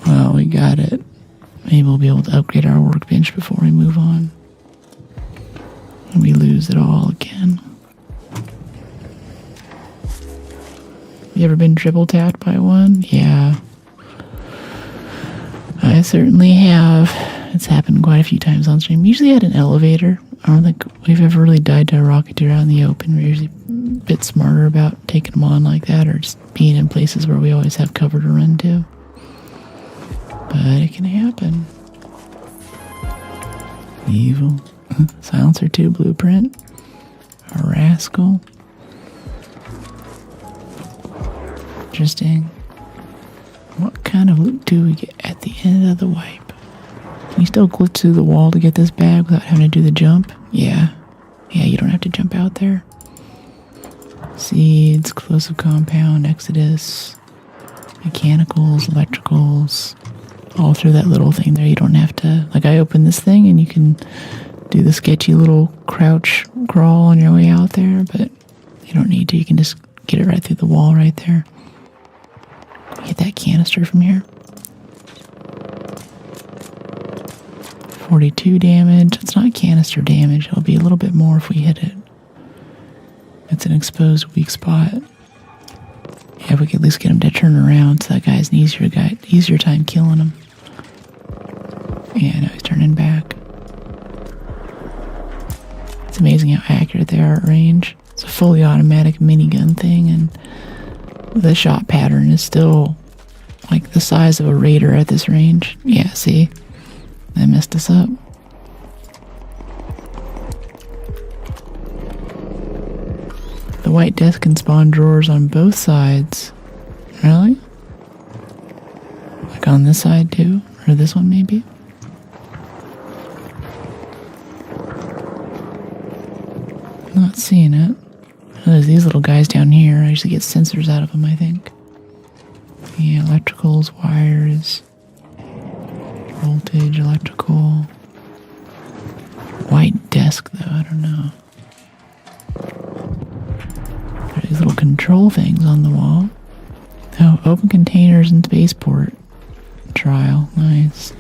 Well, we got it. Maybe we'll be able to upgrade our workbench before we move on. And we lose it all again. You ever been triple tapped by one? Yeah. I certainly have. It's happened quite a few times on stream. Usually at an elevator. I don't think we've ever really died to a Rocketeer out in the open. We're usually a bit smarter about taking them on like that, or just being in places where we always have cover to run to. But it can happen. Evil. Silencer 2 blueprint. A rascal. Interesting. What kind of loot do we get at the end of the wipe? Can you still glitch through the wall to get this bag without having to do the jump? Yeah. Yeah, you don't have to jump out there. Seeds, explosive compound, Exodus, mechanicals, electricals, all through that little thing there. You don't have to, like, I open this thing and you can do the sketchy little crouch crawl on your way out there, but you don't need to. You can just get it right through the wall right there. Get that canister from here. 42 damage. It's not canister damage. It'll be a little bit more if we hit it. It's an exposed weak spot. Yeah, If we could at least get him to turn around so that guy's an easier time killing him. Yeah, no, he's turning back. It's amazing how accurate they are at range. It's a fully automatic minigun thing, and the shot pattern is still like the size of a Raider at this range. Yeah, see? That messed us up. The white desk can spawn drawers on both sides. Really? Like on this side too? Or this one maybe? Not seeing it. Oh, there's these little guys down here. I usually get sensors out of them, I think. Yeah, electricals, wires, voltage, electrical. White desk, though, I don't know. There are these little control things on the wall. Oh, open containers and spaceport trial. Nice.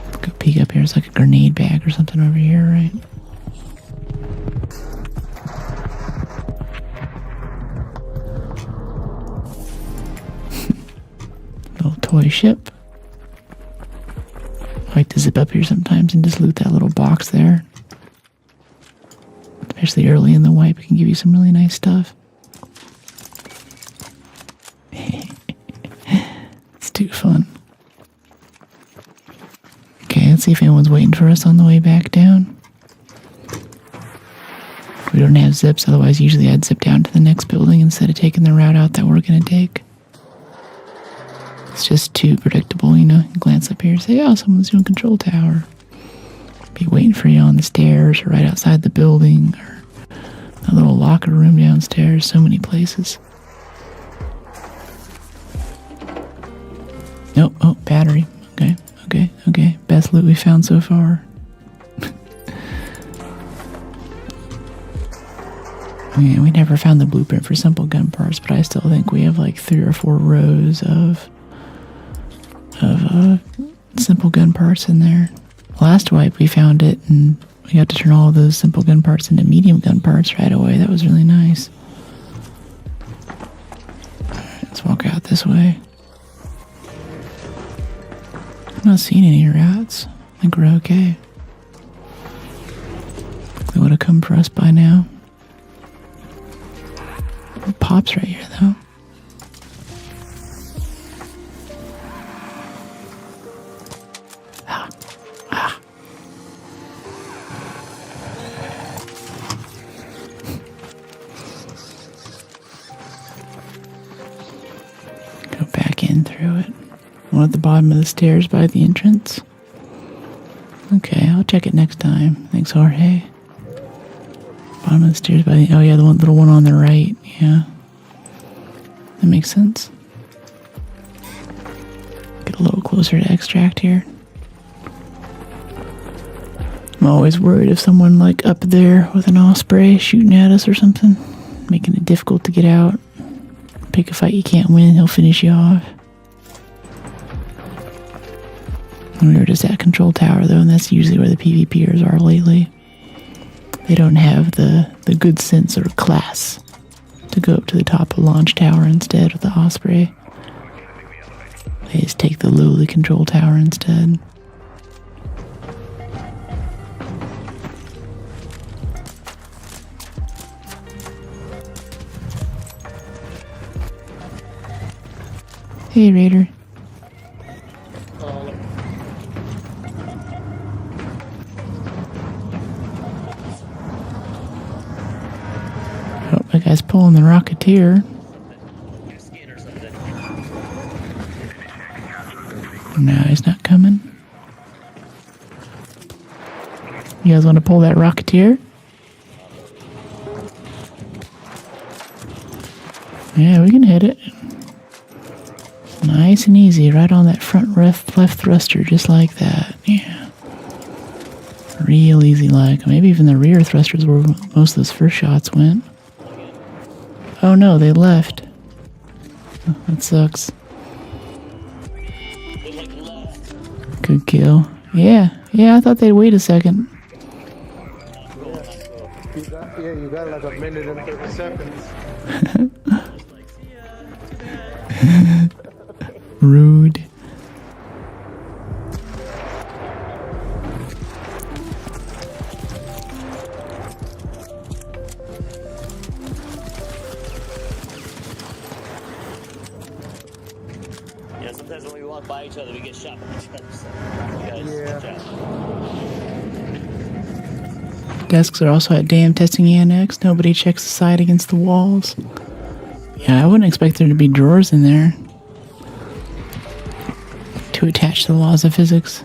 Let's go peek up here. It's like a grenade bag or something over here, right? Little toy ship. I like to zip up here sometimes and just loot that little box there. Especially early in the wipe, it can give you some really nice stuff. It's too fun. Okay, let's see if anyone's waiting for us on the way back down. We don't have zips, otherwise usually I'd zip down to the next building instead of taking the route out that we're going to take. It's just too predictable, you know. You glance up here and say, oh, someone's doing control tower. Be waiting for you on the stairs or right outside the building or a little locker room downstairs. So many places. Nope. Oh, battery. Okay. Best loot we found so far. Yeah, we never found the blueprint for simple gun parts, but I still think we have like 3 or 4 rows of simple gun parts in there. Last wipe we found it, and we got to turn all of those simple gun parts into medium gun parts right away. That was really nice. Alright, let's walk out this way. I'm not seeing any rats. I think we're okay. They would have come for us by now. Pops right here, though. Go back in through it. One at the bottom of the stairs by the entrance. Okay, I'll check it next time. Thanks, Jorge. Bottom of the stairs by the... Oh, yeah, the little one on the right. Yeah. That makes sense. Get a little closer to extract here. I'm always worried if someone, like, up there with an osprey shooting at us or something. Making it difficult to get out. Pick a fight you can't win, he'll finish you off. We were just at Control Tower, though, and that's usually where the PvPers are lately. They don't have the good sense or class to go up to the top of Launch Tower instead of the Osprey. They just take the lowly Control Tower instead. Hey, Raider. That guy's pulling the Rocketeer. No, he's not coming. You guys want to pull that Rocketeer? Yeah, we can hit it. Nice and easy, right on that front left thruster, just like that. Yeah. Real easy like. Maybe even the rear thrusters where most of those first shots went. Oh no, they left. Oh, that sucks. Good kill. Yeah, I thought they'd wait a second. You got like a minute and 30 seconds. Rude. Yeah, sometimes when we walk by each other, we get shot by each other. So, guys, good job. Desks are also at damn testing annex. Nobody checks the side against the walls. Yeah, I wouldn't expect there to be drawers in there to attach to the laws of physics.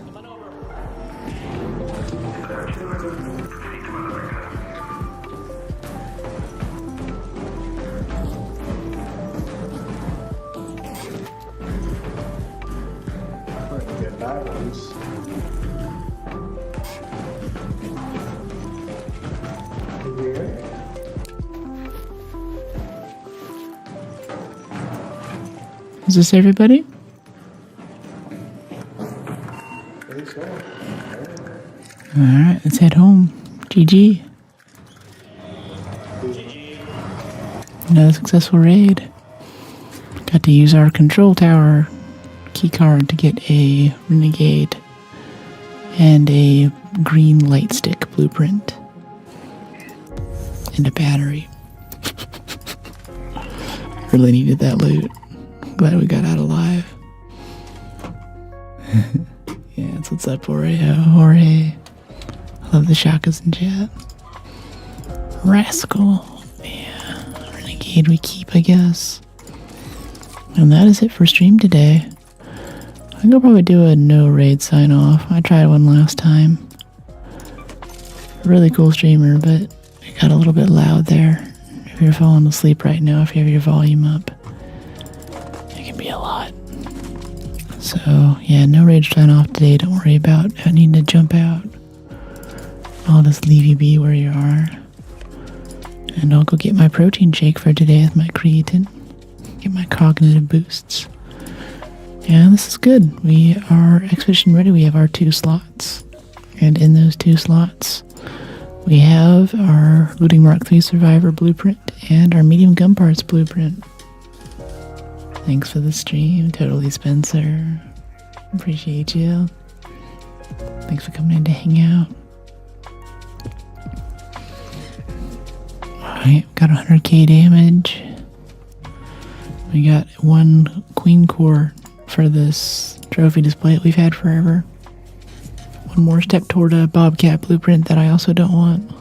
Get backwards. Here. Is this everybody? Alright, let's head home. GG. Another successful raid. Got to use our control tower keycard to get a renegade and a green light stick blueprint and a battery. Really needed that loot. Glad we got out alive. Yeah, that's what's up, Oreo. Jorge. I love the shakas in chat. Rascal. Yeah, renegade we keep, I guess. And that is it for stream today. I think I'll probably do a no raid sign off. I tried one last time. Really cool streamer, but it got a little bit loud there. If you're falling asleep right now, if you have your volume up, it can be a lot. So yeah, no raid sign off today. Don't worry about needing to jump out. I'll just leave you be where you are. And I'll go get my protein shake for today with my creatine. Get my cognitive boosts. Yeah, this is good. We are expedition ready. We have our 2 slots. And in those 2 slots, we have our Looting Mark III Survivor blueprint and our medium gun parts blueprint. Thanks for the stream, Totally Spencer. Appreciate you. Thanks for coming in to hang out. Alright, got 100k damage. We got 1 queen core for this trophy display that we've had forever. 1 more step toward a bobcat blueprint that I also don't want.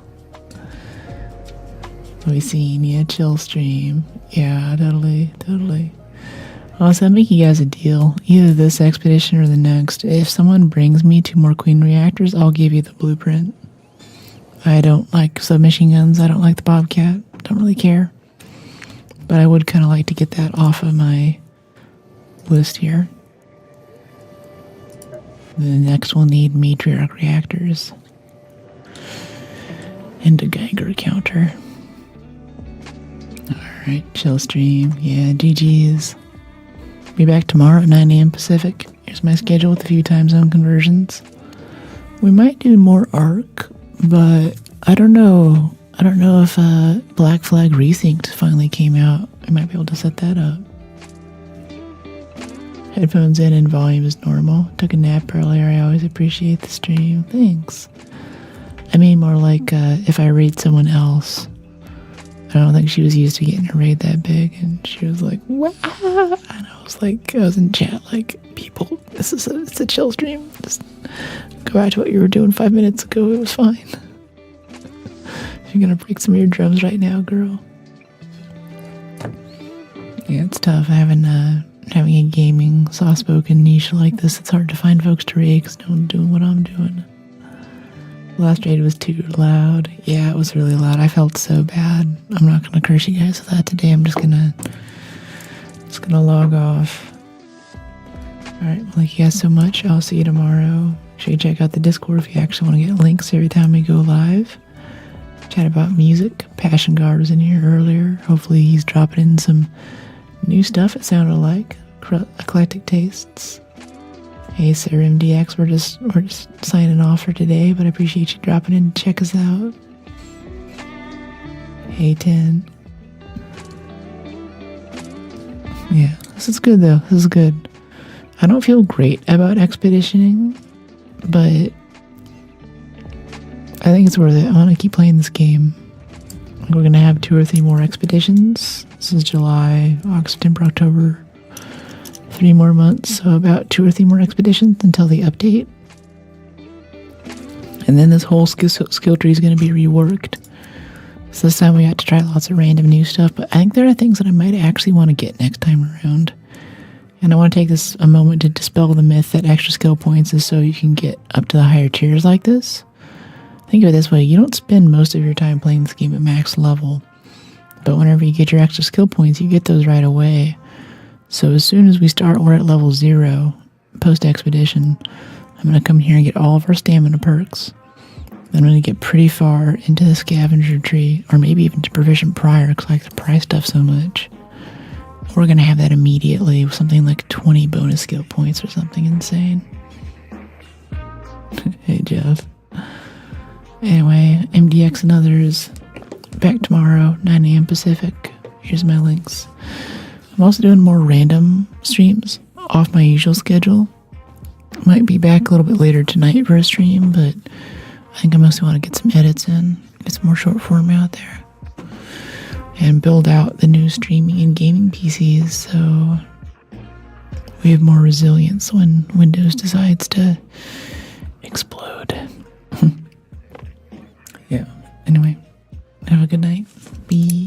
We seen, yeah, chill stream. Yeah, totally. Also, I'll make you guys a deal. Either this expedition or the next. If someone brings me 2 more queen reactors, I'll give you the blueprint. I don't like submachine guns. I don't like the bobcat. Don't really care. But I would kind of like to get that off of my list here. The next will need matriarch reactors and a Geiger counter. Alright, chill stream. Yeah, GG's. Be back tomorrow at 9 a.m. Pacific. Here's my schedule with a few time zone conversions. We might do more Arc, but I don't know. I don't know if Black Flag Resynced finally came out. I might be able to set that up. Headphones in and volume is normal. Took a nap earlier. I always appreciate the stream. Thanks. I mean more like if I raid someone else. I don't think she was used to getting a raid that big, and she was like, "Wow!" And I was in chat like, "People, it's a chill stream. Just go back to what you were doing 5 minutes ago. It was fine." You're gonna break some of your drums right now, girl. Yeah, it's tough having a gaming, soft-spoken niche like this. It's hard to find folks to raid because no one's doing what I'm doing. Last raid was too loud. Yeah, it was really loud. I felt so bad. I'm not gonna curse you guys with that today. I'm just gonna log off. Alright, well, thank you guys so much. I'll see you tomorrow. Make sure you check out the Discord if you actually want to get links every time we go live. Chat about music. Passion Guard was in here earlier. Hopefully he's dropping in some new stuff, it sounded like. Eclectic tastes. Hey, Sir MDX, we're just signing off for today, but I appreciate you dropping in to check us out. Hey, 10. Yeah, this is good though. This is good. I don't feel great about expeditioning, but I think it's worth it. I want to keep playing this game. We're going to have 2 or 3 more expeditions. This is July, August, September, October. 3 more months, so about 2 or 3 more expeditions until the update. And then this whole skill tree is going to be reworked. So this time we got to try lots of random new stuff, but I think there are things that I might actually want to get next time around. And I want to take this a moment to dispel the myth that extra skill points is so you can get up to the higher tiers like this. Think of it this way, you don't spend most of your time playing this game at max level, but whenever you get your extra skill points, you get those right away. So as soon as we start, we're at level 0, post-expedition. I'm going to come here and get all of our stamina perks. Then I'm going to get pretty far into the scavenger tree, or maybe even to proficient prior, because I like to pry stuff so much. We're going to have that immediately with something like 20 bonus skill points or something insane. Hey, Jeff. Anyway, MDX and others, back tomorrow, 9 a.m. Pacific. Here's my links. I'm also doing more random streams off my usual schedule. Might be back a little bit later tonight for a stream, but I think I mostly want to get some edits in, get some more short form out there, and build out the new streaming and gaming PCs so we have more resilience when Windows decides to explode. Yeah. Anyway, have a good night. Bye.